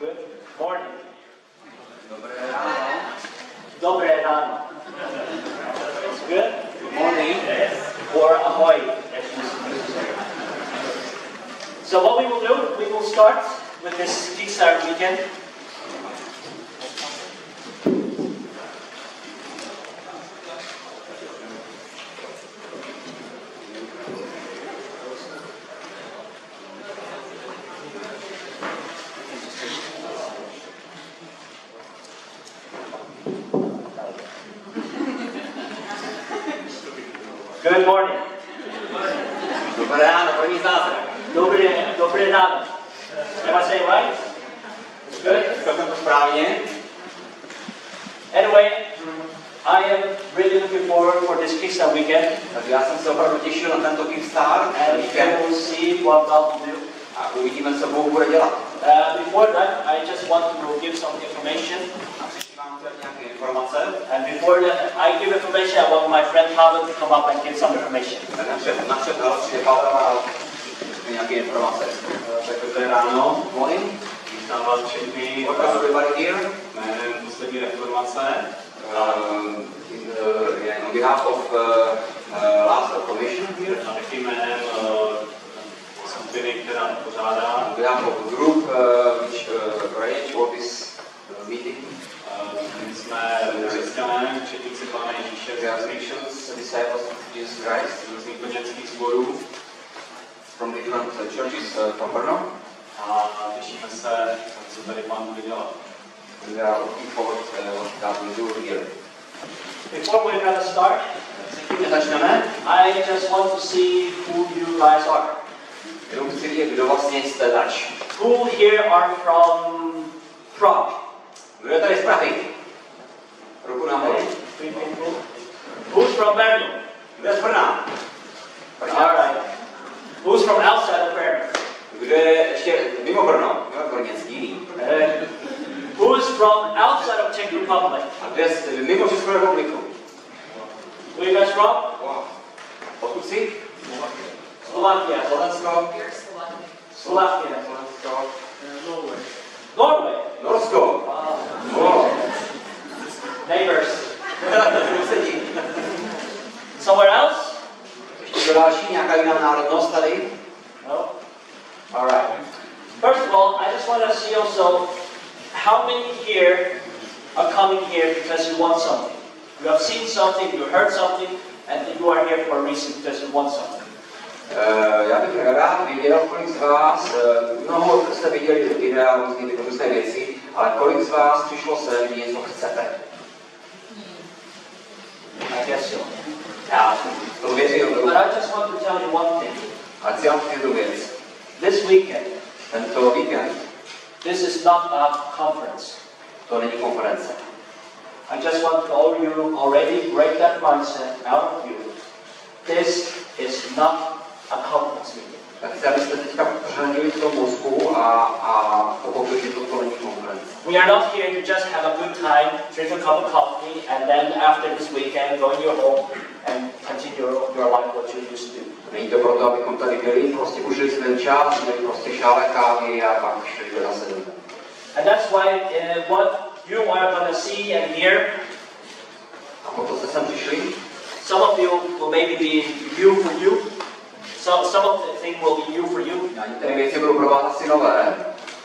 Good morning. Dobré ráno. Dobré ráno. It's good? Good morning. Yes. Or ahoy, as you say. So what we will do, we will start with this Kickstart weekend. Good morning. Dobré ráno, první zázrak. Dobré ráno. Am I saying right? It's good? Říkal jsem to správně. Anyway, I am really looking forward for this Kickstart weekend. Takže já jsem se opravdu těšil na tento Kickstart. And we will see what God will do. A uvidíme, co Bůh bude dělat. Before that, I just want to give some information. A předtím vám chtěl nějaké informace. And before that, I give information, I want my friend Pátek to come up and give some information. Napřed přijde Pavel a nějaké informace. Tak dobré ráno. Morning. Vítám vás všechny Welcome everybody here. jménem poslední reformace. On behalf of last commission here. A taky jménem skupiny, která to pořádá. On behalf of the group which arranged for this meeting. My jsme křesťané, učedníci Pána Ježíše, We are Christians, disciples of Jesus Christ, z různých brněnských sborů. from different churches from Brno. A těšíme se, co tady Pán bude dělat. We are looking forward what God will do here. Before we're going to start, Než začneme, I just want to see who you guys are. jenom chci vidět, kdo vlastně jste zač. Who here are from Prague? Kdo je tady z Prahy? Ruku nahoru. Three people. Who's from Brno? Kdo je z Brna? All right. Who's from outside of Brno? Kdo je ještě mimo Brno? Mimo brněnský. Who's from outside of Czech Republic? A kdo je mimo Českou republiku? Where you guys from? Wow. Odkud jsi? Slovakia. Slovensko. Slovakia. Slovensko. Norway. Norsko. Wow. Neighbors. Sousedí. Somewhere else? Ještě kdo další? Nějaká jiná národnost tady? No. All right. First of all, I just want to see also how many here are coming here because you want something. You have seen something, you heard something, and you are here for a reason because you want something. Já bych rád viděl, kolik z vás, mnoho jste viděli videa, různé věci, ale kolik z vás přišlo sem, že něco chcete. I guess so. Já to věřím. But I just want to tell you one thing. A chci vám jednu věc. This weekend, Tento víkend this is not a conference. to není konference. I just want all you already break that mindset out of you. This is not a conference meeting. Tak chci, abyste teďka přehodili v tom mozku a pochopili, že to není konference. We are not here to just have a good time, drink a cup of coffee, and then after this weekend go in your home and continue your life what you used to do. Není to proto, abychom tady byli, prostě užili si ten čas, měli prostě šálek kávy a pak šli zase domů. And that's why what you are going to see and hear, A proto jste sem přišli. some of you will maybe be you for you. Some of the thing will be you for you. A některé věci budou pro vás asi nové.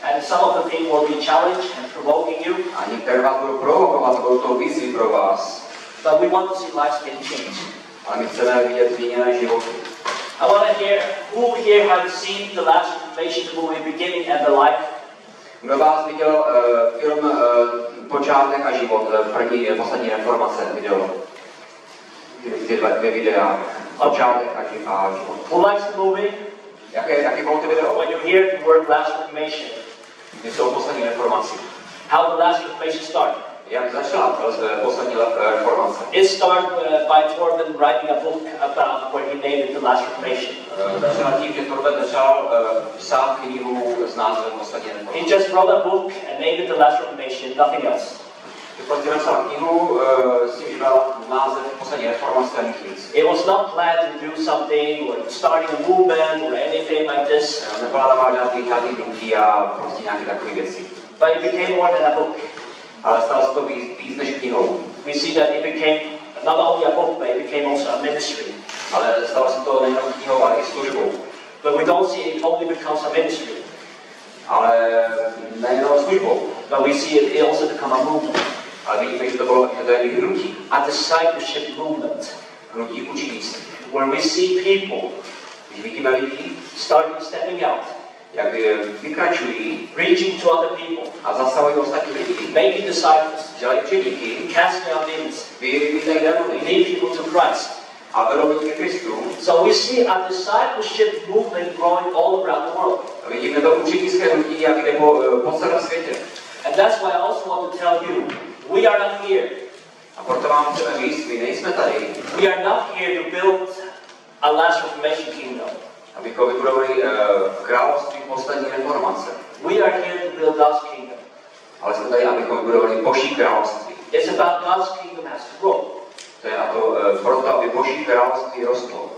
And some of the things will be challenge and provoking you. A některé vás budou provokovat, budou to výzvy pro vás. But we want to see lives getting changed. Ale my chceme vidět změněné životy. I want to hear who here have seen the last information, the movie Beginning and the Life. Kdo vás viděl film Počátek a život, poslední reformace video? Ty dvě videa. Počátek a život. Who likes the movie? Jaký bylo to video? When you hear the word last information, Kdy jsou poslední reformaci. how the last information started. Jak začala poslední reformace? It started by Torben writing a book about where he named it the last reformation. Začala tím, že Torben začal psát knihu s názvem Poslední reformace. He just wrote a book and named it the last reformation, nothing else. Prostě napsal knihu s tím, že byl název Poslední reformace a nic. It was not planned to do something or starting a movement or anything like this. Neplánoval žádný hnutí a prostě nějaké takové věci. But it became more than a book. Ale stalo se to víc než knihou. We see that it became not only a book, but it became also a ministry. Ale stalo se to nejenom knihou, ale i službou. But we don't see it only becomes a ministry. Ale nejenom službou. But we see it also become a movement. Ale vidíme, že to je hnutí. A discipleship movement. Hnutí učenictví. Where we see people Když vidíme lidi, stepping out, jak vykračují reaching to other people, a zasahují ostatní lidi, making disciples, dělají učeníky, casting out demons, vyvítají démony, lead people to Christ. a vedou lidi ke Kristu. So we see a discipleship movement growing all around the world. A vidíme to učenické hnutí, jak jde po celém světě. And that's why I also want to tell you, we are not here. A proto vám chceme říct, my nejsme tady, We are not here to build a last Reformation kingdom. abychom vybudovali království poslední reformace. We are here to build God's kingdom. Ale jsme tady, abychom vybudovali Boží království. It's about God's kingdom has to grow. To je na to proto, aby Boží království rostlo.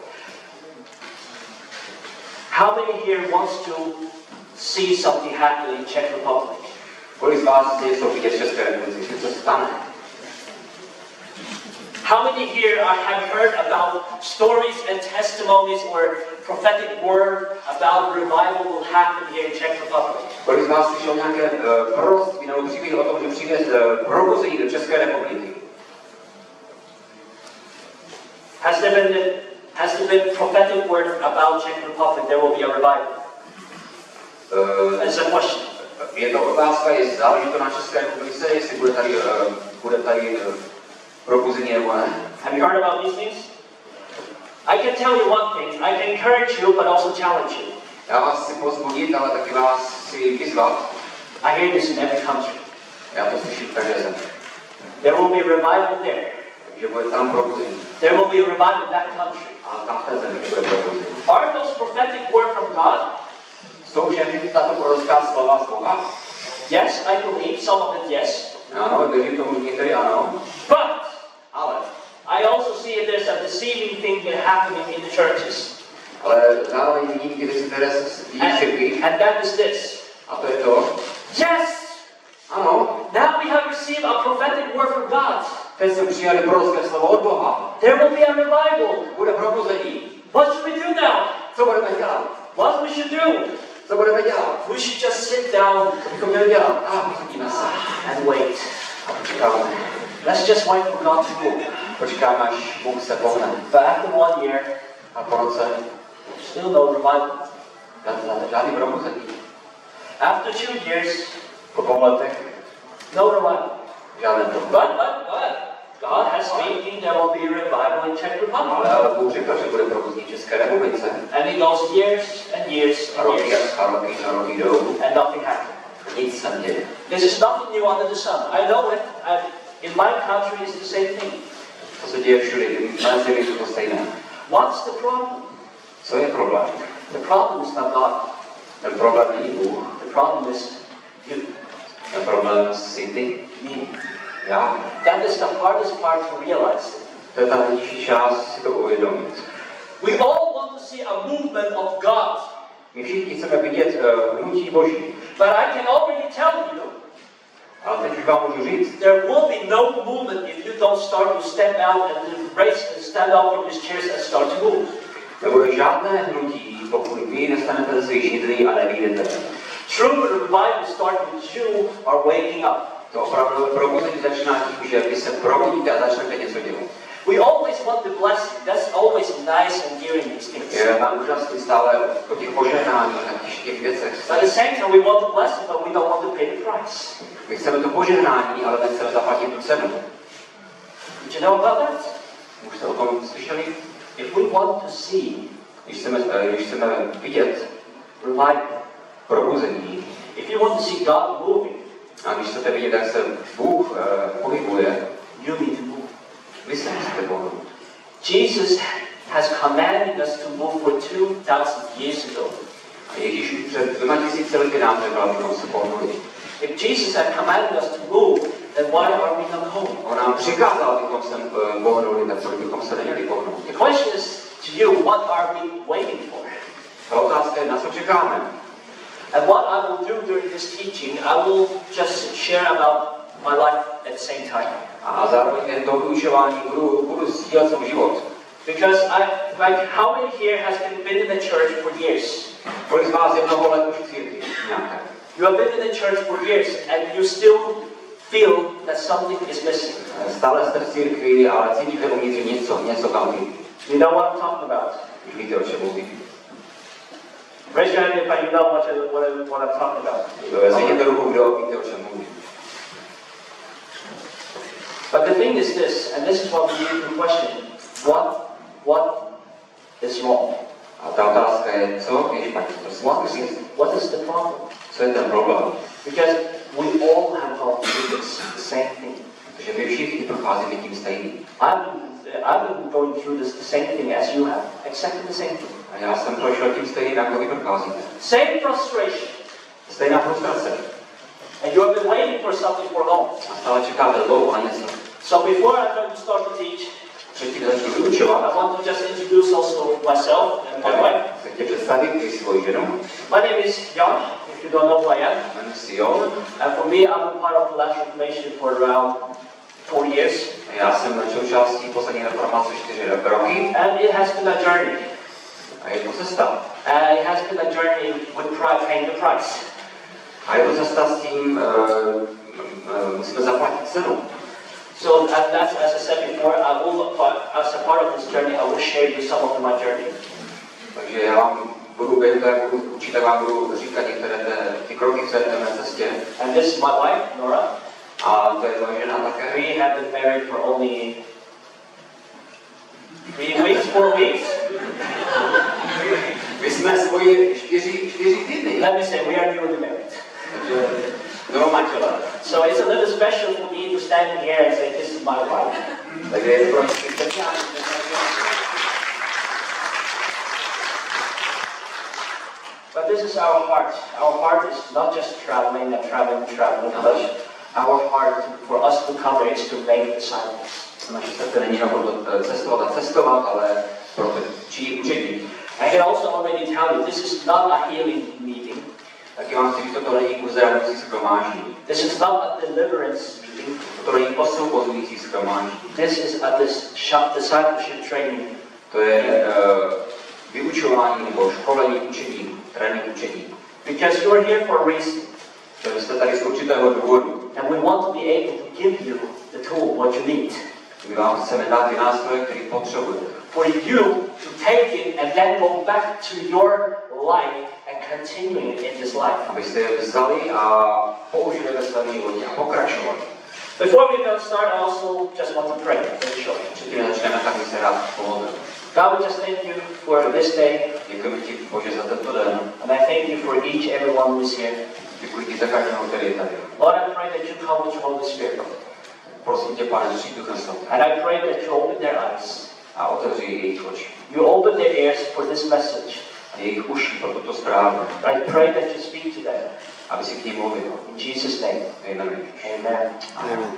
How many here wants to see something happen in Czech Republic? Kolik z vás jsou vidět v České republice, co se stane? How many here have heard about stories and testimonies where prophetic word about revival will happen here in Czech Republic? Kolik z vás slyšel nějaké proroctví nebo příběhy o tom, že přijde probuzení do České republiky? Has there been prophetic word about Czech Republic? There will be a revival. That's a question. Je to otázka, jestli záleží to na České republice, jestli bude tady probuzení nebo ne. Have you heard about these things? I can tell you one thing. I can encourage you, but also challenge you. Já vás chci povzbudit, ale taky vás chci vyzvat. I hear this in every country. Já to slyším v každé zemi. There will be a revival there. Že bude tam probuzení. There will be a revival in that country. A tam v té zemi bude probuzení. Are those prophetic word from God? Jsou všechny tato prorocká slova z Boha? Yes, I believe some of it, yes. Ano, věřím tomu některý ano. But Ale I also see that there's a deceiving thing happening in the churches. ale zároveň vidím, kdy si které se vidí v církvi. And that is this. A to je to. Yes! Ano, Now we have received a prophetic word from God. teď jsme přijali prorocké slovo od Boha. There will be a revival. Bude probuzení. What should we do now? Co budeme dělat? What we should do? Co budeme dělat? We should just sit down Co bychom měli dělat? A posadíme se. and wait. A počkáme. Let's just wait for God to move. Počkáme, až Bůh se pohne. But after 1 year, A po roce still no revival. žádný probuzení. After 2 years, Po 2 letech no revival. žádné probuzení. But God has speaking there will be revival in Czech Republic. Ale Bůh řekl, že bude probuzení v České republice. And it goes years and years A and roky years. a roky a roky jdou. And nothing happens. Nic se neděje. This is nothing new under the sun. I know it. In my country it's the same thing. To se děje všude. Na zemi je to stejné. What's the problem? Co je problém? The problem is not God. Ten problém není Bůh. The problem is you, Ten problém jsi ty. me. Já. That is the hardest part to realize. To je ta nejtěžší část si to uvědomit. We all want to see a movement of God. My všichni chceme vidět hnutí Boží. But I can already tell you, Ale teď už vám můžu říct, there will be no movement if you don't start to step out and embrace and stand up from these chairs and start to move. nebude žádné hnutí, pokud vy nestanete ze svých židlí a nevyjdete. True revival starts with you are waking up. To opravdu probuzení začíná tím, že vy se probudíte a začnete něco dělat. We always want the blessing. That's always nice and dear in these things. Je nám úžasný stále po těch požehnáních a těch věcech. At the same time, we want the blessing, but we don't want to pay the price. My chceme to požehnání, ale nechceme zaplatit tu cenu. Did you know about that? Už jste o tom slyšeli? If we want to see Když chceme vidět revival, probuzení, if you want to see God moving, a když chcete vidět, jak se Bůh pohybuje, you need to move. vy se musíte pohnout. Jesus has commanded us to move for 2,000 years ago. A Ježíš před 2000 lety nám řekl, abychom se pohnuli. If Jesus had commanded us to move, then why are we not moving? On nám přikázal, abychom se pohnuli, tak proč bychom se neměli pohnout. The question is to you, what are we waiting for? Ta otázka je, na co čekáme? And what I will do during this teaching, I will just share about my life at the same time. A zároveň jen to vyučování budu sdílet svůj život. Because like how many here has been in the church for years? Kolik z vás je mnoho let už v církvi? Nějaké. You have been in the church for years and you still feel that something is missing. Stále jste v církvi, ale cítíte uvnitř něco tam chybí. You know what I'm talking about? Už víte, o čem mluvím. Raise your hand if you know what I'm talking about. Zvedněte ruku, kdo víte, o čem mluvím. But the thing is this, and this is what we need to question. What is wrong? A ta otázka je, co je špatně? What is the problem? Co je ten problém? Because we all have gone through this, the same thing. Protože my všichni procházíme tím stejným. I've been going through this the same thing as you have, exactly the same thing. A já jsem prošel tím stejným, jako vy procházíte. Same frustration. Stejná frustrace. And you have been waiting for something for long. A stále čekáte dlouho na něco. So before I'm going to start to teach, Předtím začnu vyučovat. I want to just introduce also myself and my wife. Chci představit i svoji ženu. My name is Jan, if you don't know who I am. Jmenuji se Jón. And for me, I'm a part of the last reformation for around 4 years. Já jsem součástí poslední reformace 4 roky. And it has been a journey. A je to cesta. It has been a journey with paying the price. A je to cesta s tím, musíme zaplatit cenu. So that's, as I said before, as a part of this journey, I will share you some of my journey. Takže já vám budu během toho, jak budu učit, tak vám budu říkat některé ty kroky, které jdeme na cestě. And this is my wife, Nora. A to je moje žena také. We have been married for only 3 weeks, 4 weeks. My jsme spojili 4 týdny. Let me say, we are newly married. Takže novou manžela. So it's a little special for me to stand here and say, this is my wife. Takže je to pro mě speciální. But this is our heart. Our heart is not just traveling, but our heart for us to come here is to make disciples. Naše srdce není jenom cestovat, ale pro čí učení. I can also already tell you, this is not a healing meeting. Taky vám chci říct, toto není uzdravující shromáždění. This is not a deliverance meeting. Toto není osvobozující shromáždění. This is a discipleship training. To je vyučování nebo školení učení, trénink učení. Because you're here for a reason. Takže jste tady z určitého důvodu. And we want to be able to give you the tool, what you need. My vám chceme dát ty nástroje, které potřebujete. For you to take it and then go back to your life and continue in this life. Abyste je vzali a použili ve svém životě a pokračovali. Before we go start, I also just want to pray very shortly. Předtím začneme, tak bych se rád pomodlil. God, we just thank you for this day. Děkujeme ti, Bože, za tento den. And I thank you for each and everyone who is here. Děkuji ti za každého, který je tady. Lord, I pray that you come with your Holy Spirit. Prosím tě, Pane, přijď Duchem Svatým. And I pray that you open their eyes. A otevři jejich oči. You open their ears for this message. A jejich uší pro tuto zprávu. I pray that you speak to them. Aby si k ním mluvil. In Jesus' name. Amen. Amen.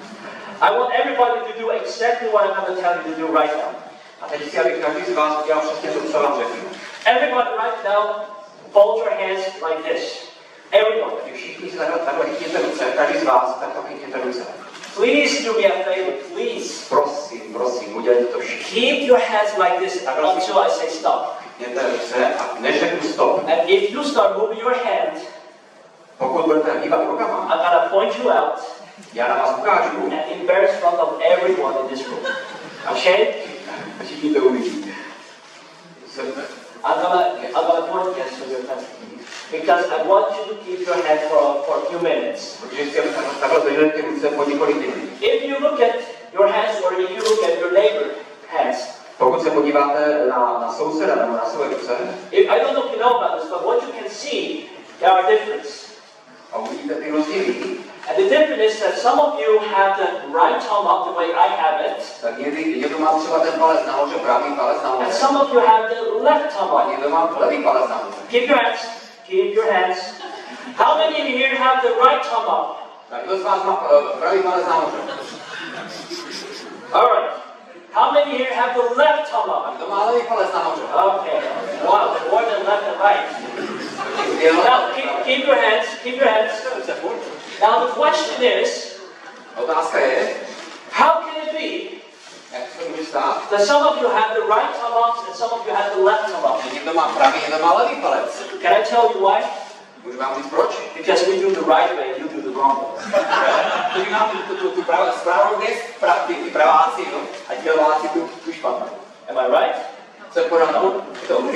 I want everybody to do exactly what I'm going to tell you to do right now. A teď chci, aby každý z vás udělal přesně to, co vám řeknu. Everybody right now, fold your hands like this. Everybody. Všichni si takhle chytíte ruce, každý z vás takhle chytíte ruce. Please do me a favor, please. Prosím, udělejte to všichni. Keep your hands like this until I say stop. Chytěte ruce a než řeknu stop. And if you start moving your hand, Pokud budete hýbat rukama, I'm going to point you out já na vás ukážu. and embarrass in front of everyone in this room. Okay? Všichni to uvidí. I'm gonna point yes to your hand. Because I want you to keep your hand for a few minutes. Protože si takhle drželi ty ruce po několik minut. If you look at your hands or if you look at your neighbor's hands, Pokud se podíváte na souseda nebo na své ruce, I don't know if you know about this, but what you can see, there are differences. a uvidíte ty rozdíly, And the difference is that some of you have the right thumb up the way I have it, tak někdo má třeba ten palec nahoře, pravý palec and nahoře, some of you have the left thumb a up. někdo má levý palec nahoře. Keep your hands. Keep your hands. How many of you here have the right thumb up? Tak kdo z vás má pravý palec nahoře? All right. How many here have the left thumb A up? kdo má levý palec nahoře? Okay. Wow, more than left and right. Now, keep keep your hands, keep your hands. Now the question is, Otázka je, how can it be jak se může stát, that some of you have the right thumb up and some of you have the left thumb up? že někdo má pravý, někdo má levý palec. Can I tell you why? Můžu vám říct proč? Because we do the right way, you do the wrong way. Protože mám tu správnou věc, ty praváci, no, a ti leváci tu špatnou. Am I right? Co je pořádku? Je to OK?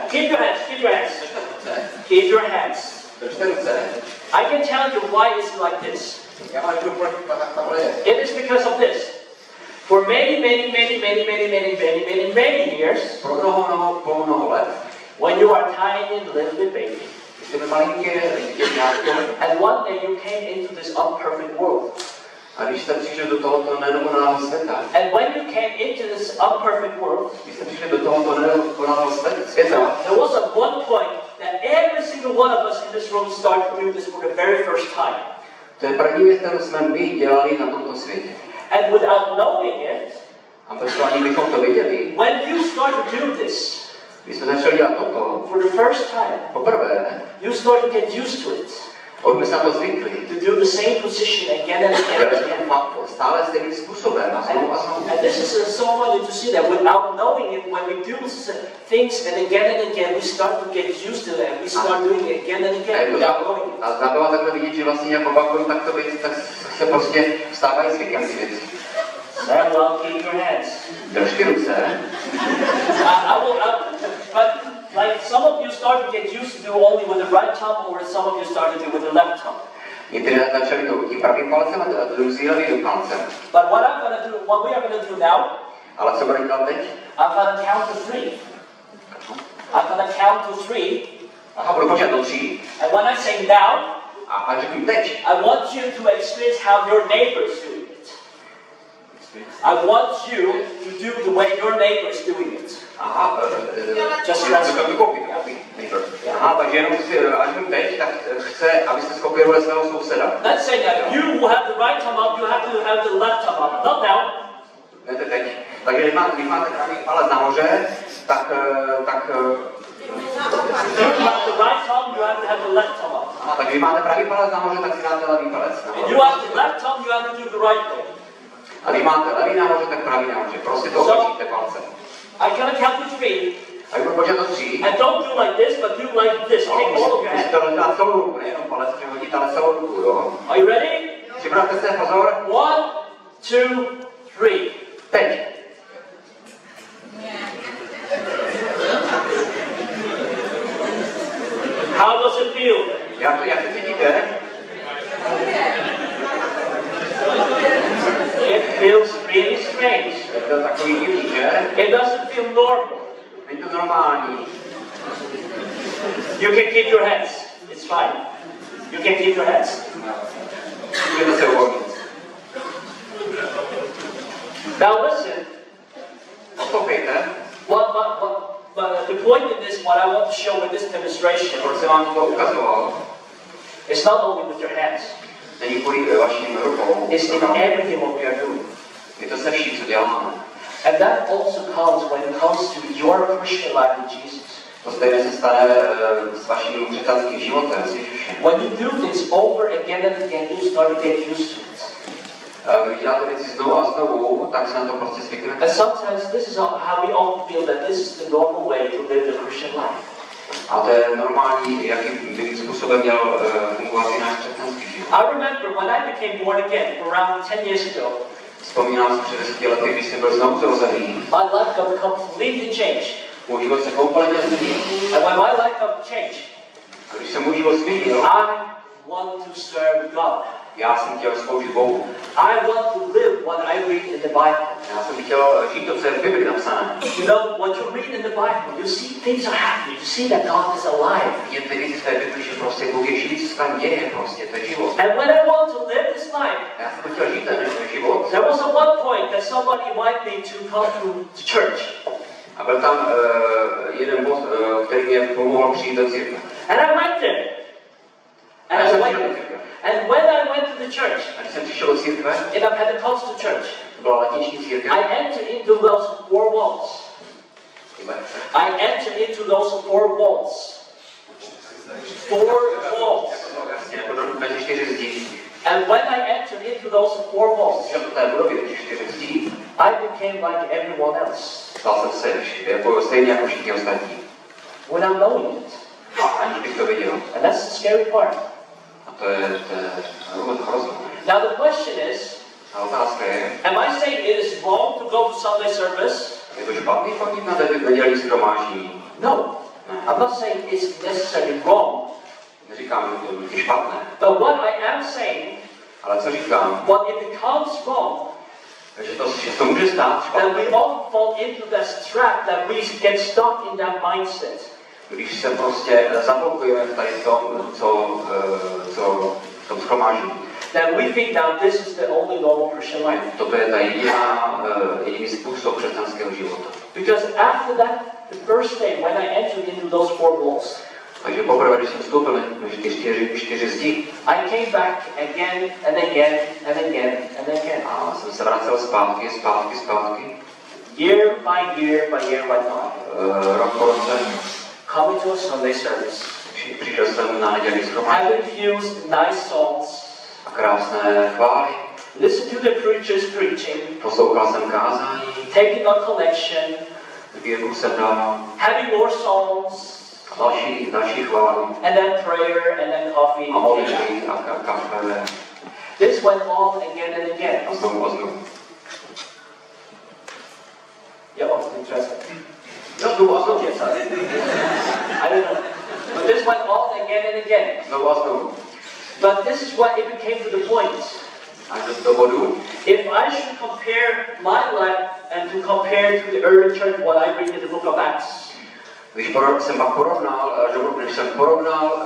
Keep your hands, keep your hands. Keep your hands. Držte ruce. I can tell you why it's like this. Já vám řeknu, proč takhle je. It is because of this. For many years, Pro mnoho let, when you are tiny little bit baby, jste malinké děťátko, and one day you came into this unperfect world. a když jste přišli do tohoto nedokonalého světa, And when you came into this unperfect world, když jste přišli do tohoto nedokonalého světa, there was at one point that every single one of us in this room started doing this for the very first time. to je první věc, kterou jsme my dělali na tomto světě. And without knowing it, A proto ani bychom to viděli, when you start to do this když jsme začali dělat toto, for the first time, poprvé, you start to get used to it, od my se na to zvykli. to do the same position again and again and again. Stále stejným způsobem a znovu a znovu. And this is so funny to see that without knowing it, when we do things and again, we start to get used to it and we start doing it again and again without knowing it. A zabývá takhle vidět, že vlastně jak opakujem takto věci, tak se prostě stávají zvykem ty věci. Well, keep your hands. Držte ruce. But like some of you start to get used to do only with the right thumb, or some of you start to do with the left thumb. Někteří začali to tím pravým palcem a druzí levým palcem. But what we are going to do now, Ale co budeme dělat teď? I'm going to count to 3. I'm going to count to 3. Aha, budu počítat do 3. And when I say now, A řeknu teď. I want you to experience how your neighbor is doing it. I want you to do the way your neighbor is doing it. Aha, Just to kopit, aha, takže jenom si, až jdu teď, tak chce, abyste skopírovali svého souseda. Let's say that you who have the right thumb up, you have to have the left thumb up. Not now. Ne, teď. Takže když máte pravý palec nahoře, tak You have the right thumb, you have to have the left thumb up. aha, takže když máte pravý palec nahoře, tak si dáte levý palec And nahoře. you have the left thumb, you have to do the right way. A když máte levý nahoře, tak pravý nahoře. Prostě to otočíte palce. I'm going to count to 3. A budu počítat do 3. And don't do like this, but do like this. Take all of your Musíte hands. to dělat celou ruku, nejenom palec přehodit, ale celou ruku, jo. Are you ready? Připravte se, pozor. 1, 2, 3. Teď. How does it feel? Jak se cítíte? It feels really strange. Je to takový divný, že? It doesn't feel normal. Není to normální. You can keep your hands. It's fine. You can keep your hands. Můžete se uvolnit. Now listen. Poslouchejte. But the point in this, what I want to show with this demonstration, Proč jsem vám to ukazoval? is not only with your hands. Není kvůli vaším rukou. It's in everything what we are doing. Je to se vším, co děláme. And that also counts when it comes to your Christian life with Jesus. To stejně se stane s vaším křesťanským životem, s Ježíšem. When you do things over again and again, you start to get used to it. Když děláte věci znovu a znovu, tak se na to prostě zvyknete. And sometimes this is how we often feel that this is the normal way to live the Christian life. A to je normální, jakým způsobem měl fungovat i náš křesťanský život. I remember when I became born again around 10 years ago. Vzpomínám si před 10 lety, když jsem byl znovu zrozený. My life got completely changed. Můj život se kompletně změnil. And when my life got changed, A když se můj život změnil, I want to serve God. já jsem chtěl sloužit Bohu. I want to live what I read in the Bible. Já jsem chtěl žít to, co je v Bibli napsané. You know, what you read in the Bible, you see things are happening. You see that God is alive. Vidět věci z té Bibli, že prostě Bůh je živý, co se tam děje, prostě, to je život. And when I want to live this life, Já jsem chtěl žít ten život. there was a one point that somebody invited me to come to church. A byl tam jeden bod, který mě pomohl přijít do církve. And I went there. And when I went to the church, A když jsem přišel do církve, in a Pentecostal church, to byla letniční církev, I entered into those 4 walls. I entered into those 4 walls. 4 walls. Jasně, mezi 4 zdí. And when I entered into those 4 walls, Že v té budově těch 4 zdí, I became like everyone else. stal jsem se jako stejně jako všichni ostatní. Without knowing it. A aniž bych to viděl. And that's the scary part. A to je hrozné. Now the question is, A otázka je, am I saying it is wrong to go to Sunday service? je to špatný chodit na nedělní shromáždění? No. I'm not saying it's necessarily wrong. Neříkám, že to je špatné. But what I am saying, Ale co říkám, what it becomes wrong, že to může stát that špatné. we all fall into that trap, that we get stuck in that mindset. Když se prostě zablokujeme tady v tom, co v tom shromáždění. That we think now this is the only normal Christian life. Toto je ta jediný způsob křesťanského života. Because after that, the first day when I entered into those 4 walls, Takže poprvé, když jsem vstoupil mezi ty 4 zdi, I came back again and again and again and again. a jsem se vracel zpátky. Year by year by year by year. Rok po roce Coming to a Sunday service. přišel jsem na nedělní shromáždění Having used nice songs. a krásné chvály. Listen to the preachers preaching. Poslouchal jsem kázání, Taking a collection. sbírku jsem dal, Having more songs. další chvály And then prayer and then coffee. a modlitby a kafe This went on again and again. a znovu. Yeah, oh, interesting. Znovu a znovu. Yes, I don't know. But this went on again and again. Znovu. But this is what it became to the point. A do bodu, If I should compare my life and to compare to the early church, what I read in the book of Acts, když jsem pak porovnal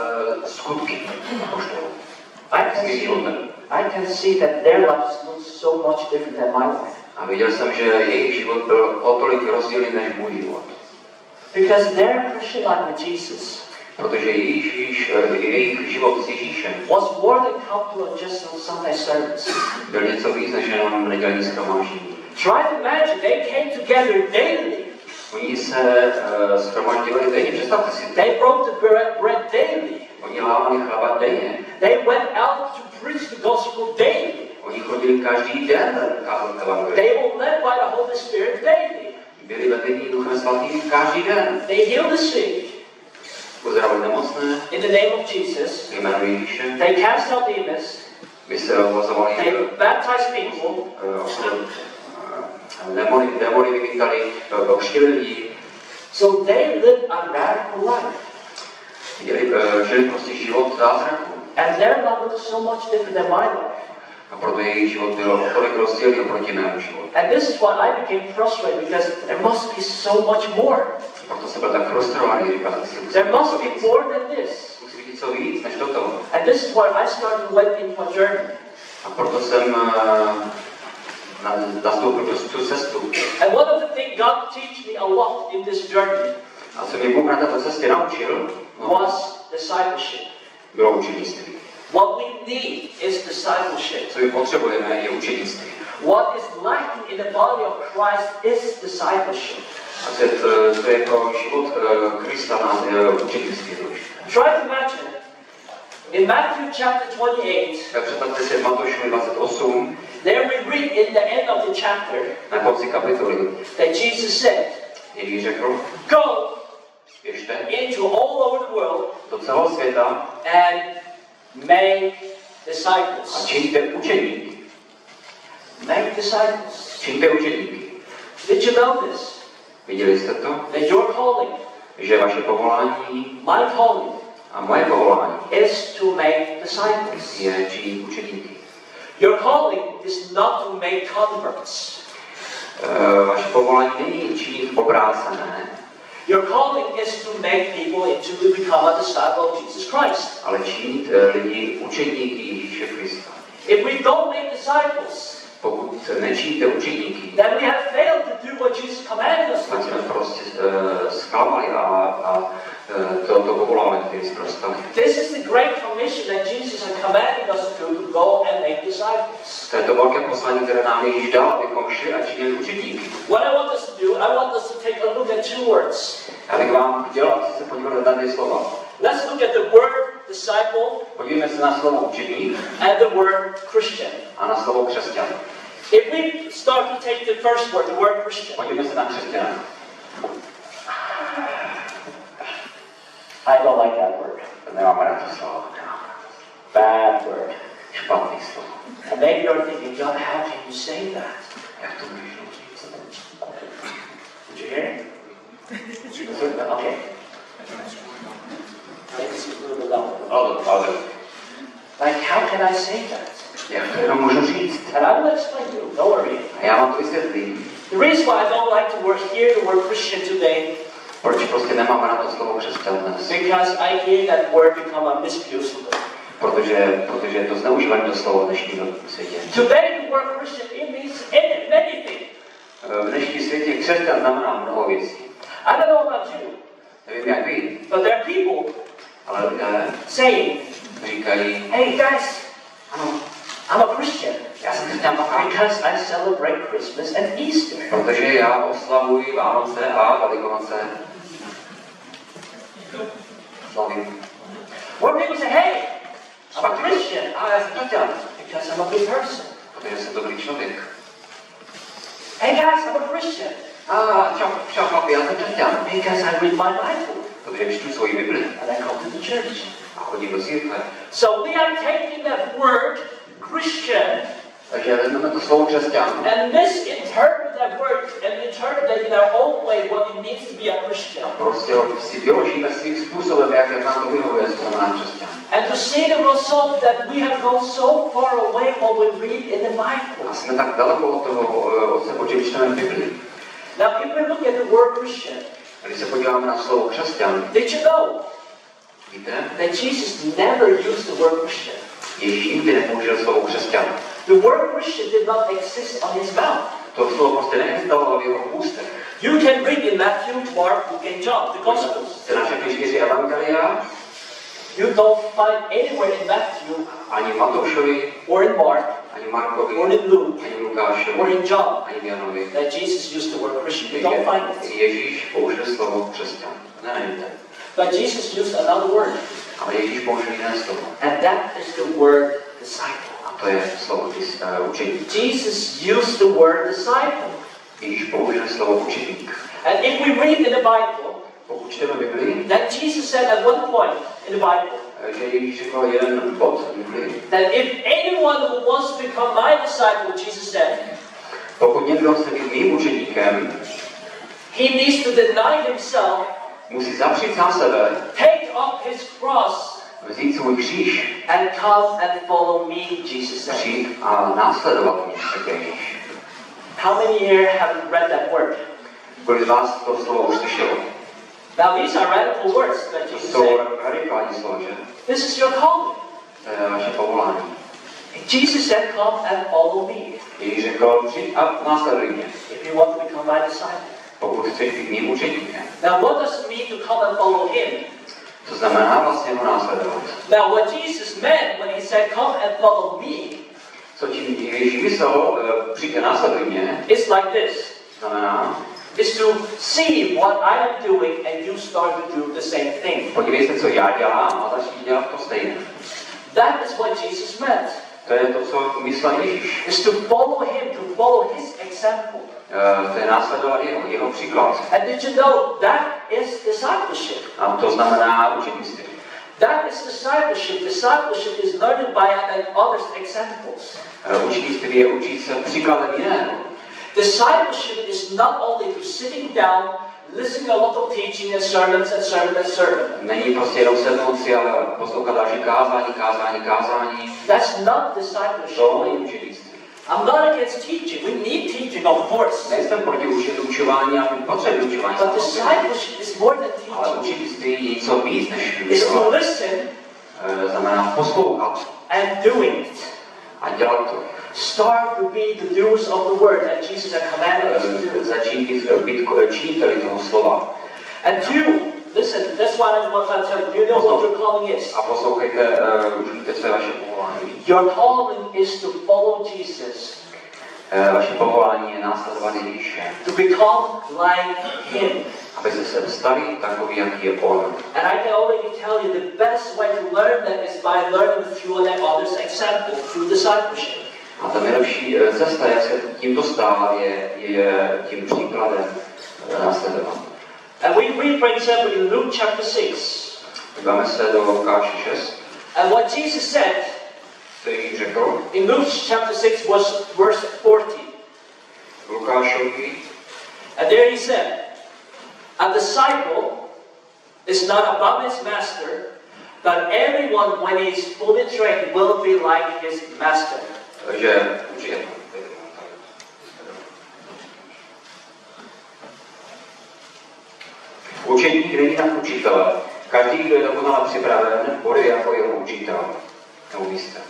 skutky apoštolů, I can see that their lives look so much different than my life. a viděl jsem, že jejich život byl o tolik rozdílný než můj život. Because their Christian life with Jesus Protože jejich život s Ježíšem was more than comfortable just on Sunday service. byl něco víc než jenom nedělní shromáždění. Try to imagine, they came together daily. Oni se shromaždili denně, představte si. They broke the bread daily. Oni lámali chleba denně. They went out to preach the gospel daily. Oni chodili každý den kázat evangelium. They were led by the Holy Spirit daily. Byli vedení Duchem Svatým každý den. They healed the sick Uzdravili nemocné. in the name of Jesus. Jméno Ježíše. They cast out demons. Vysvělovali They baptized people. Démony vymítali, křtili lidi. So they lived a radical life. Žili prostě život zázraku. And their life looked so much different than my life. A proto jejich život byl o tolik rozdílný oproti mému životu. And this is why I became frustrated, because there must be so much more. Proto jsem byl tak frustrovaný, říkal jsem si, There must be more than this. musí být něco víc než toto. And this is why I started went into a journey. A proto jsem nastoupil tu cestu. And one of the things God teach me a lot in this journey A co mě Bůh na této cestě naučil, was discipleship. bylo učednictví. What we need is discipleship. Co my potřebujeme, je učednictví. What is lacking in the body of Christ is discipleship. A to je pro život Krista na učednictví. Try to imagine. In Matthew chapter 28, Představte si Matoušovi 28, there we read in the end of the chapter na konci kapitoly, that Jesus said, Ježíš řekl, go běžte into all over the world do celého světa and make a disciples. čiňte učedníky. Make disciples. Čiňte učedníky. Did you know this? Viděli jste to? That your calling, Že vaše povolání my calling, a moje povolání is to make disciples. je činit učedníky. Your calling is not to make converts. Vaše povolání není činit obrácené, Your calling is to make people into to become a disciple of Jesus Christ. ale činit lidi učedníky Ježíše Krista. If we don't make disciples, Pokud nečiníte učedníky, then we have failed to do what Jesus commanded us to tak jsme do. prostě zklamali a to povolání, který jsme dostali. This is the great commission that Jesus had commanded us to go and make disciples. To je to velké poslání, které nám Ježíš dal, abychom šli a činili učedníky. What I want us to do, I want us to take a look at two words. Já bych vám chtěl, abyste se podívali na dvě slova. Let's look at the word disciple, Podívejme se na slovo učeník and the word Christian. a na slovo křesťan. If we start to take the first word, the word Christian. Podívejme se na křesťana. I don't like that word. Nemám rád to slovo. Bad word. Špatný slovo. And maybe you're thinking, John, how can you say that? Jak to můžeš říct? Did you hear it? Okay. Maybe it's a little bit louder. Ale. Like, how can I say that? Jak to jenom můžu říct? And I will explain to you, don't worry. A já vám to vysvětlím. The reason why I don't like to hear the word Christian today, Proč prostě nemám rád to slovo křesťan dnes? because I hear that word become a misuse. Protože je to zneužívané to slovo v dnešním světě. Today the word Christian, it means anything. V dnešním světě křesťan znamená mnoho věcí. I don't know about you, Nevím jak vy, but there are people ale lidé saying, říkají, hey guys, ano, I'm a Christian já jsem křesťan because I celebrate Christmas and Easter. protože já oslavuji Vánoce a Velikonoce. Slavím. Or people say, hey, I'm a Christian A já jsem křesťan, because I'm a good person. protože jsem dobrý člověk. Hey guys, I'm a Christian A čau chlapi, já jsem křesťan, because I read my Bible protože čtu svoji Bibli and I come to the church. a chodím do církve. So we are taking that word Christian Takže vezmeme to slovo křesťan and misinterpret that word and interpret it in our own way what it means to be a Christian. prostě ho si vyložíme svým způsobem, jak nám to vyhovuje, co znamená křesťan. And to see the result that we have gone so far away what we read in the Bible. A jsme tak daleko od toho, o čem čteme v Bibli. Now if we look at the word Christian, A když se podíváme na slovo křesťan, did you know víte, that Jesus never used the word Christian? Ježíš nikdy nepoužil slovo křesťan. The word Christian did not exist on his mouth. To slovo prostě neexistovalo v jeho ústech. You can read in Matthew, Mark, Luke, and John, the Gospels. Se na všechny 4 evangelia, You don't find anywhere in Matthew, ani Matoušovi, or in Mark, ani Markovi, or in Luke, ani or Lukášovi, in John, ani Janovi. that Jesus used the word Christian. You don't find it. Ježíš použil slovo křesťan. Nenajdete. But Jesus used another word, Ale Ježíš použil jiné slovo. and that is the word disciple. A to je slovo učeník. Jesus used the word disciple. Ježíš použil slovo učeník. And if we read in the Bible, Pokud čteme Bibli, that Jesus said at one point in the Bible, že Ježíš řekl jeden bod v Bibli, that if anyone who wants to become my disciple, Jesus said, pokud někdo chce být mým učeníkem, he needs to deny himself, musí zapřít sám sebe, take up his cross, vzít svůj kříž, and come and follow me, Jesus said. přijít a následovat mě, řekl Ježíš. How many here have read that word? Kolik z vás to slovo už slyšelo? Now these are radical words that To Jesus jsou said. radikální slova, že? This is your calling. To je vaše povolání. Jesus said, come and follow me Ježíš řekl, přijď a následuj mě, if you want to become my disciple. pokud chceš být mým učeníkem. Now what does it mean to come and follow him? To znamená vlastně ho následovat. Now what Jesus meant when he said, come and follow me, Co tím Ježíš myslel, přijď a následuj mě, is like this. znamená, Is to see what I am doing and you start to do the same thing. podívej se, co já dělám a začni dělat to stejné. That is what Jesus meant. To je to, co myslel Ježíš. Is to follow him, to follow his example. To je následovat jeho příklad. And did you know that is discipleship? A to znamená učenictví. That is discipleship. Discipleship is learning by others' examples. Učenictví je učit se příkladem jiného. Discipleship is not only to sitting down, listening a lot of teaching and sermons and sermon and sermon. Není prostě jenom sednout si, ale poslouchat další kázání. That's not discipleship. To je učenictví. I'm not against teaching. We need teaching, of course. Nejsem proti učování a potřebuji učování. But discipleship is more than Ale teaching. učenictví je něco víc než It's to učování. listen Znamená poslouchat and doing it. a dělat to. Start to be the doers of the word that Jesus had commanded us to do. Začít být činiteli toho slova. And you, listen, that's why I want to tell you, you know what your calling is. A poslouchejte, užijte své vaše povolání. Your calling is to follow Jesus. Vaše povolání je následovat Ježíše. To become like him. abyste se stali takový, jaký je on. And I can already tell you the best way to learn that is by learning through that other's example, through discipleship. A ta nejlepší cesta, jak se tímto stát, je tím příkladem následovat. And we read, for example, in Luke chapter 6. Díváme se do Lukáše 6. And what Jesus said Který řekl in Luke chapter 6 was verse 40. Lukášovi. And there he said, a disciple is not above his master, but everyone when he is fully trained will be like his master. Že učeník není tak učitele. Každý, kdo je dokonale připraven, bude jako jeho učitel. Nebo mistr.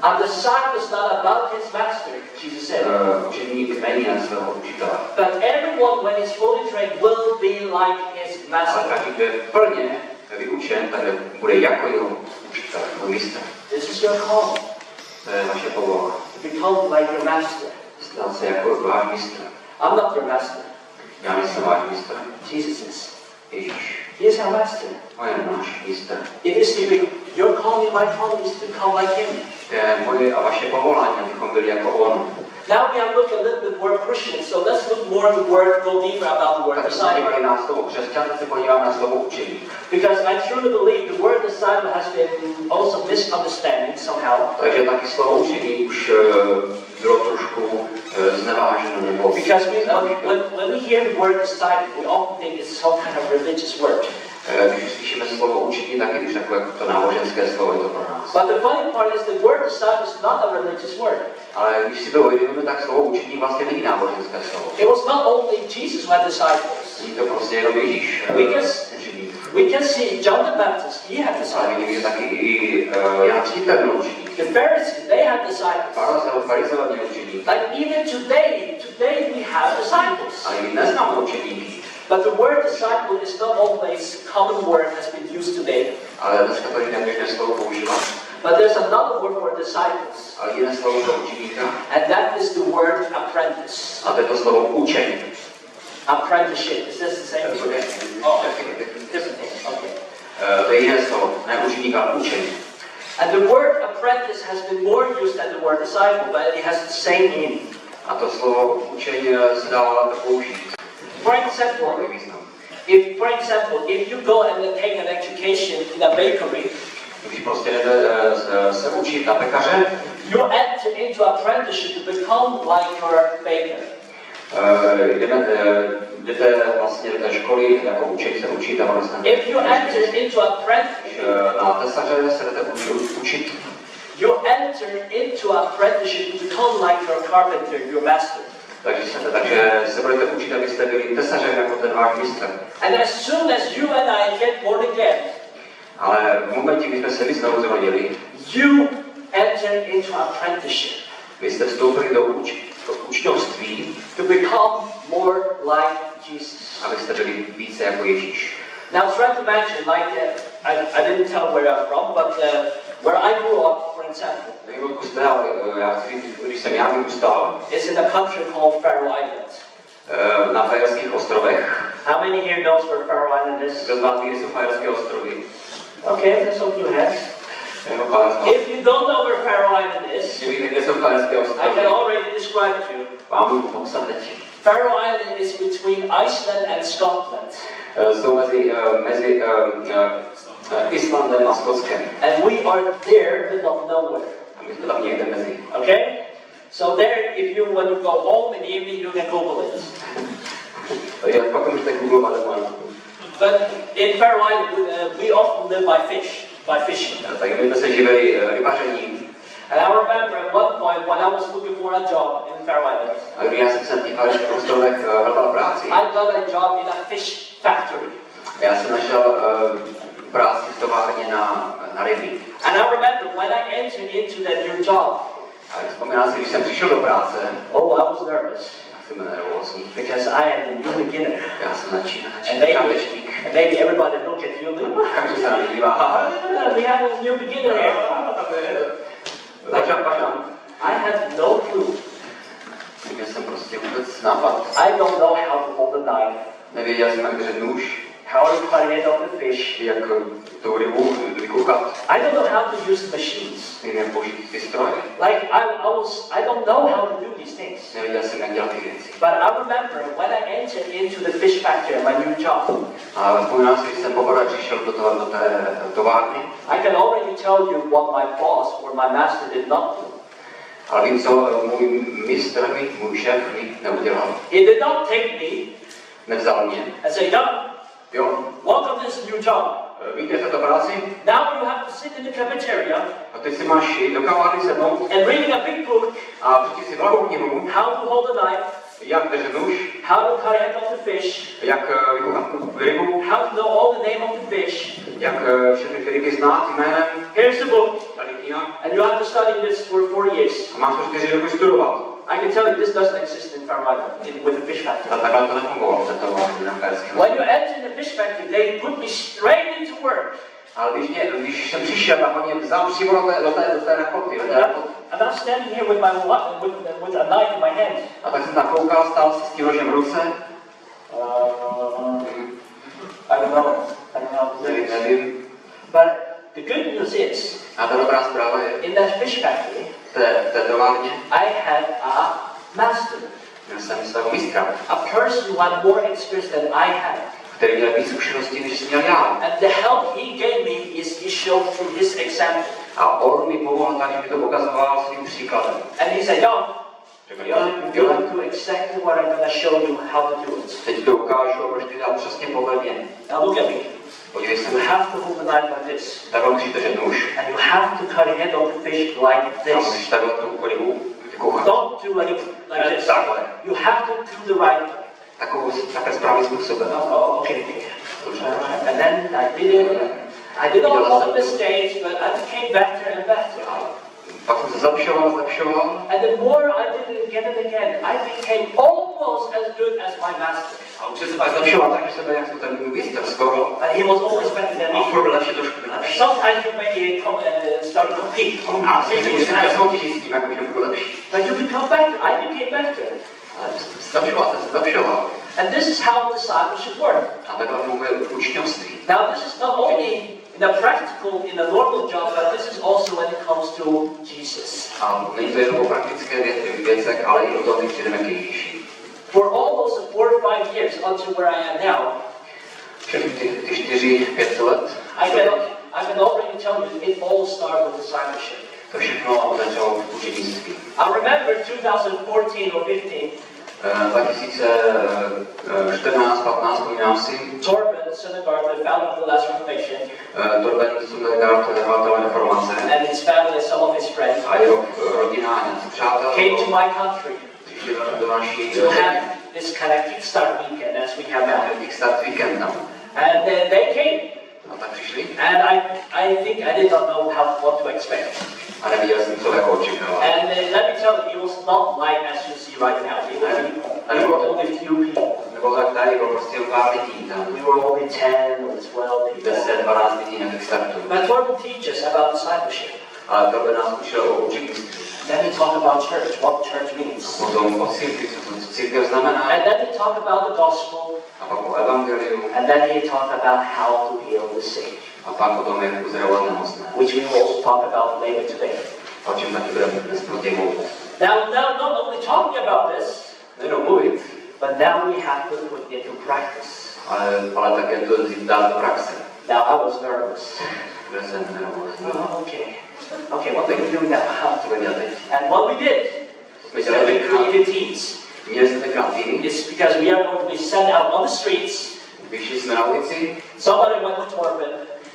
A disciple is not above his master, Jesus said. Učeník není na svého učitele. But everyone when he's fully trained will be like his Ale master. každý, kdo je plně vyučen, tak bude jako jeho učitel, nebo mistr. This is your call. To je vaše povolání. To become like your master. Stát se jako váš mistr. I'm not your master. Já nejsem váš mistr. Jesus is. Ježíš. He is our master. On je náš mistr. It is to be, your calling, my calling is to become like him. Je moje a vaše povolání, abychom byli jako on. Now we have looked a little bit more Christian, so let's look more at the word, go deeper about the word Tak se disciple. dívali na slovo křesťan, teď se podíváme na slovo učení. Because I truly believe the word disciple has been also misunderstanding somehow. Takže taky slovo učení už bylo trošku zneváženo nebo Because when we hear the word disciple, we often think it's some kind of religious word. Když slyšíme slovo učení, tak je to takové jako to náboženské slovo, je to pro nás. But the funny part is the word disciple is not a religious word. Ale když si to uvědomíme, tak slovo učení vlastně není náboženské slovo. It was not only Jesus who had disciples. Není to prostě jenom Ježíš učení. We can see John the Baptist, he had Ale disciples. vidíme taky i Jan Křtitel byl učení. The Pharisees, they had disciples. Farizové měli učení. Like even today we have disciples. Ale my dnes máme učeníky. But the word disciple is not always a common word has been used today. Ale dneska to je neběžné slovo používat. But there's another word for disciples. Ale jiné slovo pro učeníka. And that is the word apprentice. A to je to slovo učení. Apprenticeship. Is this the same thing? Oh, different thing. Okay. To je jiné slovo, ne učeník, ale učení. And the word apprentice has been more used than the word disciple, but it has the same meaning. A to slovo učení se dá použít. For example, if you go and take an education in a bakery, Když prostě jdete se učit na pekaře, you enter into apprenticeship to become like your baker. jdete vlastně do té školy, jako učit se učit a vlastně. If you enter into apprenticeship, na tesaře se jdete učit. you enter into apprenticeship to become like your carpenter, your master. Takže se budete učit, abyste byli tesařem jako ten váš mistr. And as soon as you and I get born again, ale v momentě, kdy jsme se my znovu zrodili, you enter into apprenticeship. Vy jste vstoupili do učňovství, to become more like Jesus. abyste byli více jako Ježíš. Now try to imagine, like, I didn't tell where I'm from, but where I grew up, for example, Když jsem já vyrůstal, is in a country called Faroe Islands. Na Fajerských ostrovech. How many here knows where Faroe Island is? Kdo z vás ví, jsou Fajerské ostrovy? Okay, there's a few hands. If you don't know where Faroe Island is, I can already describe it to you. Vám budu popsat teď. Faroe Island is between Iceland and Scotland. Jsou mezi Islandem a Skotskem. And we are there, middle of nowhere. A my jsme tam někde mezi. Okay? So there, when you go home in the evening, you can Google it. Já pak můžete googlovat. But in Faroe Island, we often live by fishing. Tak my jsme se živili rybařením. And I remember at one point when I was looking for a job in Faroe Island. A když já jsem se na těch Fajerských ostrovech hledal práci. I got a job in a fish factory. Já jsem našel práci v továrně na ryby. And I remember when I entered into that new job. A vzpomínám si, když jsem přišel do práce. Oh, I was nervous. Já jsem nervózní. Because I am the new beginner. Já jsem And maybe everybody look at you. Každý se na mě dívá. We have a new beginner here. I have no clue. Já jsem prostě vůbec nápad. I don't know how to hold a knife. Nevěděl jsem, jak držet nůž, how to cut head of the fish. jak tu rybu vykuchat. I don't know how to use machines. Nevím, jak použít ty stroje. Like I don't know how to do these things. Nevěděl jsem, jak dělat ty věci. But I remember when I entered into the fish factory, my new job. A vzpomínám si, když jsem poprvé přišel do té továrny. I can already tell you what my boss or my master did not do. Ale vím, co můj mistr, můj šéf mi neudělal. He did not take me Nevzal mě. and say, "John, Jo, welcome to this new job. víte v této práci? Now you have to sit in the cafeteria A teď si máš jít do kavárny se mnou and reading a big book, a přečti si velkou knihu, how to hold a knife, jak držet nůž, how to cut head of the fish, jak vykuchat rybu, how to know all the name of the fish. jak všechny ty ryby znát jménem. Here's the book, Tady kniha. and you have to study this for 4 years." A máš to 4 roky studovat. I can tell you this doesn't exist in Farmada, with the fish factory. A takhle to nefungovalo v této továrně na Perském. When you enter the fish factory, they put me straight into work. Ale když jsem přišel, tak oni mě vzal přímo do té rakoty. And I'm standing here with a knife in my hand. A tak jsem tam koukal, stál si s tím nožem v ruce. I don't know. Nevím. But the good news is, A ta dobrá zpráva je, in that fish factory, v té továrně, I had a master, měl jsem svého mistra, a person who had more experience than I had. který měl víc zkušeností, než jsem měl já. And the help he gave me is he showed through his example. A on mi pomohl tak, že mi to pokazoval svým příkladem. And he said, "Yo, Řekl, you have to do exactly what I'm going to show you how to do it. teď to ukážu, proč ty dál přesně podle mě. Now look at me. Podívej se, You have to hold the knife like this. takhle musíš držet nůž. And you have to cut the head of the fish like A this. musíš takhle tu rybu vykuchat. Don't do like this. Takhle. You have to do the right way. Takhle správným způsobem. Oh, okay. And then I did it. I did all the mistakes, but I became better and better. Pak jsem se zlepšoval. And the more I did it again and again, I became almost as good as my master. A už jsem se pak zlepšoval, takže jsem byl jak ten mistr skoro. And he was always better than A me. furt byl lepší, trošku lepší. Sometimes you maybe start to compete. A jsem soutěží s tím, jak můžeme být lepší. But you become better. I became better. Ale zlepšoval jsem se, zlepšoval. And this is how discipleship works. A takhle funguje učňovství. Now this is not only in a practical, in a normal job, but this is also when it comes to Jesus. A není to jenom o praktické věcech, ale i o tom, když přijdeme k Ježíši. For almost 4 or 5 years until where I am now, Všechny ty 4-5 let, I can already tell you it all started with discipleship. to všechno začalo v učednictví. I remember 2014 or 15, 2014-15 vzpomínám si, Torben Syndergaard, the founder of the Last Reformation, Torben Syndergaard, zakladatel reformace, and his family and some of his friends a jeho rodina a nějací přátel came to my country přišli do naší to have this kind of Kickstart weekend as we have now. Kickstart weekend tam. And they came, A tak přišli and I think I did not know what to expect. a neviděl jsem, co jako očekávat. And let me tell you, it was not like as you see right now. We were only few people. Nebo tak tady bylo prostě pár lidí tam. We were only 10 or 12 people. 10-12 lidí na Kickstartu. But Torben teaches about discipleship. A Torben nás učil o učednictví. Then we talk about church, what church means. Potom o církvi, co církev znamená. And then we talk about the gospel. A pak o evangeliu. And then he talked about how to heal the sick, A pak o tom, jak uzdravovat nemocné. which we will also talk about later today. O čem taky budeme dnes proti mluvit. Now, not only talking about this, Nejenom mluvit, but now we have to put it into practice. ale také to dát do praxe. Now, I was nervous. Byl jsem nervózní. Okay, what are we doing now? Co budeme dělat teď? And what we did Jsme is that we dělali created teams. Měli jsme tenkrát týmy, It's because we are going to be sent out on the streets. vyšli jsme na ulici, Somebody went with Torben,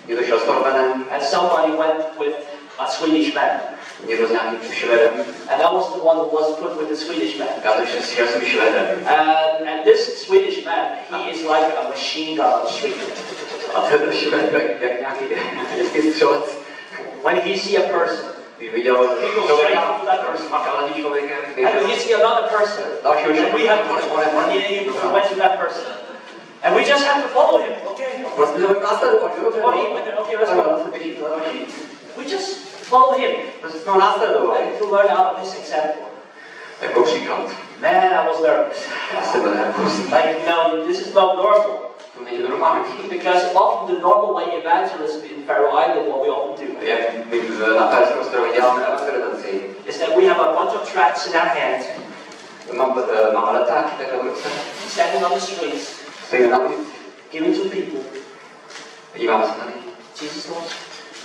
někdo šel s Torbenem, and somebody went with a Swedish man. někdo s nějakým Švédem, And I was the one who was put with the Swedish man. já to šel jsem Švédem. And this Swedish man, he is like a machine gun on the street. A ten Švéd jak nějaký jezdský střelec. When he see a person, Když viděl člověka, makal na člověkem, and when he see another person, dalšího and we člověka, have to went to that person. And we just have to follow him, okay? prostě to následovat, jo? Follow him, okay, let's go. We just follow him Prostě jsme ho následovali. to learn out of his example. Jako příklad. Man, I was nervous. Já jsem byl nervózní. Like, no, this is not normal. To není normální. Because often the normal way evangelism in Faroe Island, what we often do, Jak my na Faerském ostrově děláme evangelizaci, is that we have a bunch of tracts in our hands, máme letáky takhle v ruce, standing on the streets, stojíme na ulici, giving to people. díváme se na lidi. Jesus loves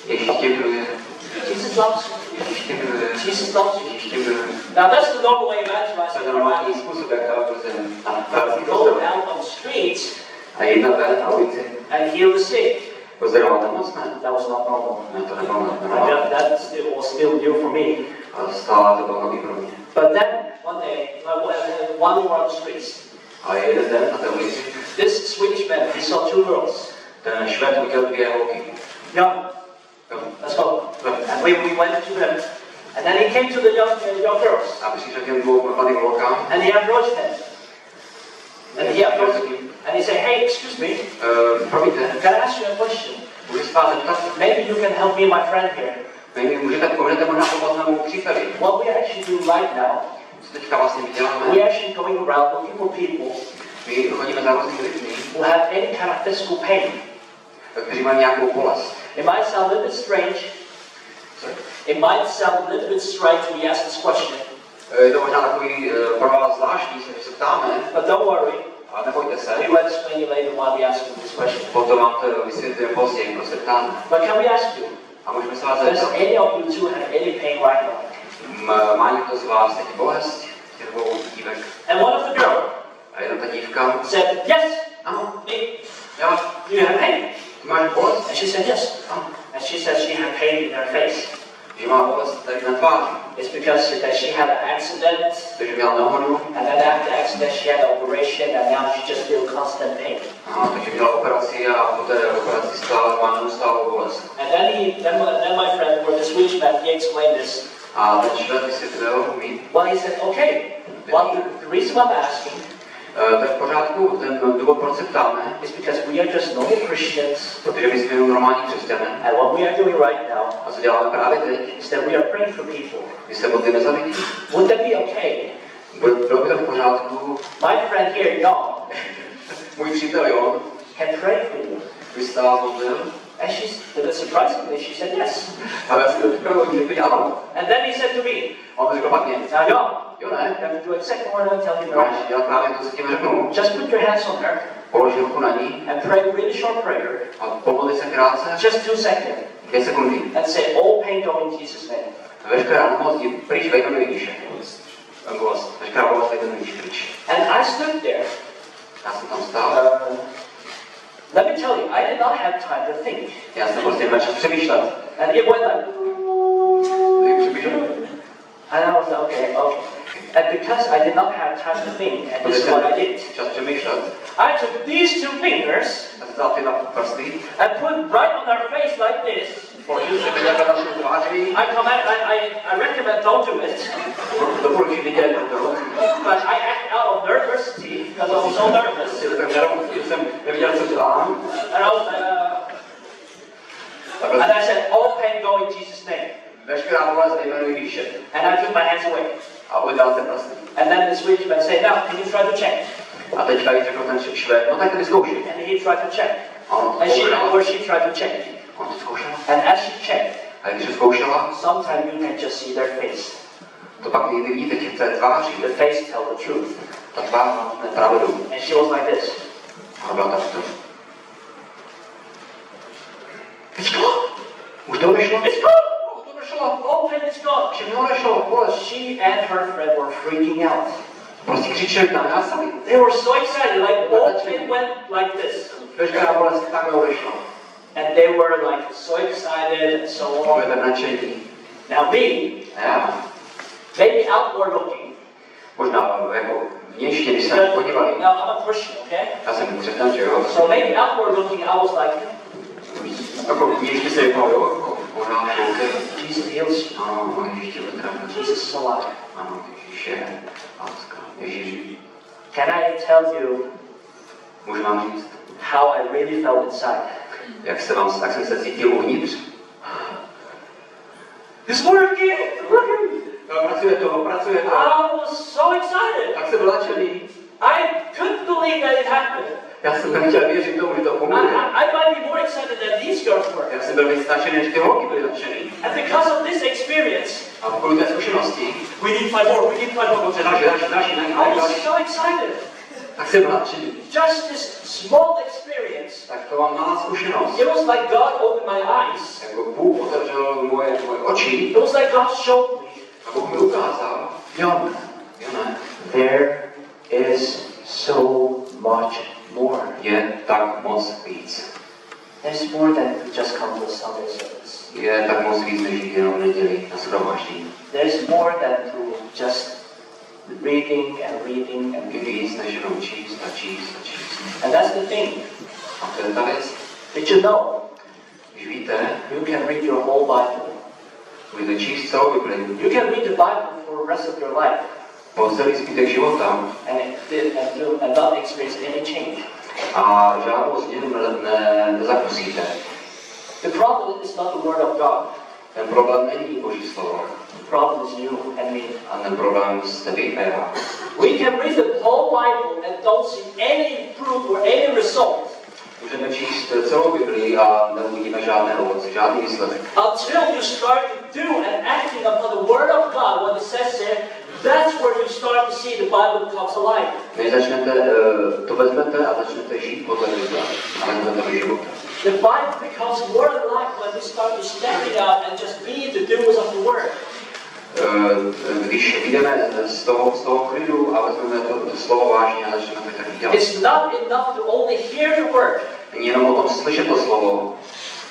Ježíš tě miluje. you. Jesus loves you. Ježíš tě miluje. Jesus loves you. Ježíš tě miluje. Now that's the normal way To evangelizing je in Faroe normální Island. způsob, jak evangelizujeme na But Faerském go ostrově. out on the streets A jedna ven na ulici, and heal the sick. pozdravovat nemocné. That was not normal. Ne, to nebylo And normální. that was still new for me. A stále to bylo nový pro mě. But then one day, while we were on the streets, A jeden den na té ulici, this Swedish man, he saw two girls. ten Švéd viděl dvě holky. Young. Jo. Let's go. And we went to them. And then he came to the young girls. A přišel k těm dvou mladým holkám. And he approached them. And he said, hey, excuse me, Promiňte, can I ask you a question? můžu se vás zeptat? Maybe you can help me and my friend here. Můžete možná pomoct mému příteli? What we actually do right now, Co teďka vlastně děláme? we're actually going around looking for people My chodíme za různými lidmi, who have any kind of physical pain. kteří mají nějakou bolest. It might sound a little bit strange. It might sound a little bit strange when you ask this question. Je to možná takový pro vás zvláštní, se ptáme, But don't worry. ale nebojte se. We will explain you later why we ask you this question. Potom vám to vysvětlím později, proč se ptáme. But can we ask you, A můžeme se vás does zeptat, any of you two have any pain right now? má někdo z vás taky bolest? Těch dvou dívek. And one of the girls A jedna ta dívka, said, yes, ano, me. já, Do you have pain? ty máš bolest? And she said, yes. And she said she had pain in her face. Že má bolest tady na tváři. It's because that she had an accident, Takže měla nehodu, and then after the accident she had an operation, and now she just feels constant pain. takže měla operaci a po té operaci má neustálou bolest. And then my friend, or the Swedish man, he explained this. A ten Švéd vysvětlil mi, Well, he said, okay, well, the reason I'm asking to je v pořádku, ten důvod, proč se ptáme, is because we are just normal Christians, protože my jsme jenom normální křesťané. and what we are doing right now A co děláme právě teď? is that we are praying for people. My se modlíme za lidi. Would that be okay? Bylo by to v pořádku. My friend here, Jon, Můj přítel Jón can pray for you. by se vás modlil. And surprisingly, she said yes. A já si to říkal, že to ano. And then he said to me, A on řekl pak mě, now Jon, jo ne, you have to do exactly what I tell you máš now. dělat právě to, co ti řeknu. Just put your hands on her Položil ruku na ní and pray a really short prayer, a pomodli se krátce, just 2 seconds, 2 sekundy. and say, all pain go in Jesus' name. Veškerá nemoc je pryč ve jménu Ježíše. Bolest. Veškerá bolest ve jménu Ježíše pryč. And I stood there. Já jsem tam stál. Let me tell you, I did not have time to think. Já jsem prostě neměl čas přemýšlet. And it went like, Přemýšlel? and I was like, okay. And because I did not have time to think, and this is what I did, Čas přemýšlet. I took these 2 fingers Já jsem dal ty na prsty. and put right on her face like this. Položil jsem je na naši tváři. I recommend don't do it. Doporučuji vidět to. But I acted out of nervousity because I was so nervous. Jsem neviděl, co dělám. And I was and I said, all pain go in Jesus' name. Veškerá bolest ve jménu Ježíše. And I took my hands away. A udělal jsem prsty. And then the Swedish man said, now, can you try to check? A teďka jí řekl ten Švéd, no tak to vyzkoušej. And he tried to check. A on to And zkoušel. she tried to check. On to zkoušel. And as she checked, A když to zkoušela, sometimes you can just see their face. to pak někdy vidíte těch té tváří. The face tell the truth. Ta tvář má pravdu. And she was like this. A byla takto. It's gone! Už to nešlo? It's gone! Už to nešlo! All pain is gone. Všechno nešlo. Bolest. She and her friend were freaking out. Prostě křičeli tam hlasali. They were so excited, like all pain went like this. Veškerá bolest takhle odešla. And they were like so excited and so on. Byli nadšení. Now me, A já, maybe outward looking. možná jako vnějště, když se na mě podívali. Now I'm a Christian, okay? Já jsem křesťan, že jo? So maybe outward looking, I was like, Jako vnějště se jako, jo? Jako pořád koukej. Jesus heals you. Ano, Ježíš tě uzdravil. Jesus is alive. Ano, Ježíš je láska. Ježíš. Can I tell you Můžu vám říct, how I really felt inside? jak jsem se cítil uvnitř. It's working! Pracuje to. I was so excited. Tak jsem byl nadšený. I couldn't believe that it happened. Já jsem nechtěl věřit tomu, že to pomůže. I might be more excited than these girls were. Já jsem byl víc nadšený, než ty holky byly nadšený. And because of this experience, A kvůli té zkušenosti, we need 5 more, dobře, další, I was so excited. tak jsem byl nadšený. Just this small experience. Tak to mám malá zkušenost. It was like God opened my eyes. Jako Bůh otevřel moje oči. It was like God showed me. A Bůh mi ukázal, Jone, There is so much more. je tak moc víc. There's more than just come to Sunday service. Je tak moc víc, než jít jenom v neděli na shromáždění. There's more than to just reading and reading and Je reading. víc, než jenom číst. And that's the thing. A to je ta věc. Did you know Když víte, you can read your whole Bible? budete číst celou Bibli, You can read the Bible for the rest of your life po celý zbytek života and not experience any change. a žádnou změnu nezakusíte. The problem is not the Word of God. Ten problém není Boží slovo. The problem is you and me. A ten problém jste vy a já. We can read the whole Bible and don't see any fruit or any result Můžeme číst celou Bibli a neuvidíme žádné ovoce, žádný výsledek. until you start to do and acting upon the Word of God. What it says here, that's where you start to see the Bible comes alive. Než začnete, to vezmete a začnete žít podle Bible, ale vezmete do života. The Bible becomes more alive when we start to stepping out and just be the doers of the Word. Když vyjdeme z toho klidu a vezmeme to slovo vážně a začneme to tak dělat. It's not enough to only hear the Word Není jenom o tom slyšet to slovo,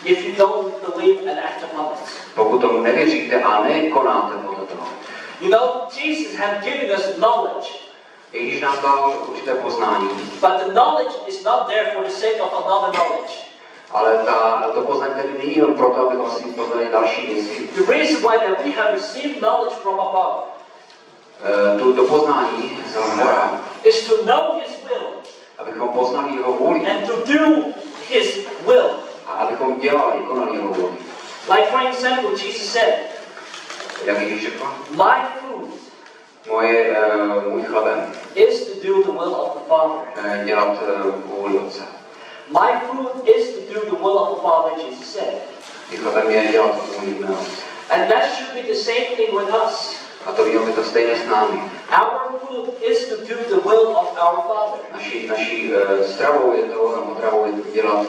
if you don't believe and act upon it. pokud tomu nevěříte a nekonáte podle toho. You know, Jesus had given us knowledge, I když nám dal určité poznání, but the knowledge is not there for the sake of another knowledge. ale to poznání tady není jenom proto, abychom si poznali další věci. The reason why that we have received knowledge from above To poznání z hora, is to know His will abychom poznali jeho vůli and to do His will. a abychom dělali, konali jeho vůli. Like for example, Jesus said, Jak Ježíš řekl, my food můj chlebem is to do the will of the Father. dělat vůli Otce. My food is to do the will of the Father, Jesus said. Mým chlebem je dělat vůli mého Otce. And that should be the same thing with us. A to je to stejné s námi. Our food is to do the will of our Father. Naší stravou je to, nebo potravou je to dělat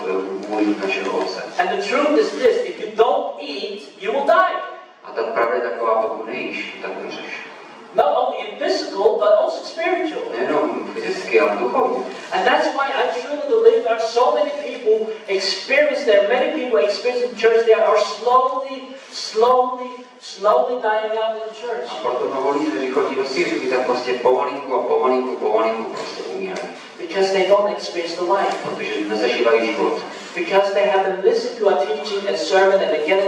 vůli našeho Otce. And the truth is this, if you don't eat, you will die. A ta pravda je taková, pokud nejíš, tak umřeš. Not only in physical, but also spiritual. Nejenom fyzicky, ale duchovně. And that's why I truly believe there are so many people experience, there are many people experience in church, they are slowly dying out in the church. A proto mnoho lidí, kteří chodí do církví, tak prostě pomalinku prostě umírají. Because they don't experience the life. Protože nezažívají život. Because they haven't listened to a teaching and sermon and again,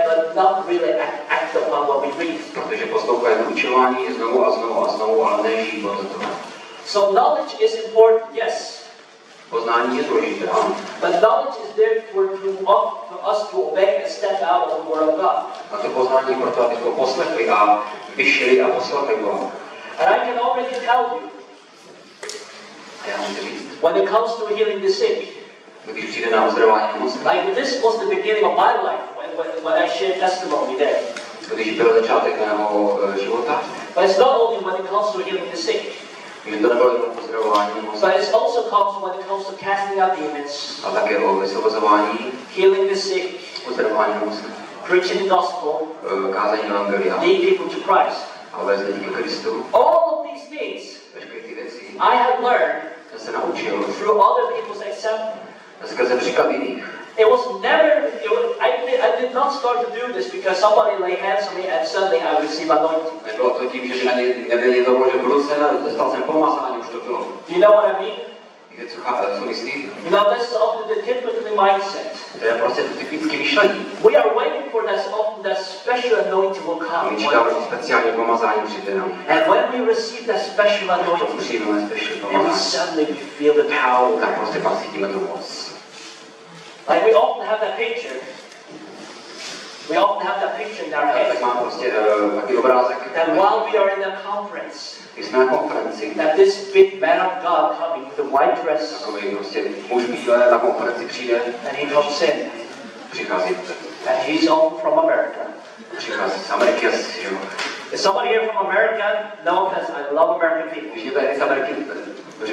but not really act upon what we read. Protože poslouchají učování znovu, ale nežijí podle toho. So knowledge is important, yes. Poznání je důležité, ano. But knowledge is there for us to obey and step out of the Word of God. A to poznání je proto, abychom poslechli a vyšli a poslechli Boha. And I can already tell you, A já můžu říct, when it comes to healing the sick, když přijde na uzdravování nemocných, like this was the beginning of my life when I shared testimony there. když byl začátek mého života, But it's not only when it comes to healing the sick, mi to nebylo jenom uzdravování nemocných, but it also comes when it comes to casting out demons, a také o vysvobozování, healing the sick, uzdravování nemocných, preaching the gospel, kázání evangelia leading people to Christ. a vést lidi ke Kristu. All of these things Veškeré ty věci I have learned jsem se naučil through other people's example. skrze příklad jiných. I did not start to do this because somebody lay hands on me and suddenly I receive anointing. Nebylo to tím, že nebyl někdo vložil v ruce a dostal jsem pomazání, už to bylo. Do you know what I mean? Víte, co myslí? You know, this is often the typical mindset. To je prostě typické myšlení. We are waiting for that special anointing will come. My čekáme, že speciální pomazání přijde nám. And when we receive that special anointing, Přijmeme speciální and we pomazání. suddenly feel the power. Tak prostě pak cítíme tu moc. Like we often have that picture. We often have that picture in our Tak head. mám prostě takový obrázek. That while we are in a conference, Když jsme na konferenci, that this big man of God coming with a white dress, takový prostě muž bílé na konferenci přijde, and he comes in, přichází, and he's all from America. přichází z Ameriky asi, jo. Is somebody here from America? No, because I love American people. Když je tady z Ameriky,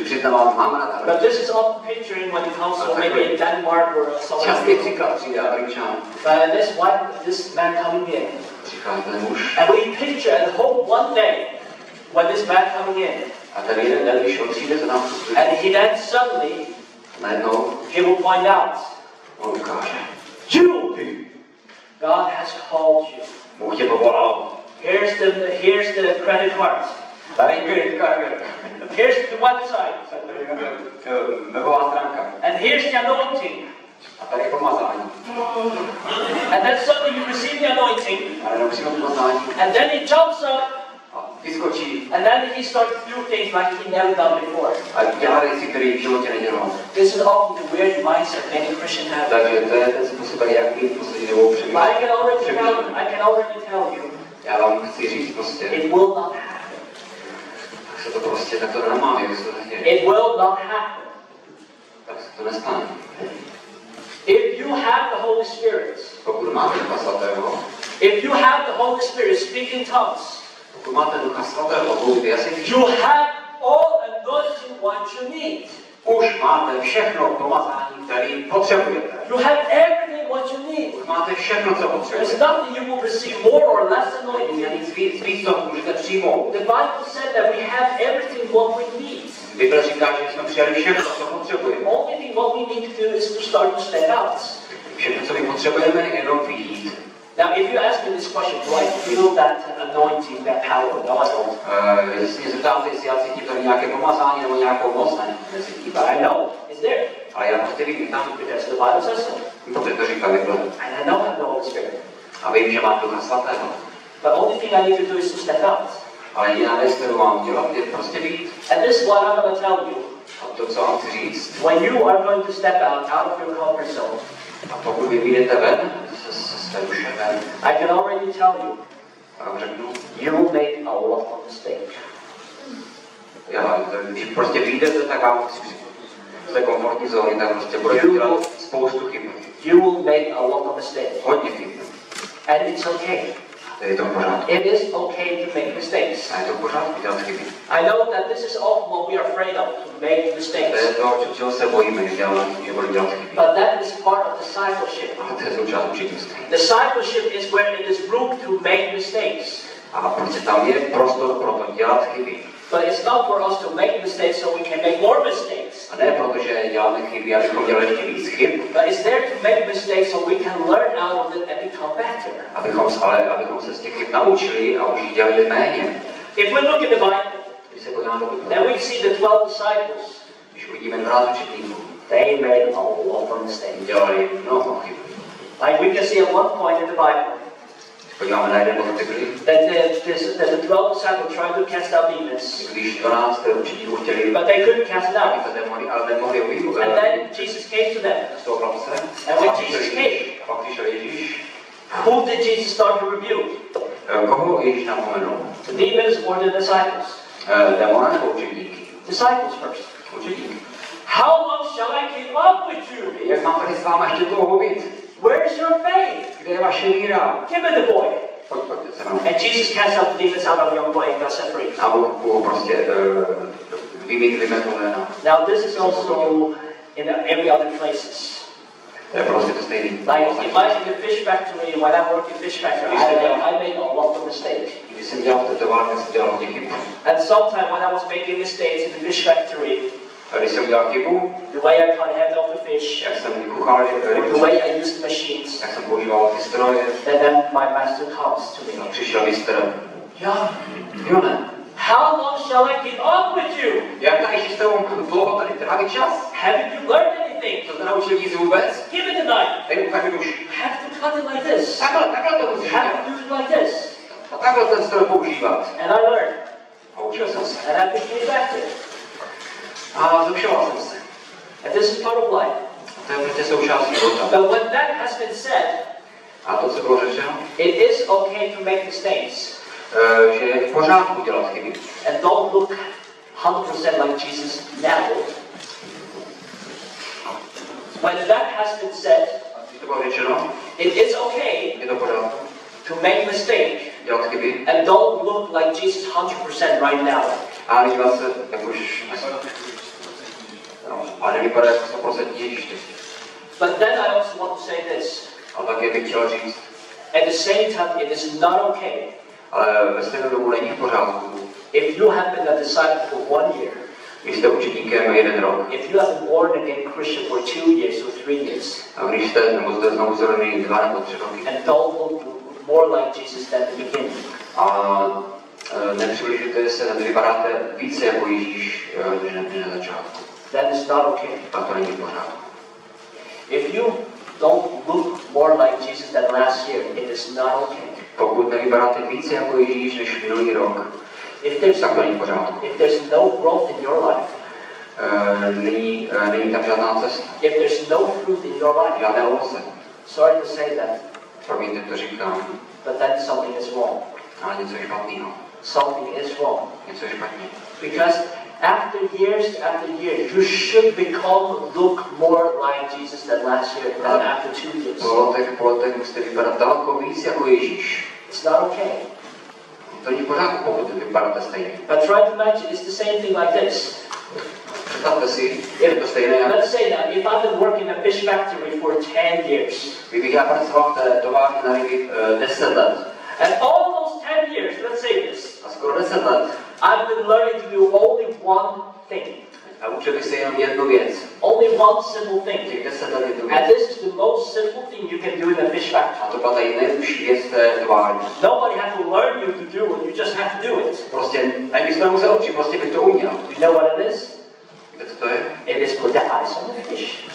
přiznávám, mám rád But Ameriku. this is often picturing when it comes to maybe in Denmark or Častý somewhere. příklad přijde Američan, This man coming in. přichází ten muž. And we picture and hope one day when this man coming in. A ten jeden den, když on přijde, se nám vstupuje. And he then suddenly, Najednou he will point out, on ukáže. you, God has called you. Bůh tě povolal. Here's the credit card. Tady je kredit karta. Here's the website. Webová stránka. And here's the anointing. A tady je pomazání. And then suddenly you receive the anointing. A jenom přijde pomazání. And then he jumps up. A vyskočí. And then he starts to do things like he never done before. A dělá věci, které v životě nedělal. This is often the weird mindset many Christians have. Takže to je ten způsob, jak my v poslední dobou But I can already tell you, Já vám chci říct prostě, it will not happen. tak se to prostě takto nemá, jak se to neděje. It will not happen. Tak se to nestane. If you have the Holy Spirit, Pokud máte Ducha Svatého, if you have the Holy Spirit, speak in tongues, pokud máte Ducha Svatého, mluvíte jazyky, you have all anointing what you need. už máte všechno pomazání, které potřebujete. You have everything what you need. Už máte všechno, co There's potřebujete. nothing you will receive more or less Není anointing. nic víc, co můžete přijmout. The Bible said that we have everything what we need. Bible říká, že jsme přijali všechno, co potřebujeme. Only thing what we need to do is to start to step out. Všechno, co my potřebujeme, je jenom vyjít. Now, if you ask me this question, do I feel that anointing, that power? No, I don't. Jestli mě zeptáte, jestli já cítím tady nějaké pomazání nebo nějakou moc, ne? Necítím. But I know it's there. Ale já prostě vím, tam, Because the Bible says so. protože to říká Bible. And I know I have the Holy Spirit. A vím, že mám Ducha Svatého. But the only thing I need to do is to step out. Ale jediná věc, kterou mám dělat, je prostě vyjít. And this is what I'm going to tell you. A to, co vám chci říct, When you are going to step out of your comfort zone, a pokud vy vyjdete ven, se své duše ven, I can already tell you, a vám řeknu, you will make a lot of mistakes. když prostě vyjdete, tak vám chci říct, z té komfortní zóny, tak prostě budete dělat spoustu chyb. You will make a lot of mistakes. Hodně chyb. And it's okay. Je to v pořádku. It is okay to make mistakes. A je to v pořádku dělat chyby. I know that this is often what we are afraid of, to make To je mistakes. to, čeho se bojíme, že budeme dělat chyby. But that is part of discipleship. A to je součást učitelství. Discipleship is where it is room to make mistakes. A prostě tam je prostor pro to dělat chyby. But it's not for us to make mistakes so we can make more mistakes. A ne protože děláme chyby, abychom dělali ještě víc chyb, But it's there to make mistakes so we can learn out of it and become better. abychom se z těch chyb naučili a už jich dělali méně. If we look at the Bible, Když se podíváme do Bible, then we see the 12 disciples. když uvidíme 12 učitelů, They made a lot of mistakes. dělali mnoho chyb. Like we can see at one point in the Bible Když podíváme na jeden bod v Biblii, that the 12 disciples tried to cast out demons, když 12 učitelů chtěli but they couldn't cast it out. vypít démony, ale nemohli ho vyjít And then Jesus came to them. z toho chlapce. And when Jesus came, A pak přišel Ježíš. who did Jesus start to rebuke? Koho Ježíš napomenul? The demons or the disciples? Démona nebo učeníky? Disciples first. Učeníky. How long shall I keep up with you? Jak mám tady s váma ještě dlouho být? Where's your faith? Kde je vaše víra? Give it the boy. Pojďte se mnou. And Jesus cast out the demons out of the young boy and got set free. A Bůh prostě vymetl ven. Now this is also in every other places. To je prostě to stejný. Like imagine the fish factory. When I worked in fish factory, I made a lot of mistakes. Když jsem dělal v tetovárně, jsem dělal hodně chyb. And sometimes when I was making mistakes in the fish factory, A když jsem dělal chybu, the way I cut head off the fish, jak jsem kuchal the rybu, way I used the machines, jak jsem používal ty stroje, and then my master comes to a me. přišel mistr. John, Jone, how long shall I keep up with you? jak tady ještě s tebou dlouho tady trávit čas? Haven't you learned anything? To naučil víc vůbec? Give it tonight. Dej mu každý už. You have to cut it like this. Takhle to You musíš have dělat. to use it like this. A takhle ten stroj používat. And I learned. A učil jsem se. And I became better. A zlepšoval jsem se. And this is part of life. To je prostě součást života. But when that has been said, A to, co bylo řečeno, it is okay to make mistakes. Že je v pořádku dělat chyby. And don't look 100% like Jesus now. When that has been said, Když to bylo řečeno, it is okay je to v pořádku to make mistake dělat chyby. and don't look like Jesus 100% right now. A nedívat se, jak už... A nevypadá jako 100% Ježíš teď. But then I also want to say this. A také bych chtěl říct, At the same time, it is not okay ale ve stejnou dobu není v pořádku. if you have been a disciple for 1 year, Když jste učedníkem 1 rok, if you have been born again Christian for 2 years or 3 years, a když jste, nebo jste znovu zrovna 2 nebo 3 roky, and don't look more like Jesus than the beginning, a nepřibližujete se, nevypadáte více jako Ježíš, než na začátku, that is not okay. tak to není v pořádku. If you don't look more like Jesus than last year, it is not okay. Pokud nevypadáte více jako Ježíš než minulý rok, tak to není v pořádku. If there's no growth in your life, Není tam žádná cesta, if there's no fruit in your life, žádné ovoce. sorry to say that, Promiňte, to říkám, but then something is wrong. ale něco je špatného. Something is wrong. Něco je špatně. Because after years, you should look more like Jesus than last year, than after 2 years. Po letech musíte vypadat daleko víc jako Ježíš. It's not okay. To není v pořádku, pokud vypadáte stejně. But try to imagine it's the same thing like this. Představte si, je to stejné. Let's say that if I've been working in a fish factory for 10 years, Kdybych já pracoval v té továrně na ryby 10 let, and all those 10 years, let's say this, a skoro 10 let, I've been learning to do only one thing. a učil bych se jenom jednu věc. Only one simple thing. Těch 10 let jednu And věc. this is the most simple thing you can do in a fish factory. A to byla ta nejlepší věc v té továrně. Nobody had to learn you to do it, you just have to do it. Prostě, ani bych to nemusel učit, prostě bych to uměl. You know what it is? Víte, co to je? It is put the eyes on the fish.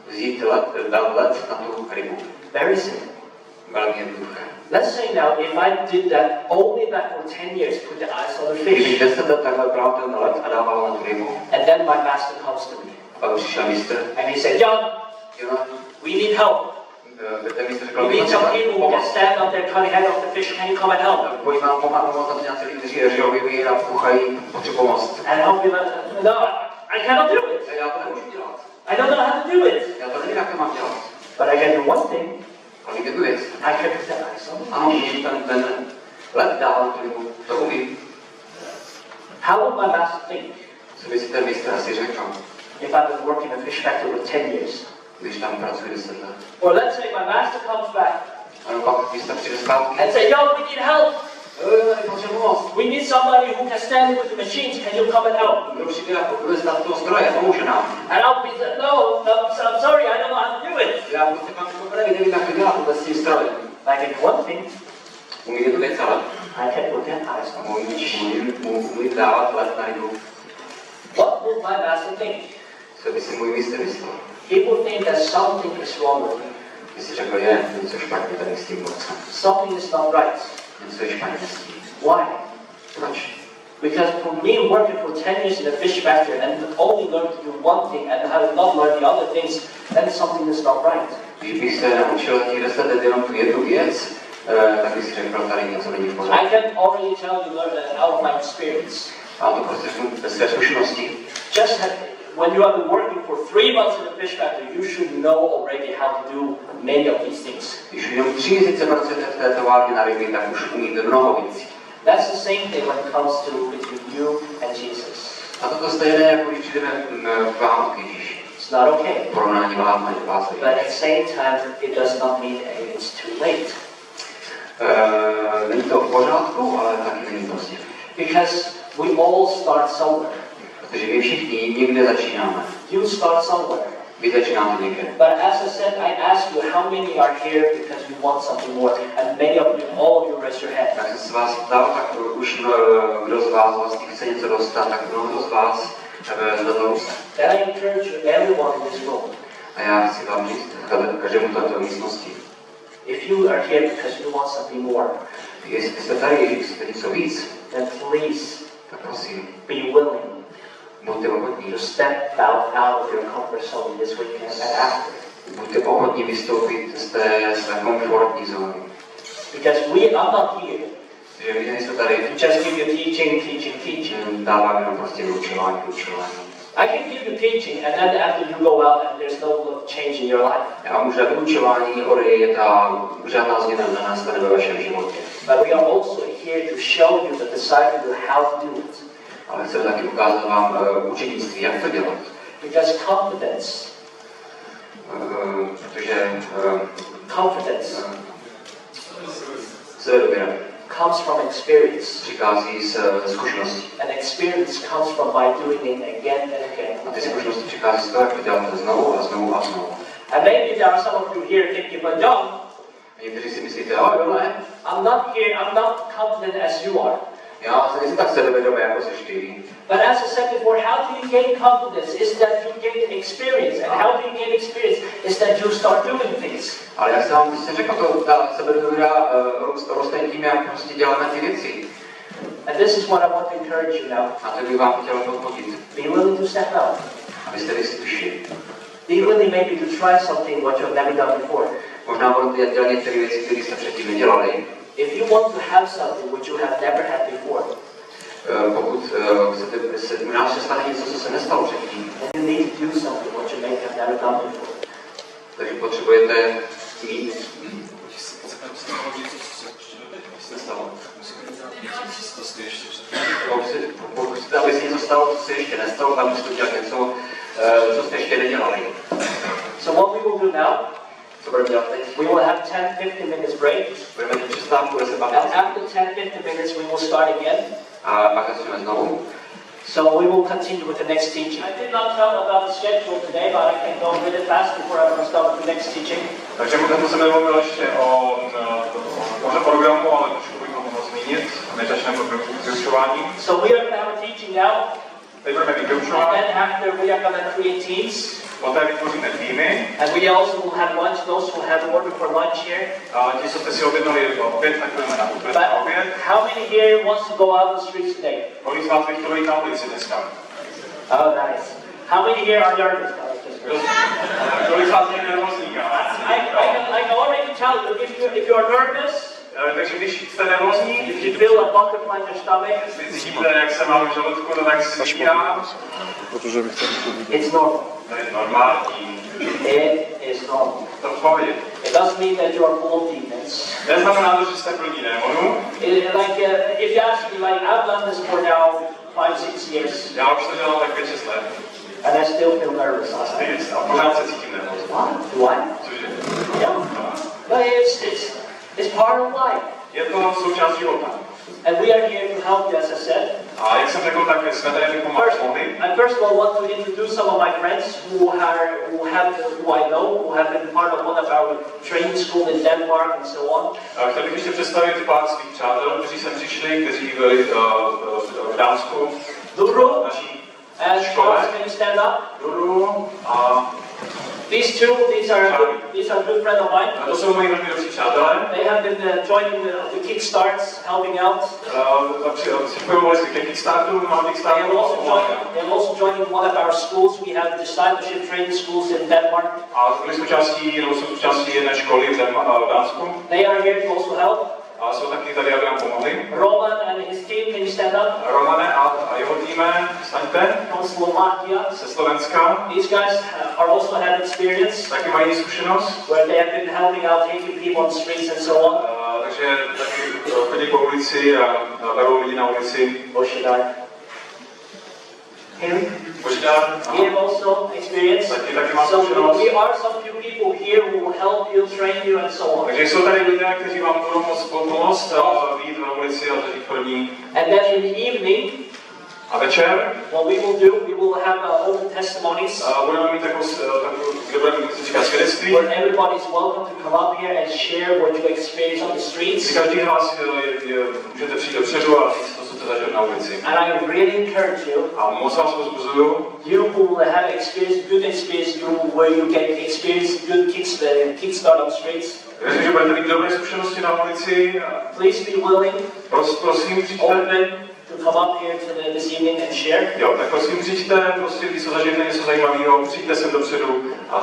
Vzít let, dát let na tu rybu. Very simple. Velmi jednoduché. Let's say now, if I did that only that for 10 years, put the eyes on the Kdybych fish, 10 let takhle bral ten let a dával na tu rybu, and then my master comes to me, a pak přišel mistr, and he said, John, we need help. ten mistr řekl, We need some people who can stand up there cutting head off the fish, can you come and help? Pojď nám pomáhat, tam nějací lidi, kteří řežoví a puchají, potřebuji pomoct. And help him, no, I cannot do it. Já to nemůžu dělat. I don't know how to do it. Já to nevím, jak to mám dělat. But I can do one thing. Ale jednu věc. I can put the eyes on the Ano, fish. můžu ten let dál na tu rybu, to umím. How would my master think Co by si ten mistr asi řekl, if I've been working in a fish factory for 10 years? když tam pracuje 10 let. Or let's say my master comes back A pak mistr přijde zpátky. and say, Yo, we need help. Potřebuji pomoct. We need somebody who can stand with the machines. Can you come and help? Kdo přijde a bude stát toho stroje, pomůže nám. And I'll be like, no, I'm sorry, I don't know how to do it. Já prostě pak to nevím, jak to dělat vůbec s tím strojem. I can do one thing. Umím jednu věc, ale I can put the eyes on the fish. umím dávat let na rybu. What would my master think? Co by si můj mistr myslel? He would think that something is wrong with me. By si řekl, je něco špatně tady s tím mocem. Something is not right. Něco je špatně s tím. Why? Proč? Because for me working for 10 years in a fish factory and only learned to do one thing and have not learned the other things, then something is not right. Když bych se naučil těch 10 let jenom tu jednu věc, tak bych si řekl, tady něco není v pořádku. I can already tell you out of my experience. A to prostě ve své zkušenosti. Just when you have been working for 3 months in a fish factory, you should know already how to do many of these things. Když jenom 3 měsíce pracujete v té továrně na ryby, tak už umíte mnoho věcí. That's the same thing when it comes to between you and Jesus. A to stejné, jako když přijdeme k vám k Ježíši. It's not okay. Porovnání vás. But at the same time, it does not mean it's too late. Není to v pořádku, ale taky není pozdě. Because we all start somewhere. Protože my všichni někde začínáme. You start somewhere. Vy začínáte někde. But as I said, I asked you how many are here because you want something more. And many of you, all of you raise your hand. Tak jsem se vás ptal, tak už kdo z vás vlastně chce něco dostat, tak mnoho z vás zvedlo ruce. Then I encourage you, everyone in this room. A já chci vám říct, každému této místnosti, If you are here because you want something more, jestli jste tady, že chcete něco víc, then please tak prosím, be willing buďte ochotní to step out of your comfort zone this weekend and after. Buďte ochotní vystoupit z té své komfortní zóny. Because I'm not here Že my nejsme tady to just give you teaching. dáváme jenom prostě vyučování. I can give you teaching, and then after you go out and there's no change in your life. Já můžu dát vyučování, odejít a žádná změna nenastane ve vašem životě. But we are also here to show you the disciple how to do it. Ale chceme taky ukázat vám učednictví, jak to dělat. Because confidence Protože sebevědomí comes from experience. přichází z zkušeností. And experience comes from by doing it again and again. A ty zkušenosti přichází z toho, jak to děláte znovu a znovu a znovu. And maybe there are some of you here thinking, but John, Někteří si myslíte, ale I'm not confident as you are. já se nejsem tak sebevědomý, jako jsi ty. But as I said before, how do you gain confidence? Is that you gain experience. And how do you gain experience? Is that you start doing things. Ale jak jsem vám řekl, ta sebevědomí roste tím, jak prostě děláme ty věci. And this is what I want to encourage you now. A to bych vám chtěl podpořit. Be willing to step out. Abyste vystupili. Be willing maybe to try something what you've never done before. Možná budete dělat některé věci, které jste předtím nedělali. If you want to have something which you have never had before, pokud chcete se u nás stane něco, co se nestalo předtím, then you need to do something what you may have never done before. takže potřebujete mít. Pokud chcete, aby se něco stalo, co se ještě nestalo, tak musíte udělat něco, co jste ještě nedělali. So what we will do now, Co budeme dělat teď? we will have 10-15 minutes break. Budeme mít přestávku 10-15 And after 10-15 minutes, we will start again. a pak začneme znovu. So we will continue with the next teaching. I did not tell about the schedule today, but I can go really fast before I want to start with the next teaching. Takže možná jsem nemluvil ještě o programu, ale trošku bych mohl zmínit, než začneme vyučování. So we are going to have a teaching now, Teď budeme mít and vyučování, then after we are going to create teams, poté vytvoříme týmy. and we also will have lunch. Those who have ordered for lunch here. A ti, co jste si objednali oběd, tak budeme na But oběd. how many here wants to go out on the streets today? Kolik z vás bych chtěl jít na ulici dneska? Oh, nice. How many here are nervous? Kolik z vás je nervózní? I can already tell you, if you are nervous, Takže když jste nervózní, if you feel a butterfly in your stomach, jestli cítíte, jak se mám v žaludku, tak si vybírám. it's normal. To je normální. It is normal. To v pohodě. It doesn't mean that you are full of demons. Neznamená to, že jste plní démonů. If you ask me, like, I've done this for now 5-6 years, Já už to dělám tak 5-6 let. and I still feel nervous. A pořád se cítím nervózní. What? Do I? Cože? Yeah. But it's part of life. Je to součást života. And we are here to help you, as I said. A jak jsem řekl, tak jsme tady pomohli. I first of all want to introduce some of my friends who I know, who have been part of one of our training schools in Denmark and so on. Chtěl bych ještě představit pár svých přátel, kteří sem přišli, kteří byli v Dánsku. Duru Naší and škole. Charles, can you stand up? Duru a These are a good friend of mine. to jsou moji velmi dobří přátelé. They have been joining the Kickstarts, helping out. Připojovali se ke Kickstartu, na They have also joined one of our schools. We have discipleship training schools in Denmark. A byli jsou součástí jedné školy v Dánsku. They are here to also help. A jsou taky tady, aby nám pomohli. Roman and his team, can you stand up? Romane a jeho týme, staňte. From Slovakia. Ze Slovenska. These guys are also have experience Taky mají zkušenost. where they have been helping out, taking people on the streets and so on. Takže taky chodí po ulici a berou lidi na ulici. Božidar. Him? Božidar. He have also experience. Taky má So zkušenost. we are some few people here who will help you, train you and so on. Takže jsou tady lidé, kteří vám budou moct pomoct vyjít na ulici a zažít první. And then in the evening, A večer what we will do, we will have open testimonies budeme mít takovou, kde budeme mít svědectví. where everybody is welcome to come up here and share what you experience on the streets. Každý z vás můžete přijít dopředu a říct to, co jste zažili na ulici. And I really encourage you, A moc vás pozbuzuju, you who will have good experience, where you get experience good kickstart on streets. věřím, že budete mít dobré zkušenosti na ulici. Please be willing, Prosím, přijďte. open to come up here this evening and share. Jo, tak prosím přijďte, prostě když se zažijete něco zajímavého, přijďte sem dopředu a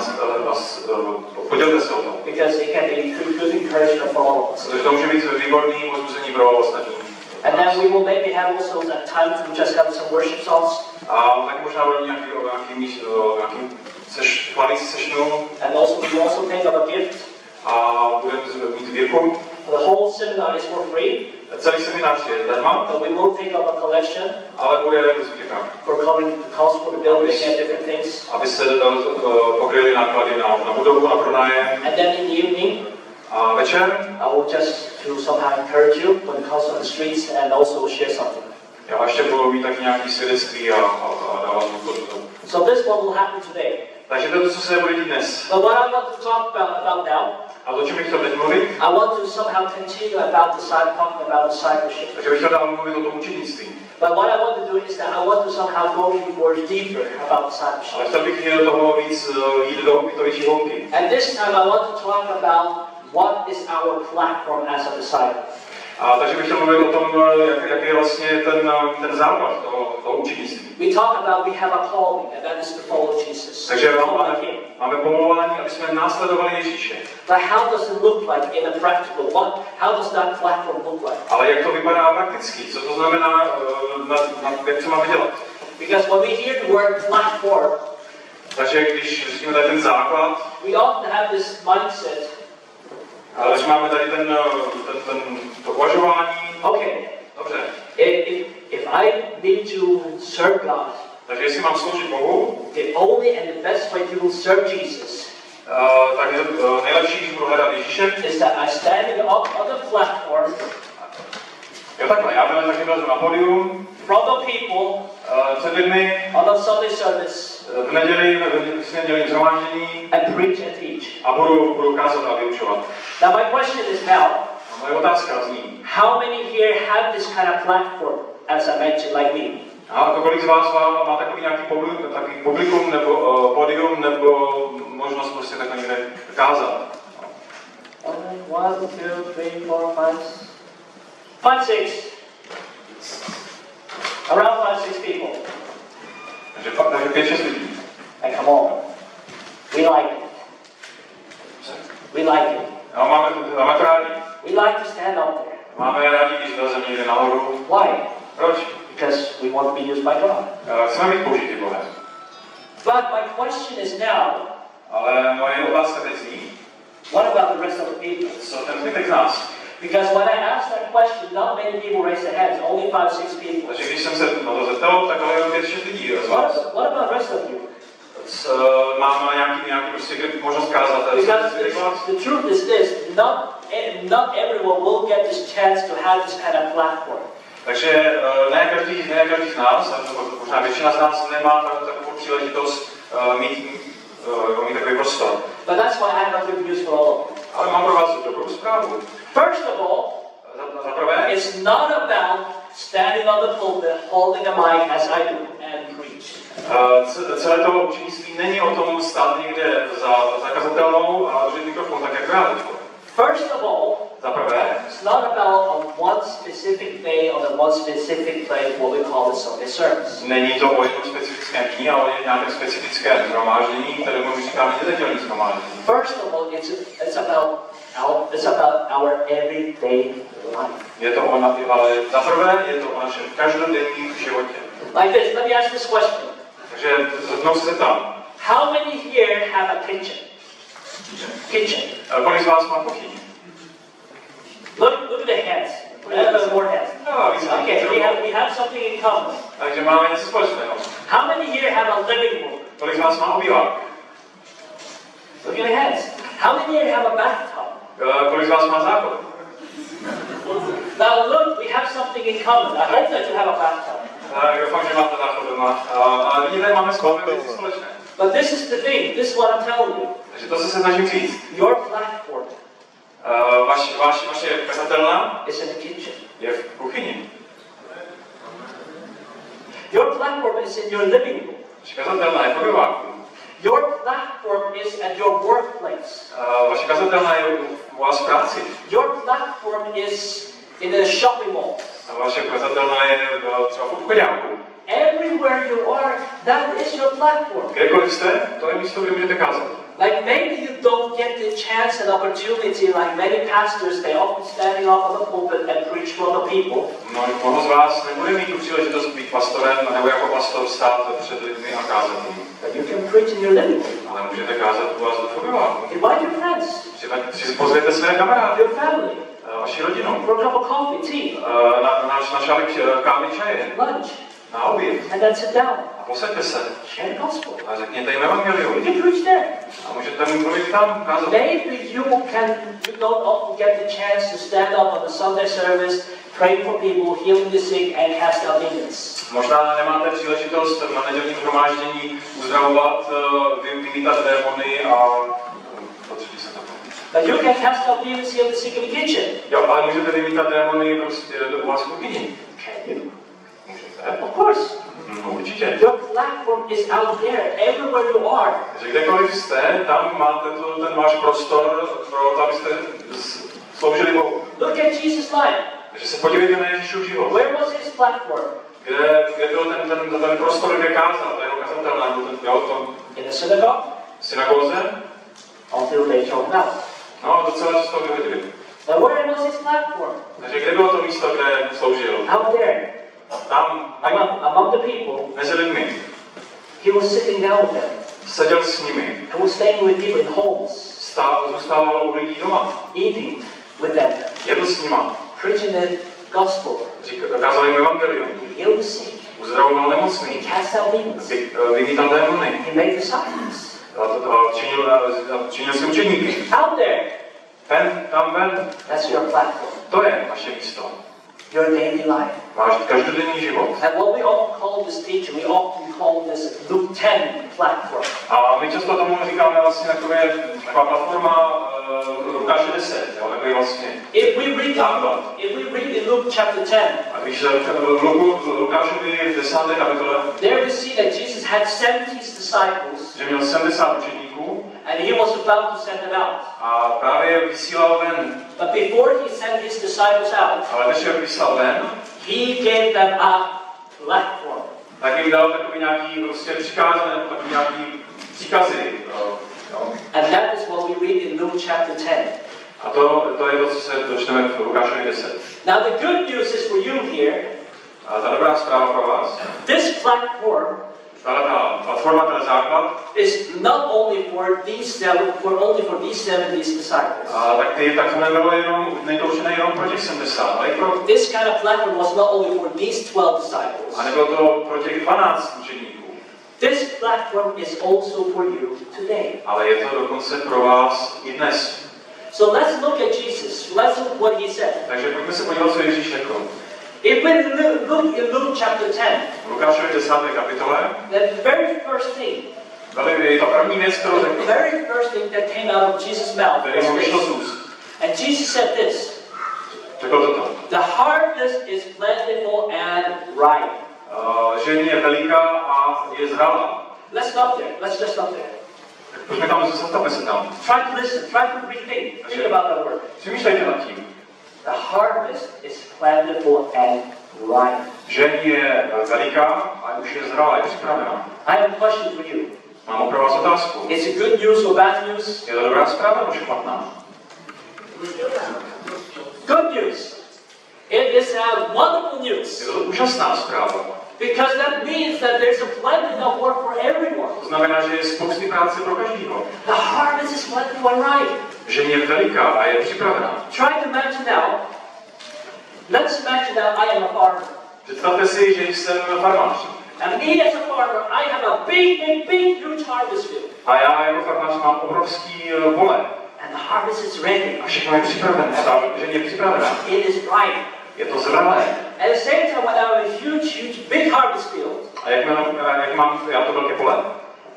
podělte se o to. Because it can be good encouragement for all of us. Protože to může být výborný pozbuzení pro ostatní. And then we will maybe have also that time to just have some worship songs. A taky možná budou nějaký chválící sešnu. And also we also take up a gift. A budeme mít sbírku. The whole seminar is for free. Celý seminář je zdarma. But we will take up a collection. Ale bude sbírka. For covering the cost for the building and different things. Aby se pokryly náklady na budovu, na pronájem. And then in the evening. A večer. I will just to somehow encourage you when it comes on the streets and also share something. Já ještě budu mít taky nějaký svědectví a dávat mu to. So this one will happen today. Takže to, co se bude dít dnes. But what I want to talk about now. A o čem bych chtěl teď mluvit? I want to somehow continue about talking about discipleship. Takže bych chtěl dál mluvit o tom učednictví. But what I want to do is that I want to somehow go more deeper about discipleship. Ale chtěl bych do toho víc jít do větší hloubky. And this time I want to talk about what is our platform as a disciple. A takže bych chtěl mluvit o tom, jak je vlastně ten základ toho učednictví. We talk about we have a calling, and that is to follow Jesus. Takže máme povolání, aby jsme následovali Ježíše. But how does it look like in a practical? How does that platform look like? Ale jak to vypadá prakticky? Co to znamená, jak to máme dělat? Because when we hear the word platform, takže když říkáme tady ten základ, we often have this mindset. Ale když máme tady to uvažování, okay, dobře. If I need to serve God, takže jestli mám sloužit Bohu, the only and the best way to serve Jesus, tak nejlepší, když budu hledat Ježíše, is that I stand on the platform. Jo, takhle, já byl na pódium, from the people, před lidmi, on the Sunday service, v neděli zhromáždění, and preach and teach. A budu kázat a vyučovat. Now my question is now, moje otázka zní, how many here have this kind of platform, as I mentioned, like me? A kolik z vás má takový nějaký publikum nebo pódium nebo možnost prostě takhle někde kázat? 1, 2, 3, 4, 5, 6. Around 5, 6 people. Takže 5-6 lidí. And come on. We like it. We like it. No, máme to rádi. We like to stand up there. Máme rádi, když vylezeme někde nahoru. Why? Proč? Because we want to be used by God. Chceme být použití Bohem. But my question is now, ale moje otázka teď zní, what about the rest of the people? Co ten zbytek z nás? Because when I asked that question, not many people raised their hands, only 5-6 people. Takže když jsem se na to zeptal, tak ale jenom 5-6 lidí. What about the rest of you? Mám nějaký prostě možnost kázat. Because the truth is this, not everyone will get this chance to have this kind of platform. Takže ne každý z nás, možná většina z nás nemá takovou příležitost mít takový prostor. But that's why I have a good news for all of you. Ale mám pro vás dobrou zprávu. First of all, za prvé, it's not about standing on the pulpit, holding a mic as I do and preach. Celé to učenictví není o tom stát někde za kazatelnou a držet mikrofon tak jako já teďko. First of all, za prvé, it's not about on one specific day on a one specific place what we call the Sunday service. Není to o jednom specifickém dní, ale o nějakém specifickém shromáždění, kterému říkáme nedělní shromáždění. First of all, it's about our everyday life. Je to ale za prvé je to o našem každodenním životě. Like this, let me ask this question. Takže znovu se zeptám. How many here have a kitchen? Kitchen. Kolik z vás má kuchyni? Look at the heads. More heads. Okay, we have something in common. Takže máme něco společného. How many here have a living room? Kolik z vás má obývák? Look at the heads. How many here have a bathtub? Kolik z vás má záchod? Now look, we have something in common. I hope that you have a bathtub. Doufám, že máte záchod doma. Ale vidíte, máme společné. But this is the thing. This is what I'm telling you. Takže to se snažím říct. Your platform. Vaše kazatelna is in the kitchen. Je v kuchyni. Your platform is in your living room. Vaše kazatelna je v obýváku. Your platform is at your workplace. Vaše kazatelna je u vás v práci. Your platform is in a shopping mall. A vaše ukazatelna je třeba v obchodáku. Everywhere you are, that is your platform. Kdekoliv jste, to je místo, kde můžete kázat. Like maybe you don't get the chance and opportunity, like many pastors, they often standing up on the pulpit and preach for other people. No, mnoho z vás nebude mít tu příležitost být pastorem, nebo jako pastor stát před lidmi a kázat jim. But you can preach in your living room. Ale můžete kázat u vás v obyváku. Invite your friends, Pozvěte své kamarády, your family, vaši rodinu, for a cup of coffee, tea, na šálek kávy čaje, lunch, na oběd. and then sit down. A posaďte se. Share the gospel. A řekněte jim evangelium. You can preach there. A můžete mluvit tam, kázat. Maybe you don't often get the chance to stand up on the Sunday service, pray for people, healing the sick, and cast out demons. Možná nemáte příležitost na nedělním shromáždění uzdravovat, vymítat démony a potřebí se to. But you can cast out demons, heal the sick in the kitchen. Jo, ale můžete vymítat démony prostě u vás v kuchyni. Can you? Můžete? Of course. No, určitě. Your platform is out there, everywhere you are. Takže kdekoliv jste, tam máte ten váš prostor pro to, abyste sloužili Bohu. Look at Jesus' life. Takže se podívejte na Ježíšův život. Where was his platform? Kde byl ten prostor, kde kázal, to je ukazatelné, In the synagogue? v synagóze? Until they throw him out. No, docela často vyhodili. But where was his platform? Takže kde bylo to místo, kde sloužil? Out there. Tam, Among the people. mezi lidmi. He was sitting down with them. Seděl s nimi. He was staying with people in homes. Zůstával u lidí doma. Eating with them. Jedl s nima. Preaching the gospel. Kázal jim evangelium. He healed the sick. Uzdravoval nemocný. He cast out demons. Vymítal démony. He made disciples. Činil si učeníky. Out there. Tam ven. That's your platform. To je naše místo. Your daily life. Váš každodenní život. And what we often call this teacher, we often call this Luke 10 platform. A my často tomu říkáme vlastně taková platforma Lukáše 10, jo, takový vlastně. If we read in Luke chapter 10, A když Lukášovi v 10. kapitole, there we see that Jesus had 70 disciples, že měl 70 učeníků, and he was about to send them out. a právě vysílal ven. But before he sent his disciples out, Ale než je vyslal ven, he gave them a platform. tak jim dal takový nějaký prostě přikázání, nebo takový nějaký příkazy. And that is what we read in Luke chapter 10. A to je to, co se dočteme v Lukášovi 10. Now the good news is for you here, A ta dobrá zpráva pro vás, this platform ta platforma, ten základ, is not only for these 70 disciples. a tak to není to určené jenom pro těch 70, ale i pro, This kind of platform was not only for these 12 disciples. a nebylo to pro těch 12 učeníků. This platform is also for you today. Ale je to dokonce pro vás i dnes. So let's look at Jesus. Let's look what he said. Takže pojďme se podívat, co Ježíš řekl. If we look in Luke chapter 10, V Lukášovi 10. kapitole, the very first thing, je to první věc, kterou the řekl, very first thing that came out of Jesus' mouth který mu was vyšlo this. z úst. And Jesus said this, Řekl toto. the harvest is plentiful and ripe. Žení je veliká a je zralá. Let's stop there. Let's just stop there. Pojďme tam, zastavme se tam. Try to listen. Try to rethink. Think about that word. Přemýšlejte nad tím. The harvest is plentiful and ripe. Žení je veliká a už je zralá, je připravená. I have a question for you. Mám pro vás otázku. Is it good news or bad news? Je to dobrá zpráva nebo špatná? Good news. It is a wonderful Je news. to úžasná zpráva. Because that means that there's a plenty of work for everyone. To znamená, že je spousty práce pro každého. The harvest is plentiful and ripe. Žení je veliká a je připravená. Try to imagine now. Let's imagine that I am a farmer. Představte si, že jsem farmář. And me as a farmer, I have a big, huge harvest field. A já jako farmář mám obrovský pole. And the harvest is ready. A všechno je připravené. Žení je připravená. It is ripe. Je to zralé. At the same time, when I have a huge, big harvest field, A jak mám já to velké pole?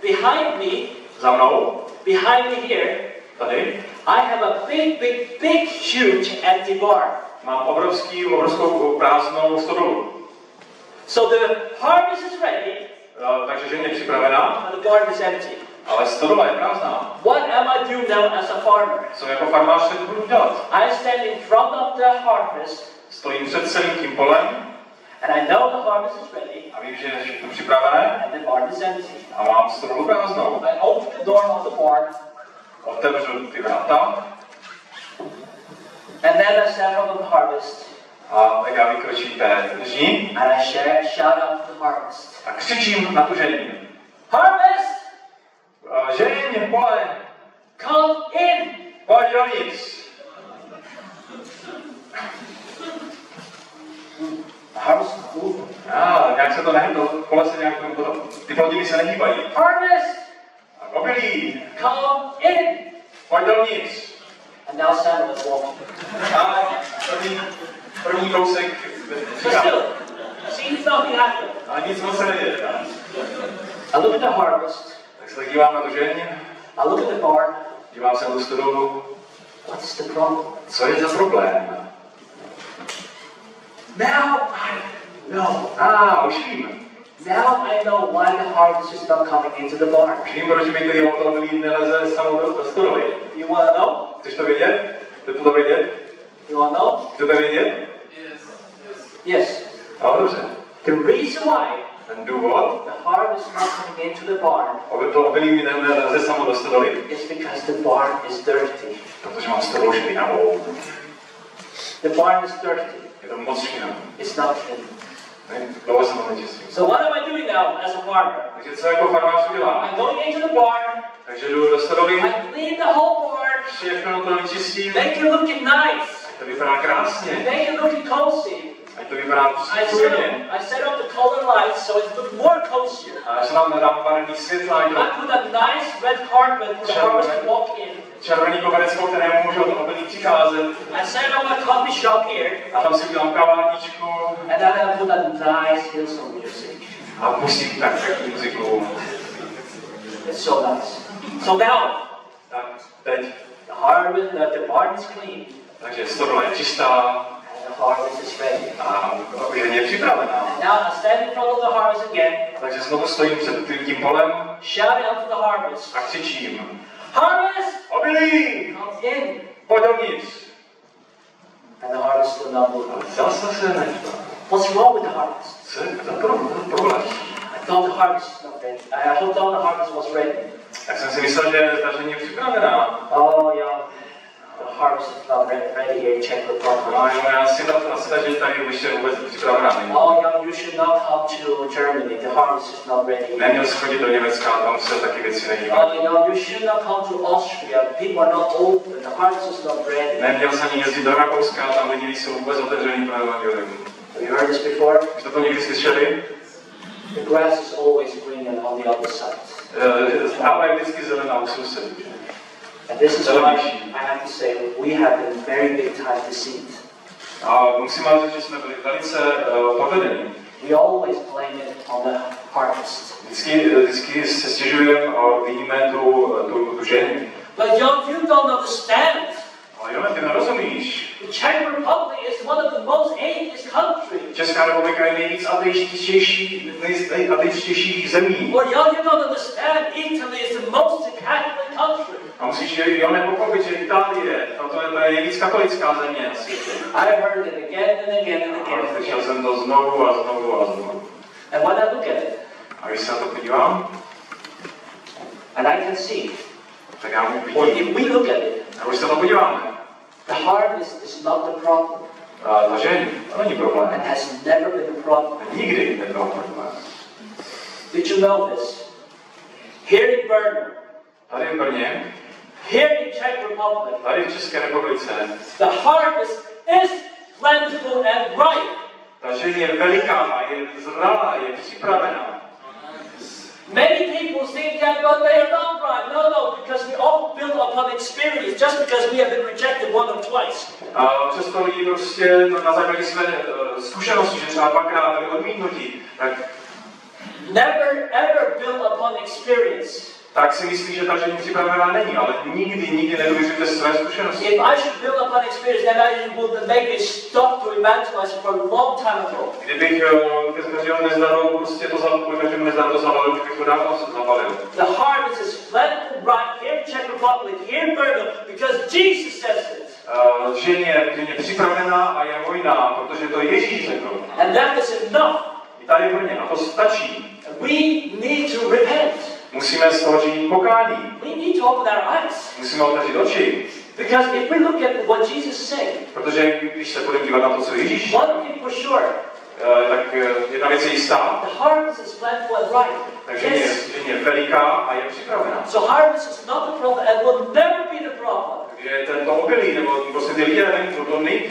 behind me, Za mnou, behind me here, tady, I have a big, huge empty barn. mám obrovskou prázdnou stodolu. So the harvest is ready, Takže žení je připravená, but the barn is empty. ale stodola je prázdná. What am I doing now as a farmer? Co jako farmář teď budu dělat? I stand in front of the harvest, stojím před celým tím polem and I know the harvest is ready, a vím, že je všechno připravené and the barn is empty. a mám stolu prázdnou. I open the door of the barn, Otevřu ty vráta and then I stand over the harvest, a tak já vykročím té žní and I shout out to the harvest. a křičím na tu žení. Harvest, Žeň, pole, come in! pojď dovnitř. The harvest is moving. Nějak se to nehyblo, pole se nějak, ty plodiny se nehýbají. Harvest, A obilí, come in! pojď dovnitř. And now Samuel is walking. A první kousek But přichází. still, see something happen. Ale nic moc se neděje. I look at the harvest. Tak se tak dívám na tu žeň, I look at the barn. dívám se na tu stodolu. What's the problem? Co je za problém? Now I know. Už vím. Now I know why the harvest is not coming into the barn. Už vím, proč mi tady automobilí neleze samou do stodoly. You want to know? Chceš to vědět? Chceš to vědět? You want to know? Chceš to vědět? Yes. No, dobře. The reason why Ten důvod, the harvest is not coming into the barn aby to obilí mi neleze samo do stodoly, is because the barn is dirty. protože mám stodolu špinavou. The barn is dirty. Je to moc špinavý. It's not clean. Dlouho jsem to nečistý. So what am I doing now as a farmer? Takže co jako farmář udělá? I'm going into the barn. Takže jdu do stodoly, I clean the whole barn. všechno to vyčistím, Make it looking nice. ať to vypadá krásně, Make it looking cozy. ať to vypadá příjemně. I set up the color lights so it looks more cozier. A já se nám dám barevný světla, ať I to put a nice red carpet for the farmers to walk in. červený koberec, po kterému můžou to obilí přicházet. I set up a coffee shop here. A tam si udělám kavárničku And then I put a nice Hillsong music. a pustím tak muziku. It's so nice. So now, Tak teď. the barn is clean. Takže stodola je čistá And the harvest is ready. a žeň je připravená. And now I stand in front of the harvest again. Takže znovu stojím před tím polem Shout out to the harvest. a křičím. Harvest! Obilí! Come in! Pojď dovnitř! And the harvest still not moving. Ale zase se nečtá. What's wrong with the harvest? Co je to problém? I thought the harvest is not ready. I thought the harvest was ready. Tak jsem si myslel, že ta žeň je připravená. Oh, yeah. The harvest is not ready here in Czech Republic. No jo, já si ta žeň tady už je vůbec připravená. Oh, yeah, you should not come to Germany. The harvest is not ready. Neměl jsi chodit do Německa, tam se taky věci nehýbají. Oh, yeah, you should not come to Austria. People are not open. The harvest is not ready. Neměl jsem ani jezdit do Rakouska, tam lidi nejsou vůbec otevřený pro evangelium. Have you heard this before? Už jste to někdy slyšeli? The grass is always greener on the other side. Tráva je vždycky zelená u sousedů. And this is why I have to say we have been very big time deceived. A musím vám říct, že jsme byli velice podvedení. We always blame it on the harvest. Vždycky se stěžujeme a vidíme tu žeň. But young, you don't understand. Ale jo, ty nerozumíš. The Czech Republic is one of the most atheist countries. Česká republika je nejvíc ateističtějších zemí. Well, young, you don't understand. Italy is the most Catholic country. A musíš jo nepochopit, že Itálie, to je nejvíc katolická země na světě. I heard it again and again and again. A slyšel jsem to znovu a znovu a znovu. And when I look at it, A když se na to podívám, and I can see, tak já mu or vidím. if we look at it, A když se na to podíváme, the harvest is not the problem. ta žeň, to není problém. And has never been a problem. A nikdy nebyl problém. Did you know this? Here in Brno, Tady v Brně, here in Czech Republic, tady v České republice, the harvest is plentiful and ripe. ta žeň je veliká a je zralá, je připravená. Many people think that, but they are not right. No, because we all build upon experience, just because we have been rejected once or twice. A přesto lidi prostě na základě své zkušenosti, že třeba dvakrát byli odmítnutí, tak Never ever build upon experience. tak si myslí, že ta žeň připravená není, ale nikdy nedůvěřujte své zkušenosti. If I should build upon experience, then I would maybe stop to evangelize for a long time ago. Kdybych ke každému nezdaru prostě to zabalil, každému nezdaru to zabalil, už bych to dávno zabalil. The harvest is plentiful right here in Czech Republic, here in Brno, because Jesus says it. ženě připravená a je vojna, protože to Ježíš řekl. And that is enough. I tady v Brně, a to stačí. We need to repent. Musíme z toho činit pokání. We need to open our eyes. Musíme otevřít oči. Because if we look at what Jesus said, Protože když se budeme dívat na to, co Ježíš, one thing for sure, tak jedna věc je jistá. the harvest is plentiful and ripe. Takže Yes. je veliká a je připravená. So harvest is not the problem and will never be the problem. Takže tento obilí, nebo prostě ty lidé,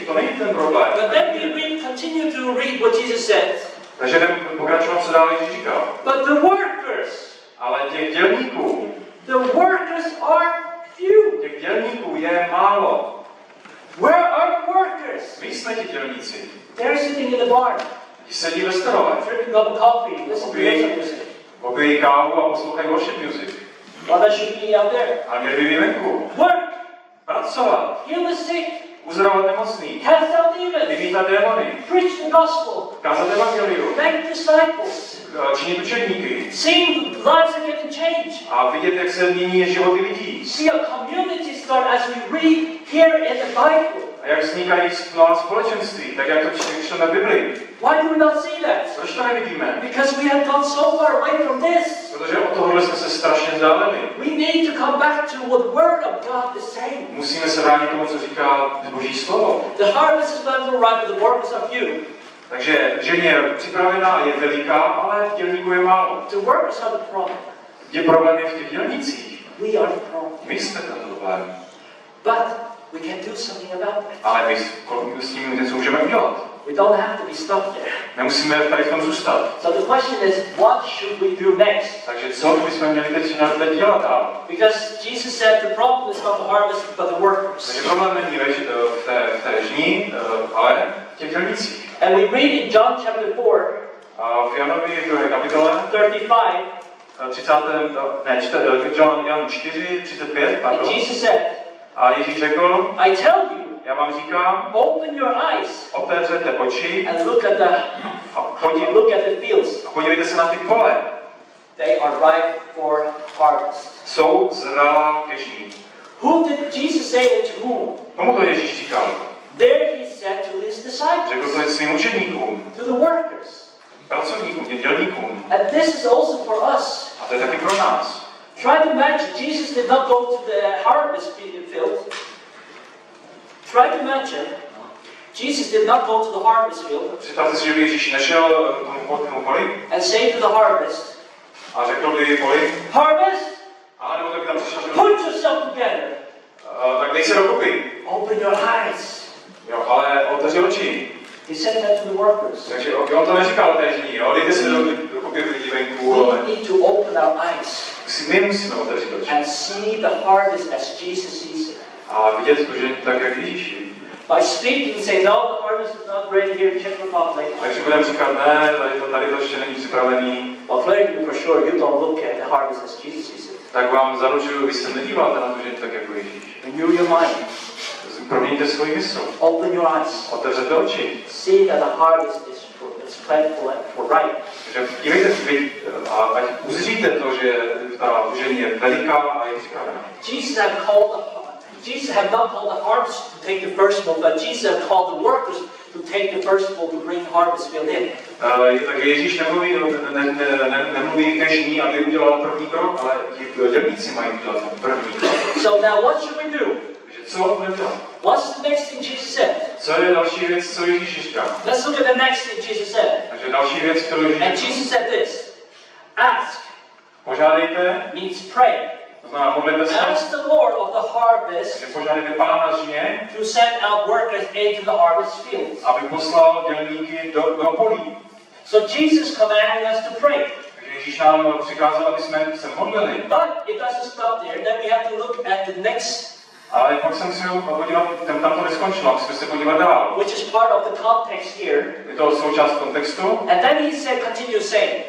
to není ten problém. But then we continue to read what Jesus said. Takže jdeme pokračovat, co dále Ježíš říkal. But the workers, Ale těch dělníků are few. těch dělníků je málo. Where are the workers? My jsme ti dělníci. They're sitting in the barn, Ti sedí ve stole, drinking up coffee, listening to worship music. popijí kávu a poslouchají worship music. Well, that should be out there. A měli by být venku. Work, Pracovat, heal the sick, uzdravovat nemocný, cast out demons, vymítat démony, preach the gospel, kázat evangelium, make disciples, činit učedníky seeing lives are getting changed. a vidět, jak se mění životy lidí. See a community start as we read here in the Bible. A jak vznikají nová společenství, tak jak to čteme v Biblii. Why do we not see that? Proč to nevidíme? Because we have gone so far away from this. Protože od tohohle jsme se strašně vzdálili. We need to come back to what the Word of God is saying. Musíme se vrátit k tomu, co říká Boží slovo. The harvest is plentiful, ripe, but the workers are few. Takže žena je připravená, je veliká, ale dělníků je málo. The workers are the problem. Je problém je v těch dělnících. We are the problem. My jsme ten problém. But we can do something about it. Ale my s tím něco můžeme udělat. We don't have to be stuck there. Nemusíme tady v tom zůstat. So the question is, what should we do next? Takže co bychom měli teď dělat dál? Because Jesus said the problem is not the harvest, but the workers. Takže problém není v té žní, ale v těch dělnících. And we read in John chapter 4, A v Janovi 2. kapitole 35, Jan 4, 35, pardon. Jesus said, A Ježíš řekl, I tell you, já vám říkám, open your eyes otevřete oči and a look at the fields. podívejte se na ty pole. They are ripe for harvest. Jsou zralá ke žní. Who did Jesus say it to whom? Komu to Ježíš říkal? There he said to his Řekl to disciples, svým učedníkům, to the workers. pracovníkům, těm dělníkům. And this is also for us. A to je taky pro nás. Try to imagine, Jesus did not go to the harvest field. Try to imagine, Jesus did not go to the harvest field Představte si, že by Ježíš nešel k tomu poli and say to the harvest, a řekl by poli, harvest, a nebo taky tam přišel, že put yourself together. tak dej se dokupy. Open your eyes. Jo, ale otevři oči. He said that to the workers. Takže on to neříkal té žní, jo, dejte se dokupy lidi venku, ale We need to open our eyes my musíme otevřít oči. and see the harvest as Jesus sees it. A vidět tu žení tak, jak Ježíš. By speaking, say, no, the harvest is not ready here in Czech Republic. A když budeme říkat, ne, tady to ještě není připravený, Well, clearly, for sure, you don't look at the harvest as Jesus sees it. tak vám zaručuju, vy se nedíváte na tu žení tak, jako Ježíš. Renew your mind. Proměňte svoji mysl. Open your eyes. Otevřete oči. See that the harvest is plentiful and for ripe. Takže dívejte se a ať uzříte to, že ta žení je veliká a je připravená. Jesus had not called the harvest to take the first one, but Jesus had called the workers to take the first one to bring harvest field in. Takže Ježíš nemluví ke žní, aby udělal první krok, ale ti dělníci mají udělat první krok. So now what should we do? Co budeme dělat? What's the next thing Jesus said? Co je další věc, co Ježíš říká? Let's look at the next thing Jesus said. Takže další věc, kterou Ježíš And říká. Jesus said this. Ask Požádejte, means pray. to znamená modlete se, Ask the Lord of the harvest že požádejte Pána žně, to send out workers into the harvest fields. aby poslal dělníky do polí. So Jesus commanded us to pray. Takže Ježíš nám přikázal, aby jsme se modlili. But it doesn't stop there. Then we have to look at the next, Ale pak jsem si podíval, tam to neskončilo, musíme se podívat dál. which is part of the context here. Je to součást kontextu, And then he said, continue saying,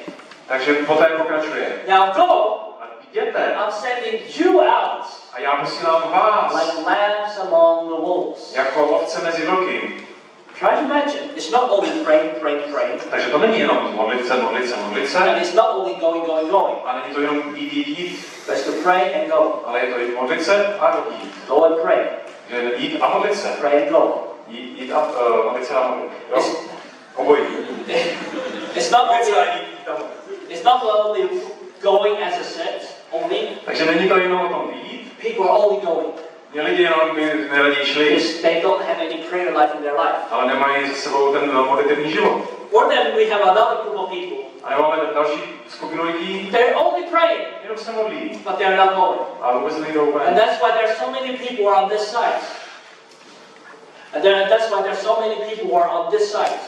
takže poté pokračuje. now go, A jděte, I'm sending you out a já posílám vás like lambs among the wolves. jako ovce mezi vlky. Try to imagine, it's not only praying, praying, praying, Takže to není jenom modlit se, modlit se, modlit se, and it's not only going, going, going, a není to jenom jít, but it's to pray and go. ale je to i modlit se a jít. Go and pray. Že jít a modlit se. Pray and go. Jít a modlit se a modlit. Jo? Obojí. It's not Modlit se a only, jít a modlit. it's not only going as a set only. Takže není to jenom o tom jít. People are only going. Lidi jenom by neradi šli, Because they don't have any prayer life in their life. ale nemají za sebou ten modlitevní život. Or then we have another group of people. A máme další skupinu lidí, They're only praying, jenom se modlí. but they're not going. A vůbec nejdou And ven. that's why there's so many people who are on this side. That's why there's so many people who are on this side.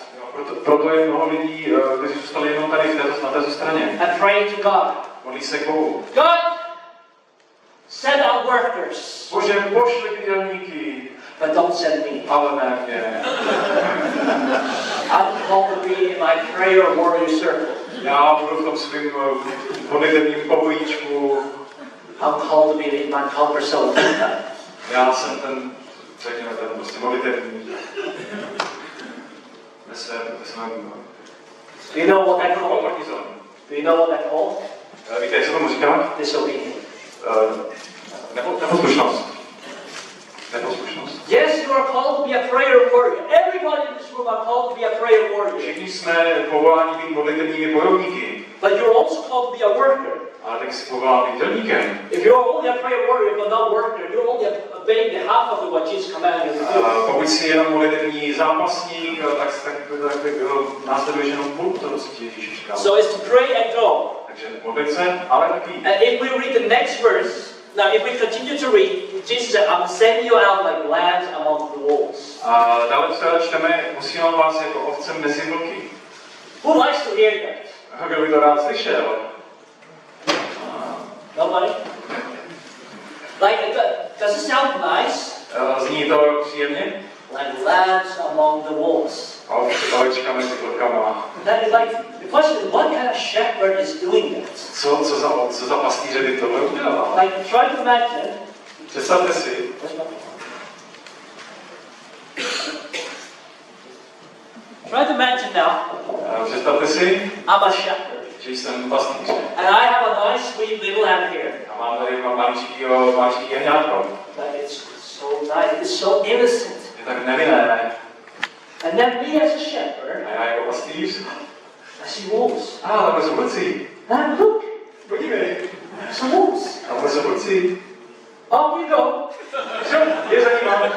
Proto je mnoho lidí, kteří zůstali jenom tady na této straně. And praying to God. Modlí se k Bohu. God, send out workers, Bože, pošli ty dělníky, but don't send me. ale ne mě. I'm called to be in my prayer warrior circle. Já budu v tom svým modlitevním pokojíčku. I'm called to be in my comfort zone. Já jsem ten, řekněme, ten prostě modlitevní. Ve svém Do you know what that called? komfortní zóně. Do you know what that called? Víte, jak se tomu říká? Disobedience. Neposlušnost. Neposlušnost. Yes, you are called to be a prayer warrior. Everybody in this room are called to be a prayer warrior. Všichni jsme povoláni být modlitevními bojovníky, But you're also called to be a worker. ale tak si povolán být dělníkem. If you're only a prayer warrior but not worker, you're only obeying the half of what Jesus commanded you to do. Pokud jsi jenom modlitevní zápasník, tak následuješ jenom půlku toho, co ti Ježíš říkal. So it's to pray and go. Takže modlit se, ale taky. And if we read the next verse, now if we continue to read, Jesus said, I'm sending you out like lambs among the wolves. A dále čteme, posílám vás jako ovce mezi vlky. Who likes to hear that? Kdo by to rád slyšel? Nobody? Like, does it sound nice? Zní to příjemně? Like lambs among the wolves. Ovečka mezi vlkama. That is like, the question is, what kind of shepherd is doing that? Co za pastýře by tohle udělal? Like, try to imagine. Představte si, Try to imagine now, představte si, I'm a shepherd. že jsem pastýř. And I have a nice sweet little lamb here. A mám tady maličký jehňátko. But it's so nice, it's so innocent. Je tak nevinné. And then me as a shepherd, A já jako pastýř. I see wolves. Takhle jsou vlci. And look, Podívej. some wolves. Takhle jsou vlci. Off you go. Je zajímavé.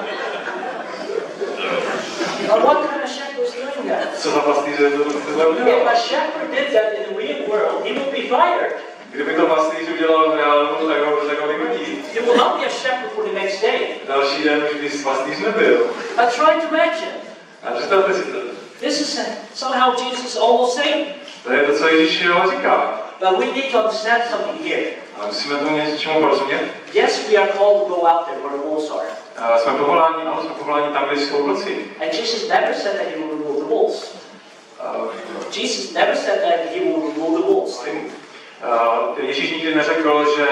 Now what kind of shepherd is doing that? Co za pastýře tohle If udělal? a shepherd did that in the real world, he would be fired. Kdyby to pastýř udělal v reálnu, tak ho vyhodí. He will not be a shepherd for the next day. Další den už by pastýř nebyl. But try to imagine. A představte si to. This is somehow Jesus almost saying. To je to, co Ježíš říká. But we need to understand something here. Ale musíme tomu něčemu porozumět. Yes, we are called to go out there where the wolves are. Jsme povoláni tam, kde jsou vlci. And Jesus never said that he will remove the wolves. Jesus never said that he will remove the wolves. Ježíš nikdy neřekl, že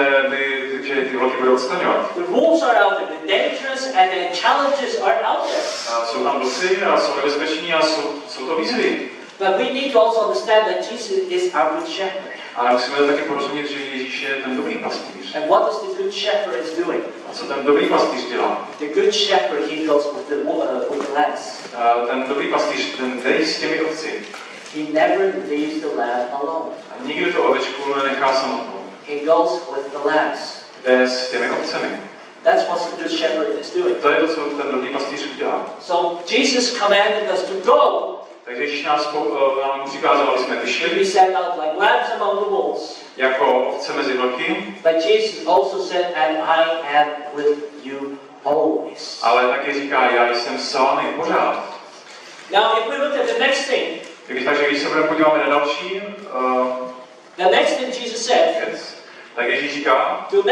ty vlky budou odstraňovat. The wolves are out there, the dangerous and the challenges are out there. Jsou tam vlci a jsou nebezpeční a jsou to výzvy. But we need to also understand that Jesus is our good shepherd. Ale musíme taky porozumět, že Ježíš je ten dobrý pastýř. And what does the good shepherd is doing? A co ten dobrý pastýř dělá? The good shepherd, he goes with the lambs. Ten dobrý pastýř, ten jde s těmi ovci. He never leaves the lamb alone. A nikdy tu ovečku nenechá samotnou. He goes with the lambs. Jde s těmi ovcemi. That's what the good shepherd is doing. To je to, co ten dobrý pastýř udělá. So Jesus commanded us to go. Takže Ježíš nám přikázal, aby jsme vyšli We set out like lambs among the wolves. jako ovce mezi vlky. But Jesus also said, and I am with you always. Ale taky říká, já jsem s vámi pořád. Now, if we look at the next thing, Takže když se budeme podíváme na další the next thing Jesus said, věc, tak Ježíš říká, do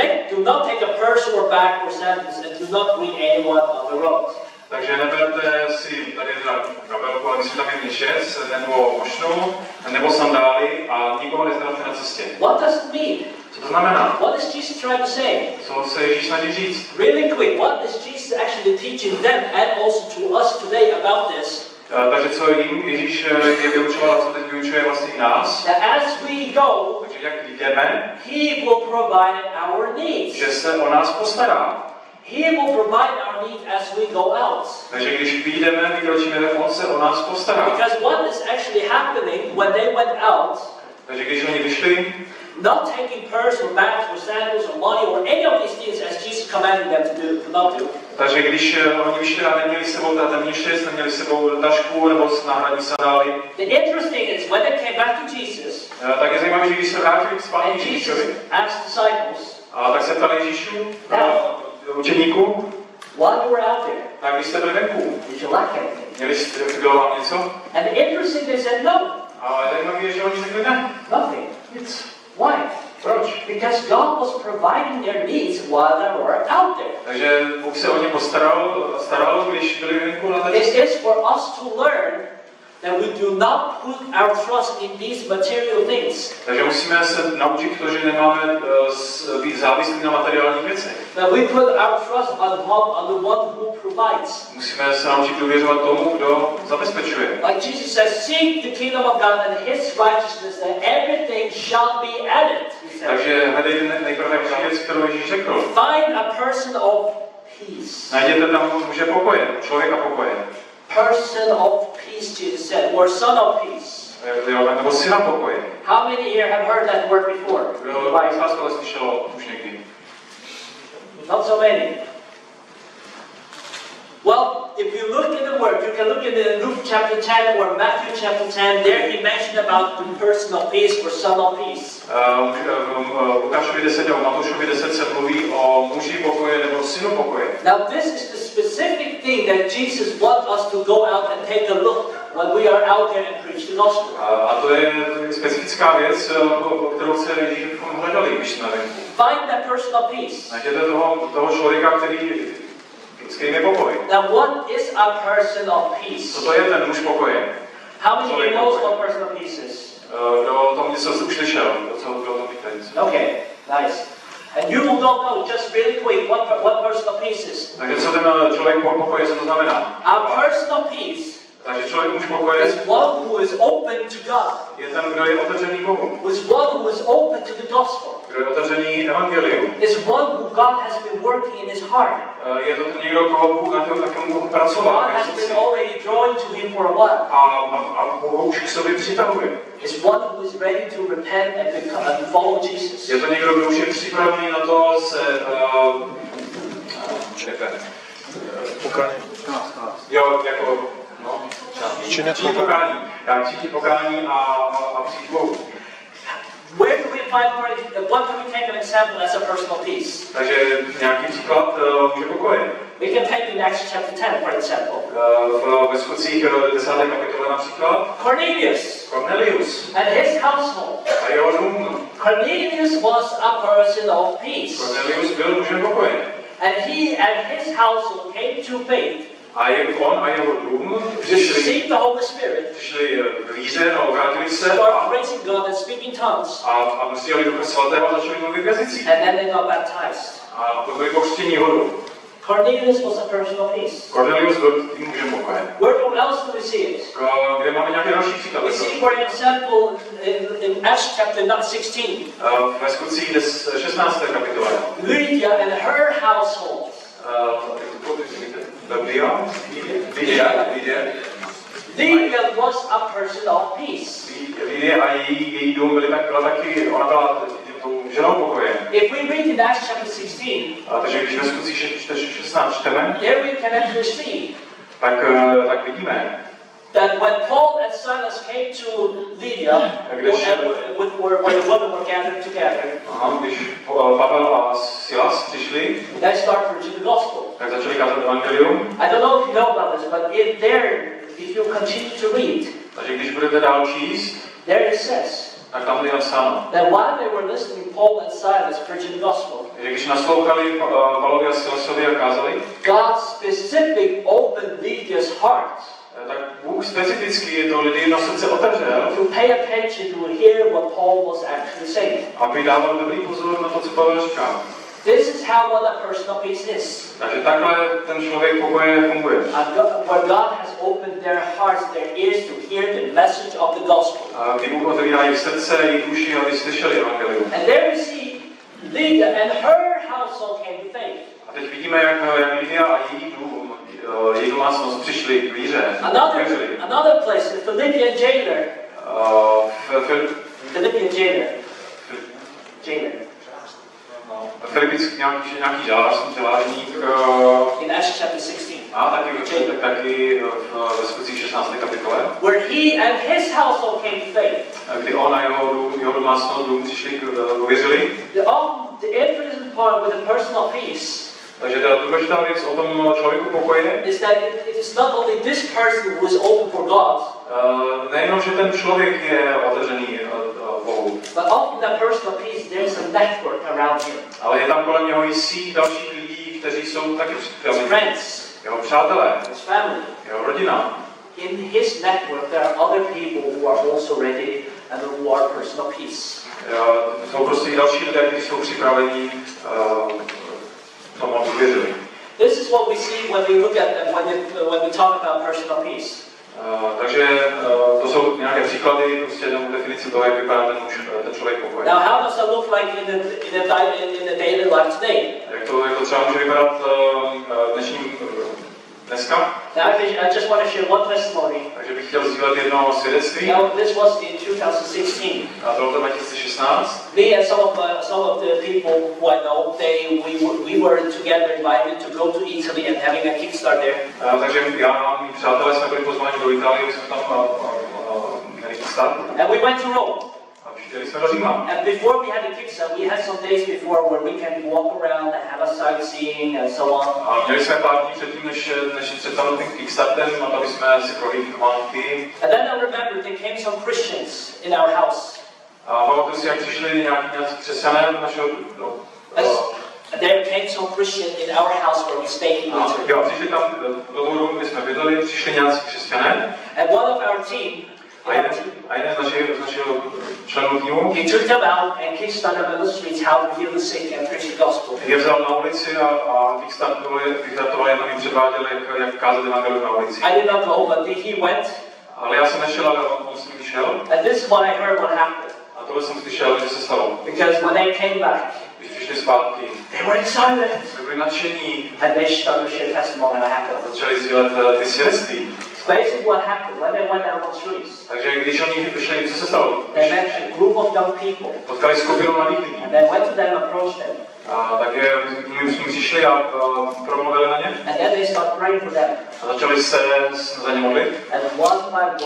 not take a purse or bag or sandals, and do not greet anyone on the road. takže neberte si tady kabelku, ale musíte tam mít šest, nebo mošnu, nebo sandály a nikoho nezdravte na cestě. What does it mean? Co to znamená? What is Jesus trying to say? Co se Ježíš snaží říct? Really quick, what is Jesus actually teaching them and also to us today about this? Takže co jim Ježíš je vyučoval a co teď vyučuje vlastně i nás? That as we go, Takže jak jdeme, He will provide our needs. že se o nás postará. He will provide our needs as we go out. Takže když vyjdeme, vykročíme, tak on se o nás postará. Because what is actually happening when they went out, Takže když oni vyšli, not taking purse or bags or sandals or money or any of these things as Jesus commanded them to do, not do. takže když oni vyšli a neměli sebou ten šest, neměli sebou tašku nebo náhradní sandály. The interesting is when they came back to Jesus, Tak je zajímavé, že když se vrátili zpátky and k Jesus Ježíšovi, asked disciples, a tak se ptali Ježíšu, učeníků, while you were out there, tak když jste byli venku, did you lack anything? měli jste, bylo vám něco? And the interesting, they said no, Ale zajímavé je, že oni řekli ne. nothing. Nic. Why? Proč? Because God was providing their needs while they were out there. Takže Bůh se o ně staral, když byli venku na It cestě. is for us to learn that we do not put our trust in these material things. Takže musíme se naučit to, že nemáme být závislí na materiálních věcech. That we put our trust on the one who provides. Musíme se naučit důvěřovat tomu, kdo zabezpečuje. Like Jesus says, seek the kingdom of God and His righteousness, and everything shall be added. He says. Takže hledejte nejprve věc, kterou Ježíš řekl. Find a person of peace. Najděte tam muže pokoje, člověka pokoje. Person of peace, Jesus said, or son of peace. Nebo syna pokoje. How many here have heard that word before? Kdo z vás tohle slyšelo už někdy? Not so many. Well, if you look in the Word, you can look in Luke chapter 10 or Matthew chapter 10. There he mentioned about the person of peace or son of peace. Lukášovi 10 a Matoušovi 10 se mluví o muži pokoje nebo synu pokoje. Now this is the specific thing that Jesus wants us to go out and take a look when we are out there and preach the gospel. A to je specifická věc, kterou se Ježíš bychom hledali, když jsme venku. Find that person of peace. Najděte toho člověka, s kterým je pokoj. Now what is a person of peace? Co to je ten muž pokoje? How many of you knows what a person of peace is? Kdo o tom něco už slyšel? Kdo o tom víte? Okay, nice. And you don't know, just really quick, what person of peace is. Takže co ten člověk pokoje, co to znamená? A person of peace Takže člověk muž pokoje is one who is open to God. je ten, kdo je otevřený Bohu. Is one who is open to the gospel. Kdo je otevřený evangeliu. Is one who God has been working in his heart. Je to někdo, koho Bůh na tom pracoval. God has been already drawing to him for a while. A Bůh už k sobě přitahuje. Is one who is ready to repent and follow Jesus. Je to někdo, kdo už je připravený na to se Pokání. jo, jako cítí pokání. Cítí pokání a přijít Bohu. Where do we find what can we take an example as a person of peace? Takže nějaký příklad muže pokoje. We can take in Acts chapter 10, for example. Ve skutcích 10. kapitole například. Cornelius And his household. a jeho dům. Cornelius was a person of peace. Cornelius byl mužem pokoje. And he and his household came to faith. A jak on a jeho dům Received the Holy Spirit. přišli v víře, vrátili se Started praising God and speaking tongues. a přijali Ducha Svatého a začali mluvit v jazycích. And then they got baptized. A to byli pokřtění vodou. Cornelius was a person of peace. Cornelius byl tím mužem pokoje. Where else do we see it? Kde máme nějaké další příklady? We see, for example, in Acts chapter 16. Ve skutcích 16. kapitole. Lydia and her household. Lydia was a person of peace. Lydia a její dům byla taky, ona byla ženou pokoje. If we read in Acts chapter 16, Takže když ve skutcích 16 čteme, there we can actually see tak vidíme, that when Paul and Silas came to Lydia, where the women were gathered together, když Pavel a Silas přišli, they started preaching the gospel. tak začali kázat evangelium. I don't know if you know about this, but if you continue to read, Takže když budete dál číst, there it says tak tam je napsáno, that while they were listening, Paul and Silas preaching the gospel, že když naslouchali Pavlovi a Silasovi a kázali, God specifically opened Lydia's heart tak Bůh specificky to lidi na srdce otevřel, to pay attention to hear what Paul was actually saying. aby dával dobrý pozor na to, co Pavel říká. This is how what a person of peace is. Takže takhle ten člověk pokoje funguje. Where God has opened their hearts, their ears to hear the message of the gospel. Kdy Bůh otevírá jejich srdce, jejich uši, aby slyšeli evangelium. And there we see Lydia and her household came to faith. A teď vidíme, jak Lidia a její domácnost přišli k víře. Another place, the Philippian jailer. Philippian jailer. Filipický nějaký žalářník. In Acts chapter 16. A taky ve skutcích 16. kapitole. Where he and his household came to faith. Kdy on a jeho domácnost přišli uvěřili. The imprisoned part with the personal peace. Takže ta důležitá věc o tom člověku pokoje is that it is not only this person who is open for God. Nejenom, že ten člověk je otevřený Bohu. But often that personal peace, there is a network around him. Ale je tam kolem něho i síť dalších lidí, kteří jsou taky připraveni. Friends. Jeho přátelé. His family. Jeho rodina. In his network there are other people who are also ready and who are personal peace. Jsou prostě i další lidé, kteří jsou připraveni tomu uvěřili. This is what we see when we look at when we talk about personal peace. Takže to jsou nějaké příklady, prostě jenom definici toho, jak vypadá ten člověk pokoje. Now, how does that look like in the daily life today? Jak to třeba může vypadat dneska? Now, I just want to share one testimony. Takže bych chtěl sdílet jedno svědectví. Now, this was in 2016. A bylo to 2016. Me and some of the people who I know, we were together invited to go to Italy and having a kickstart there. Takže já a mý přátelé jsme byli pozváni do Itálie, jsme tam měli kickstart. And we went to Rome. A přijeli jsme do Říma. And before we had the kickstart, we had some days before where we can walk around and have a sightseeing and so on. A měli jsme pár dní předtím, než před samotným kickstartem, aby jsme si prohlídli památky. And then I remember there came some Christians in our house. A pamatuju si, jak přišli nějaký křesťané do našeho There came some Christian in our house where we stayed in Italy. Jo, přišli tam do toho domu, kde jsme bydleli, přišli nějací křesťané. And one of our team, a jeden z našeho členů týmu, he took them out and kickstarted them on the streets how to heal the sick and preach the gospel. Je vzal na ulici a kickstartovali a tam jim předváděli, jak kázat evangelium na ulici. I did not go, but he went. Ale já jsem nešel, ale on s ním šel. And this is what I heard what happened. A tohle jsem slyšel, že se stalo. Because when they came back, když přišli zpátky, they were excited. Byli nadšení. And they started to share testimony what happened. Začali sdílet ty svědectví. Basically what happened when they went out on the streets. Takže když oni vyšli, co se stalo? They met a group of young people. Potkali skupinu mladých lidí. And they went to them and approached them. A takže my jsme přišli a promluvili na ně. And then they started praying for them. A začali se za ně modlit. And one by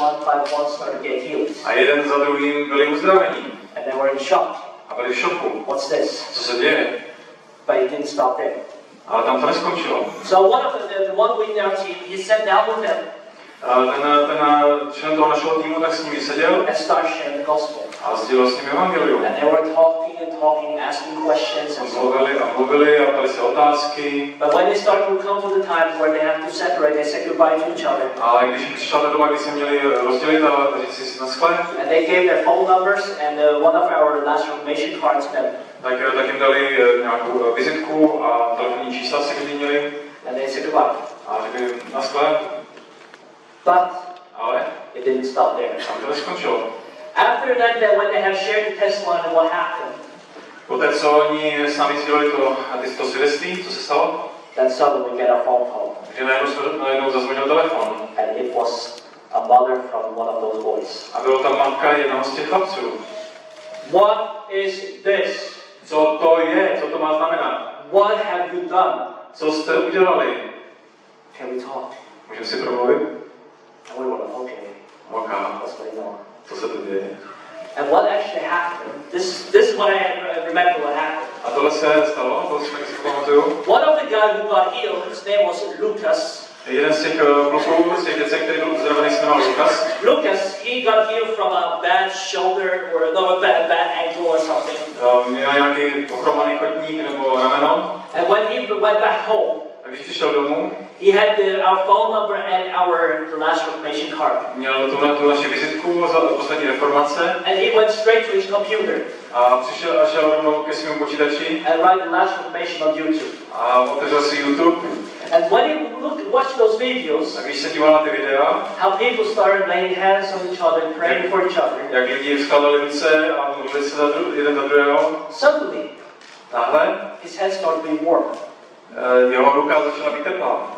one started to get healed. A jeden za druhým byli uzdraveni. And they were in shock. A byli v šoku. What's this? Co se děje? But it didn't stop there. Ale tam to neskončilo. So one of the one within our team, he sat down with them. Ten člen toho našeho týmu tak s nimi seděl and started sharing the gospel. A sdělil s nimi evangelium. And they were talking, asking questions and so on. Mluvili a ptali se otázky. But when they started to come to the times where they have to separate, they said goodbye to each other. Ale když přišla ta doba, kdy se měli rozdělit a říct si naschle. And they gave their phone numbers and one of our last reformation cards to them. Tak jim dali nějakou vizitku a telefonní čísla si vyměnili. And they said goodbye. A řekli naschle. But it didn't stop there. Tam to neskončilo. After that, when they have shared the testimony of what happened, poté co oni s námi sdělili to svědectví, co se stalo, then suddenly we get a phone call. Takže najednou zazvonil telefon. And it was a mother from one of those boys. A byla tam matka jednoho z těch chlapců. What is this? Co to je? Co to má znamenat? What have you done? Co jste udělali? Can we talk? Můžeme si promluvit? And we were like, okay. What's going on? Co se to děje? And what actually happened? This is what I remember what happened. A tohle se stalo, to si pamatuju. One of the guys who got healed, his name was Lucas. Jeden z těch kluků, z těch děcek, který byl uzdravený, se jmenoval Lucas. Lucas, he got healed from a bad shoulder or a bad ankle or something. Měl nějaký ochromaný kotník nebo rameno. And when he went back home, a když přišel domů, he had our phone number and our last reformation card. Měl tu naši vizitku za poslední reformace. And he went straight to his computer. A přišel a šel rovnou ke svému počítači. And write the last reformation on YouTube. A otevřel si YouTube. And when he watched those videos, a když se díval na ty videa, how people started laying hands on each other, praying for each other. Jak lidi vskladali ruce a modlili se jeden za druhého. Suddenly, náhle his hands started being warm. jeho ruka začala být teplá.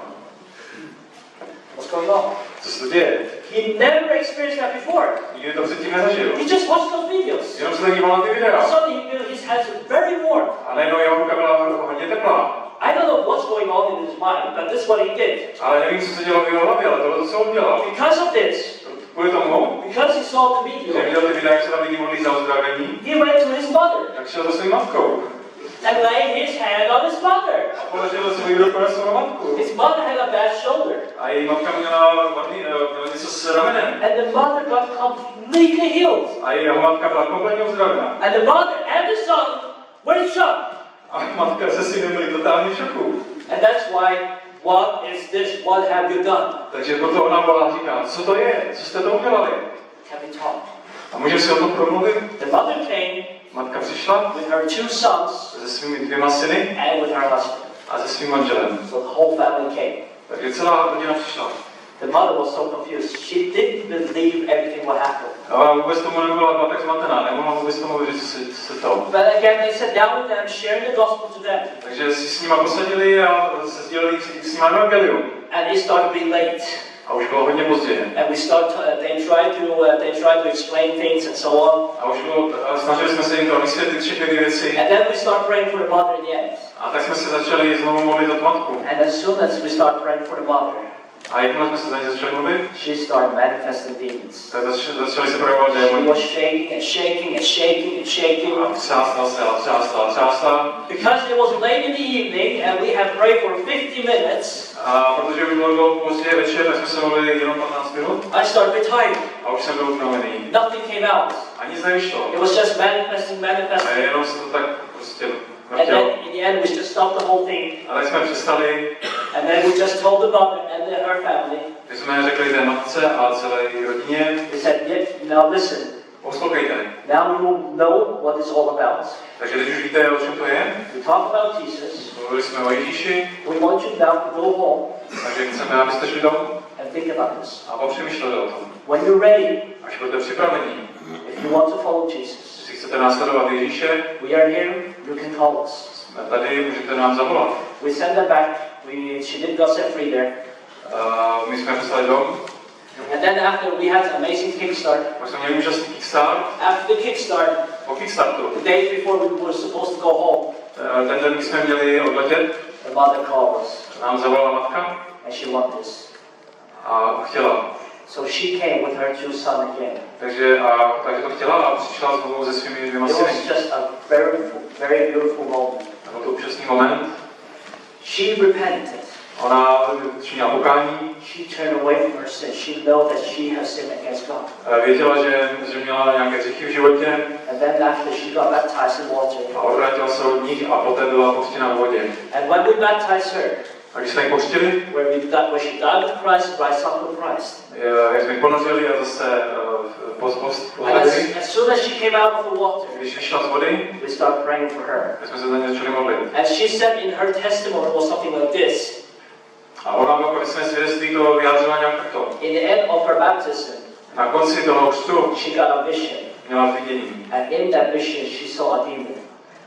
What's going on? Co se to děje? He never experienced that before. Nikdy to předtím nezažil. He just watched those videos. Jenom se díval na ty videa. Suddenly he felt his hands were very warm. A najednou jeho ruka byla hodně teplá. I don't know what's going on in his mind, but this is what he did. Ale nevím, co se dělo v jeho hlavě, ale tohle to, co on dělal. Because of this, Kvůli tomu, because he saw the že video, viděl ty videa, jak se tam lidi modlí za uzdravení, he went to his mother tak šel za svou matkou. and laid his hand on his mother. A položil svou ruku na svou matku. His mother had a bad shoulder, A její matka měla něco s ramenem. and the mother got completely healed. A jeho matka byla kompletně uzdravená. And the mother and the son were in shock. A matka se synem byli totálně v šoku. And that's why, what is this? What have you done? Takže proto ona volá a říká, co to je? Co jste to udělali? Can we talk? A můžeme si o tom promluvit? The mother came Matka přišla with her 2 sons se svými 2 syny and with her husband. a se svým manželem. So the whole family came. Takže celá rodina přišla. The mother was so confused. She didn't believe everything what happened. A ona vůbec tomu nebyla tak zmatená, nemohla vůbec tomu věřit, co se stalo. But again, they sat down with them, sharing the gospel to them. Takže si s nima posadili a se sdělili s nima evangelium. And it started to be late. A už bylo hodně pozdě. And we they tried to explain things and so on. A už bylo, snažili jsme se jim to vysvětlit všechny ty věci. And then we start praying for the mother in the end. A tak jsme se začali znovu modlit za tu matku. And as soon as we start praying for the mother, A jakmile jsme se za ní začali modlit, she started manifesting demons. tak začali se projevovat She démoni. was shaking and shaking and shaking and shaking. A třásla se a třásla a třásla. Because it was late in the evening and we had prayed for 50 minutes, A protože by bylo pozdě večer, tak jsme se modlili jenom 15 minut. I started to be tired. A už jsem byl unavený. Nothing came out. A nic nevyšlo. It was just manifesting. A jenom se to tak prostě And then vrtělo. in the end we just stopped the whole thing. A tak jsme přestali. And then we just told the mother and her family. My jsme řekli té matce a celé rodině, We said, yeah, now listen, poslouchejte. now you know what it's all about. Takže teď už víte, o čem to je. We talked about Jesus. Mluvili jsme o Ježíši, We want you now to go home takže chceme, abyste šli domů and think about this. a popřemýšleli o tom. When you're ready, Až budete připraveni, if you want to follow Jesus, jestli chcete následovat Ježíše, we are here, you can call us. jsme tady, můžete nám zavolat. We send them back. She did got set free there. My jsme poslali dom. And then after we had an amazing kickstart. Pak jsme měli úžasný Kickstart. After the kickstart, Po Kickstartu. the day before we were supposed to go home, Ten den, kdy jsme měli odletět, the mother called us. nám zavolala matka And she wanted this. a chtěla. So she came with her 2 sons again. Takže to chtěla a přišla znovu se svými 2 It syny. was just a very beautiful moment. Byl to úžasný moment. She repented. Ona činila pokání. She turned away from her sin. She knew that she has sinned against God. Věděla, že měla nějaké hříchy v životě. And then after she got baptized in water. A odvrátila se od nich a poté byla pokřtěna v vodě. And when we baptized her, A když jsme ji pokřtili, where she died with Christ, rise up with Christ. jak jsme ji ponořili a zase And pohledali, as soon as she came out of the water, když vyšla z vody, we started praying for her. tak jsme se za ní začali modlit. And she said in her testimony was something like this. A ona ve své svědectví to vyjádřila nějak takto. In the end of her baptism, Na konci toho křtu she got a vision. měla vidění. And in that vision, she saw a demon.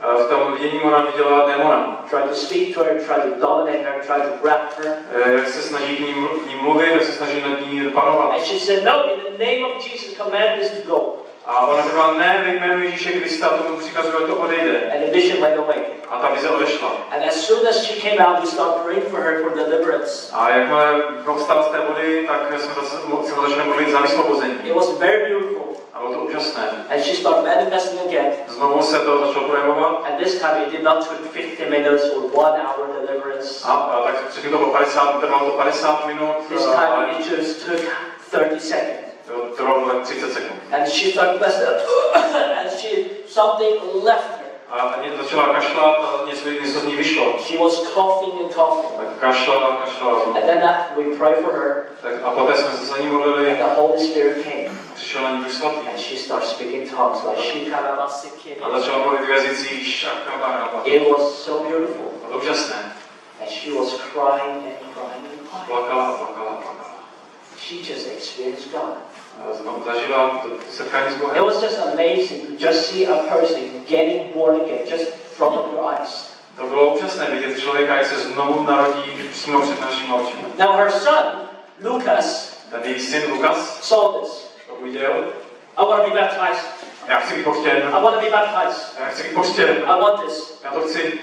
V tom vidění ona viděla démona. Tried to speak to her, tried to dominate her, tried to grab her. Jak se snaží k ní mluvit, jak se snaží nad ní panovat. And she said, no, in the name of Jesus, command this to go. A ona řekla, ne, ve jménu Ježíše Krista, tomu přikazuje, to odejde. And the vision went away. A ta vize odešla. And as soon as she came out, we started praying for her for deliverance. A jakmile vstala z té vody, tak jsme se začali modlit za vysvobození. It was very beautiful. A bylo to úžasné. And she started manifesting again. Znovu se to začalo projevovat. And this time it did not take 50 minutes or 1 hour deliverance. A tak předtím to bylo 50, trvalo to 50 minut. This time it just took 30 seconds. Trvalo 30 sekund. And she started messing up. And something left her. A začala kašlat a něco z ní vyšlo. She was coughing and coughing. Tak kašlala. And then after we prayed for her, A poté jsme se za ní modlili. and the Holy Spirit came. Přišel na ní Duch Svatý. And she started speaking tongues like she A začala mluvit v jazycích šakabaraba. It was so beautiful. A to úžasné. And she was crying and crying and crying. Plakala. She just experienced God. A znovu zažila to setkání s It Bohem. was just amazing to just see a person getting born again just from her eyes. To bylo úžasné vidět člověka, jak se znovu narodí přímo před našimi očima. Now her son, Lucas, Ten její syn Lukas saw this. to uviděl. I want to be baptized. Já chci být pochtěn. I want to be baptized. Já chci být pochtěn. I want this. Já to chci.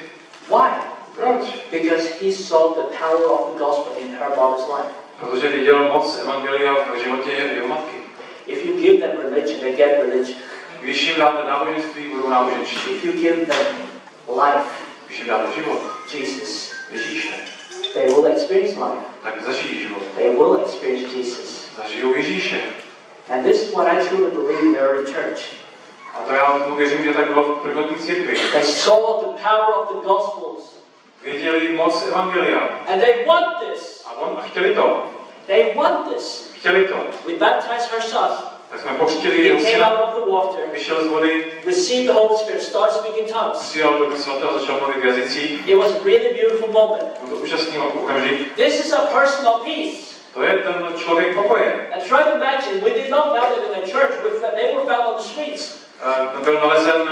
Why? Proč? Because he saw the power of the gospel in her mother's life. Protože viděl moc evangelia v životě jeho matky. If you give them religion, they get religion. Když jim dáte náboženství, budou náboženští. If you give them life, Když jim dáte život, Jesus, Ježíše, they will experience life. tak zažijí život. They will experience Jesus. Zažijou Ježíše. And this is what I truly believe in the early church. A to já tomu věřím, že tak bylo v prvotní církvi. They saw the power of the Gospels. Věděli moc evangelia. And they want this. A chtěli to. They want this. Chtěli to. We baptized her son. Tak jsme pokřtili He jeho came syna. out of the water, Vyšel z vody, received the Holy Spirit, started speaking tongues. přijal Ducha Svatého, začal mluvit v jazycích. It was a really beautiful moment. Byl to úžasný okamžik. This is a personal peace. To je ten člověk pokoje. And try to imagine, we did not found it in a church, they were found on the streets. Byl nalezen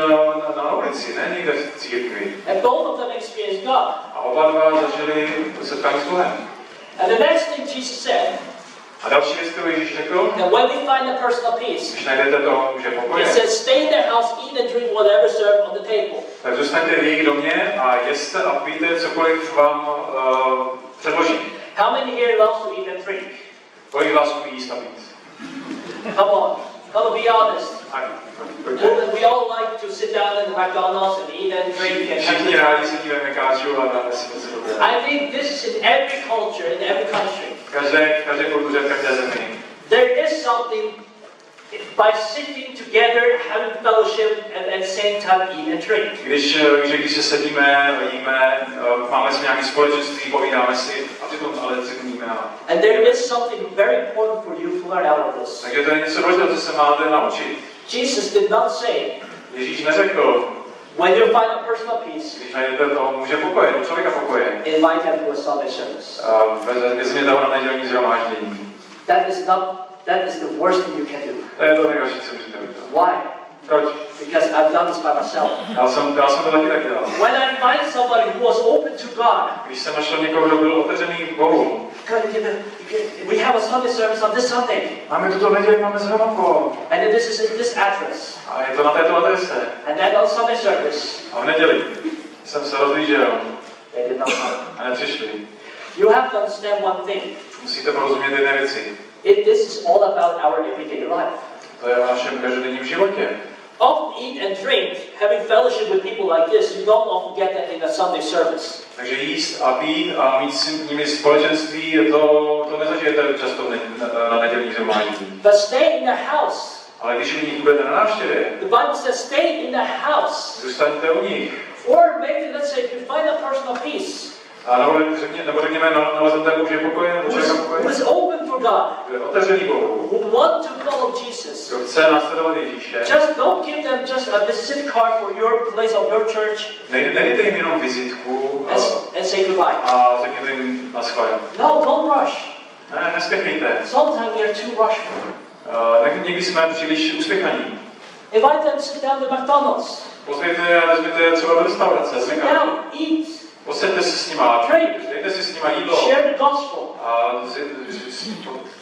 na ulici, ne někde v církvi. And both of them experienced God. A oba dva zažili setkání s Bohem. And the next thing Jesus said, A další věc, kterou Ježíš řekl, that when we find the personal peace, když najdete toho muže he pokoje, says, stay in their house, eat and drink whatever served on the table. tak zůstaňte v jejich domě a jeste a pijte cokoliv vám předloží. How many here loves to eat and drink? Kolik vás umí jíst a pít? Come on, come on, be honest. A- We all like to sit down in the McDonald's and eat and drink and Všichni rádi sedí ve mekáču a dáme si něco dobrého. I think this is in every culture, in every country. V každé kultuře, v každé zemi. There is something by sitting together, having fellowship, and at the same time eat and drink. Když se sedíme, jíme, máme si nějaké společenství, povídáme si a přitom ale cítíme. And there is something very important for you to learn out of this. Takže to je něco důležitého, co se máte naučit. Jesus did not say, Ježíš neřekl, when you find a personal peace, když najdete toho muže pokoje, toho člověka pokoje, invite him to a Sunday service. vezměte ho na nedělní shromáždění. That is the worst thing you can do. To je to nejhorší, co můžete udělat. Why? Proč? Because I've done this by myself. Já jsem to taky tak dělal. When I find somebody who was open to God, Když jsem našel někoho, kdo byl otevřený Bohu, we have a Sunday service on this Sunday, máme tuto neděli, máme zhromako. and this is in this address. A je to na této adrese. And then on Sunday service, A v neděli jsem se rozlížel they did not come. a nepřišli. You have to understand one thing. Musíte porozumět jedné věci. This is all about our everyday life. To je v našem každodenním životě. Often eat and drink, having fellowship with people like this, you don't often get that in a Sunday service. Takže jíst a pít a mít s nimi společenství, to nezažijete často na nedělních shromáždění. But stay in the house. Ale když u nich budete na návštěvě, The Bible says stay in the house. zůstaňte u nich. Or maybe, let's say, if you find a personal peace, A nebo řekněme, naleznete muže pokoje, nebo člověka who pokoje, is open for God, kdo je otevřený Bohu, who want to follow Jesus. kdo chce následovat Ježíše. Just don't give them just a visit card for your place of your church Nedejte jim jenom vizitku and say goodbye. a řekněte jim naschledanou. No, don't rush. Ne, nespěchejte. Sometimes we are too rushful. Někdy jsme příliš uspěchaní. Invite them to sit down at McDonald's. Pozvěte a vezměte třeba do restaurace. Sit down, eat, Posaďte se s nima, dejte si s nima jídlo share the gospel. a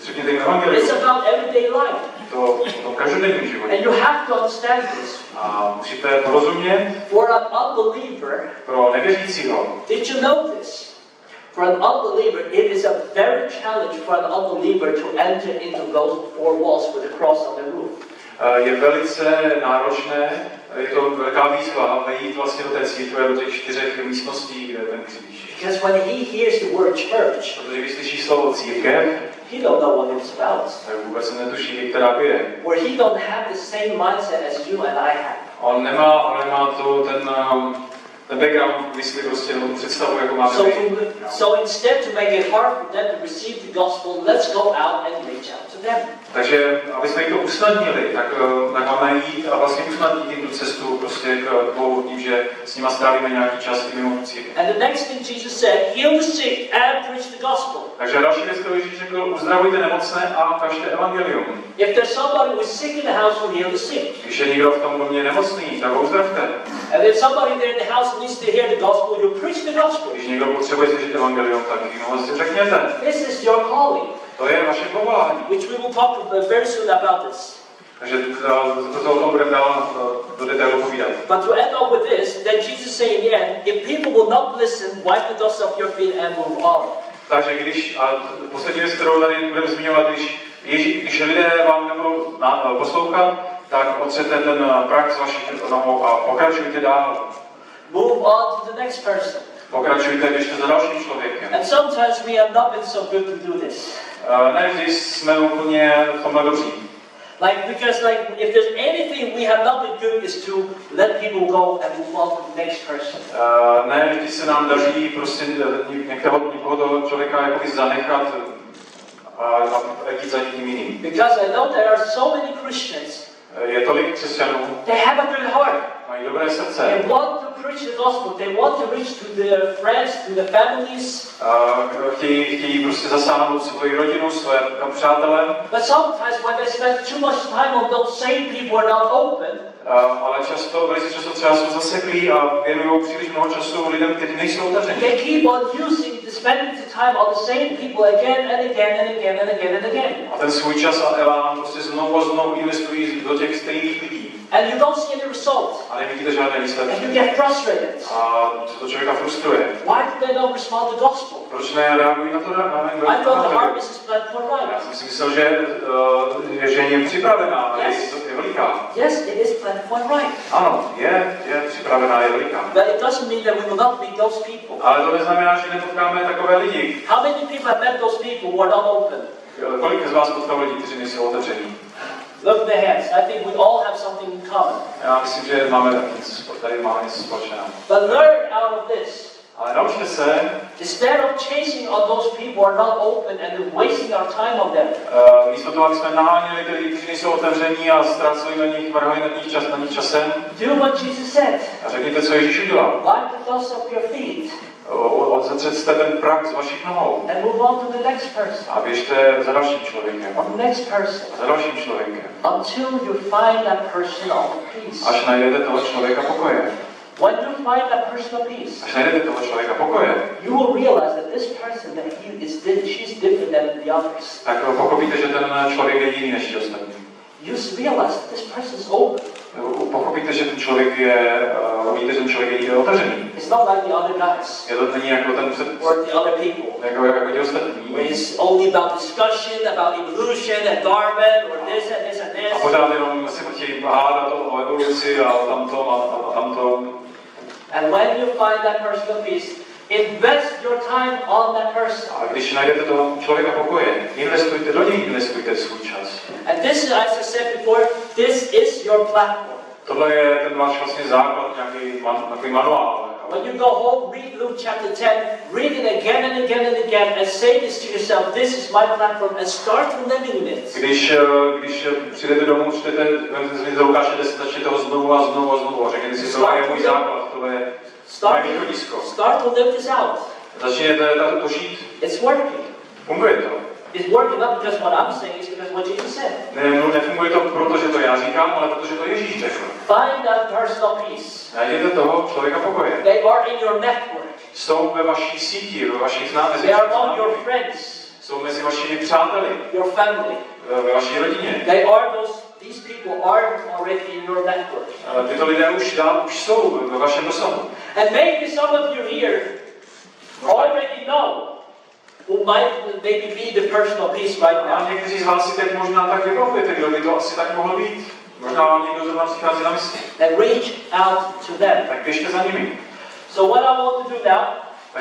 řekněte jim evangelium. It's about everyday life. To každodenním životě. And you have to understand this. A musíte porozumět For an unbeliever, pro nevěřícího. did you know this? For an unbeliever, it is a very challenge for an unbeliever to enter into those four walls with a cross on the roof. Je velice náročné, je to velká výzva vejít vlastně do té církve, do těch 4 místností, kde je ten kříž. Because when he hears the word church, Protože když slyší slovo církev, he don't know what it's about. tak vůbec netuší, jak která je. Where he don't have the same mindset as you and I have. On nemá ten background mysli prostě, nebo tu představu, jako máme my. So instead to make it hard for them to receive the gospel, let's go out and reach out to them. Takže, aby jsme jim to usnadnili, tak máme jít a vlastně usnadnit jim tu cestu prostě k Bohu tím, že s nima strávíme nějaký čas i mimo církev. And the next thing Jesus said, heal the sick and preach the gospel. Takže další věc, kterou Ježíš řekl, uzdravujte nemocné a kažte evangelium. If there's somebody who is sick in the house, we'll heal the sick. Když je někdo v tom domě nemocný, tak ho uzdravte. And if somebody there in the house needs to hear the gospel, you preach the gospel. Když někdo potřebuje slyšet evangelium, tak jim ho si řekněte. This is your calling. To je vaše povolání. Which we will talk very soon about this. Takže to o tom budeme dál do detailu povídat. But to end up with this, then Jesus said in the end, if people will not listen, wipe the dust off your feet and move on. Takže když, a poslední věc, kterou tady budeme zmiňovat, když lidé vám nebudou poslouchat, tak otřete ten prach z vašich nohou a pokračujte dál. Move on to the next person. Pokračujte, běžte za dalším člověkem. And sometimes we have not been so good to do this. Ne vždy jsme úplně v tomhle dobří. Because if there's anything we have not been good is to let people go and move on to the next person. Ne vždy se nám daří prostě někoho toho člověka jakoby zanechat a jít za někým jiným. Because I know there are so many Christians. Je tolik křesťanů. They have a good heart. Mají dobré srdce. They want to preach the gospel. They want to reach to their friends, to the families. Chtějí prostě zasáhnout svoji rodinu, své přátele. But sometimes when they spend too much time on those same people who are not open. Ale velice často třeba jsou zaseklí a věnují příliš mnoho času lidem, kteří nejsou otevření. They keep on spending the time on the same people again and again and again and again and again. A ten svůj čas a elán prostě znovu a znovu investují do těch stejných lidí. And you don't see any result. A nevidíte žádné výsledky. And you get frustrated. A to člověka frustruje. Why do they not respond to the gospel? Proč nereagují na to? I thought the harvest is planned for right. Já jsem si myslel, že je připravená, je veliká. Yes, it is planned for right. Ano, je připravená, je veliká. But it doesn't mean that we will not meet those people. Ale to neznamená, že nepotkáme takové lidi. How many people have met those people who are not open? Kolik z vás potkalo lidi, kteří nejsou otevření? Look at the hands. I think we all have something in common. Já myslím, že tady máme něco společného. But learn out of this. Ale naučte se, instead of chasing on those people who are not open and wasting our time on them. Místo toho, aby jsme naháněli ty lidi, kteří nejsou otevření a ztráceli na nich, mrhali na nich časem. Do what Jesus said. A řekněte, co Ježíš udělal. Wipe the dust off your feet. Odzetřete ten prach z vašich nohou. And move on to the next person. A běžte za dalším člověkem. On the next person. Za dalším člověkem. Until you find that person of peace. Až najdete toho člověka pokoje. When you find that person of peace, až najdete toho člověka pokoje, you will realize that this person that she's different than the others. Tak pochopíte, že ten člověk je jiný než ti ostatní. You realize that this person is open. Pochopíte, že ten člověk je, vidíte, že ten člověk je otevřený. It's not like the other guys. Je to není jako ten or the other people. Jako ti ostatní. Where it's only about discussion, about evolution and Darwin, or this and this and this. A pořád jenom si chtějí hádat o evoluci a o tamtom a tamtom. And when you find that person of peace, invest your time on that person. A když najdete toho člověka pokoje, investujte do něj, investujte svůj čas. And this is, as I said before, this is your platform. Tohle je ten váš vlastně základ, nějaký manuál. When you go home, read Luke chapter 10, read it again and again and again, and say this to yourself: this is my platform, and start living in it. Když přijdete domů, čtete z Lukáše 10, začněte ho znovu a znovu a znovu a řekněte si, tohle je můj základ, tohle je moje východisko. Start to live this out. Začněte to žít. It's working. Funguje to. It's working not because what I'm saying, it's because what Jesus said. Nefunguje to proto, že to já říkám, ale protože to Ježíš řekl. Find that person of peace. Najděte toho člověka pokoje. They are in your network. Jsou ve vaší síti, ve vašich známých. They are among your friends. Jsou mezi vašimi přáteli. Your family. Ve vaší rodině. They are these people are already in your network. Tyto lidé už jsou ve vašem dosahu. And maybe some of you here already know who might maybe be the person of peace right now. A někteří z vás si teď možná tak vybavujete, kdo by to asi tak mohl být. Možná vám někdo zrovna přichází na mysli. And reach out to them. Tak běžte za nimi. So what I want to do now,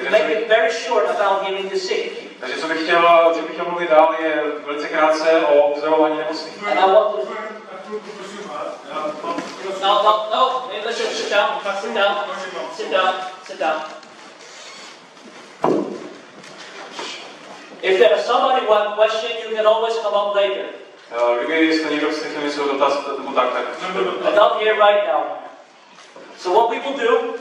to make it very short about healing the sick. Takže co bych chtěl mluvit dál, je velice krátce o uzdravování nemocných. And I want to... No, listen, sit down, sit down. If there is somebody who has a question, you can always come up later. Kdybyste někdo chtěl něco dotaz, tak. But not here right now. So what we will do,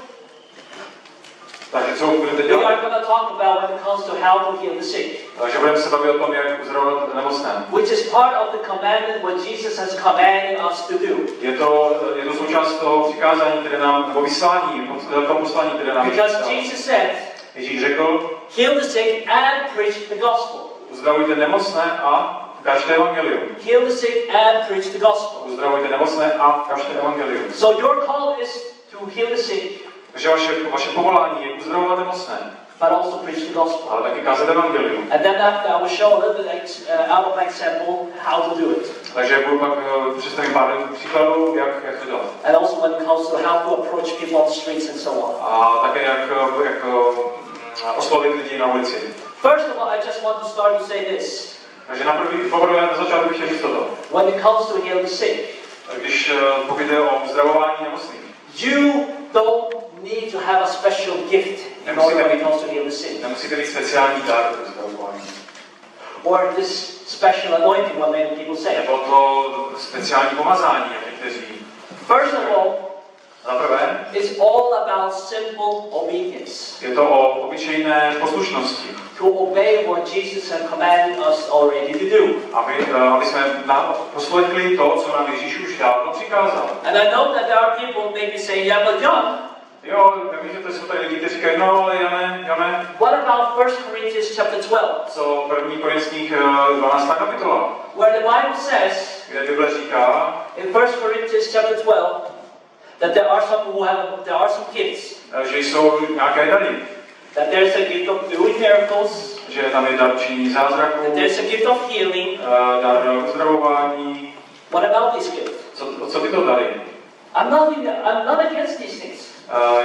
Takže co budete We dělat? are going to talk about when it comes to how to heal the sick, Takže budeme se bavit o tom, jak uzdravovat nemocné. which is part of the commandment what Jesus has commanded us to do. Je to součást toho přikázání, které nám, nebo vyslání, toho poslání, které nám Because Jesus said, Ježíš řekl, heal the sick and preach the gospel. uzdravujte nemocné a kažte evangelium. Heal the sick and preach the gospel. Uzdravujte nemocné a kažte evangelium. So your call is to heal the sick, Takže vaše povolání je uzdravovat nemocné, but also preach the gospel. ale taky kázat evangelium. And then after I will show a little bit out of example how to do it. Takže budu pak představit pár příkladů, jak to dělat. And also when it comes to how to approach people on the streets and so on. A také jak oslovit lidi na ulici. First of all, I just want to start to say this. Takže poprvé na začátku bych chtěl říct toto. When it comes to heal the sick, Když pokud jde o uzdravování nemocných, you don't need to have a special gift in order when it comes to heal the sick. nemusíte mít speciální dar pro uzdravování. Or this special anointing, what many people say. Nebo to speciální pomazání, jak někteří. First of all, Za prvé, it's all about simple obedience. je to o obyčejné poslušnosti. To obey what Jesus has commanded us already to do. Aby jsme poslechli to, co nám Ježíš už dávno přikázal. And I know that there are people maybe saying, yeah, but John, Jo, vím, že to jsou tady lidi, kteří říkají, no ale Jane, what about 1 Corinthians chapter 12, co 1. Korinských 12. kapitola, where the Bible says, kde Bible říká, in 1 Corinthians chapter 12, that there are some gifts, že jsou nějaké dary, that there's a gift of doing miracles, že tam je dar činění zázraků, that there's a gift of healing. dar uzdravování. What about these gifts? Co tyto dary? I'm not against these things,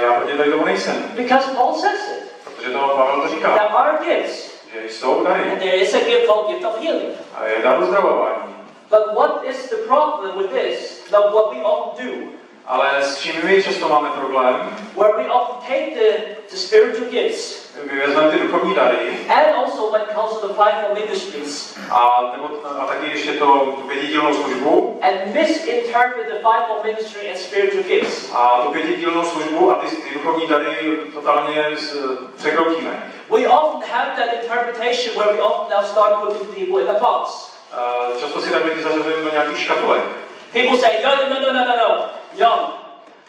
Já proti tady tomu nejsem, because Paul says it. protože to Pavel to říká, There are gifts, že jsou dary and there is a gift called gift of healing. a je dar uzdravování. But what is the problem with this? Now, what we often do, Ale s čím my často máme problém, where we often take the spiritual gifts, my vezmeme ty duchovní dary and also when it comes to the fivefold ministries, a taky ještě tu pětidílnou službu and misinterpret the fivefold ministry and spiritual gifts. a tu pětidílnou službu a ty duchovní dary totálně překroutíme. We often have that interpretation where we often now start putting people in a box. Často si tak lidi zařazujeme do nějakých škatulek. People say, no. Young,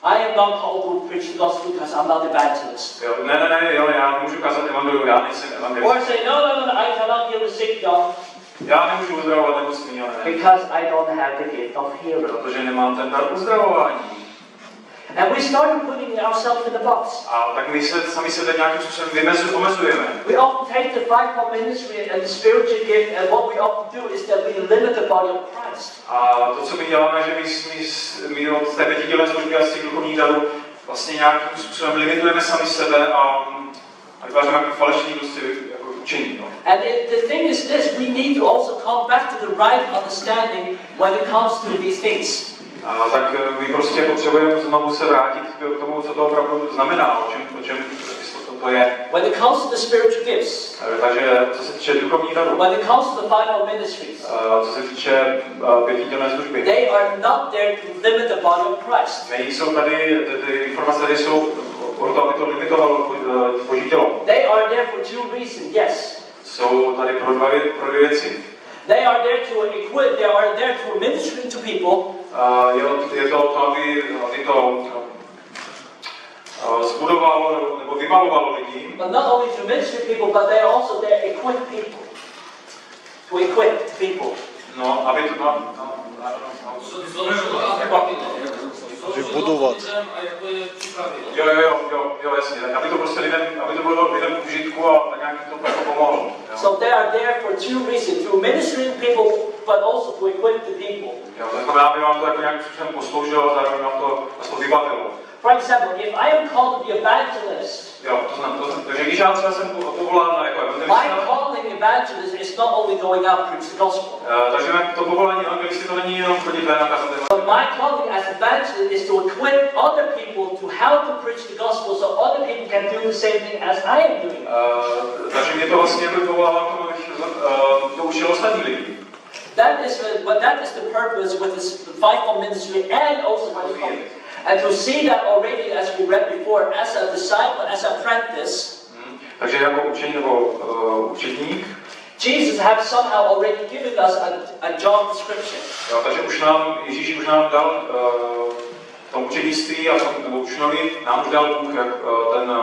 I am not called to preach the gospel because I'm not evangelist. Jo, ne, já nemůžu kázat evangelium, já nejsem evangelist. Or say, no, I cannot heal the sick, young, Já nemůžu uzdravovat nemocný, ale ne. because I don't have the gift of healing. Protože nemám ten dar uzdravování. And we started putting ourselves in the box. A tak my se sami sebe nějakým způsobem omezujeme. We often take the fivefold ministry and the spiritual gift, and what we often do is that we limit the body of Christ. A to, co my děláme, že my od té pětidílné služby a z těch duchovních darů vlastně nějakým způsobem limitujeme sami sebe a vytváříme jako falešný prostě jako učení. No. And the thing is this, we need to also come back to the right understanding when it comes to these things. A tak my prostě potřebujeme znovu se vrátit k tomu, co to opravdu znamená, o čem to je. When it comes to the spiritual gifts, Takže co se týče duchovních darů, when it comes to the fivefold ministries, co se týče pětidílné služby, they are not there to limit the body of Christ. nejsou tady, ty informace tady jsou proto, aby to limitovalo Boží tělo. They are there for two reasons, yes. Jsou tady pro dvě věci. They are there to equip, they are there to minister to people. Je to, aby to zbudovalo nebo vybavovalo lidi. But not only to minister to people, but they are also there to equip people. To equip people. No, aby to Vybudovat. Jo, jasně. Tak aby to prostě aby to bylo lidem k užitku a tak nějak to jako pomohlo. So they are there for two reasons, to ministering people, but also to equip the people. Jo, to znamená, aby vám to jako nějakým způsobem posloužilo a zároveň vám to vybavilo. For example, if I am called to be evangelist, Jo, to znamená, takže když já třeba jsem povolán jako my evangelista, calling evangelist is not only going out preach the gospel. takže to povolání evangelisty to není jenom chodit ven a kázat evangelium. But my calling as evangelist is to equip other people to how to preach the gospel so other people can do the same thing as I am doing. Takže mě to vlastně jako povolává k tomu, abych to učil ostatní lidi. That is the purpose with this fivefold ministry and also by the calling. And to see that already, as we read before, as a disciple, as an apprentice, takže jako učení nebo učedník, Jesus has somehow already given us a job description. jo, takže Ježíš už nám dal v tom učednictví a nebo učenovi nám už dal Bůh jak ten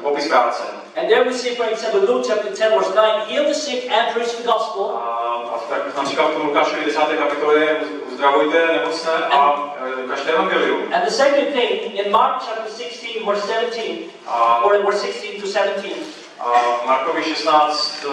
popis práce. And there we see, for example, Luke chapter 10, verse 9, heal the sick and preach the gospel. A tak například v tom Lukášovi 10. kapitole uzdravujte nemocné a kažte evangelium. And the second thing, in Mark chapter 16, verse 17, or verse 16 to 17. A Markovi 16,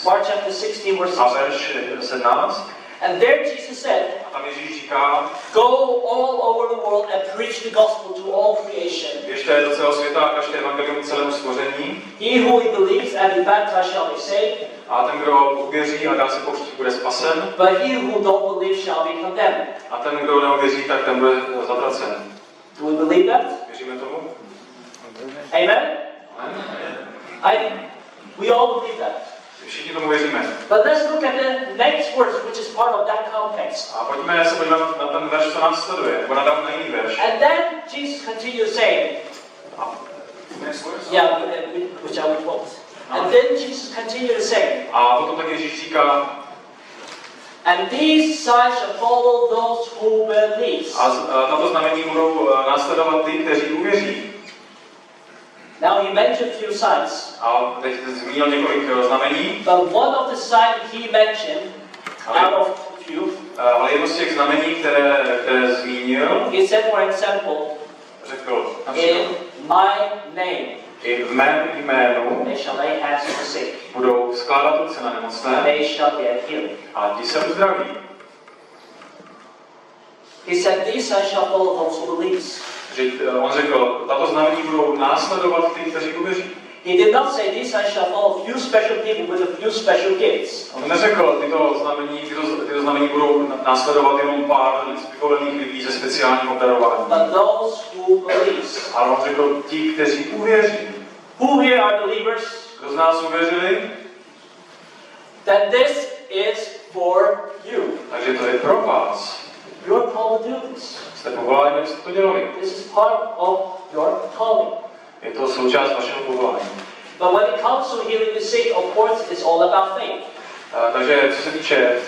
Mark chapter 16, verse 16. a verš 17. And there Jesus said, A tam Ježíš říká, go all over the world and preach the gospel to all creation. běžte do celého světa a kažte evangelium celému stvoření. He who believes and is baptized shall be saved. A ten, kdo uvěří a dá se pokřtít, bude spasen. But he who don't believe shall be condemned. A ten, kdo neuvěří, tak ten bude zatracen. Do we believe that? Věříme tomu? Amen? We all believe that. Všichni tomu věříme. But let's look at the next verse, which is part of that context. A pojďme se podívat na ten verš, co nás sleduje, nebo na jiný verš. And then Jesus continues saying, yeah, which I will quote. And then Jesus continued saying, a potom tak Ježíš říká, and these signs shall follow those who believe. a tato znamení budou následovat ty, kteří uvěří. Now he mentioned few signs. A teď zmínil několik znamení. But one of the signs he mentioned, out of few, ale jedno z těch znamení, které zmínil, he said, for example, řekl in my name, i v mém jménu they shall lay hands on the sick, budou skládat ruce na nemocné they shall get healed. a ti se uzdraví. He said, these signs shall follow those who believe. On řekl, tato znamení budou následovat ty, kteří uvěří. He did not say these signs shall follow few special people with a few special gifts. On neřekl, tyto znamení budou následovat jenom pár vyvolených lidí ze speciálním obdarováním. But those who believe. Ale on řekl, ti, kteří uvěří. Who here are believers? Kdo z nás uvěřili? Then this is for you. Takže to je pro vás. You're called to do this. Jste povoláni, abyste to dělali. This is part of your calling. Je to součást vašeho povolání. But when it comes to healing the sick, of course, it's all about faith. Takže co se týče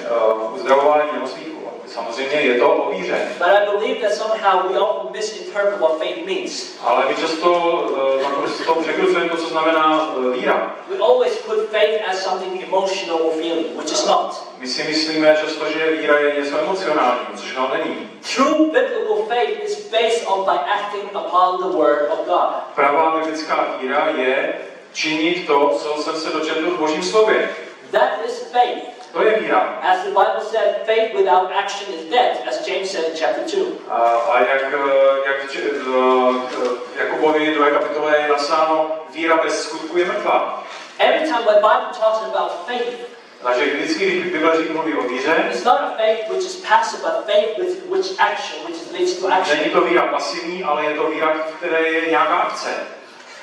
uzdravování nemocných, samozřejmě je to o víře. But I believe that somehow we often misinterpret what faith means. Ale my často překrucujeme to, co znamená víra. We always put faith as something emotional or feeling, which is not. My si myslíme často, že víra je něco emocionálního, což to není. True biblical faith is based on by acting upon the word of God. Pravá biblická víra je činit to, co jsem se dočetl v Božím slově. That is faith. To je víra. As the Bible said, faith without action is dead, as James said in chapter 2. A jak Jakubovi 2. kapitole je napsáno, víra bez skutku je mrtvá. Every time when Bible talks about faith, takže vždycky, když Bible mluví o víře, it's not a faith which is passive, but faith with which action, which leads to action. není to víra pasivní, ale je to víra, v které je nějaká akce.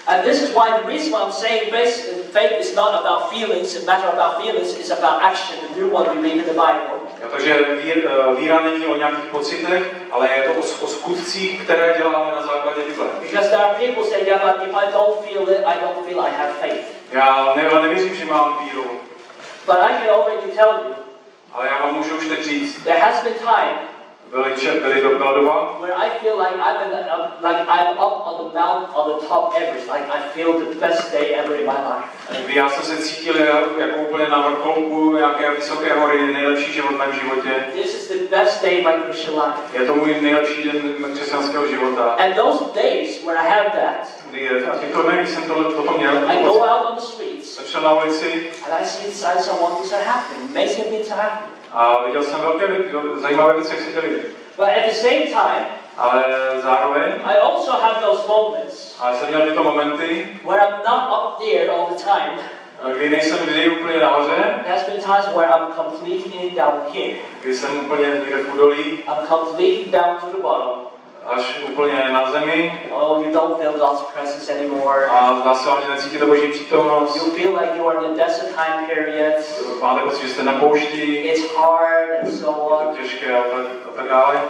And this is why the reason why I'm saying faith is not about feelings, a matter about feelings, is about action, the new one we read in the Bible. Takže víra není o nějakých pocitech, ale je to o skutcích, které děláme na základě Bible. Because there are people say, yeah, but if I don't feel it, I don't feel I have faith. Já nevěřím, že mám víru. But I can already tell you, ale já vám můžu už teď říct, there has been time byla doba, where I feel like I'm up on the mount on the top Everest, like I feel the best day ever in my life. kdy já jsem se cítil jako úplně na vrcholku nějaké vysoké hory, nejlepší život v mém životě. This is the best day in my Christian life. Je to můj nejlepší den křesťanského života. And those days where I have that, a těchto dnech, když jsem toto měl, I go out on the streets, jsem šel na ulici and I see signs of wonders are happening, amazing things are happening. a viděl jsem velké zajímavé věci, jak se děli. But at the same time, ale zároveň, I also have those moments ale jsem měl tyto momenty, where I'm not up there all the time. kdy nejsem vždy úplně nahoře, There's been times where I'm completely down here. kdy jsem úplně někde v údolí, I'm completely down to the bottom. až úplně na zemi. Oh, you don't feel God's presence anymore. A zdá se vám, že necítíte Boží přítomnost. You feel like you are in the desert time period. Máte pocit, že jste na poušti. It's hard and so Je on. to těžké a tak dále.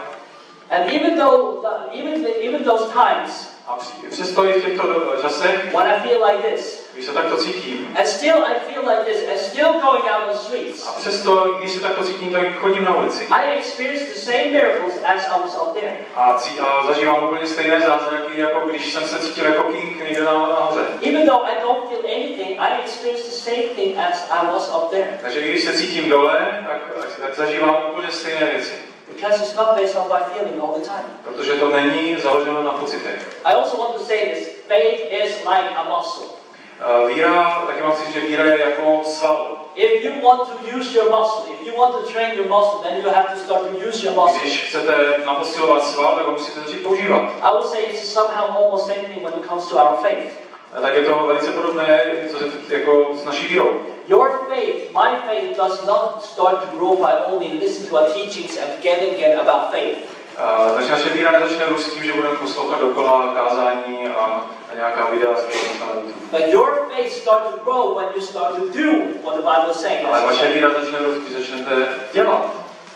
And even those times A přesto i v těchto časech, when I feel like this, když se takto cítím, and still I feel like this, and still going out on the streets, a přesto, když se takto cítím, tak chodím na ulici. I experienced the same miracles as I was up there. A zažívám úplně stejné zázraky, jako když jsem se cítil jako king někde nahoře. Even though I don't feel anything, I experienced the same thing as I was up there. Takže i když se cítím dole, tak zažívám úplně stejné věci. Because it's not based on my feeling all the time. Protože to není založeno na pocitech. I also want to say this, faith is like a muscle. Víra, taky mám si, že víra je jako sval. If you want to use your muscle, if you want to train your muscle, then you have to start to use your muscle. Když chcete naposilovat sval, tak ho musíte začít používat. I would say it's somehow almost same thing when it comes to our faith. Tak je to velice podobné jako s naší vírou. Your faith, my faith, does not start to grow by only listening to our teachings and get about faith. Takže naše víra nezačne růst tím, že budeme poslouchat dokola kázání a nějaká videa z But your faith starts to grow when you start to do what the Bible is saying. Ale vaše víra začne růst, když začnete dělat.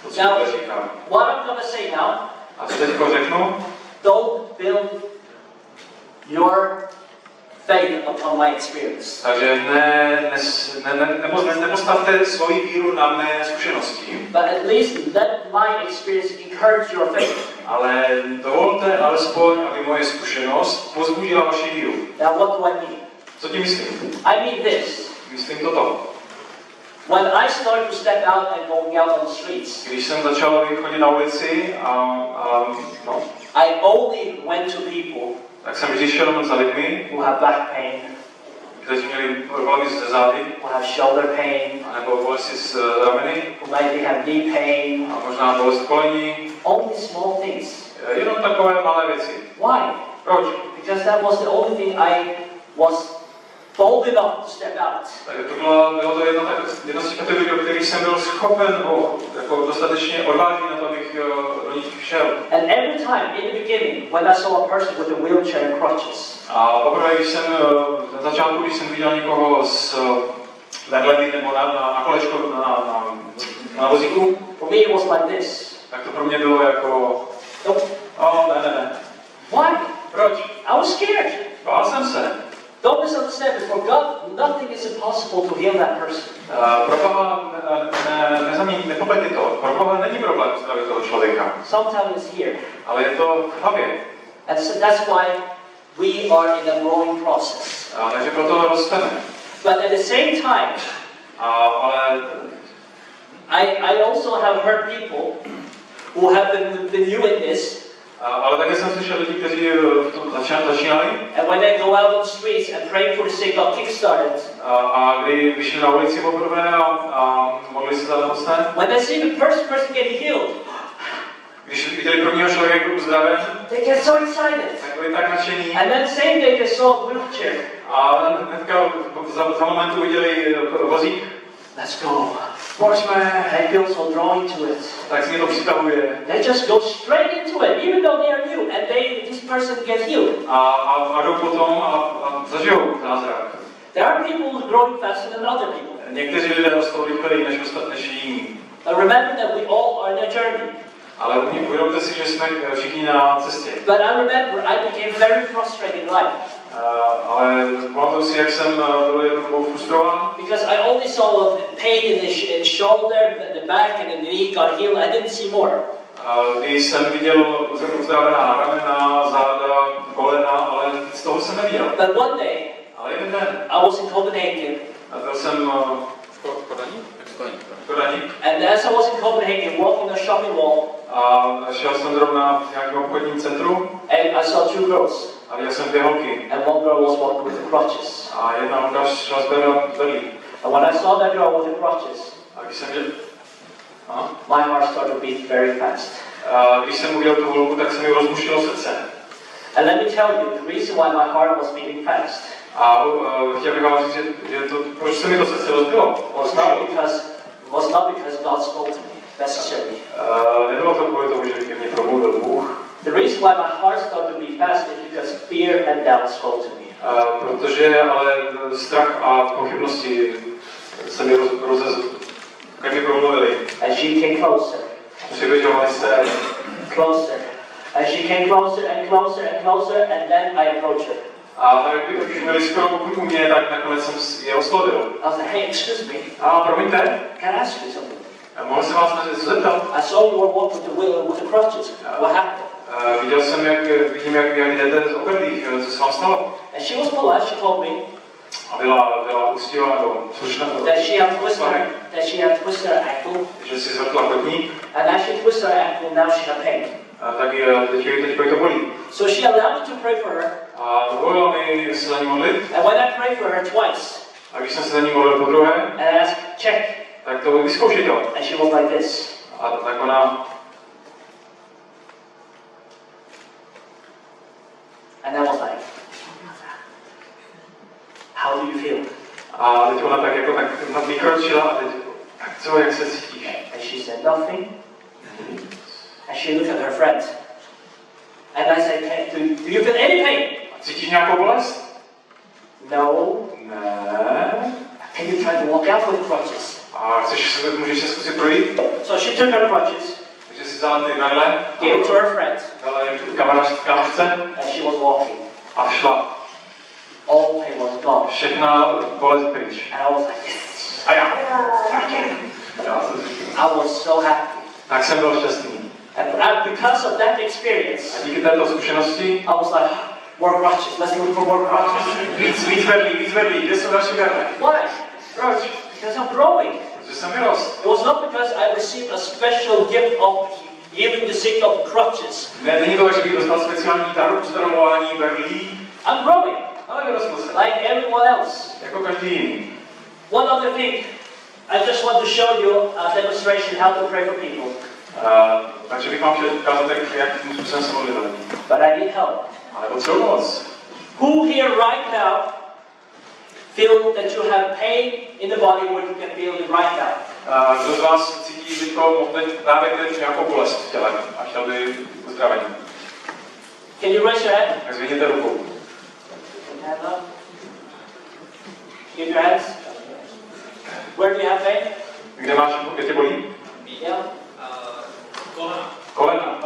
To, co Now, říká. what I'm going to say now, A co teď řeknu? don't build your faith upon my experience. Takže nepostavte svoji víru na mé zkušenosti. But at least let my experience encourage your faith. Ale dovolte alespoň, aby moje zkušenost pozbudila vaši víru. Now what do I mean? Co tím myslím? I mean this. Myslím toto. When I started to step out and going out on the streets, Když jsem začal chodit na ulici I only went to people tak jsem vždy šel za lidmi, who have back pain, kteří měli problémy ze zády, who have shoulder pain, nebo bolesti z rameny, who maybe have knee pain, a možná bolest kolení. only small things. Jenom takové malé věci. Why? Proč? Because that was the only thing I was bold enough to step out. Tak bylo to jedna z těch kategorií, o kterých jsem byl schopen jako dostatečně odvážný na to, abych do nich šel. And every time in the beginning, when I saw a person with a wheelchair and crutches, A poprvé, když jsem na začátku, když jsem viděl někoho s vedlemi nebo na kolečku, na vozíku, for me it was like this. tak to pro mě bylo jako, ne. Why? Proč? I was scared. Bál jsem se. Don't misunderstand me. For God, nothing is impossible to heal that person. Pro Boha nepopletni to. Pro Boha není problém uzdravit toho člověka. Sometimes it's here. Ale je to v hlavě. And so that's why we are in a growing process. Takže proto rosteme. But at the same time, Ale I also have heard people who have been new in this. Ale také jsem slyšel lidi, kteří v tom začínali. And when they go out on the streets and pray for the TLR Kickstarted. A kdy vyšli na ulici poprvé a modlili se za nemocné. When they see the first person getting healed. Když viděli prvního člověka uzdraven, they get so excited. Tak byli tak nadšení. And then same day they saw a wheelchair. A hnedka za momentu viděli vozík. Let's go. Pojďme. They feel so drawn to it. Tak si mě to přitahuje. They just go straight into it, even though they are new, and this person gets healed. A jdou potom a zažijou zázrak. There are people who are growing faster than other people. Někteří lidé rostou rychleji než jiní. But remember that we all are in a journey. Ale uvědomte si, že jsme všichni na cestě. But I remember I became very frustrated in life. Ale pamatuju si, jak jsem byl jednou frustrován. Because I only saw a pain in the shoulder, the back, and the knee got healed. I didn't see more. Když jsem viděl uzdravená ramena, záda, kolena, ale z toho jsem neviděl. But one day, Ale jeden den. I was in Copenhagen. A byl jsem Kodaní. And as I was in Copenhagen, walking the shopping mall. A šel jsem zrovna v nějakém obchodním centru. And I saw two girls. A viděl jsem dvě holky. And one girl was walking with the crutches. A jedna holka šla z berlí. And when I saw that girl with the crutches, A když jsem viděl... my heart started to beat very fast. A když jsem uviděl tu holku, tak se mi rozbušilo srdce. And let me tell you, the reason why my heart was beating fast A chtěl bych vám říct, že to, proč se mi to srdce rozbilo? was not because God spoke to me necessarily. Nebylo to kvůli tomu, že ke mně promluvil Bůh. The reason why my heart started to beat fast is because fear and doubt spoke to me. Protože ale strach a pochybnosti se mi ke mně promluvili. And she came closer, Přibližovali se closer, And she came closer and closer and closer, and then I approached her. A tak když měli skoro pokud mě, tak nakonec jsem je oslovil. I was like, hey, excuse me, A promiňte, can I ask you something? mohl jsem vás na něco zeptat? I saw you were walking with the crutches. What happened? Viděl jsem, vidím, jak jdete z obrlých, co se vám stalo. And she was polite, she told me A byla ústivá, nebo slušná, that she had twisted her ankle, že si zvrtla kotník, and as she twisted her ankle, now she had pain. tak teď to bolí. So she allowed me to pray for her. A dovolila mi se za ní modlit. And when I prayed for her twice, A když jsem se za ní modlil podruhé, and I asked, check, tak to vyzkoušejte. and she was like this. A tak ona, And I was like, how do you feel? a teď ona tak jako tak vykročila a teď, tak co, jak se cítíš? And she said, nothing. And she looked at her friend. And I said, hey, do you feel any pain? Cítíš nějakou bolest? No. Ne. Can you try to walk out with crutches? A můžeš se zkusit projít? So she took her crutches, Takže si vzala ty vedle, gave it to her friend, dala jim kamarádce and she was walking. a šla. All pain was gone. Všechna bolest pryč. And I was like, yes. A já I was so happy. tak jsem byl šťastný. And because of that experience, A díky této zkušenosti I was like, more crutches, let's look for more crutches. víc vedlí, kde jsou další vedle? Why? Proč? Because I'm growing. Protože jsem vyrost. It was not because I received a special gift of healing the sick of crutches. Ne, není to, že bych dostal speciální dar uzdravoání berlí, I'm growing, ale vyrostl jsem. like everyone else. Jako každý jiný. One other thing, I just want to show you a demonstration how to pray for people. Takže bych vám chtěl ukázat, jakým způsobem se modlit za lidi. But I need help. Ale potřebuji pomoc. Who here right now feel that you have pain in the body where you can feel it right now? Kdo z vás cítí teďko právě teď nějakou bolest v těle a chtěl by uzdravení? Can you raise your hand? Tak zvedněte ruku. Hand up. Give your hands. Where do you have pain? Kde tě bolí? Yeah. Kolena.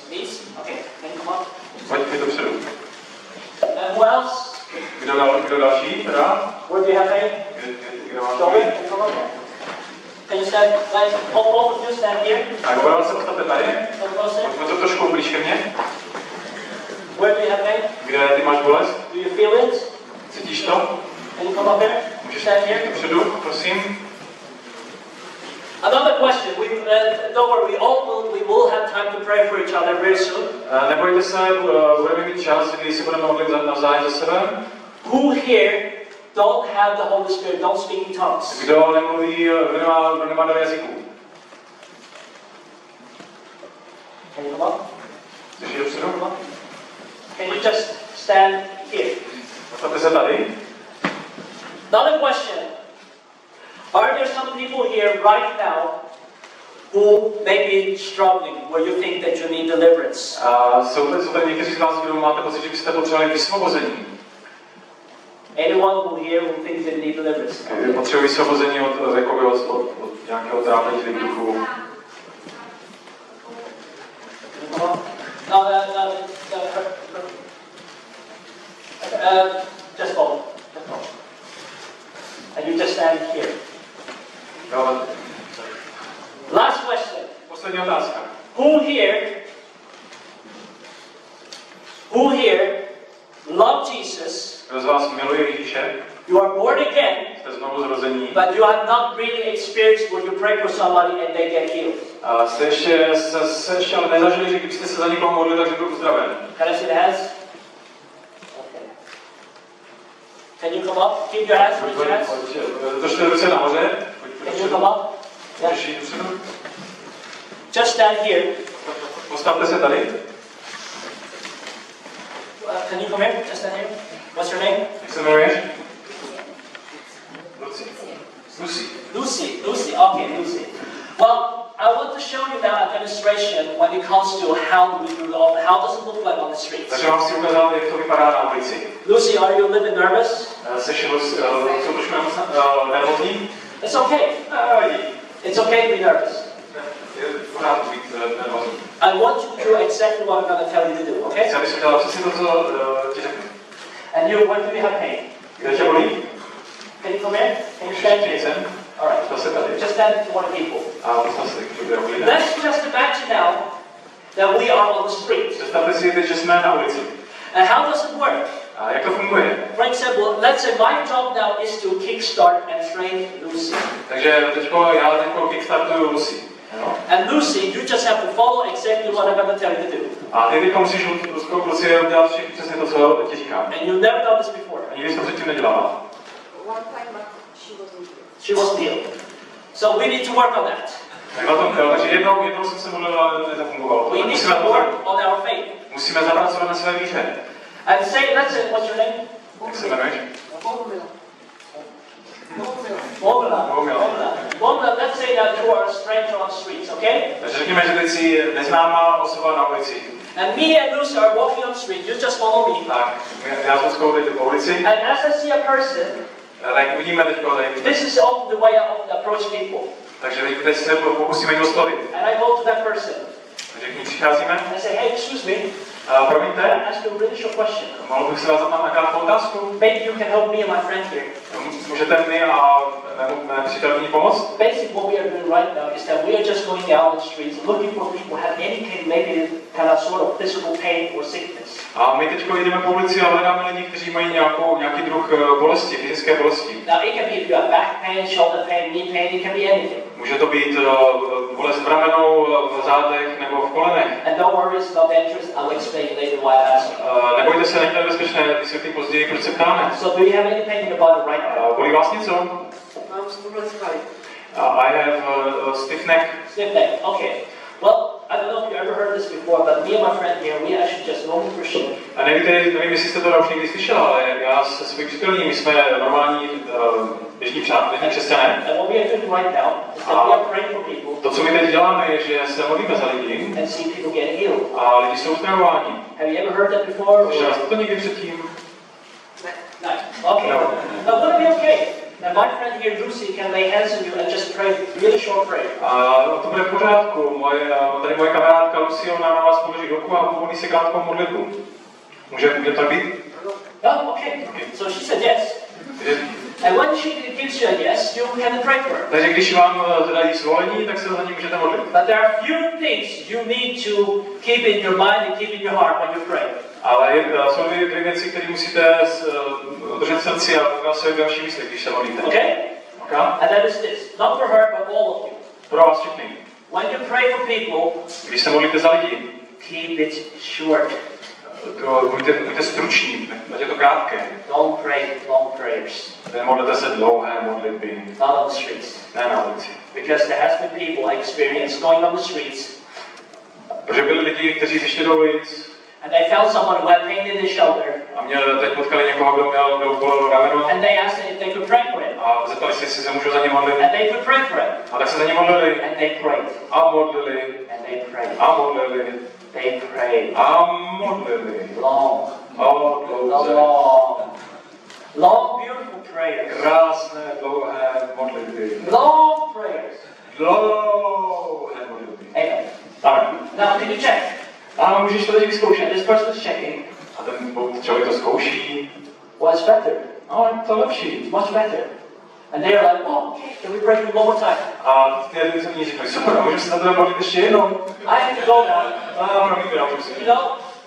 Knees? Okay. Can you come up? Pojďte dopředu. And who else? Kdo další? Teda? Where do you have pain? Kde máš Shoulder? bolí? Can you come up? Can you stand? Guys, both of you stand here. Tak oba se postavte tady. Come closer. Pojďme to trošku blíž ke mně. Where do you have pain? Kde ty máš bolest? Do you feel it? Cítíš to? Can you come up here? Můžeš Stand jít here. dopředu, prosím. Another question. Don't worry. We will have time to pray for each other very soon. Nebojte se, budeme mít čas, kdy si budeme modlit navzájem za sebe. Who here don't have the Holy Spirit, don't speak in tongues? Kdo nemluví, kdo nemá dar jazyků? Can you come up? Chceš jít dopředu? Come up. Can you just stand here? Postavte se tady. Another question. Are there some people here right now who may be struggling, where you think that you need deliverance? Jsou tady někteří z vás, kdo máte pocit, že byste potřebovali vysvobození. Anyone who here who thinks they need deliverance? Potřebují vysvobození od nějakého trápení zlých duchů. No, just follow. Just follow. And you just stand here. Last question. Poslední otázka. Who here love Jesus? Kdo z vás miluje Ježíše? You are born again, Jste znovu zrození. but you have not really experienced when you pray for somebody and they get healed. A jste ještě ale nezažili, že kdybyste se za někoho modlili, takže byl uzdraven. Can I see the hands? Okay. Can you come up? Keep your hands, raise your hands. Držte ruce nahoře. Can you come up? Yeah. Můžeš jít dopředu. Just stand here. Postavte se tady. Can you come here? Just stand here. What's your name? Jak se jmenuješ? Lucy. Lucy. Okay, Lucy. Well, I want to show you now a demonstration when it comes to how we do all. How does it look like on the streets? Takže vám chci ukázat, jak to vypadá na ulici. Lucy, are you a little bit nervous? Jsi trošku nervózní? It's okay. It's okay to be nervous. Je v pořádku být nervózní. I want you to do exactly what I'm going to tell you to do, okay? Chci, abys udělal přesně to, co ti řeknu. And you, where do you have pain? Kde tě bolí? Can you come here? Can you stand here? All right. To se tady. Just stand for one people. A postav se, když bude bolí. Let's just imagine now that we are on the street. Představte si teď, že jsme na ulici. And how does it work? A jak to funguje? For example, let's say my job now is to kickstart and train Lucy. Takže já teďko kickstartuju Lucy. No. And Lucy, you just have to follow exactly what I'm going to tell you to do. A ty teďko musíš Lucy udělat přesně to, co ti říkám. And you've never done this before. A nikdy jsi to předtím nedělala. One time, but she She wasn't here. wasn't healed. So we need to work on that. Takže jednou jsem se modlil, ale nezafungovalo. We need to work on our faith. Musíme zapracovat na své víře. And say, let's say, what's your name? Jak se jmenuješ? Bomla, let's say that you are a stranger on the streets, okay? Takže řekněme, že teď jsi neznámá osoba na ulici. And me and Lucy are walking on the street, you just follow me. Tak, já jsem skoro teď po ulici. And as I see a person, Tak uvidíme teďko tady. this is often the way I often approach people. Takže teď se pokusíme jít oslovit. And I go to that person. Takže k ní přicházíme. And I say, hey, excuse me, Promiňte, can I ask you a really short question? mohl bych se vás zeptat na krátkou otázku? Maybe you can help me and my friend here. Můžete mi a mé přítelkyni pomoct? Basically, what we are doing right now is that we are just going out on the streets looking for people who have any kind, maybe kind of sort of physical pain or sickness. A my teď jdeme po ulici a hledáme lidi, kteří mají nějaký druh bolesti, fyzické bolesti. Now, it can be if you have back pain, shoulder pain, knee pain, it can be anything. Může to být bolest v ramenou, v zádech nebo v kolenech. And don't worry, it's not dangerous. I'll explain later why I ask you. Nebojte se, není to nebezpečné, vysvětlím později, proč se ptáme. So, do you have any pain in the body right now? Bolí vás něco? Mám stuhle svaly. I have stiff neck. Stiff neck. Okay. Well, I don't know if you ever heard this before, but me and my friend here, we actually just normal Christian. A nevím, jestli jste to už někdy slyšel, ale já se svým přítelem, my jsme normální běžní křesťané. And what we are doing right now is that we are praying for people To, co my teď děláme, je, že se modlíme za lidi and see people get healed. a lidi jsou uzdravováni. Have you ever heard that before? Slyšel jste to někdy předtím? No. Okay. No. Now, would it be okay? And my friend here, Lucy, can lay hands on you and just pray really short prayer. A to bude v pořádku. Tady moje kamarádka Lucy, ona na vás položí ruku a pomodlí se krátkou modlitbu. Může to být? Oh, okay. So she said yes. And when she gives you a yes, you can pray for her. Takže když vám dají svolení, tak se za ní můžete modlit. But there are few things you need to keep in your mind and keep in your heart when you pray. Ale jsou dvě věci, které musíte držet v srdci a na své další mysli, když se modlíte. Okay? Okay? And that is this. Not for her, but all of you. Pro vás všechny. When you pray for people, Když se modlíte za lidi, keep it short. buďte struční, ať je to krátké. Don't pray long prayers. Nemodlete se dlouhé modlitby. Not on the streets. Ne na ulici. Because there has been people I experienced going on the streets, Protože byli lidi, kteří zišli do ulic and they found someone who had pain in his shoulder, a teď potkali někoho, kdo měl bolelo rameno and they asked if they could pray for him. a zeptali se, jestli se můžou za ně modlit. And they could pray for him. A tak se za ně modlili And they prayed. a modlili And they prayed. a modlili They prayed. a modlili. Long. A dlouze. Long, beautiful prayers. Krásné, dlouhé modlitby. Long prayers. Dlouhé modlitby. Amen. Amen. Now, can you check? A můžeš to teď vyzkoušet. This person is checking. A ten člověk to zkouší. What's better? No, je to lepší. It's much better. And they are like, oh, okay, can we pray for you one more time? A ty lidi se mně říkají, super, a můžeme se na to modlit ještě jednou. I have to go now. Promiňte, já musím. You know,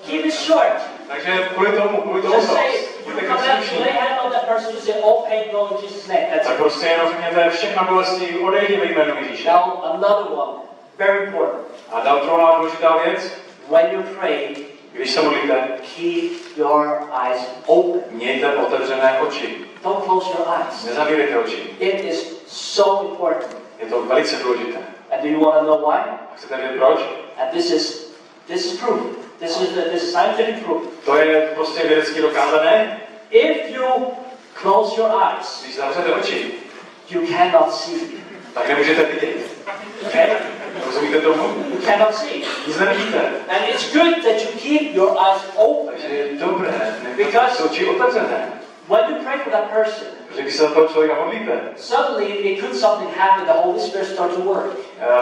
keep it short. Takže kvůli tomu Just say, buďte you come out, struční. lay hand on that person, you say, all pain go in Jesus' name. That's Tak it. prostě jenom řekněte, všechna bolesti odejdi ve jménu Ježíše. Now, another one, very important. A druhá důležitá věc, When you pray, když se modlíte, keep your eyes open. mějte otevřené oči. Don't close your eyes. Nezavírejte oči. It is so important. Je to velice důležité. And do you want to know why? A chcete vědět proč? And this is proof. This is scientific proof. To je prostě vědecky dokázané. If you close your eyes, Když zavřete oči, you cannot see. tak nemůžete vidět. Okay? Rozumíte tomu? You cannot see. Nic nevidíte. And it's good that you keep your eyes open. Takže je dobré nechat oči otevřené. When you pray for that person, Protože když se za toho člověka modlíte, suddenly it could something happen, the Holy Spirit start to work.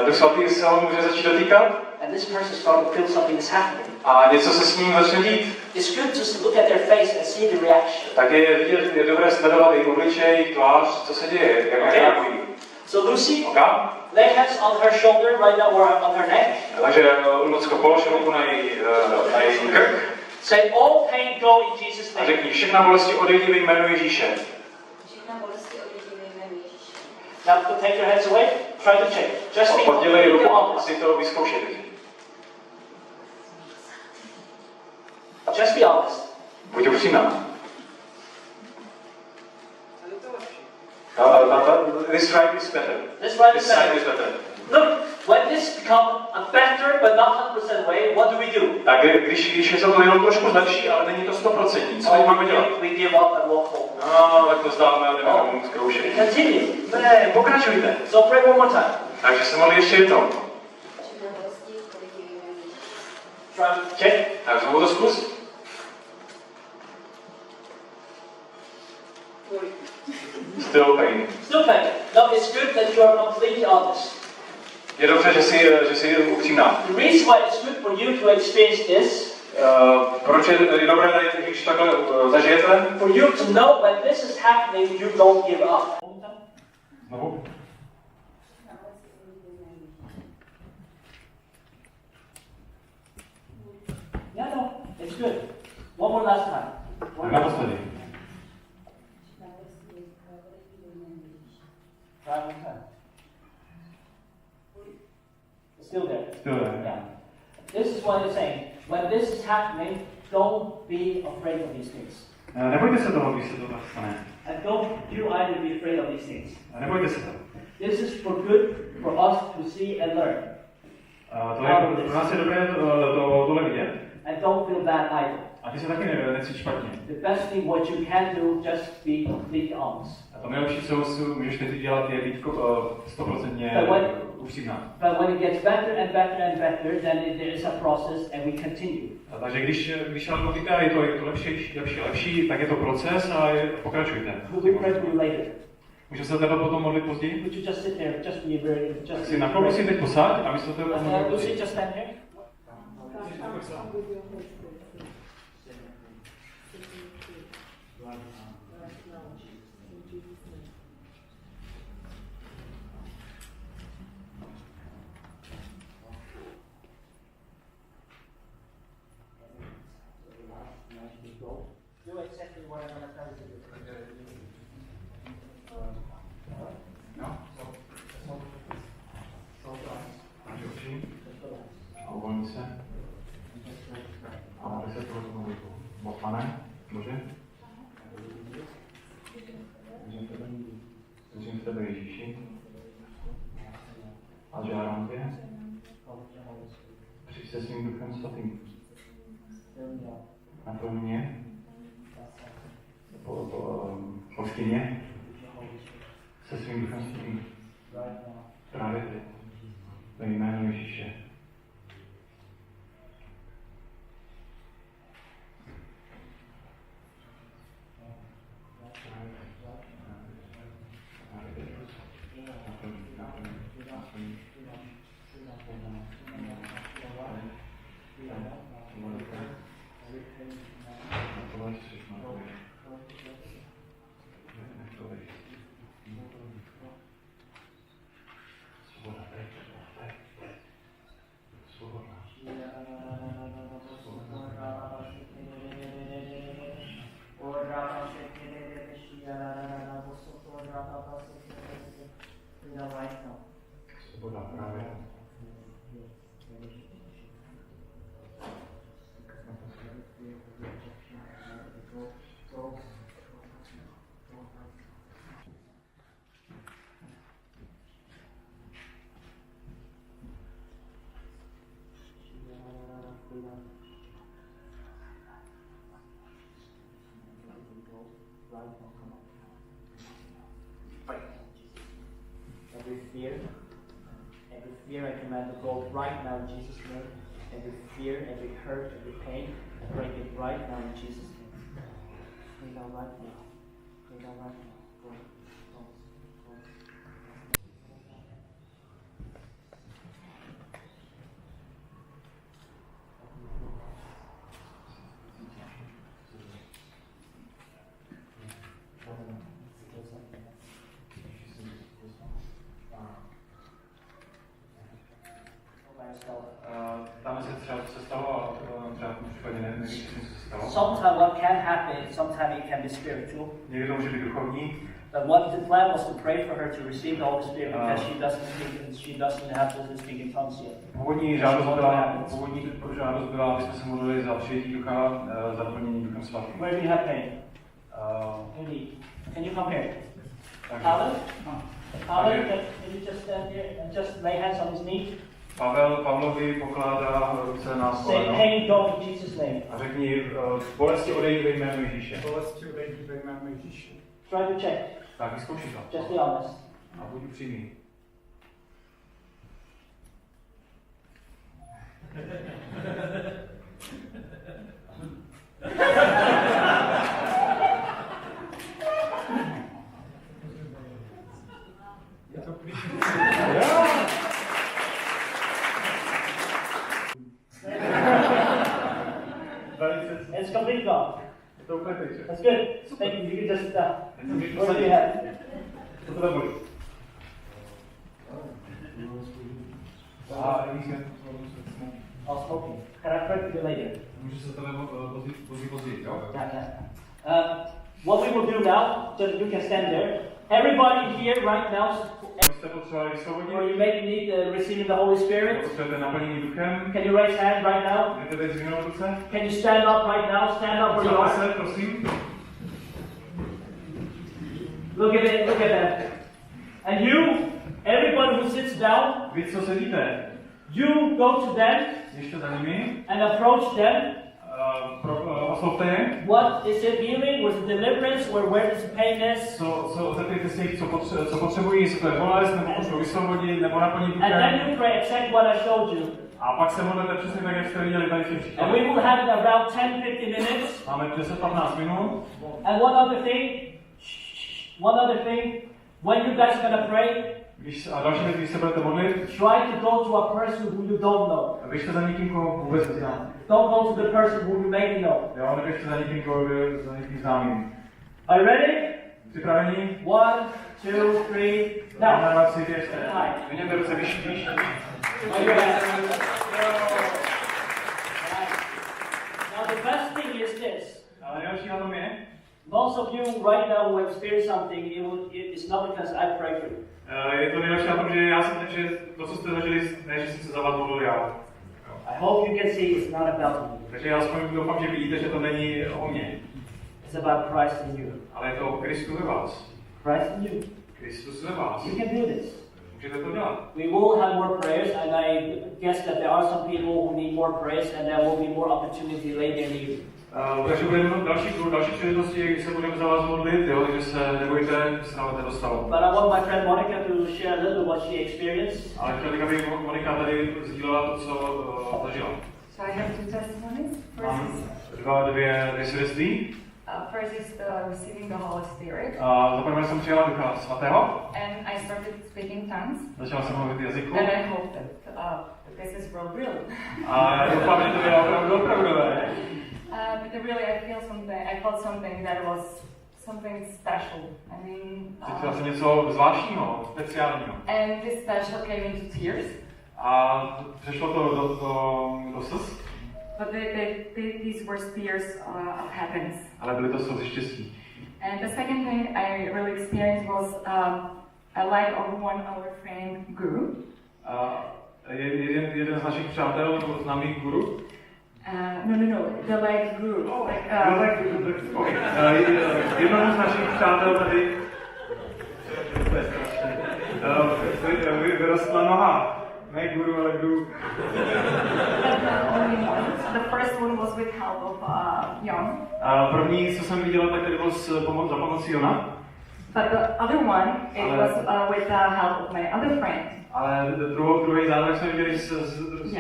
Duch Svatý se ho může začít dotýkat And this person start to feel something is happening. a něco se s ním začne dít. It's good just to look at their face and see the reaction. Tak je vidět, je dobré sledovat jejich obličej, jejich tvář, co se děje, jak reagují. So Lucy, Okay? lay hands on her shoulder right now or on her neck. Takže Lucko, polož ruku na její krk Say all pain go in Jesus' a name. řekni, všechna bolesti odejdi ve jménu Ježíše. Všechna bolesti odejdi ve jménu Ježíše. Now take your hands away. Try to check. Just be Oddělej ruku a honest. si to vyzkoušet. Just be honest. Buď upřímná. Ale to lepší. This right is better. This right This is side better. is better. Look, when this become a better but not 100% way, what do we do? Tak když je to jenom trošku lepší, ale není to 100%, co teď máme dělat? We give up and walk home. No, tak to zdáme a jdeme domů zkoušet. Continue. Ne, pokračujte. So pray one more time. Takže se modlí ještě jednou. Všechna bolesti odejdi ve jménu Ježíše. Try to check. Tak znovu to zkus. Still pain. Still pain. No, it's good that you are completely honest. Je dobře, že jsi upřímná. The reason why it's good for you to experience this, Proč je dobré, když takhle zažijete? for you to know when this is happening, you don't give up. Znovu. Yeah, no, it's good. One more last time. One Tak more. naposledy. Try one time. It's still there. Still there. Yeah. This is what it's saying. When this is happening, don't be afraid of these things. Nebojte se toho, když se to tak stane. And don't you either be afraid of these things. Nebojte se toho. This is for good for us to see and learn. Pro nás je dobré tohle vidět. And don't feel bad either. A ty se taky necítíš špatně. The best thing what you can do, just be completely honest. A to nejlepší, co můžeš teď dělat, je být 100% upřímná. But when it gets better and better and better, then there is a process and we continue. Takže když vám mluvíte a je to lepší, tak je to proces a pokračujte. We pray for you later. Můžeme se tebe potom modlit později? Would you just sit there, just be very, Tak just si na chvilku si teď posaď a my se tebe pomodlíme. Lucy, just stand here. Do exactly what I'm going to tell you to do. Máš oči a uvolni se. A máte se toho modlitbu. Pane, Bože? Věřím v tebe, Ježíši. A žádám tě, přijď se svým Duchem Svatým. Naplň mě, posti mě se svým Duchem Svatým. Právě teď. Ve jménu Ježíše. Svoboda právě. Every fear I command to go right now in Jesus' name. Every fear, every hurt, every pain, break it right now in Jesus' name. Bring down right now. Tam se třeba co se stalo, a třeba v případě nevíš, co se stalo. Sometimes what can happen, sometimes it can be spiritual. Někdy to může být duchovní. But what the plan was to pray for her to receive the Holy Spirit because she doesn't have to speak in tongues yet. Původní žádost byla, aby jsme se modlili za přijetí ducha, za naplnění duchem svatým. Where do you have pain? Can you come here? Pavel? Pavel, can you just stand here and just lay hands on his knee? Pavlovi pokládá ruce na Say, koleno pain go in Jesus' name. a řekni, bolesti odejdi ve jménu Ježíše. Bolesti odejdi ve jménu Ježíše. Try to check. Tak vyzkouši to. Just be honest. A buď upřímný. It's complete gone. To úplně pryč. That's good. Thank you. You can just what do you have? Co to bolí? Oh, smoking. Can I pray for you later? Můžu se tebe později, jo? Yeah. What we will do now, so that you can stand there. Everybody here right now, Jste potřebovali vysvobodit? or you maybe need receiving the Holy Spirit. Potřebujete naplnění duchem? Can you raise hand right now? Můžete zvinout ruce? Can you stand up right now? Stand up where you Posaďte are. se, prosím. Look at it. Look at that. And you, everyone who sits down, Vy, co sedíte, you go to them ještě za nimi, and approach them. oslovte je. What is it healing? Was it deliverance? Or where does the pain is? Zeptejte se jich, co potřebují, jestli to je bolest, nebo potřebují vysvobodit, nebo naplnit And then duchem. you pray exactly what I showed you. A pak se modlete přesně tak, jak jste viděli tady v těch And příkladech. we will have it around 10-15 minutes. Máme 10-15 minut. And one other thing, when you guys are gonna pray, A další věc, když se budete modlit, try to go to a person who you don't know. běžte za někým, koho vůbec neznáte. Don't go to the person who you maybe know. Jo, neběžte za někým, za někým známým. Are you ready? Připraveni? 1, 2, 3, now. 1, 2, 3, běžte. Hi. Vyněte ruce vyšší. Are you ready? Now the best thing is this. Ale nejlepší na tom je, Most of you right now who experience something, it's not because I pray for you. je to nejlepší na tom, že já jsem že to, co jste zažili, ne, že jsem se za vás modlil já. I hope you can see it's not about me. Takže já aspoň doufám, že vidíte, že to není o mně, It's about Christ in you. ale je to o Kristu ve vás. Christ in you. Kristus ve vás. You can do this. Můžete to dělat. We will have more prayers, and I guess that there are some people who need more prayers, and there will be more opportunity later in the evening. Takže budeme mít další příležitosti, kdy se budeme za vás modlit, jo, takže se nebojte, že se nám nedostalo. But I want my friend Monica to share a little what she experienced. Ale chtěl bych, aby Monika tady sdílela to, co zažila. So I have two testimonies. Mám dvě svědectví. First is the receiving the Holy Spirit. Za prvé jsem přijala Ducha Svatého. And I started speaking tongues. Začala jsem mluvit jazyku. And I hope that this is real. A já doufám, že to bylo opravdové. But really I felt something that was something special. I mean, Cítila jsem něco zvláštního, speciálního. and this special came into tears. A přešlo to do slz. But these were tears of happiness. Ale byly to slzy štěstí. And the second thing I really experienced was a light of one of our friend Guru. Jeden z našich přátel, nebo známých guru. No, the light grew. Jednomu z našich přátel tady vyrostla noha. Ne guru, ale guru. The first one was with help of Jón. První, co jsem viděla, tak tady bylo za pomocí Jona. But the other one, it was with the help of my other friend. Ale druhý zázrak jsme viděli s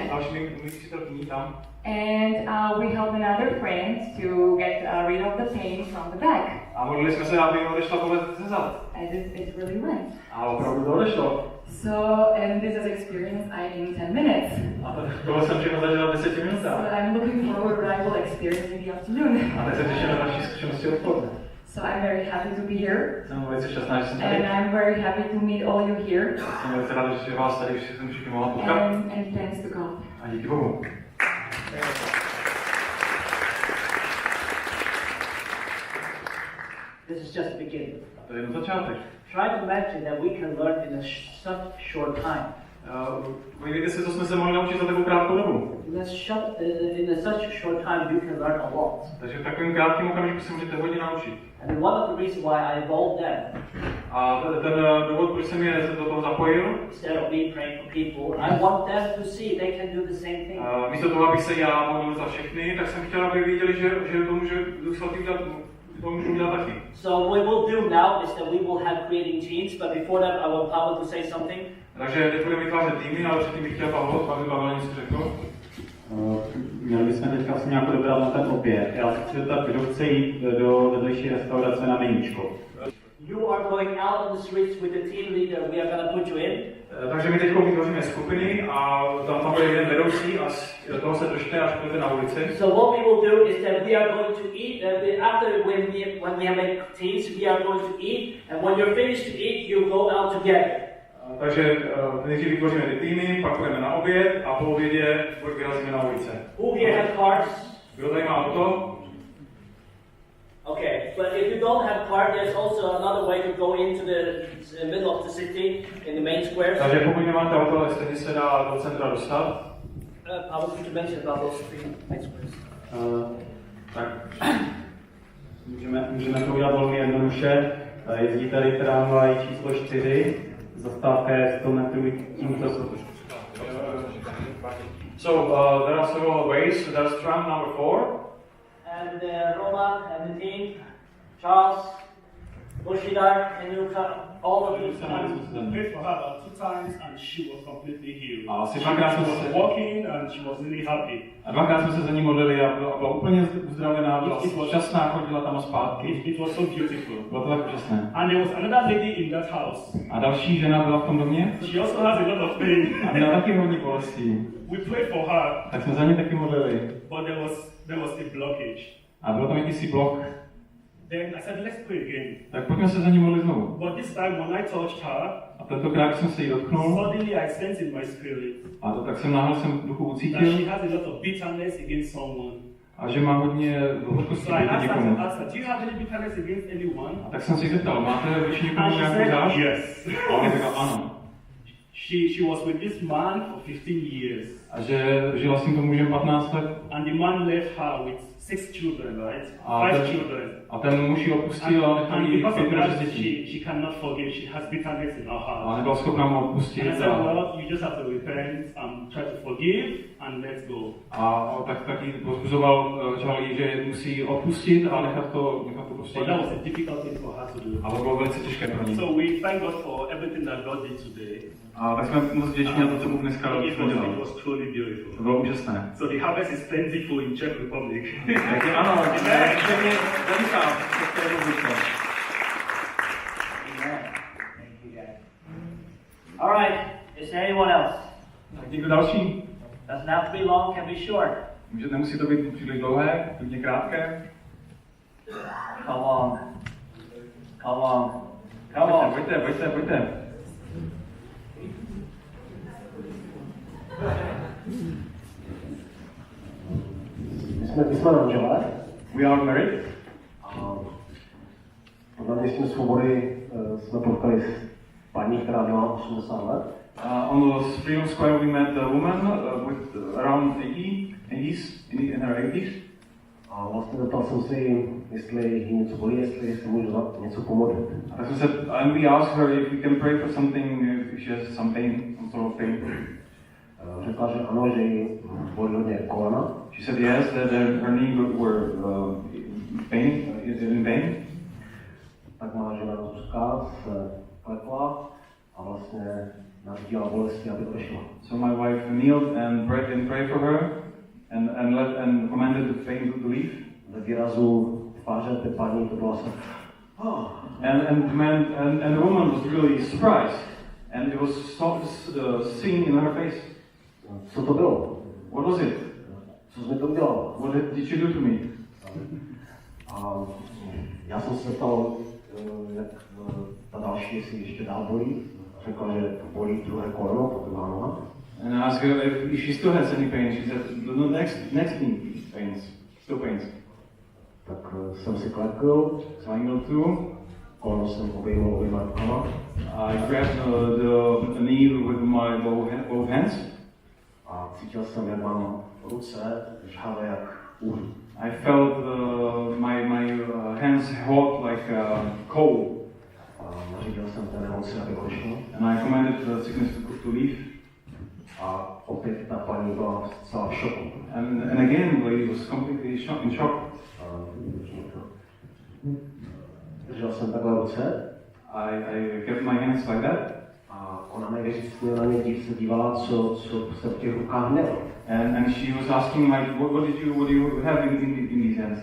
dalšími přítelkyní tam. And we helped another friend to get rid of the pain from the back. A modlili jsme se, aby jim odešla bolest ze zad. And it really went. A opravdu to odešlo. So, and this is experience I in 10 minutes. A tohle jsem všechno zažil v 10 minutách. So I'm looking forward that I will experience in the afternoon. A teď se těším na další zkušenosti odpoledne. So I'm very happy to be here. Jsem velice šťastná, že jsem tady. And I'm very happy to meet all you here. Jsem velice rád, že vás tady všichni mohla potkat. And thanks to God. A díky Bohu. This is just the beginning. A to je jen začátek. Try to imagine that we can learn in such short time. Podívejte se, co jsme se mohli naučit za takovou krátkou dobu. In such short time, you can learn a lot. Takže v takovém krátkém okamžiku se můžete hodně naučit. And one of the reasons why I involved them, A ten důvod, proč jsem je do toho zapojil, instead of me praying for people, I want them to see they can do the same thing. Místo toho, abych se já modlil za všechny, tak jsem chtěl, aby viděli, že to může Duch Svatý udělat, to můžu udělat taky. So what we'll do now is that we will have creating teams, but before that I want Pavel to say something. Takže teď budeme vytvářet týmy, ale předtím bych chtěl Pavel něco řekl. Měli bychom teďka si nějak dobrat na ten oběd. Já se chci zeptat, kdo chce jít do vedlejší restaurace na meníčko. You are going out on the streets with the team leader. We are going to put you in. Takže my teď vytvoříme skupiny a tam bude jeden vedoucí a do toho se držte, až půjdete na ulici. So what we will do is that we are going to eat. After when we have made teams, we are going to eat. And when you're finished to eat, you go out together. Takže nejdřív vytvoříme ty týmy, pak půjdeme na oběd a po obědě vyrazíme na ulice. Who here has cars? Kdo tady má auto? Okay, but if you don't have car, there's also another way to go into the middle of the city in the main squares. Takže pokud nemáte auto, ale stejně se dá do centra dostat. I was going to mention about those three main squares. Tak můžeme to udělat velmi jednoduše. Jezdí tady tramvaj číslo 4, zastávka je 100 metrů tímto. So there are several ways. There's tram number 4. And Roman and the team, Charles, Bushidar, and you all of you. I prayed for her about 2 times and she was completely healed. A asi She dvakrát jsme was se walking and she was really happy. za ní modlili a byla úplně uzdravená, byla šťastná, chodila tam a zpátky. It was so beautiful. Bylo to tak úžasné. And there was another lady in that house. A další žena byla v tom domě She also has a lot of pain. a měla taky hodně bolestí. We prayed for her, Tak jsme za ní taky modlili. but there was a blockage. A byl tam jakýsi blok. Then I said, let's pray again. Tak pojďme se za ní modlit znovu. But this time when I touched her, A tentokrát jsem se jí dotknul. suddenly I sensed in my spirit Tak jsem náhle v duchu that ucítil. she has a lot of bitterness against someone. A že má hodně hořkosti So I proti asked her, někomu. do you have any bitterness against anyone? A tak jsem se jí zeptal, máte vůči někomu And she nějakou said, zášť? yes. A ona řekla ano. She was with this man for 15 years. A že žila s tímto mužem 15 let. And the man left her with 6 children, right? A 5 ten- children. A ten muž ji opustil a nechal And jí because of 5 that, dětí. she cannot forgive. She has bitterness in her A heart. nebyla schopná mu And I odpustit. said, well, you just have to repent and try to forgive and let's go. A tak jí pozbuzoval, čal jí, že musí odpustit a nechat to prostě But jít. that was a difficult thing for her to do. A to bylo velice těžké pro ní. So we thank God for everything that God did today. A tak jsme moc vděční za to, co Bůh dneska It udělal. was truly To beautiful. bylo úžasné. So the harvest is plentiful in Czech Republic. Takže ano, pěkně veliká v České republice. Amen. Thank you, guys. All right. Is there anyone else? Tak někdo další? Doesn't have to be long. Can be short. Nemusí to být příliš dlouhé, hodně krátké. Come on. Come on. Come on. Pojďte. My jsme manželé. We are married. Na městě Svobody jsme potkali paní, která měla 80 let. On the Freedom Square we met a woman with around 80s, in her 80s. A vlastně zeptal jsem se jí, jestli jí něco bolí, jestli se můžu za něco pomodlit. And we asked her if we can pray for something, if she has some pain, some sort of pain. Řekla, že ano, že jí bolí hodně kolena. She said yes, that her knee were in pain. Tak má žena Zuzka se klepla a vlastně nadívala bolesti, aby odešla. So my wife kneeled and prayed for her and commanded the pain to leave. Ve výrazu tváře té paní to bylo asi And the woman was really surprised, and it was seen in her face. Co to bylo? What was it? Co jsi mi to udělal? What did you do to me? A já jsem se ptal, jak ta další, jestli ještě dál bolí. Řekla, že bolí druhé koleno, to druhá noha. And I asked her if she still has any pain. She said, the next knee pains, still pains. Tak jsem si klekl, So I knelt through. koleno jsem obejmul oběma rukama. I grabbed the knee with my both hands. A cítil jsem, jak mám ruce žhavé jak uhlí. I felt my hands hot like coal. A nařídil jsem té nemoci, aby odešla. And I commanded the sickness to leave. A opět ta paní byla zcela v šoku. And again, the lady was completely in shock. Držel jsem takhle ruce. I kept my hands like that. A ona nevěřícně na mě se dívala, co se v těch rukách mělo. And she was asking like, what do you have in these hands?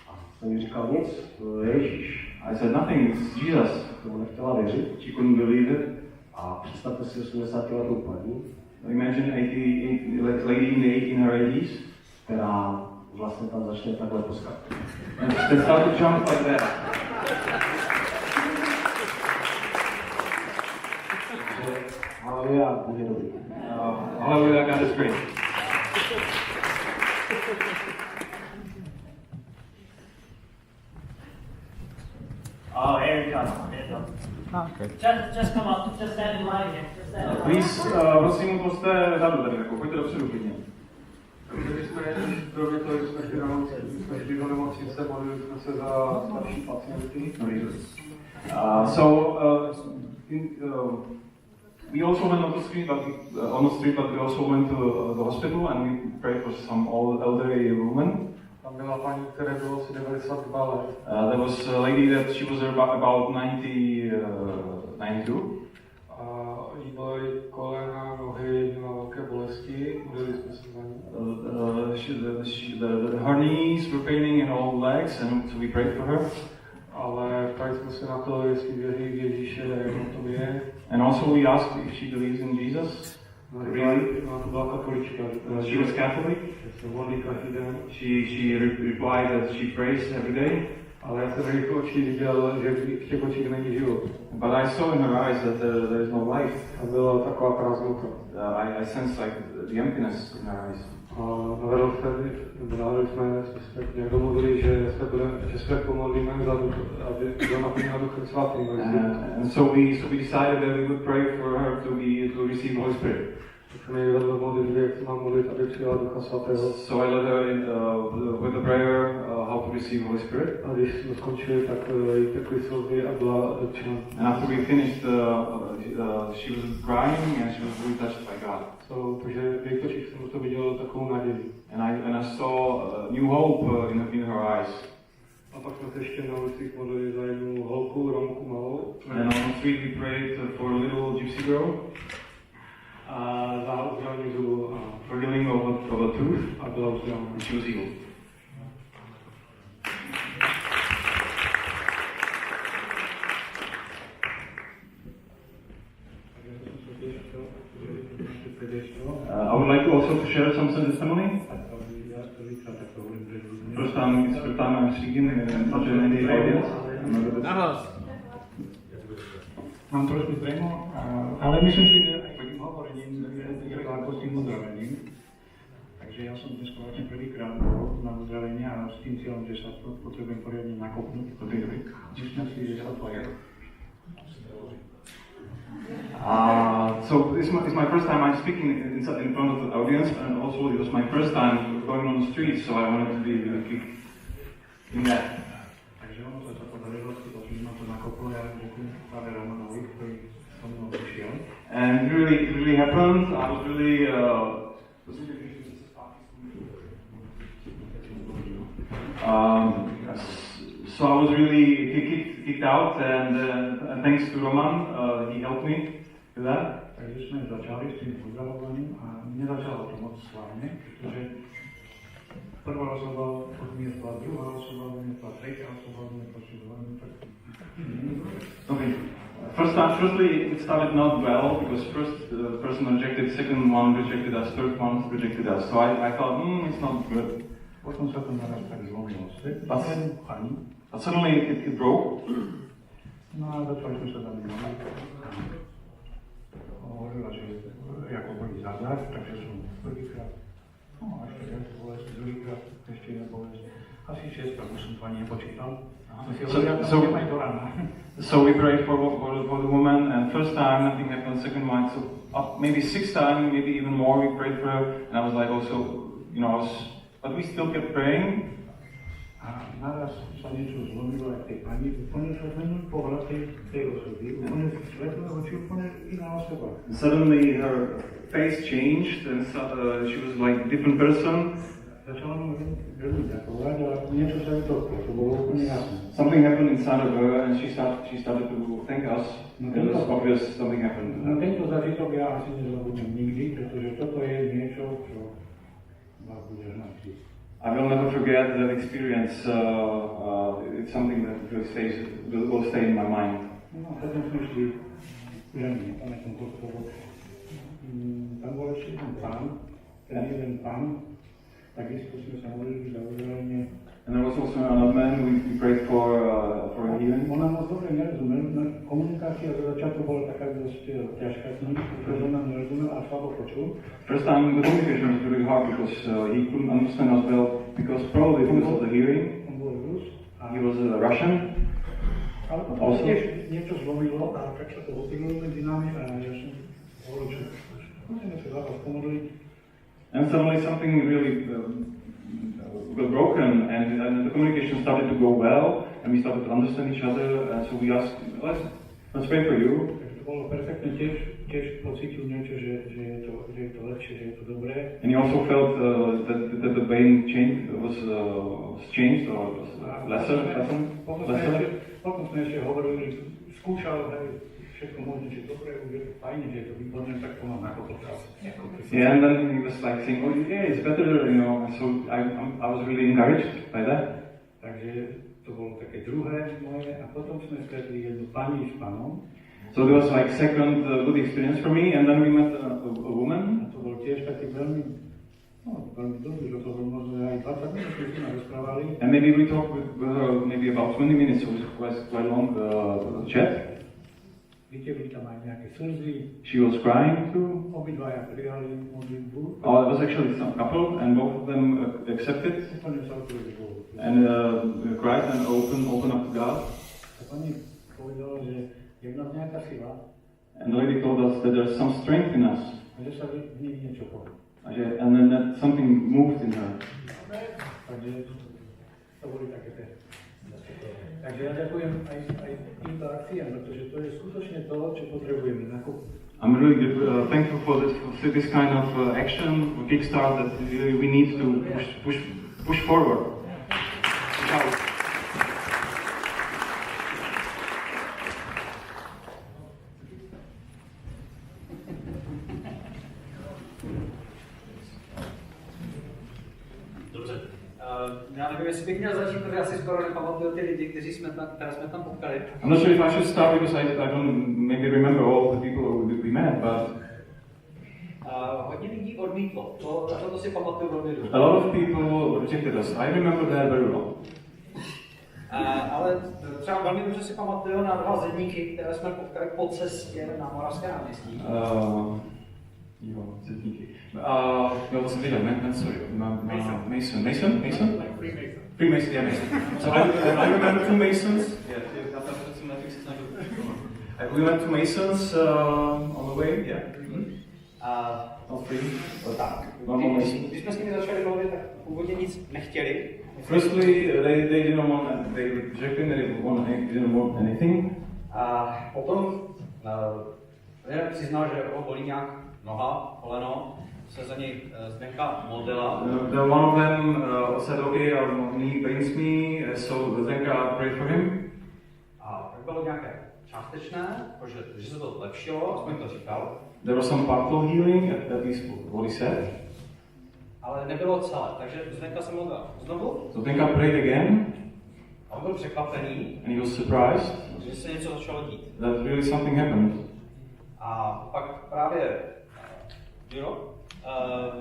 A jsem jí říkal nic, to je Ježíš. I said nothing, it's Jesus. Tomu nechtěla věřit. She couldn't believe it. A představte si 80 letou paní, Imagine lady in her 80s, která vlastně tam začne takhle poskat. and she started to jump like that. Haleluja, Bůh je dobrý. Hallelujah, God is great. Oh, here he comes. Here he comes. Okay. Just come up. Just stand in line here. Just stand in line. Please, prosím, poste vzadu tady, jako, pojďte dopředu klidně. Když jsme kromě toho, že jsme šli do nemocnice, modlili jsme se za starší pacienty. We also went on the street, but we also went to the hospital and we prayed for some old elderly woman. Tam byla paní, které bylo asi 92 let. There was a lady that she was about 92. A jí byly kolena, nohy, měla velké bolesti, modlili jsme se za ní. Her knees were paining in all legs, and so we prayed for her. Ale ptali jsme se na to, jestli věří v Ježíše, jak on to je. And also we asked if she believes in Jesus. Ona to byla katolička. She was Catholic. Se modlí každý den. She replied that she prays every day. Ale já jsem v jejich očích viděl, že v těch očích není život. But I saw in her eyes that there is no life. A byla taková prázdnota. I sensed like the emptiness in her eyes. A navedl jsme se nějak domluvili, že se pomodlíme za duch, aby byla naplněna Duchem Svatým. And so we decided that we would pray for her to receive the Holy Spirit. Tak jsem ji vedl modlitbě, jak se mám modlit, aby přijala Ducha Svatého. So I led her in, with the prayer how to receive the Holy Spirit. A když jsme skončili, tak jí tekly slzy a byla dotčena. And after we finished, she was crying and she was really touched by God. Takže v jejich očích jsem to viděl takovou naději. And I saw new hope in her eyes. A pak jsme se ještě na ulicích modlili za jednu holku, Romku malou. And on the street we prayed for a little gypsy girl. A za uzdravení zubu a for healing of a tooth. A byla uzdravena. And she was healed. I would like to also share some testimony. First time I'm speaking in such an audience. Mám trošku trému, ale myslím si, že aj takým hovorením je ľahko s tým uzdravením. Takže ja som dnes vlastne prvýkrát bol na uzdravenie a s tým cieľom, že sa potrebujem poriadne nakopnúť. Myslím si, že sa to je. So it's my first time I'm speaking in front of the audience, and also it was my first time going on the street, so I wanted to be really quick in that. Takže ono sa to podarilo, že ma to nakoplo, ja ďakujem práve Romanovi, ktorý so mnou prišiel. And it really happened. I was really so I was really kicked out, and thanks to Roman, he helped me with that. Takže sme začali s tým uzdravovaním a nezačalo to moc slávne, pretože prvá osoba odmietla, druhá osoba odmietla, tretia osoba odmietla, Okay. Firstly, it started not well because first person rejected, second one rejected us, third one rejected us. So I thought, it's not good. Potom sa to naraz tak zlomilo. But suddenly it broke. No a začali sme sa tam mať. Hovorila, že ako boli zadať, takže som prvýkrát, no ešte viac bolesť, druhýkrát ešte jedna bolesť. Asi 6, už som to ani nepočítal. So we prayed for the woman, and first time nothing happened, second one, so maybe 6th time, maybe even more, we prayed for her, and I was like also, but we still kept praying. A naraz sa niečo zlomilo aj tej pani, úplne sa zmenil pohľad tej osoby, úplne svetlo oči, úplne iná osoba. Suddenly her face changed, and she was like a different person. Začala mu veľmi ďakovať, ale niečo sa vytoklo, to bolo úplne jasné. Something happened inside of her, and she started to thank us. It was obvious something happened. No tento zážitok ja asi nezabudnem nikdy, pretože toto je niečo, čo vás bude navždy. I will never forget that experience. It's something that will stay in my mind. No, potom sme šli, už ani nepamätám koľko, tam bol ešte jeden pán, ten jeden pán, takisto sme sa modlili za uzdravenie. And there was also another man we prayed for healing. On nám moc dobre nerozumel, komunikácia za začiatku bola taká dosť ťažká s ním, pretože on nám nerozumel a slabo počul. First time the communication was really hard because he couldn't understand us well, because probably because of the hearing. On bol Rus. He was Russian. Ale potom tiež niečo zlomilo a tak sa to odpínulo medzi nami a ja som hovoril, že musíme sa za vás pomodliť. And suddenly something really got broken, and the communication started to go well, and we started to understand each other, and so we asked, let's pray for you. Takže to bolo perfektne, tiež pocítil niečo, že je to lepšie, že je to dobré. And he also felt that the pain was changed, or was lesser. Potom sme ešte hovorili, skúšal všetko možné, že dobre, už je to fajne, že je to výborné, tak to mám ako to čas. Yeah, and then he was like saying, it's better, so I was really encouraged by that. Takže to bolo také druhé moje, a potom sme stretli jednu pani s pánom. So there was like second good experience for me, and then we met a woman. A to bol tiež taký veľmi dobrý, že to bolo možno aj 20 minút, keď sme rozprávali. And maybe we talked with her maybe about 20 minutes, so it was quite long chat. Vytiekli tam aj nejaké slzy. She was crying too. Obidvaja prijali modlitbu. It was actually some couple, and both of them accepted. And cried and opened up to God. A pani povedala, že je v nás nejaká sila. And the lady told us that there's some strength in us. A že sa v nej niečo pohlo. And then that something moved in her. Takže to boli také tie. Takže ja ďakujem aj týmto akciám, pretože to je skutočne to, čo potrebujeme nakúpiť. I'm really thankful for this kind of action, Kickstart, that we need to push forward. Já nevím, jestli bych měl začít, protože já si skoro nepamatuju ty lidi, které jsme tam potkali. I'm not sure if I should start because I don't maybe remember all the people we met, but hodně lidí odmítlo, to si pamatuju velmi dobře. A lot of people rejected us. I remember that very well. Ale třeba velmi dobře si pamatuju na dva zedníky, které jsme potkali po cestě na Moravské náměstí. Jo, zedníky. Já jsem viděl, sorry, Mason? Freemason, yeah, Mason. So I remember two Masons. Yeah, we went to Masons on the way, yeah. All three. Tak. Když jsme s nimi začali mluvit, tak původně nic nechtěli. Firstly, they didn't want, they rejected, they didn't want anything. A potom jeden přiznal, že ho bolí nějak noha, koleno, se za něj Zdenka modlila. One of them said, okay, our knee pains me, so Zdenka prayed for him. A tak bylo nějaké částečné, že se to lepšilo, aspoň to říkal. There was some partial healing, at least what he said. A ale nebylo celé, takže Zdenka se modlil znovu. So Zdenka prayed again. A on byl překvapený, and he was surprised že se něco začalo dít. that really something happened. A pak právě Duro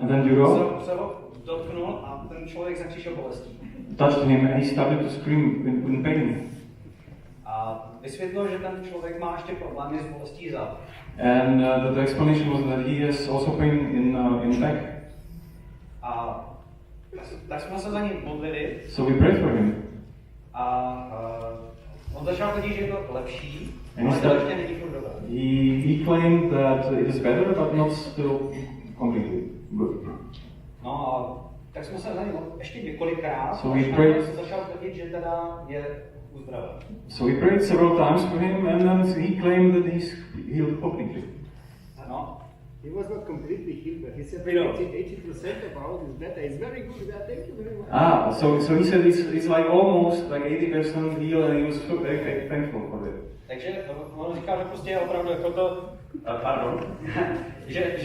And then Duro se ho dotknul a ten člověk zakřičel bolestí. touched him and he started to scream in pain. A vysvětlil, že ten člověk má ještě problémy s bolestí zad. And the explanation was that he has also pain in back. A tak jsme se za ním modlili. So we prayed for him. A on začal tvrdit, že je to lepší, And ale to ještě není furt dobré. he claimed that it is better, but not still completely good. No a tak jsme se za ním ještě několikrát, So až we prayed. se začal tvrdit, že teda je uzdraven. So we prayed several times for him, and then he claimed that he's healed completely. No. He was not completely healed, but he said 80% about is better. It's very good. Thank you very much. So he said it's like almost like 80% healed, and he was so very thankful for it. Takže on říká, že prostě je opravdu jako to, pardon, že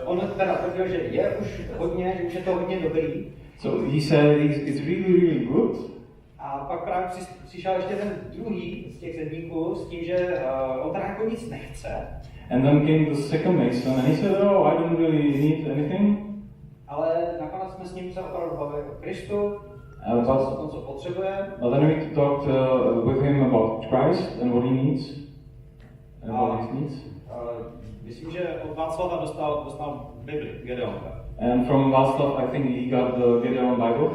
on teda tvrdil, že je už hodně, že už je to hodně dobrý. So he said it's really good. A pak právě přišel ještě ten druhý z těch zedníků s tím, že on teda jako nic nechce. And then came the second Mason, and he said, "Oh, I don't really need anything." Ale nakonec jsme s ním se opravdu bavili o Kristu, o tom, co potřebuje. But then we talked with him about Christ and what he needs, and about his needs. Myslím, že od Václava dostal Bibli, Gedeonka. And from Václav, I think he got the Gideon Bible.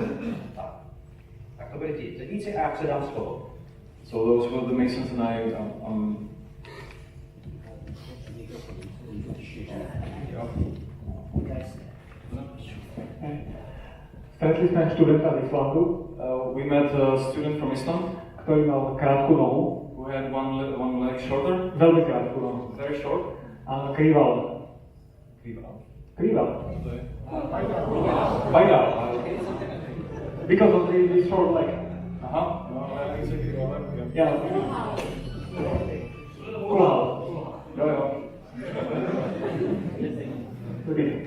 Tak to byli ti zedníci a já předám slovo. So those were the Masons, and I Stretli sme študenta z Islandu. We met a student from Island, ktorý mal krátku nohu. who had one leg shorter, Veľmi krátku nohu. very short. A krýval. Krýval. Pajdal. Because of the short leg. Aha. Yeah. Kulhal. Jo.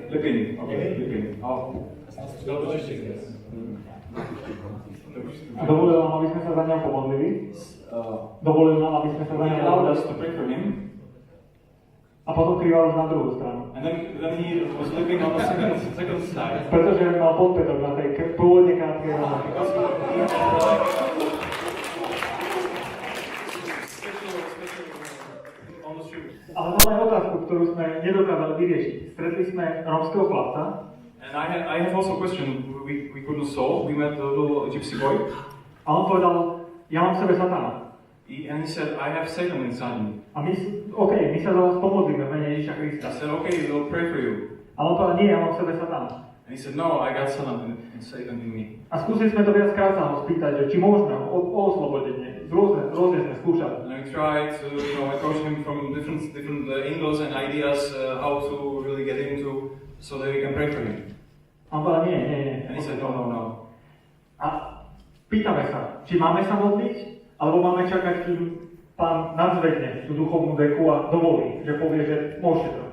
Lipin. Okay, Lipin. A dovolil nám, aby sme sa za ňa pomodlili. Dovolil nám, aby sme sa za ňa allowed pomodlili. us to pray for him. A potom krýval už na druhú stranu. And then he was living on the second side. Pretože mal podpätok na tej pôvodne krátkej nohe. Ale máme aj otázku, ktorú sme nedokázali vyriešiť. Stretli sme rómskeho chlapca. And I have also a question we couldn't solve. We met the little gypsy boy. A on povedal, ja mám v sebe satana. And he said, I have Satan inside me. A my sa za vás pomodlíme v mene Ježiša Krista. I said, okay, we'll pray for you. A on povedal, nie, ja mám v sebe satana. And he said, no, I got Satan in me. A skúsili sme to viackrát sa ho spýtať, že či môžeme ho oslobodenie. Rôzne sme skúšali. And we tried to approach him from different angles and ideas how to really get into so that we can pray for him. A on povedal, nie. And he said, no. A pýtame sa, či máme sa modliť, alebo máme čakať, kým Pán nadzvedne tú duchovnú deku a dovolí, že povie, že môžete to.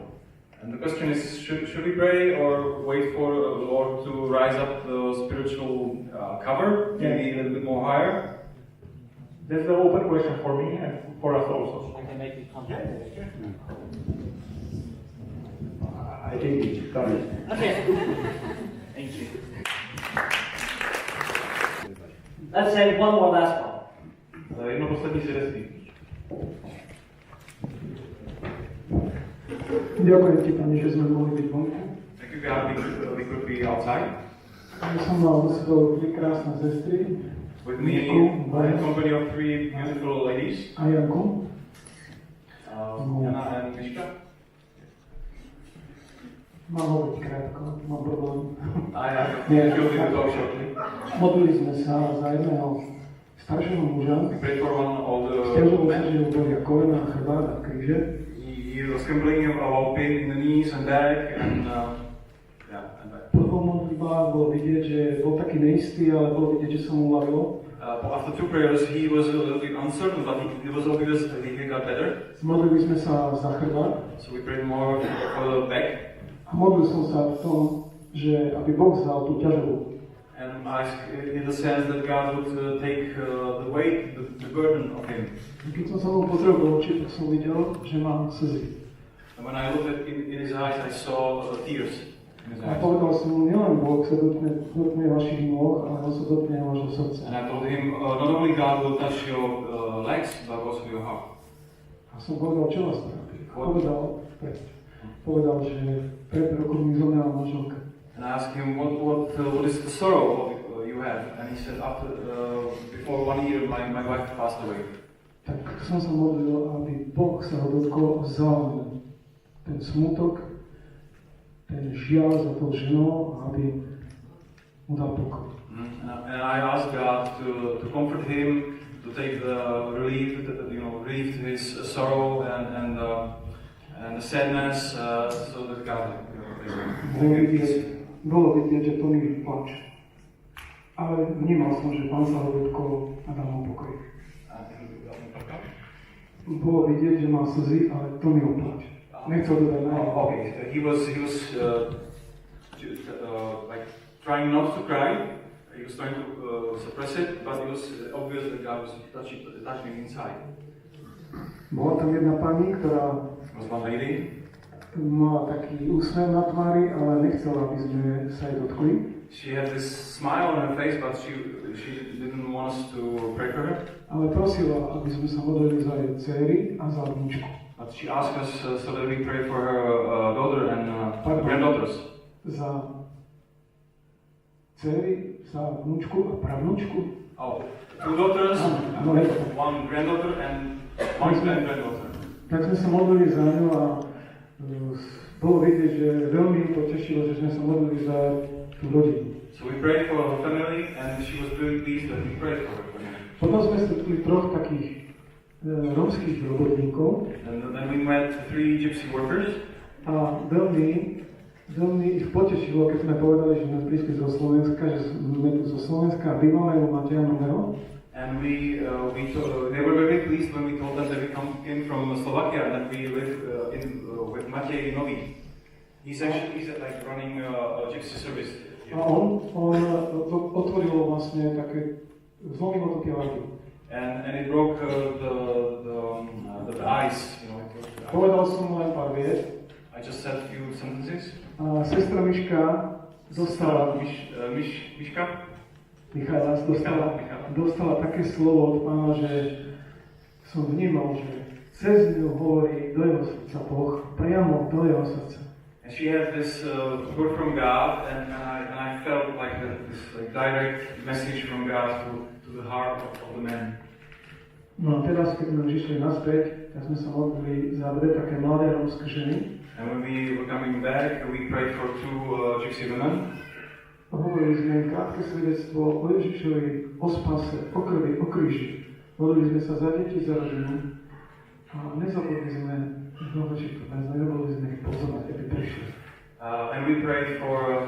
And the question is, should we pray or wait for the Lord to rise up the spiritual cover, maybe a little bit more higher? That's the open question for me and for us also. I can make it complicated. I think it's done. Okay. Thank you. Let's say one more last one. Jedno poslední svědectví. Ďakujem ti, Pane, že sme mohli byť vonku. Thank you God, we could be outside. Ja som mal so sebou tri krásne sestry. With me in a company of three beautiful ladies. A Janku. Jana and Miška. Mám hovoriť krátko, mám problém. I feel to talk shortly. Modlili sme sa za jedného staršieho muža. We prayed for one older Stiažoval sa, že mu bolia kolena, chrbát a kríže. He was complaining about pain in the knees and back and back. Po dvoch modlitbách bolo vidieť, že bol taký neistý, ale bolo vidieť, že sa mu uľavilo. After two prayers, he was a little bit uncertain, but it was obvious that he got better. Modlili sme sa za chrbát. So we prayed more for the back. A modlil som sa v tom, že aby Boh vzal tú ťažobu. And in the sense that God would take the weight, the burden of him. Keď som sa mu pozrel do očí, tak som videl, že má slzy. And when I looked in his eyes, I saw tears in his A eyes. povedal som mu, nielen Boh sa dotkne vašich nôh, ale on sa dotkne vašho srdca. And I told him, not only God will touch your legs, but also your heart. A som povedal, čo vás trápi? Povedal, že pred rokom mi zomrela manželka. And I asked him, what is the sorrow you have? And he said, before 1 year, my wife passed away. Tak som sa modlil, aby Boh sa ho dotkol a vzal ten smutok, ten žiaľ za tou ženou, aby mu dal pokoj. And I asked God to comfort him, to take the relief to his sorrow and the sadness, so that God Bolo vidieť, že to mi plače. Ale vnímal som, že Pán sa ho dotkol a dal mu pokoj. Bolo vidieť, že má slzy, ale to mi opláče. Nechcel dodať na okay, he was like trying not to cry. He was trying to suppress it, but it was obvious that God was touching inside. Bola tam jedna pani, ktorá mala taký úsmev na tvári, ale nechcela, aby sme sa jej dotkli. She had this smile on her face, but she didn't want us to pray for her. Ale prosila, aby sme sa modlili za jej dcery a za vnúčku. But she asked us so that we pray for her daughter and granddaughters. Za dcery, za vnúčku a pravnúčku. Oh, 2 daughters, 1 granddaughter and 1 granddaughter. Tak sme sa modlili za ňu a bolo vidieť, že veľmi to tešilo, že sme sa modlili za tú rodinu. So we prayed for her family and she was very pleased that we prayed for her family. Potom sme stretli 3 takých rómskych robotníkov. And then we met 3 gypsy workers. A veľmi ich potešilo, keď sme povedali, že sme prišli zo Slovenska, že sme tu zo Slovenska a bývame u Mateja Nového. And they were very pleased when we told them that we came from Slovakia and that we live with Matej Nový. He's like running a gypsy service. A on otvoril vlastne také, zlomilo to tie laky. And it broke the ice, you know. Povedal som mu len pár viet. I just said a few sentences. A sestra Miška dostala Michala dostala také slovo od Pána, že som vnímal, že cez ňu hovorí do jeho srdca Boh, priamo do jeho srdca. And she had this word from God, and I felt like this direct message from God to the heart of the man. No a teraz, keď sme prišli naspäť, tak sme sa modlili za 2 také mladé rómske ženy. And when we were coming back, we prayed for 2 gypsy women. Hovorili sme im krátke svedectvo o Ježišovi, o spase, o krvi, o kríži. Modlili sme sa za deti, za rodinu. A nezabudli sme neboli sme ich pozvať, aby prišli. And we prayed for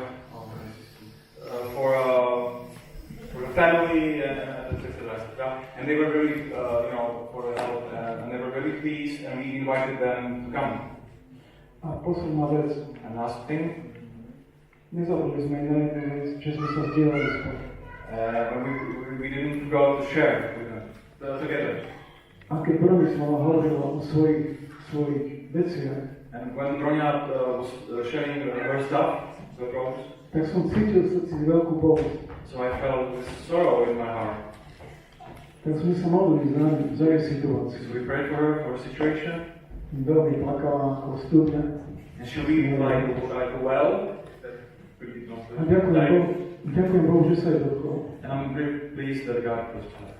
the family and etc. And they were very, for the help, and they were very pleased, and we invited them to come. A posledná vec. And last thing. Nezabudli sme na jednu vec, že sme sa zdieľali spolu. We didn't go to share together. A keď Bronislava hovorila o svojich veciach, and when Bronia was sharing her stuff, tak som cítil v srdci veľkú bolesť. So I felt this sorrow in my heart. Tak sme sa modlili za jej situáciu. So we prayed for her, for her situation. Veľmi plakala ako studňa. And she wept like a well. A ďakujem Bohu, že sa jej dotkol. And I'm very pleased that God touched her.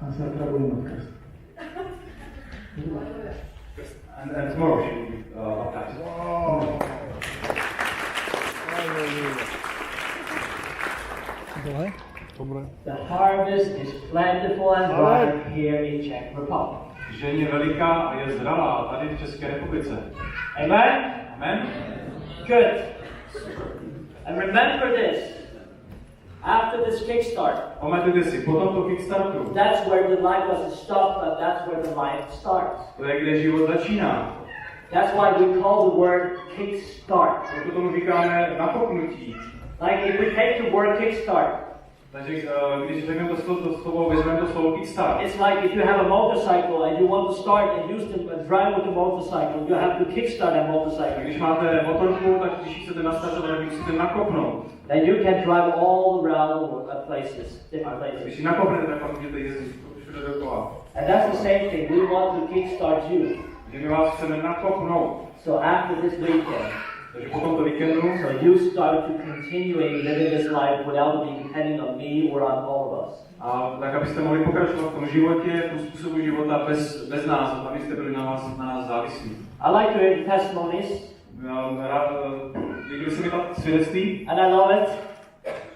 A zajtra budem odkázať. And tomorrow she will be baptized. Wow. The harvest is plentiful and wide here in Czech Republic. Žeň je veliká a je zralá tady v České republice. Amen? Amen? Good. And remember this. After this kickstart, pamatujte si, po tomto kickstartu, that's where the life doesn't stop, but that's where the life starts. To je, kde život začíná. That's why we call the word kickstart. Proto tomu říkáme nakopnutí. Like if we take the word kickstart. Takže když řekneme to slovo, vezmeme to slovo kickstart. It's like if you have a motorcycle and you want to start and use the drive with the motorcycle, you have to kickstart that motorcycle. Když máte motorku, tak když chcete nastartovat, tak musíte nakopnout. Then you can drive all around places, different places. Když si nakopnete, tak pak můžete jezdit všude dokola. And that's the same thing. We want to kickstart you. My vás chceme nakopnout. So after this weekend, takže po tomto víkendu, so you start to continuing living this life without being depending on me or on all of us. A tak abyste mohli pokračovat v tom životě, v tom způsobu života bez nás, abyste byli na nás závislí. I like to hear the testimonies. Líbily se mi ta svědectví. And I love it.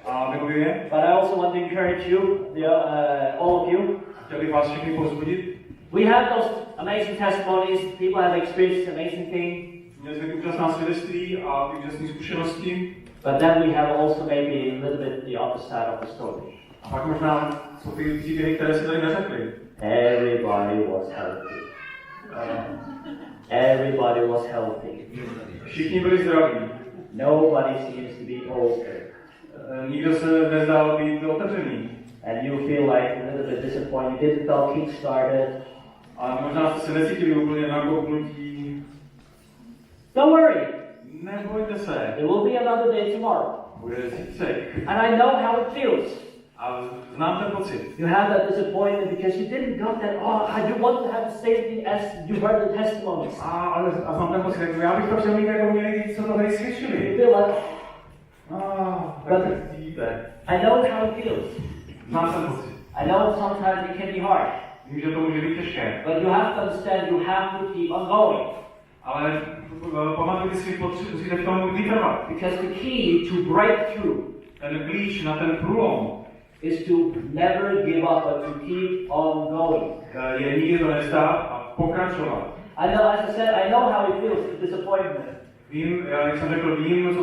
A miluji je. But I also want to encourage you, all of you. Chtěl bych vás všechny povzbudit. We have those amazing testimonies. People have experienced amazing things. Měli jsme úžasná svědectví a úžasné zkušenosti. But then we have also maybe a little bit the other side of the story. A pak možná jsou ty příběhy, které se tady neřekly. Everybody was healthy. Everybody was healthy. Všichni byli zdraví. Nobody seems to be open. Nikdo se nezdál být otevřený. And you feel like a little bit disappointed. You didn't feel kick-started. A možná jste se necítili úplně nakopnutí. Don't worry. Nebojte se. There will be another day tomorrow. Bude zítřek. And I know how it feels. A znám ten pocit. You have that disappointment because you didn't got that. Oh, you want to have the same thing as you heard the testimonies. A znám ten pocit. Já bych to chtěl mít jako měli, co to tady slyšeli. You feel like. Tak vidíte. I know how it feels. Znám ten pocit. I know sometimes it can be hard. Vím, že to může být těžké. But you have to understand. You have to keep on going. Ale pamatujte si, musíte v tom vytrvat. Because the key to break through. Ten klíč na ten průlom is to never give up, but to keep on going. Je nikdy to nestát a pokračovat. I know, as I said, I know how it feels, the disappointment. Vím, jak jsem řekl, vím,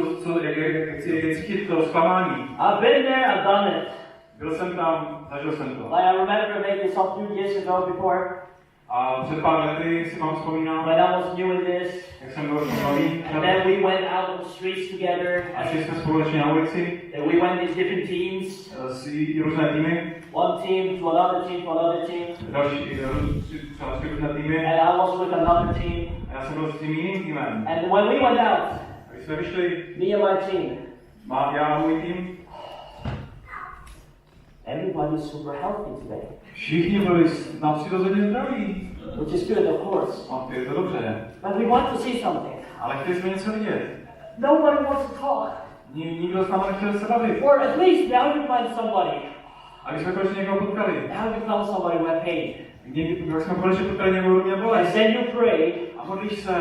jak cítit to zklamání. I've been there, I've done it. Byl jsem tam, zažil jsem to. Like I remember maybe some few years ago before. A před pár lety si vám vzpomínám, when I was new in this, jak jsem byl nový. And then we went out on the streets together. A šli jsme společně na ulici. And we went in different teams. Různé týmy. One team to another team to another team. Další různé týmy. And I was with another team. A já jsem byl s tím jiným týmem. And when we went out, když jsme vyšli, me and my team, já a můj tým, everybody was super healthy today. Všichni byli na přirozeně zdraví. Which is good, of course. A je to dobře. But we want to see something. Ale chtěli jsme něco vidět. Nobody wants to talk. Nikdo s námi nechtěl se bavit. Or at least now you find somebody. A když jsme konečně někoho potkali. Now you found somebody who had pain. Když jsme konečně potkali někoho, kdo mě bolest. And then you pray. A modlíš se.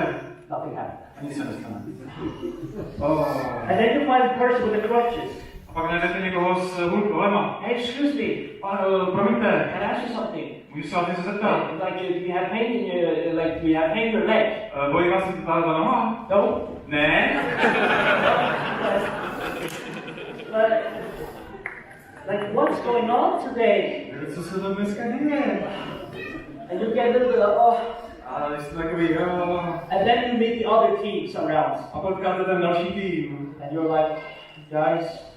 Nothing happened. A nic se nestane. And then you find a person with the crutches. A pak najdete někoho s hulema. Hey, excuse me. Promiňte. Can I ask you something? Můžu se vás něco zeptat? Like, you have pain in your, like, you have pain in your leg. Bolí vás ta noha? No. Ne? But, like, what's going on today? Co se to dneska děje? And you get a little bit of, A jste takový, And then you meet the other teams around. A potkáte ten další tým. And you're like, guys,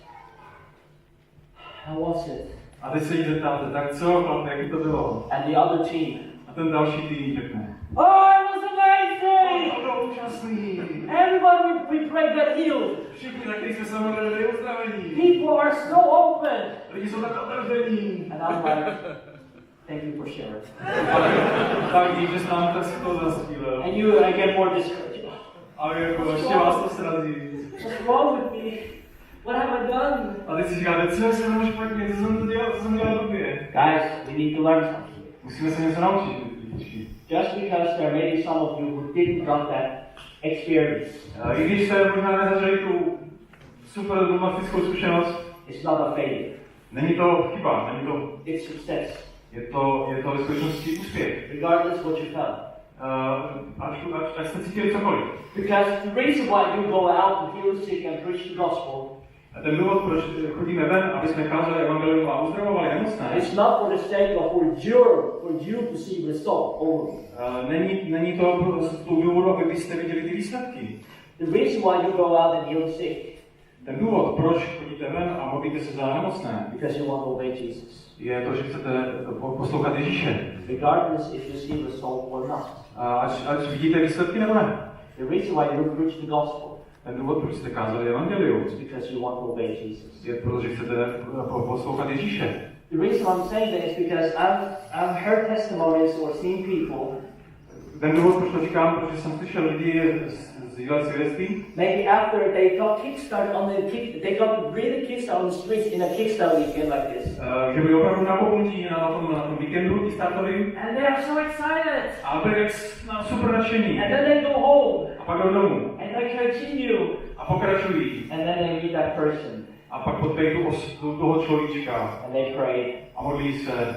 how was it? A teď se jí zeptáte, tak co, chlapi, jak to bylo? And the other team. A ten další tým řekne. Oh, it was amazing! To bylo úžasný. Everyone we prayed got healed. Všichni, na kterých jsme se modlili, byli uzdravení. People are so open. Lidi jsou tak otevření. And I'm like, thank you for sharing. Tak dík, že jsi nám tak si to zastílil. And I get more discouraged. A jako ještě vás to srazí. What's wrong with me? What have I done? A teď si říkáte, co se mnou špatně, co jsem dělal blbě. Guys, we need to learn something. Musíme se něco naučit. Just because there may be some of you who didn't got that experience. I když jste možná nezažili tu super dramatickou zkušenost, it's not a failure. Není to chyba, není to... It's success. Je to ve skutečnosti úspěch. Regardless what you felt. Ať jste cítili cokoliv. Because the reason why you go out and heal the sick and preach the gospel. A ten důvod, proč chodíme ven, aby jsme kázali evangelium a uzdravovali nemocné, it's not for the sake of for you to see result only. Není to z toho důvodu, aby byste viděli ty výsledky. The reason why you go out and heal sick, ten důvod, proč chodíte ven a modlíte se za nemocné, because you want to obey Jesus. Je to, že chcete poslouchat Ježíše. Regardless if you see result or not. Ať vidíte výsledky nebo ne. The reason why you preach the gospel, ten důvod, proč jste kázali evangelium, is because you want to obey Jesus. Je proto, že chcete poslouchat Ježíše. The reason I'm saying that is because I've heard testimonies or seen people. Ten důvod, proč to říkám, protože jsem slyšel lidi sdílet svědectví. Maybe after they got kickstart on they got really kickstart on the streets in a kickstart weekend like this. Že byli opravdu nabobnutí na tom víkendu kickstartovým. And they are so excited. A byli super nadšení. And then they go home. A pak jdou domů. And they continue. A pokračují. And then they meet that person. A pak potkají toho človíčka. And they pray. A modlí se.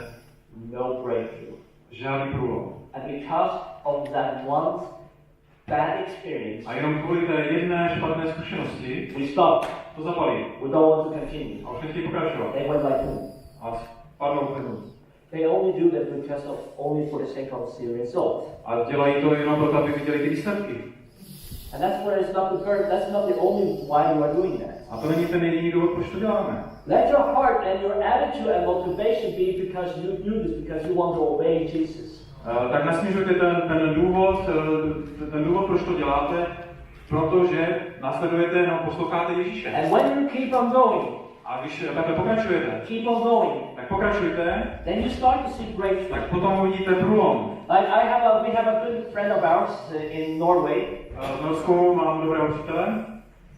No breakthrough. Žádný průlom. And because of that one bad experience, a jenom kvůli té jedné špatné zkušenosti, we stop. To zapalí. We don't want to continue. A už nechtějí pokračovat. They went like boom. A spadnou plynu. They only do that because of only for the sake of seeing results. A dělají to jenom proto, aby viděli ty výsledky. And that's not the only why you are doing that. A to není ten jediný důvod, proč to děláme. Let your heart and your attitude and motivation be because you do this because you want to obey Jesus. Tak nasměřujte ten důvod, proč to děláte, protože následujete nebo posloucháte Ježíše. And when you keep on going, a když takhle pokračujete, keep on going, tak pokračujte, then you start to see breakthrough. Tak potom uvidíte průlom. Like we have a good friend of ours in Norway. V Norsku mám dobrého přítele.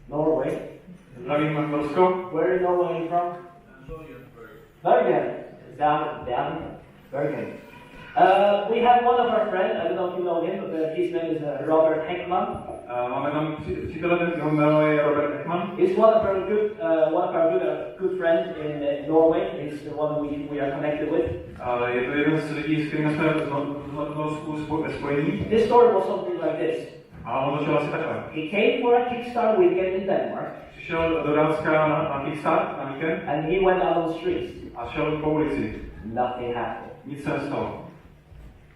Norway. Zdravím Norsko. Where in Norway are you from? Bergen. Down. Bergen. We have one of our friends, I don't know if you know him, but his name is Robert Heckman. Máme tam přítele, jeho jméno je Robert Heckman. He's one of our good friends in Norway. He's the one we are connected with. Je to jeden z lidí, s kterými jsme v Norsku spojení. His story was something like this. A on začal asi takhle. He came for a Kickstart weekend in Denmark. Přišel do Dánska na Kickstart na víkend. And he went out on the streets. A šel po ulici. Nothing happened. Nic se nestalo.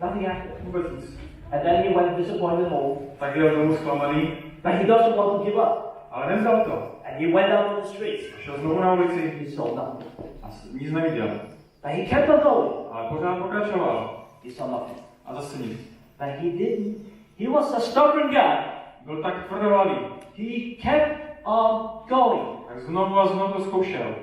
Nothing happened. Vůbec nic. And then he went disappointed home. Tak jel domů zklamaný. But he doesn't want to give up. Ale nevzdal to. And he went out on the streets. A šel znovu na ulici. He saw nothing. A nic neviděl. But he kept on going. Ale pořád pokračoval. He saw nothing. A zase nic. But he didn't. He was a stubborn guy. Byl tak tvrdovalý. He kept on going. Tak znovu a znovu to zkoušel.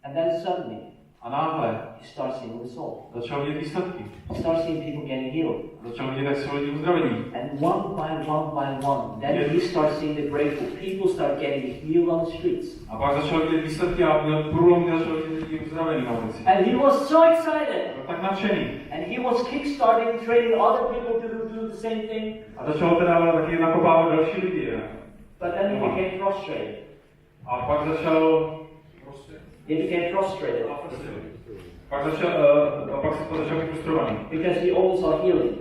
And then suddenly, a náhle, he starts seeing results. Začal vidět výsledky. He starts seeing people getting healed. Začal vidět, jak jsou lidi uzdravení. And one by one, then he starts seeing the breakthrough. People start getting healed on the streets. A pak začal vidět výsledky a měl průlom, kde začal vidět lidi uzdravení na ulici. And he was so excited. Byl tak nadšený. And he was kickstarting, training other people to do the same thing. A začal teda taky nakopávat další lidi. But then he became frustrated. A pak začal He became frustrated. Pak se začal být frustrovaný. Because he only saw healing.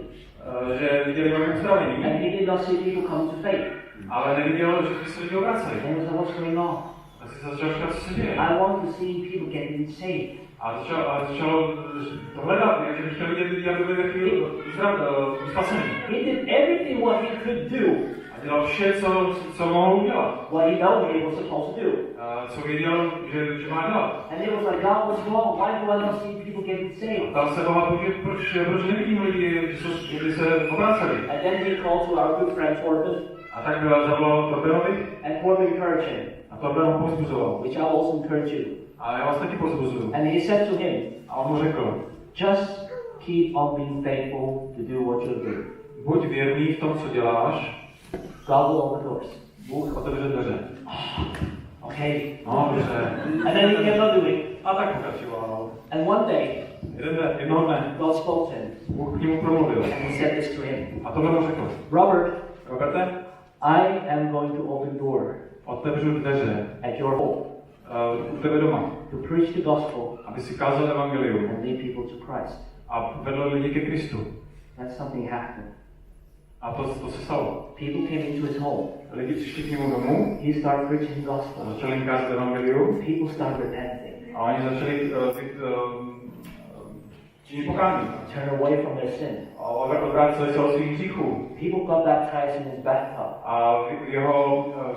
Že viděl jenom uzdravení. And he did not see people come to faith. Ale neviděl, že se lidi obraceli. And he was like, what's going on? A si se začal říkat, co se děje. I want to see people getting saved. A začal hledat, že chtěl vidět lidi, aby byli spasení. He did everything what he could do. A dělal vše, co mohl udělat. What he knew he was supposed to do. Co věděl, že má dělat. And it was like, God, what's wrong? Why do I not see people getting saved? Ptal se Boha, proč nevidím lidi, že by se obraceli. And then he called to our good friend Torben. A tak zavolal Torbenovi. And Torben encouraged him. A Torben ho povzbuzoval. Which I also encourage you. A já vás taky povzbuzuju. And he said to him. A on mu řekl. Just keep on being faithful to do what you do. Buď věrný v tom, co děláš. God will open doors. Bůh otevře dveře. Okay. No, dobře. And then he kept on doing. A tak pokračoval. And one day, jednoho dne, God spoke to him. Bůh k němu promluvil. And he said this to him. A tohle mu řekl. Roberte, I am going to open door. Otevřu dveře. At your home. U tebe doma. To preach the gospel. Aby si kázal evangelium. And lead people to Christ. A vedl lidi ke Kristu. Then something happened. A to se stalo. People came into his home. Lidi přišli k němu domů. He started preaching the gospel. Začali kázat evangelium. People started repenting. A oni začali činit pokání. Turn away from their sin. A odvrátili se od svých hříchů. People got baptized in his bathtub. A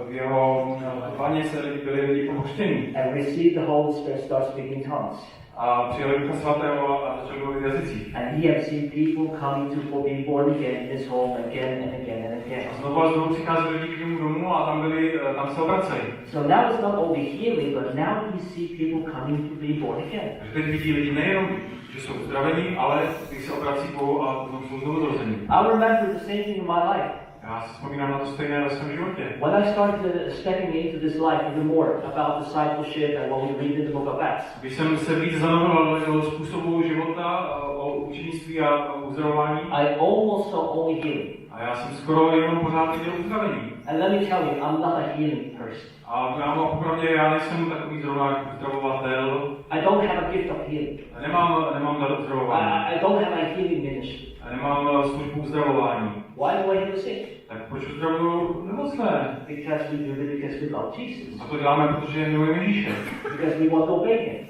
v jeho vaně se byli pohřtěni. And received the Holy Spirit, start speaking tongues. A přijali Ducha Svatého a začali mluvit v jazycích. And he had seen people coming to be born again in his home again and again and again. A znovu přicházeli lidi k němu domů a tam se obraceli. So now it's not only healing, but now he see people coming to be born again. Takže teď vidí lidi nejenom, že jsou uzdravení, ale když se obrací k Bohu a jsou znovu zrození. I remember the same thing in my life. Já si vzpomínám na to stejné ve svém životě. When I started stepping into this life even more about discipleship and what we read in the book of Acts. Když jsem se víc zanoroval do způsobu života, o učenictví a uzdravování, I almost saw only healing. a já jsem skoro jenom pořád viděl uzdravení. And let me tell you, I'm not a healing person. A popravdě já nejsem takový zrovna uzdravovatel. I don't have a gift of healing. Nemám dar uzdravování. I don't have a healing ministry. A nemám službu uzdravování. Why do I heal the sick? Tak proč uzdravuju nemocné? Because we do it because we love Jesus. A to děláme, protože milujeme Ježíše. Because we want to obey him.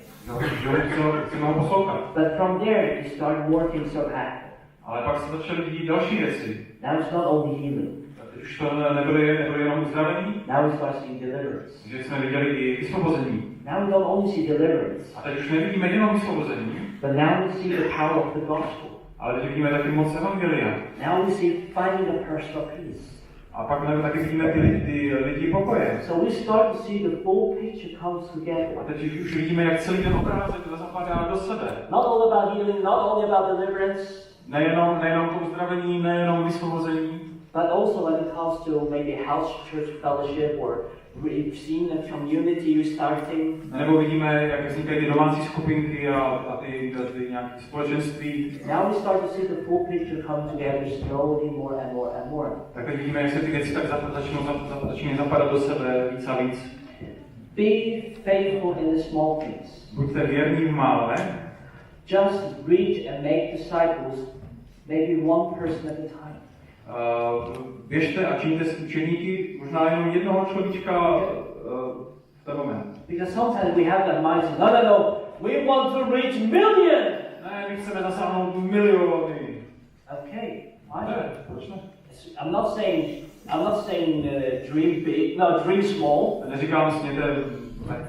Chceme ho poslouchat. But from there, he started working so hard. Ale pak se začaly dít další věci. Now it's not only healing. Teď už to nebyly jenom uzdravení. Now we start seeing deliverance. Že jsme viděli i vysvobození. Now we don't only see deliverance. A teď už nevidíme jenom vysvobození. But now we see the power of the gospel. Ale teď vidíme taky moc evangelia. Now we see finding a personal peace. A pak taky vidíme ty lidi pokoje. So we start to see the full picture comes together. A teď už vidíme, jak celý ten obrázek zapadá do sebe. Not all about healing, not only about deliverance. Nejenom to uzdravení, nejenom vysvobození. But also when it comes to maybe house church fellowship or we've seen a community restarting. Nebo vidíme, jak vznikají ty domácí skupinky a ty nějaké společenství. Now we start to see the full picture come together slowly more and more and more. Tak teď vidíme, jak se ty věci tak začínají zapadat do sebe víc a víc. Be faithful in the small things. Buďte věrní v mále. Just reach and make disciples, maybe one person at a time. Běžte a čiňte z učeníky, možná jenom jednoho človíčka v ten moment. Because sometimes we have that mindset, no, we want to reach million. Ne, my chceme zasáhnout miliony. Okay, fine. Ne, proč ne? I'm not saying dream big, no, dream small. Neříkám smějte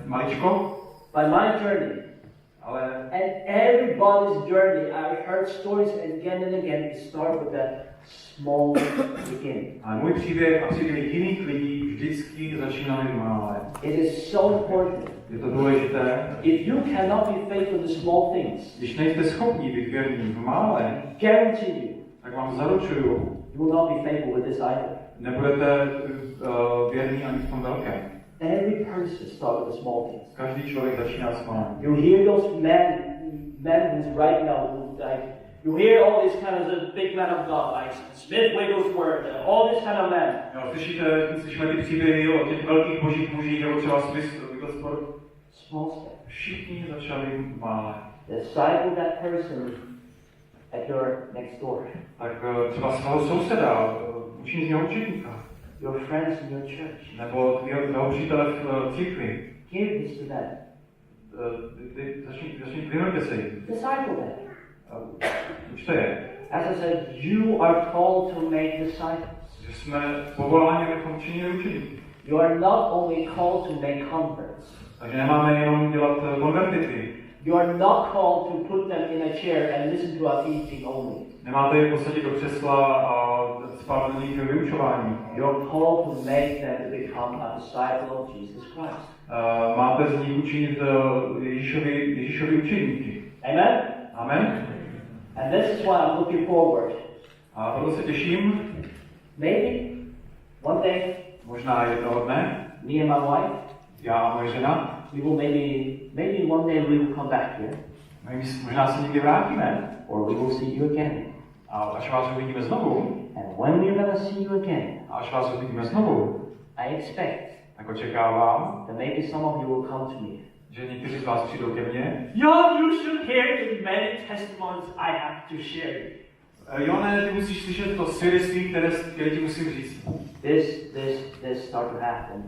maličko. By my journey. Ale and everybody's journey, I heard stories again and again. We start with that small beginning. A můj příběh a příběh jiných lidí vždycky začínají malé. It is so important. Je to důležité. If you cannot be faithful to small things, když nejste schopni být věrní v malé, guarantee you, tak vám zaručuju, you will not be faithful with this either. Nebudete věrní ani v tom velkém. Every person starts with the small things. Každý člověk začíná s malým. You hear those men who's right now, like you hear all these kind of big men of God, like Smith Wigglesworth, all this kind of men. Jo, slyšíme ty příběhy o těch velkých božích mužích, jako třeba Smith Wigglesworth. Small step. Všichni začali malé. Disciple that person at your next door. Tak třeba svého souseda, učí z něho učeníka. Your friends in your church. Nebo tvého přítele v církvi. Give this to them. Věnujte se jim. Disciple them. Učte je. As I said, you are called to make disciples. Že jsme povoláni, abychom činili učeníky. You are not only called to make converts. Takže nemáme jenom dělat konvertity. You are not called to put them in a chair and listen to our teaching only. Nemáte je posadit do křesla a spát na nich vyučování. You are called to make them to become a disciple of Jesus Christ. Máte z nich učinit Ježíšovi učeníky. Amen. Amen. And this is why I'm looking forward. A proto se těším. Maybe one day. Možná jednoho dne. Me and my wife. Já a moje žena. We will maybe one day we will come back here. Možná se někdy vrátíme. Or we will see you again. A až vás uvidíme znovu. And when we're gonna see you again. A až vás uvidíme znovu. I expect. Tak očekávám. That maybe some of you will come to me. Že někteří z vás přijdou ke mně. Jan, you should hear the many testimonies I have to share. Jone, ty musíš slyšet to svědectví, které ti musím říct. This started to happen.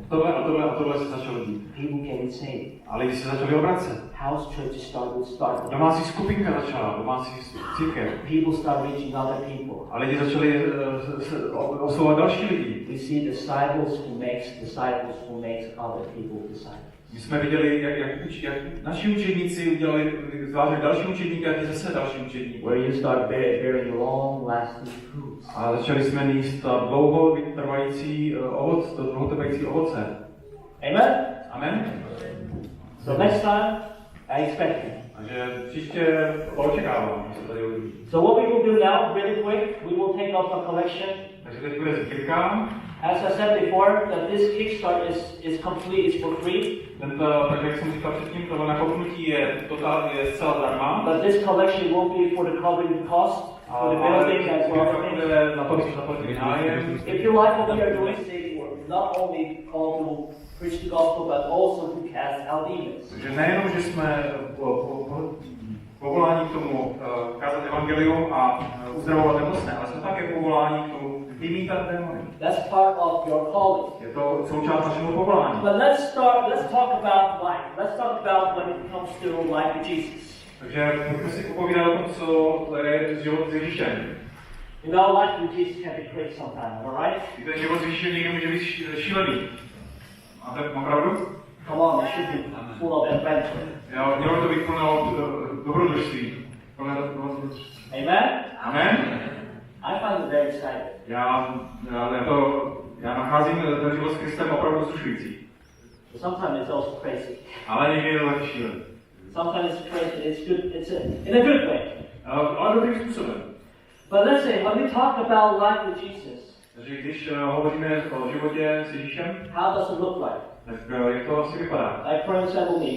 Tohle se začalo dít. People came saved. A lidi se začali obracet. House churches started. Domácí skupinka začala, domácí církev. People started reaching other people. A lidi začali oslovovat další lidi. We see disciples who makes other people disciples. My jsme viděli, jak naši učedníci vytvářeli další učedníky a ty zase další učedníky. Where you start bearing long-lasting fruits. A začali jsme níst dlouho vytrvající ovoce. Amen? Amen? So next time, I expect you. Takže příště to očekávám, že se tady uvidí. So what we will do now, really quick, we will take off a collection. Takže teď bude sbírka. As I said before, that this Kickstart is complete, it's for free. Tak jak jsem říkal předtím, to nakopnutí je zcela zdarma. But this collection will be for the covering cost for the building as well as if you like what we are doing, say we're not only called to preach the gospel, but also to cast out demons. Takže nejenom, že jsme povoláni k tomu kázat evangelium a uzdravovat nemocné, ale jsme také povoláni k tomu vymítat démony. That's part of your calling. Je to součást našeho povolání. But let's talk about life. Let's talk about when it comes to life with Jesus. Takže pojďme si popovídat o tom, co je život s Ježíšem. You know, life with Jesus can be crazy sometimes, alright? Víte, život s Ježíšem někdy může být šílený. Mám pravdu? Come on, it should be full of adventure. Jo, mělo by to být plno dobrodružství. Amen? Amen? I find it very exciting. Já nacházím ten život s Kristem opravdu vzrušující. Sometimes it's also crazy. Ale někdy je to taky šílený. Sometimes it's crazy, it's good, in a good way. Ale dobrým způsobem. But let's say, when we talk about life with Jesus, takže když hovoříme o životě s Ježíšem, how does it look like? Tak jak to asi vypadá? Like for example me,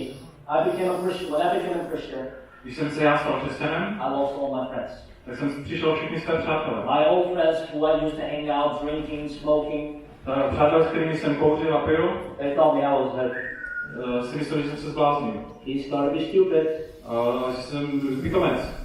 I became a Christian. When I became a Christian, když jsem se já stal křesťanem, I lost all my friends. Tak jsem přišel všechny své přátelé. My old friends who I used to hang out, drinking, smoking. Přátelé, s kterými jsem kouřil a pil, they thought me I was dead. Si mysleli, že jsem se zbláznil. He started to be stupid. Že jsem pitomec.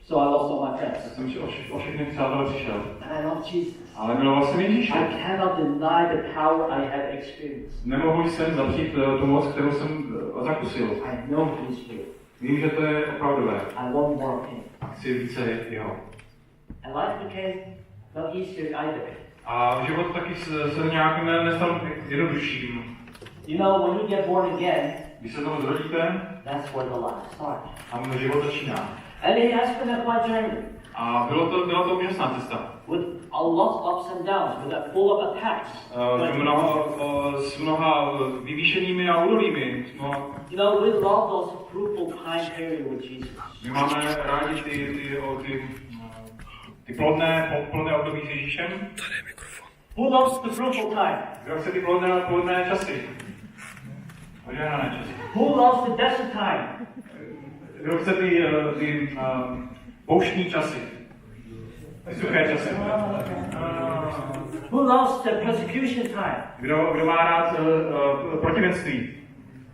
So I lost all my friends. Tak jsem o všechny přátelé přišel. And I love Jesus. Ale miloval jsem Ježíše. I cannot deny the power I have experienced. Nemohl jsem zapřít tu moc, kterou jsem zakusil. I know he's real. Vím, že to je opravdové. I want more of him. Chci více jeho. And life became not easier either. A život taky se nějak nestal jednodušším. You know, when you get born again, když se tomu zrodíte, that's where the life starts. Tam život začíná. And it has been a quite journey. A byla to úžasná cesta. With a lot of ups and downs, full of attacks. S mnoha vyvýšenými a údolími. You know, we love those fruitful time period with Jesus. My máme rádi ty plodné období s Ježíšem. Who loves the fruitful time? Kdo chce ty plodné časy? Požehnané časy. Who loves the desert time? Kdo chce ty pouštní časy? Suché časy. Who loves the persecution time? Kdo má rád protivenství?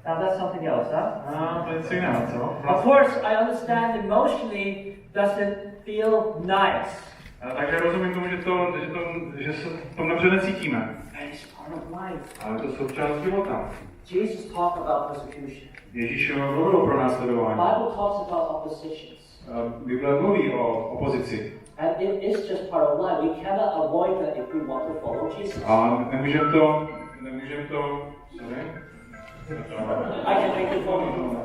Now that's something else, huh? To je něco jiného, co? Of course, I understand emotionally doesn't feel nice. Takže rozumím tomu, že se v tom dobře necítíme. It's part of life. Ale to součást života. Jesus talked about persecution. Ježíš mluvil o pronásledování. Bible talks about oppositions. Bible mluví o opozici. And it is just part of life. We cannot avoid that if we want to follow Jesus. A nemůžeme to, sorry? I can make it for you.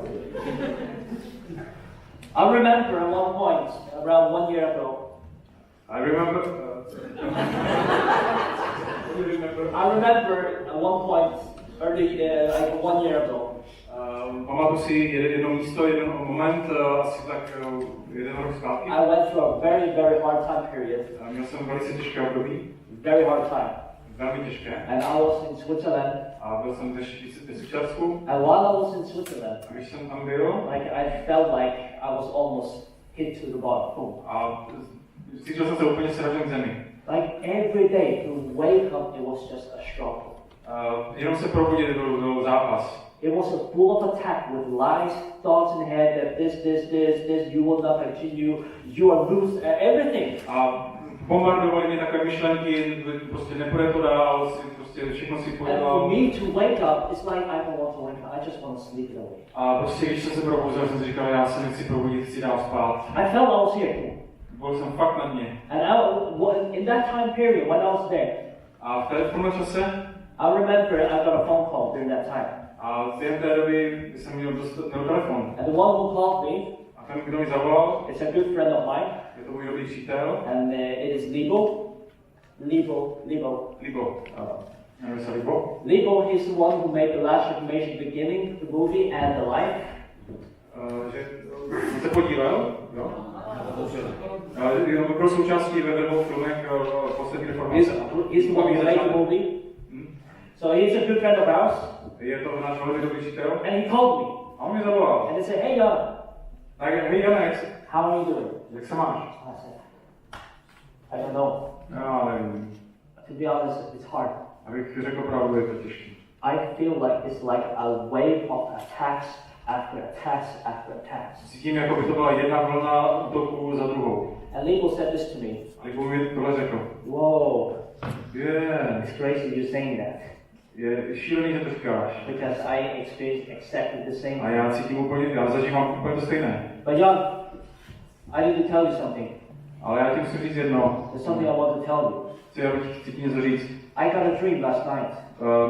I remember at one point, around 1 year ago. I remember at one point, early, like 1 year ago. Pamatuju si jedno místo, jeden moment, asi tak 1 rok zpátky. I went through a very, very hard time period. Měl jsem velice těžké období. Very hard time. Velmi těžké. And I was in Switzerland. A byl jsem ve Švýcarsku. And while I was in Switzerland, a když jsem tam byl, like I felt like I was almost hit to the bottom. A cítil jsem se úplně sražen k zemi. Like every day to wake up, it was just a struggle. Jenom se probudit byl zápas. It was a full of attack with lies, thoughts in the head that this, you will not continue, you are loose, everything. A bombardovali mě takové myšlenky, prostě nepůjde to dál, prostě všechno si And pojedal. for me to wake up, it's like I don't want to wake up, I just want to sleep it away. A prostě když jsem se probudil, jsem si říkal, já se nechci probudit, chci dál spát. I felt I was here. Byl jsem fakt na dně. And in that time period, when I was there, A v tomhle čase, I remember I got a phone call during that time. a během té doby jsem měl telefon. And the one who called me, A ten, kdo mi zavolal, it's a good friend of mine. je to můj dobrý přítel. And it is Libo. Libo. Jmenuje se Libo. Libo, he's the one who made the Last Reformation beginning, the movie, and the life. Že se podílel, jo? Byl součástí ve dvou filmech poslední reformace. He's the one who made the movie. So he's a good friend of ours. Je to náš velmi dobrý přítel. And he called me. A on mi zavolal. And he said, hey Jan. Tak, hej Janek, how are you doing? Jak se máš? I said, I don't know. Já nevím. To be honest, it's hard. Abych řekl pravdu, je to těžké. I feel like it's like a wave of attacks after attacks after attacks. Cítím, jako by to byla jedna vlna útoků za druhou. And Libo said this to me. A Libo mi tohle řekl. Whoa. Yeah. It's crazy you're saying that. Je šílený, že to říkáš. Because I experienced exactly the same. A já cítím úplně, já zažívám úplně to stejné. But Jan, I need to tell you something. Ale já ti musím říct jedno. There's something I want to tell you. Chci ti něco říct. I got a dream last night.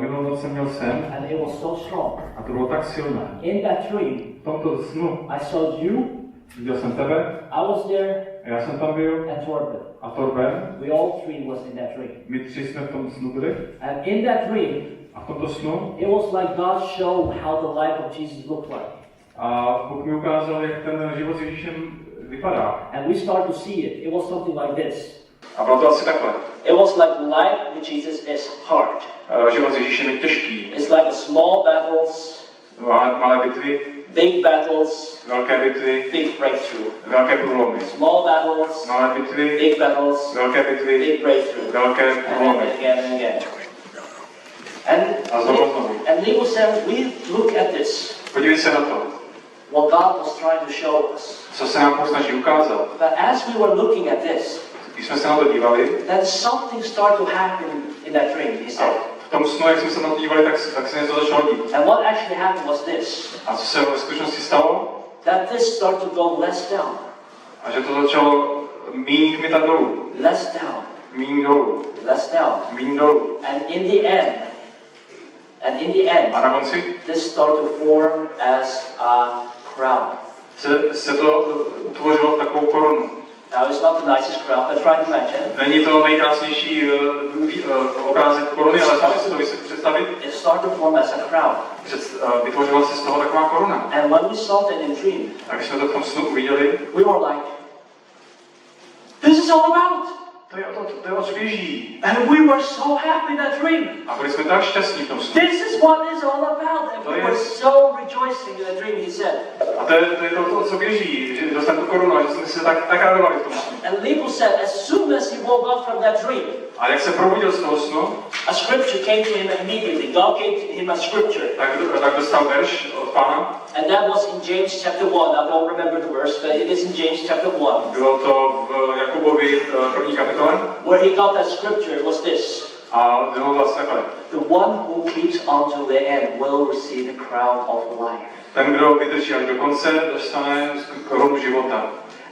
Minulou noc jsem měl sen. And it was so strong. A to bylo tak silné. In that dream, v tomto snu, I saw you. Viděl jsem tebe. I was there. Já jsem tam byl. And Torben. A Torben. We all three was in that dream. My tři jsme v tom snu byli. And in that dream, a v tomto snu, it was like God showed how the life of Jesus looked like. A Bůh mi ukázal, jak ten život s Ježíšem vypadá. And we start to see it. It was something like this. A bylo to asi takhle. It was like life with Jesus is hard. Život s Ježíšem je těžký. It's like a small battles. Malé bitvy. Big battles. Velké bitvy. Big breakthrough. Velké průlomy. Small battles. Malé bitvy. Big battles. Velké bitvy. Big breakthrough. Velké průlomy. And again and again. And Leo said, we look at this. Podívej se na to. What God was trying to show us. Co se nám snaží ukázat. But as we were looking at this, když jsme se na to dívali, then something started to happen in that dream, he said. V tom snu, jak jsme se na to dívali, tak se něco začalo dít. And what actually happened was this. A co se ve skutečnosti stalo? That this started to go less down. A že to začalo míň kmitat dolů. Less down. Míň dolů. Less down. Míň dolů. And in the end, a na konci, this started to form as a crown. Se to utvořilo v takovou korunu. Now it's not the nicest crown, but try to imagine. Není to nejkrásnější obrázek koruny, ale můžete si to představit. It started to form as a crown. Vytvořila se z toho taková koruna. And when we saw that in dream, a když jsme to v tom snu uviděli, we were like, this is all about. To je o co běží. And we were so happy in that dream. A byli jsme tak šťastní v tom snu. This is what it's all about. And we were so rejoicing in that dream, he said. A to je to, o co běží, že dostanu tu korunu a že jsme se tak radovali v tom snu. And Libo said, as soon as he woke up from that dream, a jak se probudil z toho snu, a scripture came to him immediately. God gave him a scripture. Tak dostal verš od Pána. And that was in James chapter 1. I don't remember the verse, but it is in James chapter 1. Bylo to v Jakubovi první kapitole. Where he got that scripture was this. A bylo vlastně takhle. The one who keeps on to the end will receive the crown of life. Ten, kdo vydrží až do konce, dostane korunu života.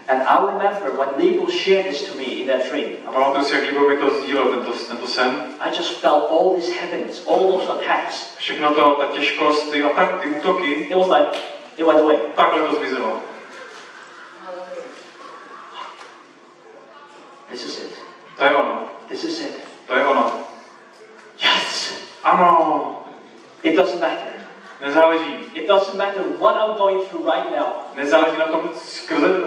And I remember when Libo shared this to me in that dream. A pamatuju si, jak Libo mi to sdílel, tento sen. I just felt all these heaviness, all those attacks. Všechno to, ta těžkost, ty útoky. It was like, it went away. Takhle to zmizelo. This is it. To je ono. This is it. To je ono. Yes. Ano. It doesn't matter. Nezáleží. It doesn't matter what I'm going through right now. Nezáleží na tom,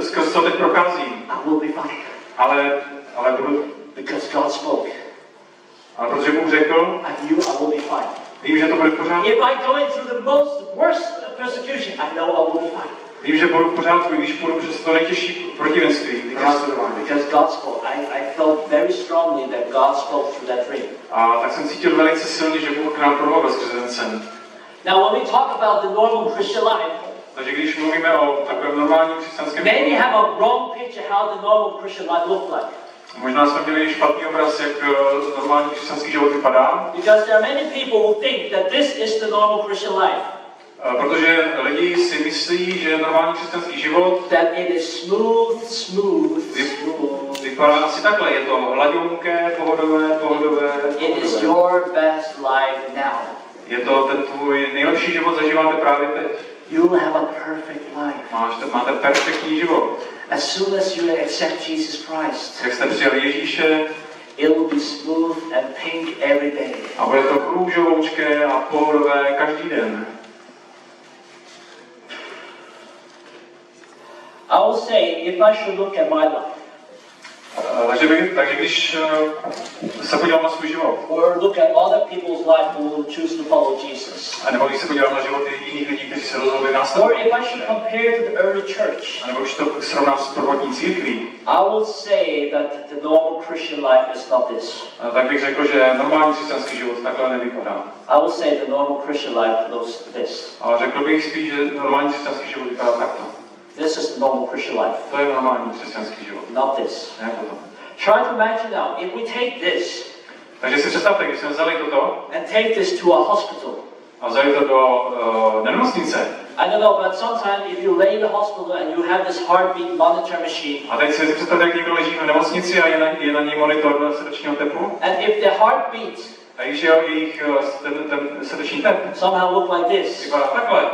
skrze co teď procházím. I will be fine. Ale budu. Because God spoke. Ale protože Bůh řekl, I knew I will be fine. Vím, že to bude v pořádku. If I go into the worst persecution, I know I will be fine. Vím, že budu v pořádku, když půjdu přes to nejtěžší protivenství. Because God spoke. I felt very strongly that God spoke through that dream. A tak jsem cítil velice silně, že Bůh k nám promluvil skrze ten sen. Now, when we talk about the normal Christian life, Takže když mluvíme o takovém normálním křesťanském maybe životě, have a wrong picture how the normal Christian life looked like. možná jsme měli špatný obraz, jak normální křesťanský život vypadá. Because there are many people who think that this is the normal Christian life. Protože lidi si myslí, že normální křesťanský život that it is smooth. Vypadá asi takhle, je to hladunké, pohodové. It is your best life now. Je to ten tvůj nejlepší život, zažíváte právě teď. You will have a perfect life. Máte perfektní život. As soon as you accept Jesus Christ, Jak jste přijali Ježíše, it will be smooth and pink every day. A bude to růžovoučké a pohodové každý den. I will say, if I should look at my life, takže když se podívám na svůj život, or look at other people's life who will choose to follow Jesus, a nebo když se podívám na životy jiných lidí, kteří se rozhodli následovat, or if I should compare to the early church, a nebo když to srovnám s prvotní církví, I will say that the normal Christian life is not this. Tak bych řekl, že normální křesťanský život takhle nevypadá. I will say the normal Christian life looks this. Ale řekl bych spíš, že normální křesťanský život vypadá takto. This is the normal Christian life. To je normální křesťanský život. Not this. Ne toto. Try to imagine now, if we take this Takže si představte, když jsme vzali toto and take this to a hospital. A vzali to do nemocnice. I don't know, but sometimes if you lay in the hospital and you have this heartbeat monitor machine. A teď si představte, jak někdo leží v nemocnici a je na něj monitor srdečního tepu. And if the heart beats, a když je jejich ten srdeční tep somehow look like this. Vypadá takhle.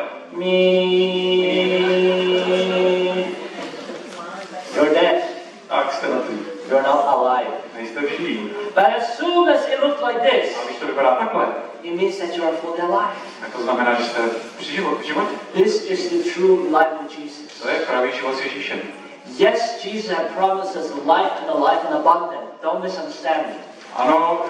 You're dead. Tak jste mrtví. You're not alive. Nejste živí. But as soon as it looks like this, a když to vypadá takhle, it means that you are fully alive. tak to znamená, že jste při životě. This is the true life with Jesus. To je pravý život s Ježíšem. Yes, Jesus has promised us life and a life in abundance. Don't misunderstand me. Ano,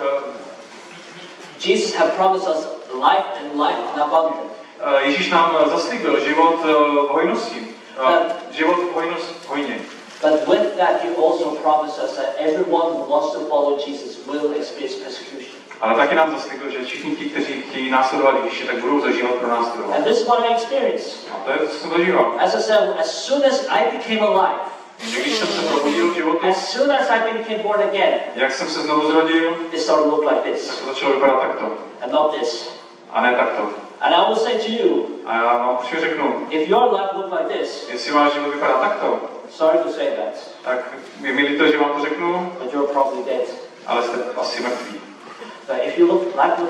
Jesus has promised us life and life in abundance. Ježíš nám zaslíbil život v hojnosti. Život v hojně. But with that, he also promised us that everyone who wants to follow Jesus will experience persecution. Ale taky nám zaslíbil, že všichni ti, kteří chtějí následovat Ježíše, tak budou zažívat pro následovat. And this is what I experienced. A to je, co jsem zažíval. As I said, as soon as I became alive, když jsem se probudil v životu, as soon as I became born again, jak jsem se znovu zrodil, it started to look like this. tak to začalo vypadat takto. And not this. A ne takto. And I will say to you, a já vám určitě řeknu, if your life looked like this, jestli váš život vypadá takto, sorry to say that, tak je mi líto, že vám to řeknu, but you're probably dead. ale jste asi mrtví. But if you look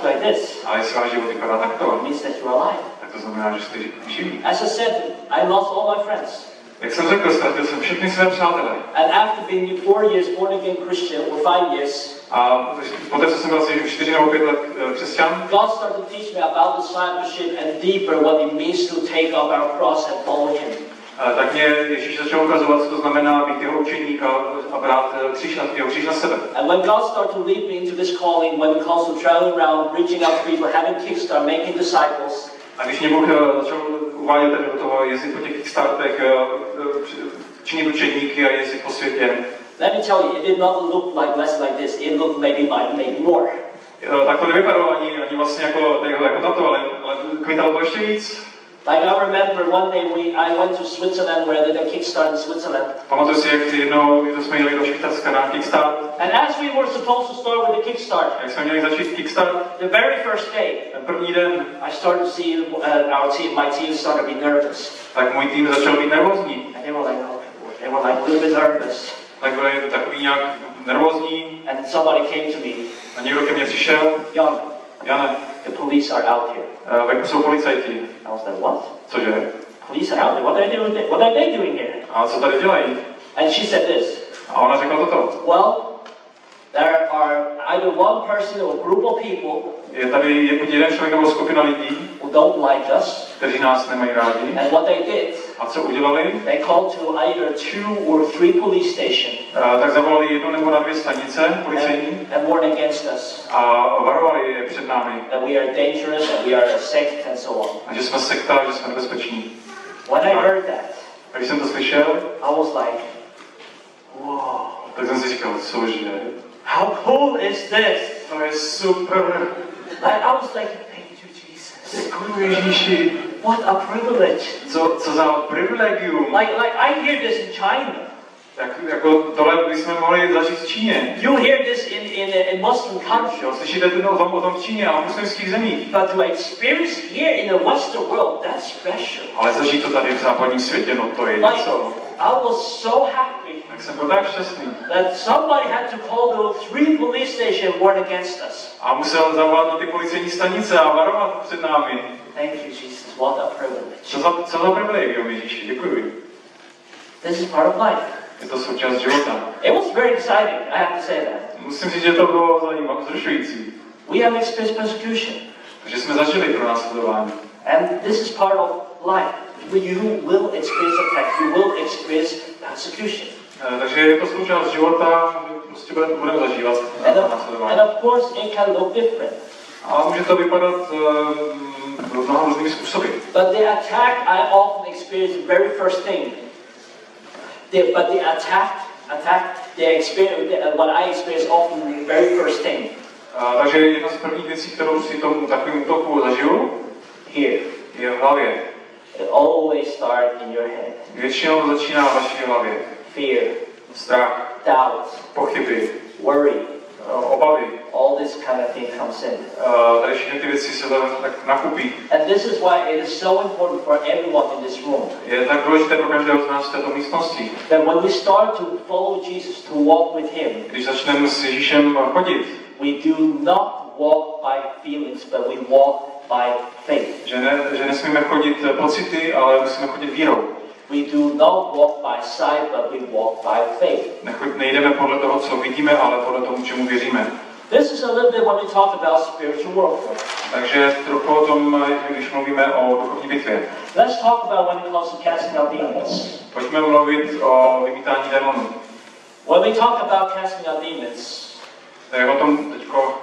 like this, ale jestli váš život vypadá takto, it means that you're alive. tak to znamená, že jste živí. As I said, I lost all my friends. Jak jsem řekl, ztratil jsem všechny své přátele. And after being 4 years born again Christian, or 5 years, a poté, co jsem byl asi 4 nebo 5 let křesťan, God started to teach me about discipleship and deeper what it means to take up our cross and follow Him. Tak mě Ježíš začal ukazovat, co to znamená být jeho učeník a brát jeho kříž na sebe. And when God started to lead me into this calling, when it comes to traveling around, reaching out to people, having Kickstart, making disciples, a když mě Bůh začal uvádět tady do toho jezdit po těch Kickstartech, činit učedníky a jezdit po světě, let me tell you, it did not look like less like this. It looked maybe more. Tak to nevypadalo ani vlastně jako tato, ale kvitalo to ještě víc. Like I remember one day I went to Switzerland where they did a Kickstart in Switzerland. Pamatuju si, jak jednou jsme jeli do Švýcarska na Kickstart. And as we were supposed to start with the Kickstart, jak jsme měli začít Kickstart, the very first day, ten první den, I started to see my team started to be nervous. Tak můj tým začal být nervózní. And they were like a little bit nervous. Tak byli takový nějak nervózní. And somebody came to me. A někdo ke mně přišel. Jane, the police are out here. Venku jsou policajti. I was like, what? Cože? Police are out there. What are they doing here? A co tady dělají? And she said this. A ona řekla toto. Well, there are either one person or a group of people. Je tady jeden člověk nebo skupina lidí, who don't like us, kteří nás nemají rádi. And what they did, a co udělali? They called to either 2 or 3 police stations. Tak zavolali 1 nebo 2 stanice policejní. And warned against us. A varovali je před námi. That we are dangerous, that we are a sect, and so on. A že jsme sekta, že jsme nebezpeční. When I heard that, a když jsem to slyšel, I was like, wow. Tak jsem si říkal, cože? How cool is this? To je super. I was like, thank you, Jesus. Děkuji Ježíši. What a privilege. Co za privilegium. Like I hear this in China. Jako tohle bychom mohli zažít v Číně. You hear this in Muslim countries. Slyšíte o tom v Číně a v muslimských zemích. But to experience here in the Western world, that's special. Ale zažít to tady v západním světě, no to je něco. I was so happy. Tak jsem byl tak šťastný. That somebody had to call the 3 police stations warn against us. A musel zavolat na ty policejní stanice a varovat před námi. Thank you, Jesus. What a privilege. Co za privilegium, Ježíši, děkuji. This is part of life. Je to součást života. It was very exciting, I have to say that. Musím říct, že to bylo zajímavé, vzrušující. We have experienced persecution. Takže jsme začali pro následování. And this is part of life. You will experience attack. You will experience persecution. Takže je to součást života, prostě budeme zažívat následování. And of course it can look different. A může to vypadat mnoha různými způsoby. But the attack I often experience the very first thing. But the attack, what I experience often the very first thing. Takže jedna z prvních věcí, kterou si tomu takovým útoku zažiju, here, je v hlavě. It always starts in your head. Většinou to začíná v vaší hlavě. Fear, strach, doubt, pochyby, worry, obavy. All this kind of thing comes in. Tady všechny ty věci se tak nakupí. And this is why it is so important for everyone in this room. Je tak důležité pro každého z nás v této místnosti. That when we start to follow Jesus, to walk with him, když začneme s Ježíšem chodit, we do not walk by feelings, but we walk by faith. Že nesmíme chodit pocity, ale musíme chodit vírou. We do not walk by sight, but we walk by faith. Nejdeme podle toho, co vidíme, ale podle toho, čemu věříme. This is a little bit when we talk about spiritual warfare. Takže trochu o tom, když mluvíme o duchovní bitvě. Let's talk about when it comes to casting out demons. Pojďme mluvit o vymítání démonů. When we talk about casting out demons, tak o tom teďko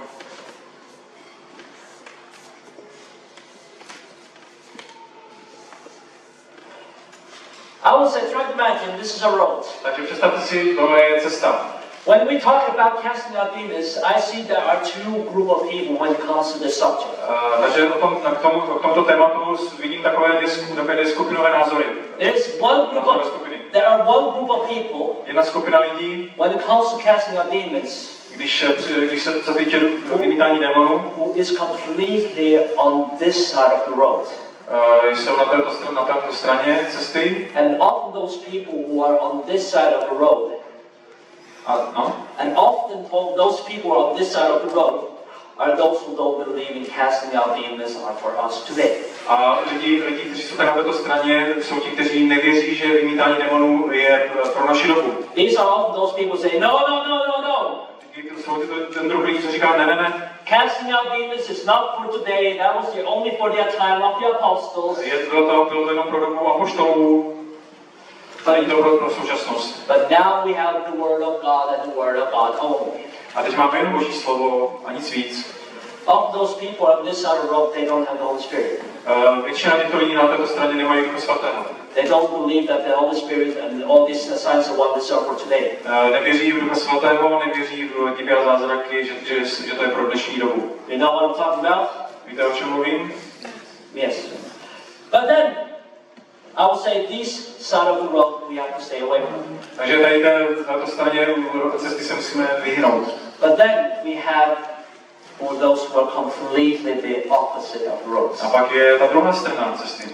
I would say, try to imagine this is a road. Takže představte si, tohle je cesta. When we talk about casting out demons, I see there are 2 groups of people when it comes to this subject. Takže k tomuto tématu vidím takové dvě skupinové názory. There are one group of people. Jedna skupina lidí. When it comes to casting out demons. Když se týče vymítání démonů. Who is completely on this side of the road. Jsou na této straně cesty. And often those people who are on this side of the road. And often those people on this side of the road are those who don't believe in casting out demons are for us today. A lidi, kteří jsou na této straně, jsou ti, kteří nevěří, že vymítání démonů je pro naši dobu. These are often those people who say, no. Jsou ten druh lidí, co říká, ne. Casting out demons is not for today. That was only for the time of the apostles. Bylo to jenom pro dobu apoštolů. Tady to bylo pro současnost. But now we have the word of God and the word of God only. A teď máme jen Boží slovo a nic víc. Of those people on this side of the road, they don't have the Holy Spirit. Většina těchto lidí na této straně nemají Ducha Svatého. They don't believe that the Holy Spirit and all these signs and wonders are for today. Nevěří v Ducha Svatého, nevěří v divy a zázraky, že to je pro dnešní dobu. You know what I'm talking about? Víte, o čem mluvím? Yes. But then I would say this side of the road we have to stay away from. Takže tady této straně cesty se musíme vyhnout. But then we have for those who are completely the opposite of the road. A pak je ta druhá strana cesty.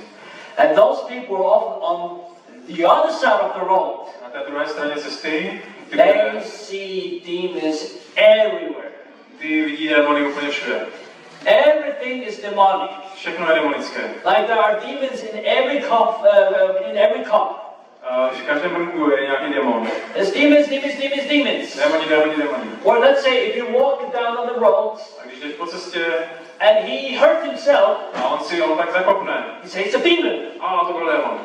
And those people are often on the other side of the road. Na té druhé straně cesty they see demons everywhere. Ty vidí démony úplně všude. Everything is demonic. Všechno je demonické. Like there are demons in every cup. V každém hrnku je nějaký démon. There's demons. Démoni. Or let's say if you walk down on the road. A když jdeš po cestě. And he hurt himself. A on tak zakopne. He says it's a demon. A to byl démon.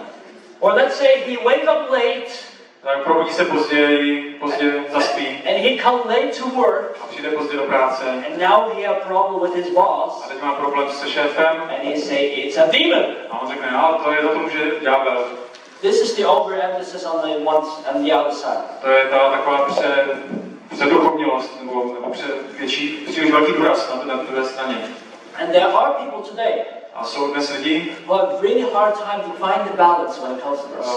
Or let's say he wake up late. Tak probudí se pozdě zaspí. And he come late to work. A přijde pozdě do práce. And now he have problem with his boss. A teď má problém se šéfem. And he say it's a demon. A on řekne, to je za to může ďábel. This is the overemphasis on the one and the other side. To je ta taková předuchovnilost nebo příliš velký důraz na druhé straně. And there are people today. A jsou dnes lidi, who have really hard time to find the balance when it comes to this.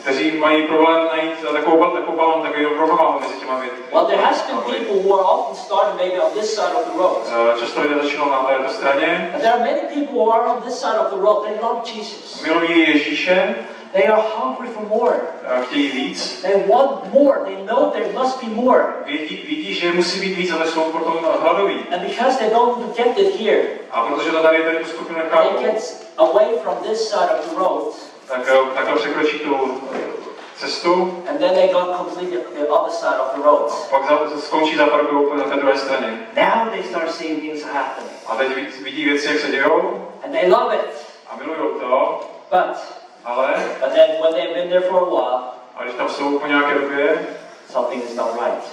Kteří mají problém najít takovou balon, takový rovnováhu mezi těma věcmi. Well, there has been people who are often started maybe on this side of the road. Často lidé začínají na této straně. And there are many people who are on this side of the road. They love Jesus. Milují Ježíše. They are hungry for more. Chtějí víc. They want more. They know there must be more. Vidí, že musí být víc, ale jsou potom hladoví. And because they don't get it here, a protože to tady tu skupinu nechápou, they get away from this side of the road. Takhle překročí tu cestu. And then they go completely the other side of the road. Pak skončí za parkou na té druhé straně. Now they start seeing things happening. A teď vidí věci, jak se dějou. And they love it. A milujou to. But then when they've been there for a while, a když tam jsou po nějaké době, something is not right.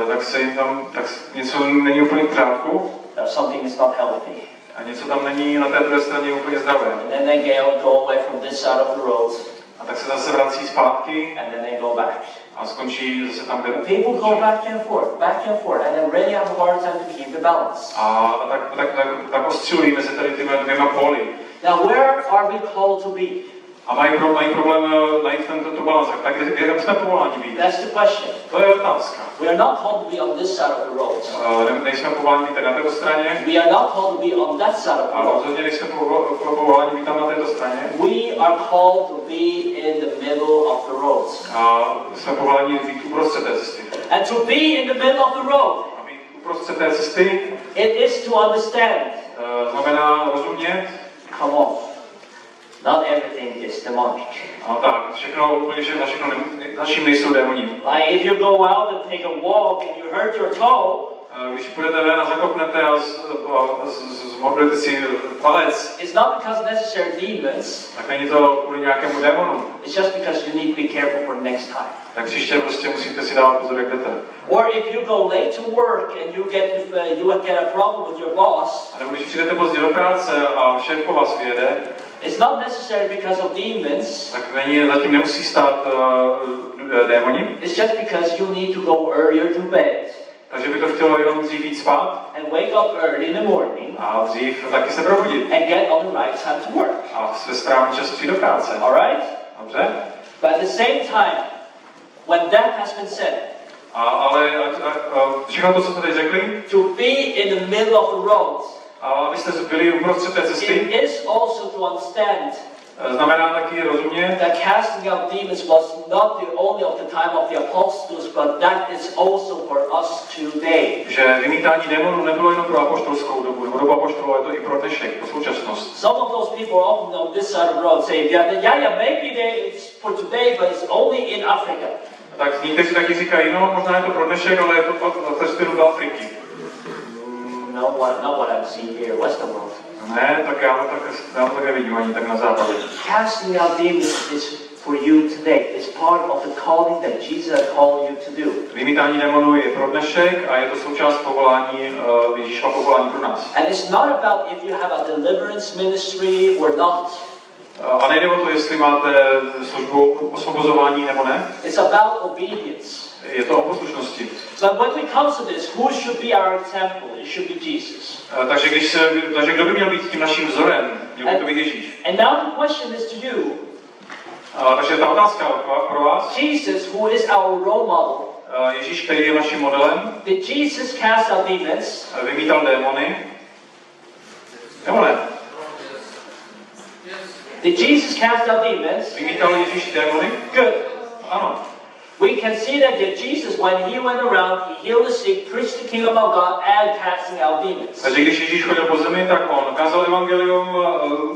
Tak se jim tam něco není úplně v pořádku. Something is not healthy. A něco tam není na té druhé straně úplně zdravé. And then they go away from this side of the road. A tak se zase vrací zpátky. And then they go back. A skončí zase tam, kde... People go back and forth, and they really have a hard time to keep the balance. A tak oscilují mezi tady těmi dvěma póly. Now where are we called to be? A mají problém najít tento balans. Tak kde jsme povoláni být? That's the question. To je otázka. We are not called to be on this side of the road. Nejsme povoláni být na této straně. We are not called to be on that side of the road. A rozhodně nejsme povoláni být tam na této straně. We are called to be in the middle of the road. A jsme povoláni být uprostřed té cesty. And to be in the middle of the road. A být uprostřed té cesty. It is to understand. Znamená rozumět. Come on. Not everything is demonic. No tak, všechno naším nejsou démoni. Like if you go out and take a walk and you hurt your toe, když půjdete ven a zakopnete a zmordujete si palec, it's not because necessary demons. Tak není to kvůli nějakému démonu. It's just because you need to be careful for next time. Tak příště prostě musíte si dávat pozor, jak jdete. Or if you go late to work and you get a problem with your boss. A nebo když přijdete pozdě do práce a šéf po vás vyjede, it's not necessary because of demons. Tak zatím nemusí stát démoni. It's just because you need to go earlier to bed. Takže by to chtělo jenom dřív jít spát. And wake up early in the morning. A dřív taky se probudit. And get on the right time to work. A ve správný čas přijít do práce. All right? Dobře? But at the same time, when that has been said, ale všechno to, co jste teď řekli, to be in the middle of the road, a abyste byli uprostřed té cesty, it is also to understand znamená taky rozumět, that casting out demons was not the only of the time of the apostles, but that is also for us today. Že vymítání démonů nebylo jenom pro apoštolskou dobu, nebo dobu apoštolů, ale to i pro dnešek, pro současnost. Some of those people often on this side of the road say, yeah, maybe it's for today, but it's only in Africa. Tak někteří taky říkají, no možná je to pro dnešek, ale je to pro stylu do Afriky. Not what I'm seeing here, Western world. Ne, tak já to také vidím ani tak na západě. Casting out demons is for you today. It's part of the calling that Jesus has called you to do. Vymítání démonů je pro dnešek a je to součást povolání Ježíšova povolání pro nás. And it's not about if you have a deliverance ministry or not. A nejde o to, jestli máte službu osvobozování nebo ne. It's about obedience. Je to o poslušnosti. But when we come to this, who should be our example? It should be Jesus. Takže kdo by měl být tím naším vzorem? Měl by to být Ježíš. And now the question is to you. Takže ta otázka pro vás. Jesus, who is our role model. Ježíš, který je naším modelem. Did Jesus cast out demons? Vymítal démony. Nebo ne? Did Jesus cast out demons? Vymítal Ježíš démony? Good. Ano. We can see that Jesus, when he went around, he healed the sick, preached the kingdom of God, and casting out demons. Takže když Ježíš chodil po zemi, tak on kázal evangelium,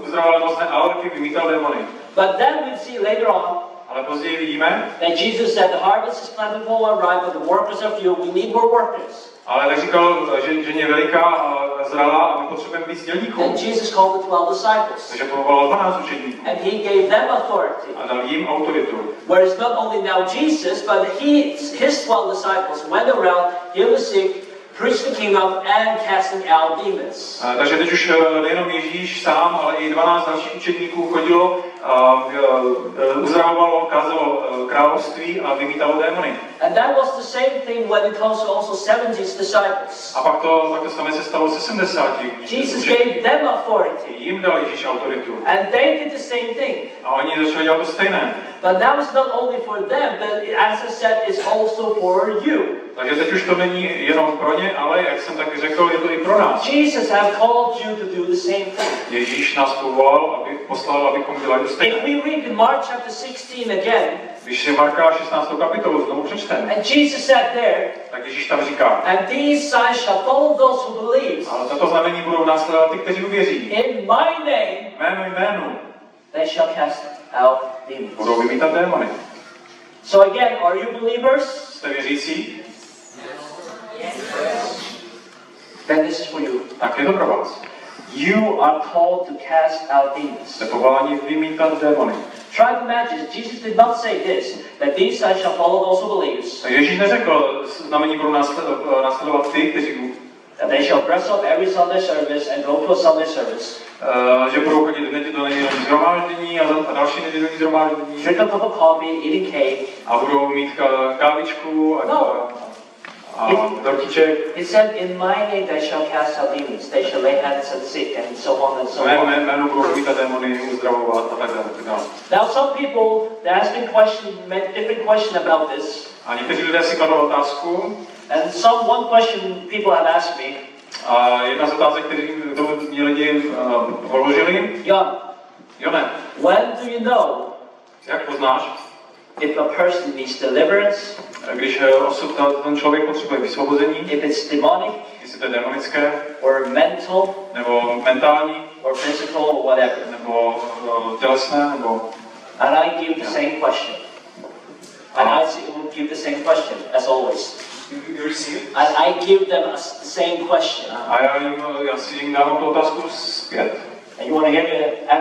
uzdravoval nemocné a taky vymítal démony. But then we see later on, ale později vidíme, that Jesus said, the harvest is plentiful and ripe, but the workers are few. We need more workers. Ale tak říkal, že je veliká a zralá a my potřebujeme víc dělníků. And Jesus called the 12 disciples. Takže povolal 12 učedníků. And he gave them authority. A dal jim autoritu. Whereas not only now Jesus, but his 12 disciples went around, healed the sick, preached the kingdom, and casting out demons. Takže teď už nejenom Ježíš sám, ale i 12 dalších učedníků chodilo uzdravovalo, kázalo království a vymítalo démony. And that was the same thing when it comes to also 70 disciples. A pak to samé se stalo se 70. Jesus gave them authority. Jim dal Ježíš autoritu. And they did the same thing. A oni začali dělat to stejné. But now it's not only for them, but as I said, it's also for you. Takže teď už to není jenom pro ně, ale jak jsem taky řekl, je to i pro nás. Jesus has called you to do the same thing. Ježíš nás povolal, poslal, abychom dělali to stejné. If we read in Mark chapter 16 again, když si Marka 16. kapitolu znovu přečteme, and Jesus said there, tak Ježíš tam říká, and these signs shall follow those who believe. ale tato znamení budou následovat ty, kteří uvěří. In my name, jménu, they shall cast out demons. budou vymítat démony. So again, are you believers? Jste věřící? Then this is for you. Tak je to pro vás. You are called to cast out demons. Jste povoláni vymítat démony. Try to imagine, Jesus did not say this, that these signs shall follow those who believe. Ježíš neřekl, znamení budou následovat ty, kteří That they shall dress up every Sunday service and go to a Sunday service. Že budou chodit do nedělní shromáždění a další nedělní shromáždění. Drink a cup of coffee, eating cake. A budou mít kávičku a dortiček. He said, in my name they shall cast out demons. They shall lay hands on the sick and so on and so on. Jméno budou vymítat démony, uzdravovat a tak dále. Now some people, there has been different question about this. A někteří lidé si kladou otázku. And one question people have asked me. A jedna z otázek, kterou mě lidi položili. Jone, when do you know jak poznáš, if a person needs deliverance, když ten člověk potřebuje vysvobození, if it's demonic, jestli to je demonické, or mental, nebo mentální, or physical, or whatever, nebo tělesné, nebo... And I give the same question. And I will give the same question as always. You receive? And I give them the same question. A já si jim dávám tu otázku zpět. And you want to hear the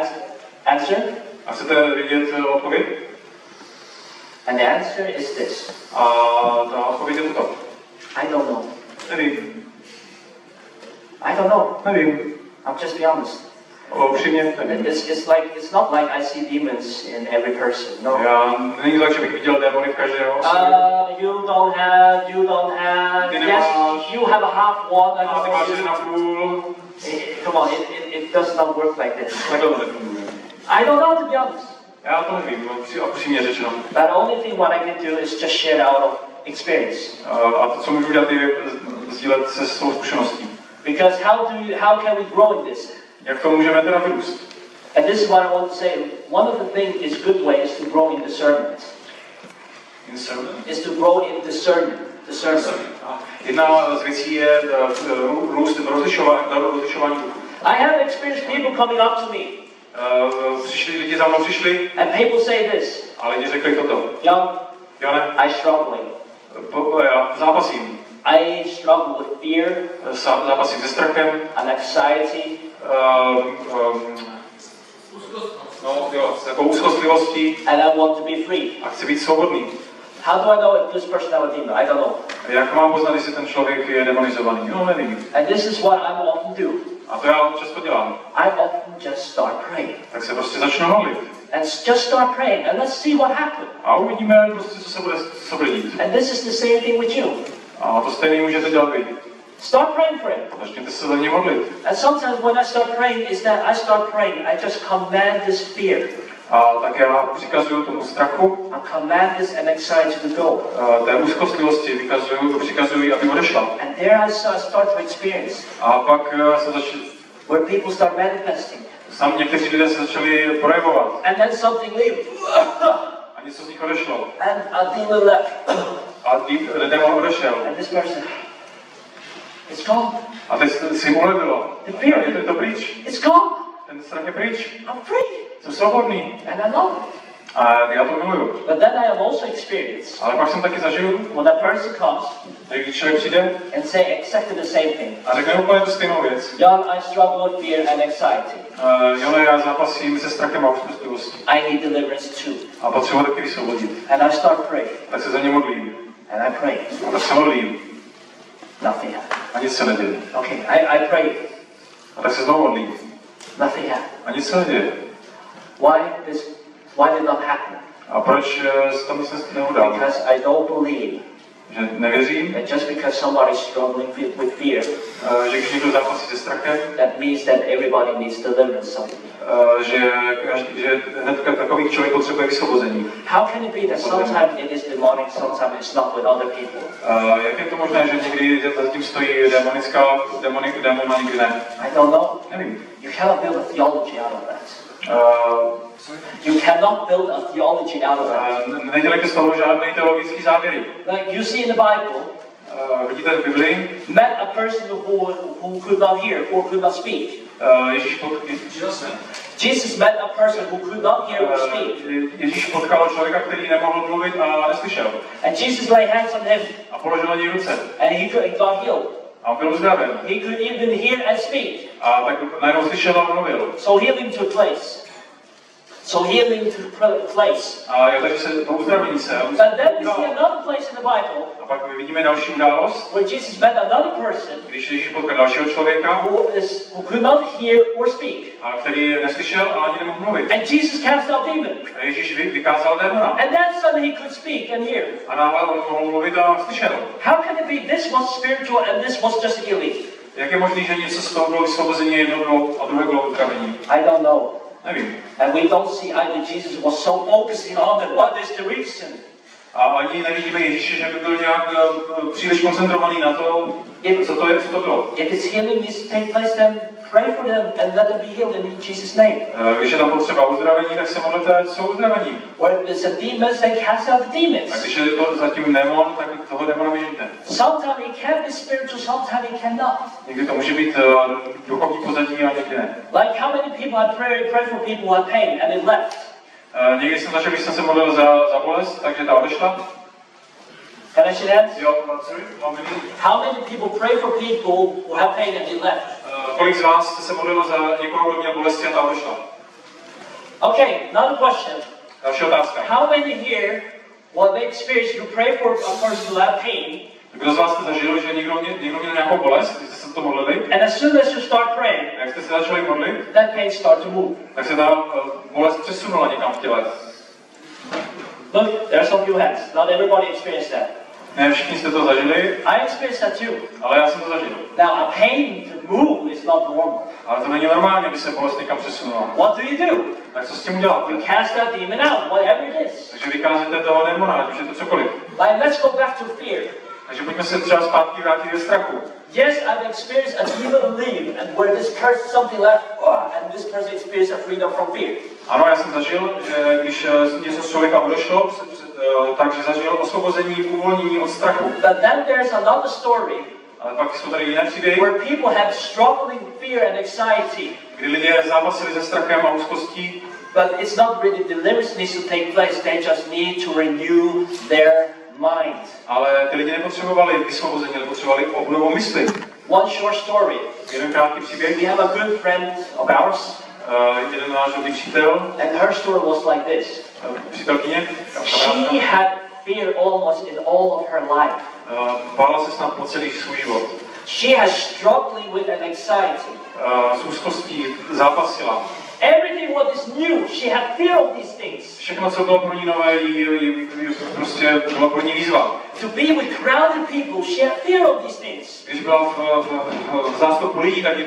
answer? A chcete vidět odpověď? And the answer is this. A ta odpověď je toto. I don't know. Nevím. I don't know. Nevím. I'm just be honest. Upřímně nevím. It's not like I see demons in every person. No. Já není tak, že bych viděl démony v každého osobě. You don't have. Ty Yes, nemáš. you have a half one. A ty máš jedna půl. Come on, it does not work like this. Takhle to nefunguje. I don't know, to be honest. Já to nevím, upřímně řečeno. But the only thing what I can do is just share out of experience. A to, co můžu dělat, je sdílet se svou zkušeností. Because how can we grow in this? Jak to můžeme teda vyrůst? And this is what I want to say. One of the things is good ways to grow in discernment. Is to grow in discernment. Jedna z věcí je růst v rozlišování duchu. I have experienced people coming up to me. Lidi za mnou přišli. And people say this. A lidi řekli toto. Jone, I struggle. Já zápasím. I struggle with fear. Zápasím se strachem. And anxiety. Takovou úzkostlivostí. And I want to be free. A chci být svobodný. How do I know if this person has a demon? I don't know. Jak mám poznat, jestli ten člověk je demonizovaný? No, nevím. And this is what I often do. A to já často dělám. I often just start praying. Tak se prostě začnu modlit. And just start praying and let's see what happens. A uvidíme prostě, co se bude dít. And this is the same thing with you. A to stejné můžete dělat vy. Start praying for him. Začněte se za ně modlit. And sometimes when I start praying is that I start praying, I just command this fear. A tak já přikazuju tomu strachu. I command this anxiety to go. Té úzkostlivosti přikazuji, aby odešla. And there I start to experience. A pak se začne. Where people start manifesting. Někteří lidé se začali projevovat. And then something leaves. A něco z nich odešlo. And a demon left. A démon odešel. And this person, it's gone. A teď si mu ulevilo. The fear. Je to pryč. It's gone. Ten strach je pryč. I'm free. Jsem svobodný. And I know it. A já to miluju. But then I have also experienced. Ale pak jsem taky zažil. When that person comes. Když člověk přijde. And say exactly the same thing. A řekne úplně tu stejnou věc. John, I struggle with fear and anxiety. Jone, já zápasím se strachem a úzkostlivostí. I need deliverance too. A potřebuji taky vysvobodit. And I start praying. Tak se za ně modlím. And I pray. A tak se modlím. Nothing happened. A nic se neděje. Okay, I pray. A tak se znovu modlím. Nothing happened. A nic se neděje. Why did not happen? A proč to mi se neudalo? Because I don't believe Že nevěřím, that just because somebody is struggling with fear, že když někdo zápasí se strachem, that means that everybody needs deliverance something. že hnedka takový člověk potřebuje vysvobození. How can it be that sometimes it is demonic, sometimes it's not with other people? Jak je to možné, že někdy zatím stojí démon a někdy ne? I don't know. Nevím. You cannot build a theology out of that. You cannot build a theology out of that. Nedělejte z toho žádný teologický závěry. Like you see in the Bible, vidíte v Biblii, met a person who could not hear or could not speak. Jesus met a person who could not hear or speak. Ježíš potkal člověka, který nemohl mluvit a neslyšel. And Jesus laid hands on him. A položil na něj ruce. And he got healed. A on byl uzdraven. He could even hear and speak. A tak najednou slyšel a mluvil. So healing took place. A jo, takže se to uzdravení se. But then we see another place in the Bible. A pak vidíme další událost. Where Jesus met another person. Když Ježíš potkal dalšího člověka. Who could not hear or speak. A který neslyšel a ani nemohl mluvit. And Jesus cast out demons. A Ježíš vykázal démona. And then suddenly he could speak and hear. A náhle on mohl mluvit a slyšel. How can it be this was spiritual and this was just healing? Jak je možné, že něco z toho bylo vysvobození, jedno bylo a druhé bylo uzdravení? I don't know. Nevím. And we don't see either Jesus was so focusing on it, what is the reason? A ani nevidíme Ježíše, že by byl nějak příliš koncentrovaný na to, co to bylo. If it's healing needs to take place, then pray for them and let them be healed in Jesus' name. Když je tam potřeba uzdravení, tak se modlete, jsou uzdravení. Or if it's a demon, then cast out the demons. A když je to zatím démon, tak toho démona vyžijte. Sometimes it can be spiritual, sometimes it cannot. Někdy to může být duchovní pozadí a někdy ne. Like how many people had prayed for people who had pain and it left. Někdy jsem zažil, když jsem se modlil za bolest, takže ta odešla. Can I see that? Jo, sorry, how many people pray for people who have pain and it left? Kolik z vás jste se modlilo za někoho, kdo měl bolesti a ta odešla? Okay, another question. Další otázka. How many here, what they experience, you pray for a person who have pain? Kdo z vás jste zažil, že někdo měl nějakou bolest, když jste se to modlili? And as soon as you start praying, jak jste se začali modlit, that pain start to move. Tak se ta bolest přesunula někam v těle. Look, there are some few hands. Not everybody experienced that. Ne, všichni jste to zažili. I experienced that too. Ale já jsem to zažil. Now, a pain to move is not normal. Ale to není normální, aby se bolest někam přesunula. What do you do? Tak co s tím uděláte? You cast that demon out, whatever it is. Takže vykázíte toho démona, ať už je to cokoliv. Like, let's go back to fear. Takže pojďme se třeba zpátky vrátit ve strachu. Yes, I've experienced a demon leave, and where this person something left, and this person experienced a freedom from fear. Ano, já jsem zažil, že když něco z člověka odešlo, takže zažil osvobození, uvolnění od strachu. But then there's another story. Ale pak jsou tady jiné příběhy, where people have struggling fear and anxiety. Kdy lidé zápasili se strachem a úzkostí. But it's not really deliverance needs to take place. They just need to renew their mind. Ale ty lidi nepotřebovali vysvobození, ale potřebovali obnovu mysli. One short story. Jeden krátký příběh. We have a good friend of ours. Jeden náš dobrý přítel. And her story was like this. Přítelkyně. She had fear almost in all of her life. Bála se snad po celý svůj život. She has struggling with an anxiety. S úzkostí zápasila. Everything what is new, she had fear of these things. Všechno, co bylo pro ní nové, prostě bylo pro ní výzva. To be with crowded people, she had fear of these things. Když byla v zástupu lidí, tak jí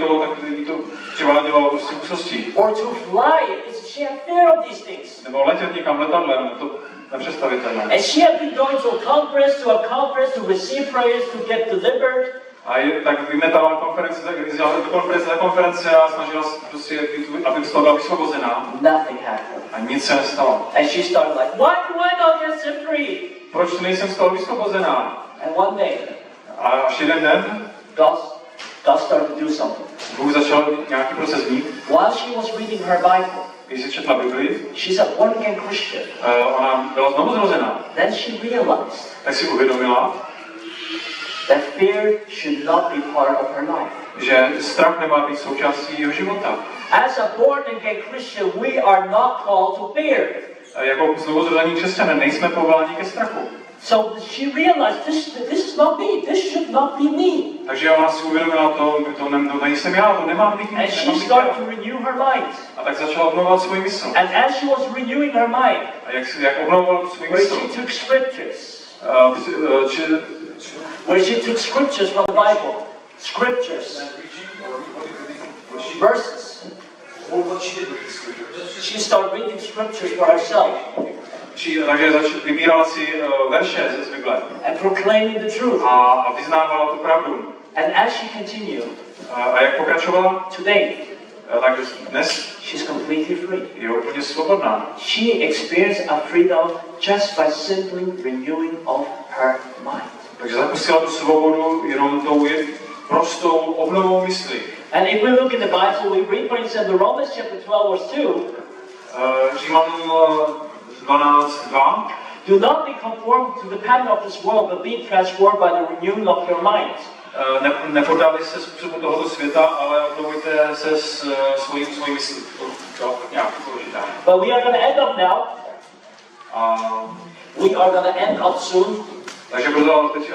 to přivádělo úzkosti. Or to fly, she had fear of these things. Nebo letět někam letadlem, to nepředstavitelné. And she had been going to a conference to receive prayers to get delivered. A tak vymetala konference, tak vyzvala do konference a snažila se prostě, aby z toho byla vysvobozená. Nothing happened. A nic se nestalo. And she started like, why do I not get set free? Proč nejsem z toho vysvobozená? And one day, a až jeden den, God started to do something. Bůh začal nějaký proces mít. While she was reading her Bible, když si četla Bibli, she's a born again Christian. Ona byla znovu zrozená. Then she realized, tak si uvědomila, that fear should not be part of her life. Že strach nemá být součástí jeho života. As a born again Christian, we are not called to fear. Jako znovuzrození křesťané nejsme povoláni ke strachu. So she realized this is not me. This should not be me. Takže ona si uvědomila to nejsem já, to nemám být. And she started to renew her mind. A tak začala obnovovat svůj mysl. And as she was renewing her mind, a jak obnovovala svůj mysl? Where she took scriptures from the Bible, scriptures, verses. She started reading scriptures for herself. Takže vybírala si verše z Bible. And proclaiming the truth. A vyznávala tu pravdu. And as she continued, a jak pokračovala? Today, tak dnes she's completely free. Je úplně svobodná. She experienced a freedom just by simply renewing of her mind. Takže zakusila tu svobodu jenom tou prostou obnovou mysli. And if we look in the Bible, we read, for instance, the Romans chapter 12 verse 2. Římanům 12:2. Do not be conformed to the pattern of this world, but be transformed by the renewing of your mind. Nepodávejte se způsobu tohoto světa, ale obnovujte se svojí myslí. But we are going to end up now. We are going to end up soon. Takže brzo teď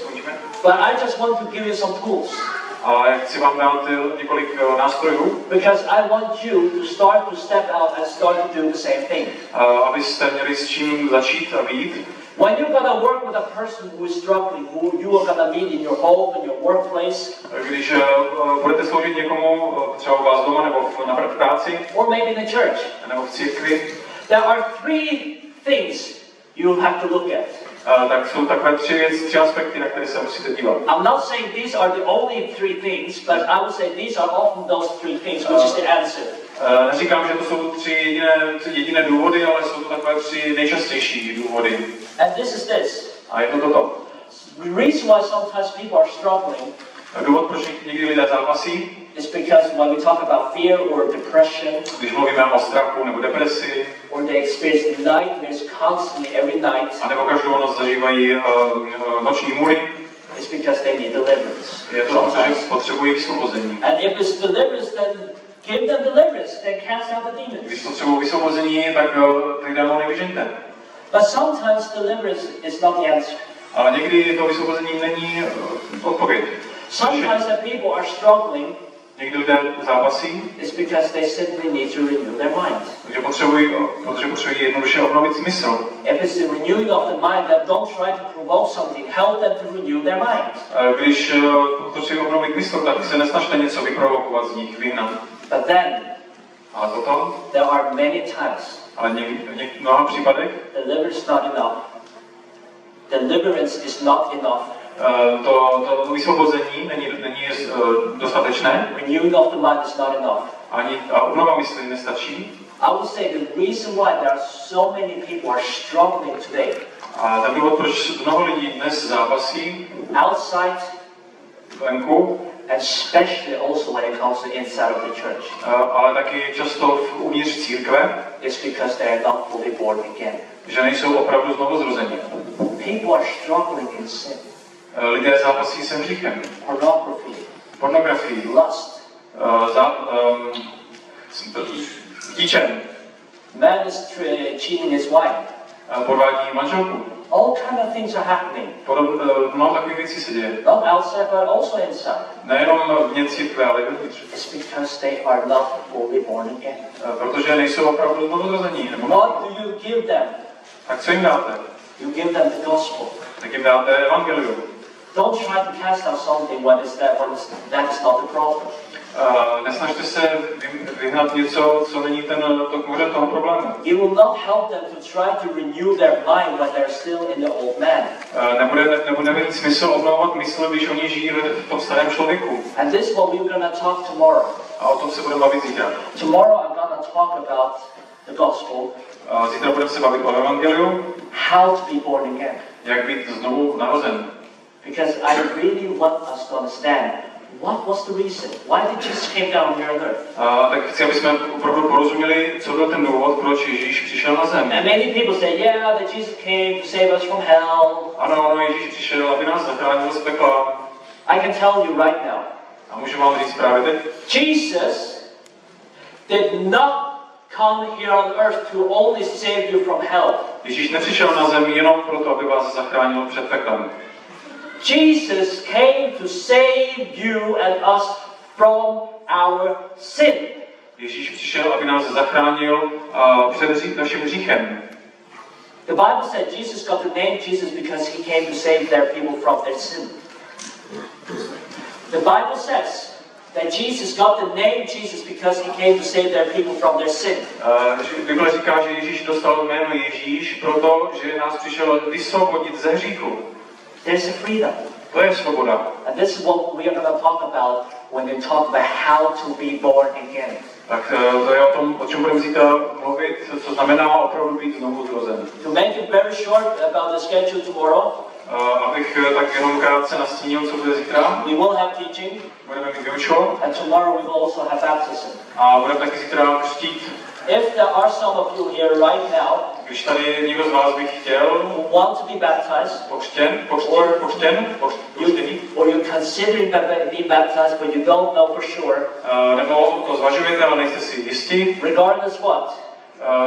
skončíme. But I just want to give you some tools. Ale chci vám dát několik nástrojů. Because I want you to start to step out and start to do the same thing. Abyste měli s čím začít a být. When you're going to work with a person who is struggling, who you are going to meet in your home, in your workplace, když budete sloužit někomu třeba u vás doma nebo na práci, or maybe in the church, nebo v církvi, there are three things you have to look at. Tak jsou takové tři aspekty, na které se musíte dívat. I'm not saying these are the only three things, but I would say these are often those three things, which is the answer. Neříkám, že to jsou tři jediné důvody, ale jsou to takové tři nejčastější důvody. And this is this. A je to toto. The reason why sometimes people are struggling důvod, proč někdy lidé zápasí, is because when we talk about fear or depression, když mluvíme o strachu nebo depresi, or they experience nightmares constantly every night, a nebo každou noc zažívají noční můry, it's because they need deliverance. Je to protože potřebují vysvobození. And if it's deliverance, then give them deliverance, then cast out the demons. Když potřebují vysvobození, tak ty démony vyžeňte. But sometimes deliverance is not the answer. Ale někdy to vysvobození není odpověď. Sometimes the people are struggling. Někdy lidé zápasí. It's because they simply need to renew their mind. Takže potřebují jednoduše obnovit smysl. If it's the renewing of the mind, then don't try to provoke something. Help them to renew their mind. Když potřebují obnovit mysl, tak se nesnažte něco vyprovokovat z nich, vyhnat. But then, ale potom, there are many times, ale v mnoha případech, deliverance not enough. Deliverance is not enough. To vysvobození není dostatečné. Renewing of the mind is not enough. A obnova mysli nestačí. I would say the reason why there are so many people are struggling today. A ten důvod, proč mnoho lidí dnes zápasí, outside, venku, and especially also when it comes to inside of the church, ale taky často uvnitř církve, it's because they are not fully born again. Že nejsou opravdu znovu zrození. People are struggling in sin. Lidé zápasí se hříchem. Pornografii. Lust. Tíčem. Man is cheating his wife. Podvádí manželku. All kind of things are happening. Mnoho takových věcí se děje. Not outside, but also inside. Nejenom vně církve, ale i vevnitř. It's because they are not fully born again. Protože nejsou opravdu znovu zrození. What do you give them? Tak co jim dáte? You give them the gospel. Tak jim dáte evangelium. Don't try to cast out something that is not the problem. Nesnažte se vyhnat něco, co není to kořen toho problému. It will not help them to try to renew their mind when they're still in the old man. Nebude mít smysl obnovovat mysl, když oni žijí v tom starém člověku. And this is what we're going to talk tomorrow. A o tom se budeme bavit zítra. Tomorrow I'm going to talk about the gospel. Zítra budeme se bavit o evangeliu. How to be born again. Jak být znovu narozen. Because I really want us to understand what was the reason? Why did Jesus came down here on earth? Tak chci, aby jsme opravdu porozuměli, co byl ten důvod, proč Ježíš přišel na zem. And many people say, yeah, that Jesus came to save us from hell. Ano, Ježíš přišel, aby nás zachránil z pekla. I can tell you right now. A můžu vám říct právě teď. Jesus did not come here on earth to only save you from hell. Ježíš nepřišel na zem jenom proto, aby vás zachránil před peklem. Jesus came to save you and us from our sin. Ježíš přišel, aby nás zachránil před naším hříchem. The Bible said Jesus got the name Jesus because he came to save their people from their sin. The Bible says that Jesus got the name Jesus because he came to save their people from their sin. Bible říká, že Ježíš dostal jméno Ježíš proto, že nás přišel vysvobodit ze hříchu. There's a freedom. To je svoboda. And this is what we are going to talk about when we talk about how to be born again. Tak to je o tom, o čem budeme zítra mluvit, co znamená opravdu být znovu zrozen. To make it very short about the schedule tomorrow. Abych tak jenom krátce nastínil, co bude zítra. We will have teaching. Budeme mít vyučovat. And tomorrow we will also have baptism. A budeme taky zítra křtít. If there are some of you here right now, když tady někdo z vás by chtěl, who want to be baptized, or you're considering being baptized, but you don't know for sure, nebo to zvažujete, ale nejste si jistí, regardless what,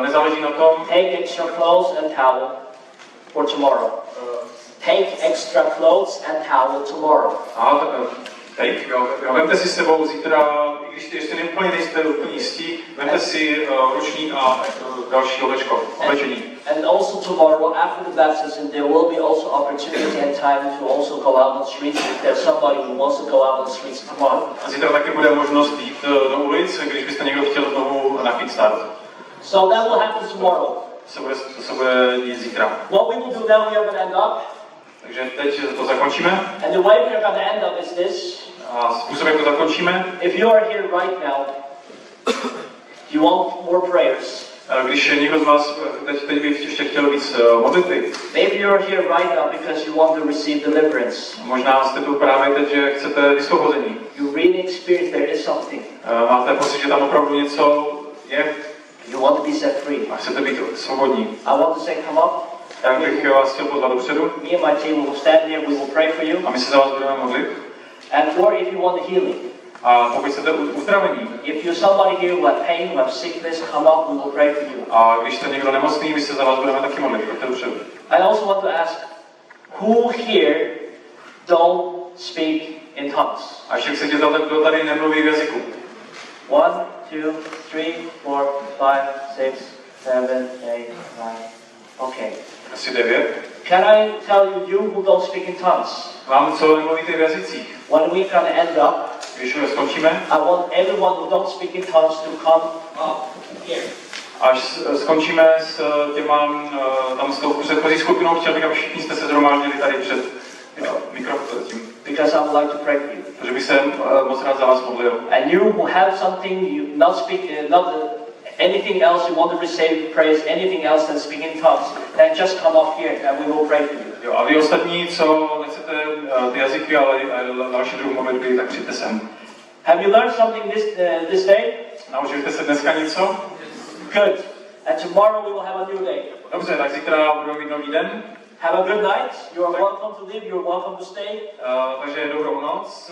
nezáleží na tom, take extra clothes and towel for tomorrow. Take extra clothes and towel tomorrow. Vemte si s sebou zítra, i když ještě úplně nejste úplně jistí, vemte si ručník a další oblečení. And also tomorrow, after the baptism, there will be also opportunity and time to also go out on the streets. If there's somebody who wants to go out on the streets tomorrow. A zítra taky bude možnost jít do ulic, když byste někdo chtěl znovu na Kickstart. So that will happen tomorrow. To se bude dít zítra. What we will do now, we are going to end up. Takže teď to zakončíme. And the way we are going to end up is this. A způsob, jak to zakončíme. If you are here right now, you want more prayers. Když někdo z vás teď by ještě chtěl víc modlitby. Maybe you are here right now because you want to receive deliverance. Možná jste tu právě teď, že chcete vysvobození. You really experience there is something. Máte pocit, že tam opravdu něco je. You want to be set free. A chcete být svobodní. I want to say, come up. Tak bych vás chtěl pozvat dopředu. Me and my team will stand here. We will pray for you. A my se za vás budeme modlit. And or if you want a healing. A pokud chcete uzdravení. If you're somebody here who have pain, who have sickness, come up. We will pray for you. A když jste někdo nemocný, my se za vás budeme taky modlit. Pojďte dopředu. I also want to ask, who here don't speak in tongues? A ještě chci tě zeptat, kdo tady nemluví v jazyku. 1, 2, 3, 4, 5, 6, 7, 8, 9. Okay. Asi 9. Can I tell you who don't speak in tongues? Vám, co nemluvíte v jazycích. When we can end up, když skončíme, I want everyone who don't speak in tongues to come up here. Až skončíme s těma, tam s tou předchozí skupinou, chtěl bych, aby všichni jste se zhromáždili tady před mikrofonem. Because I would like to pray for you. Protože bych se moc rád za vás modlil. And you who have something you not speak, anything else you want to receive praise, anything else than speak in tongues, then just come up here and we will pray for you. Jo, a vy ostatní, co nechcete ty jazyky, ale další druh modlitby, tak přijďte sem. Have you learned something this day? Naučili jste se dneska něco? Good. And tomorrow we will have a new day. Dobře, tak zítra budeme mít nový den. Have a good night. You are welcome to live. You are welcome to stay. Takže dobrou noc.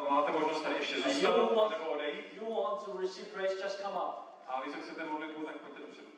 Máte možnost tady ještě zůstat nebo odejít. You want to receive praise, just come up. A vy, co chcete modlitbu, tak pojďte dopředu.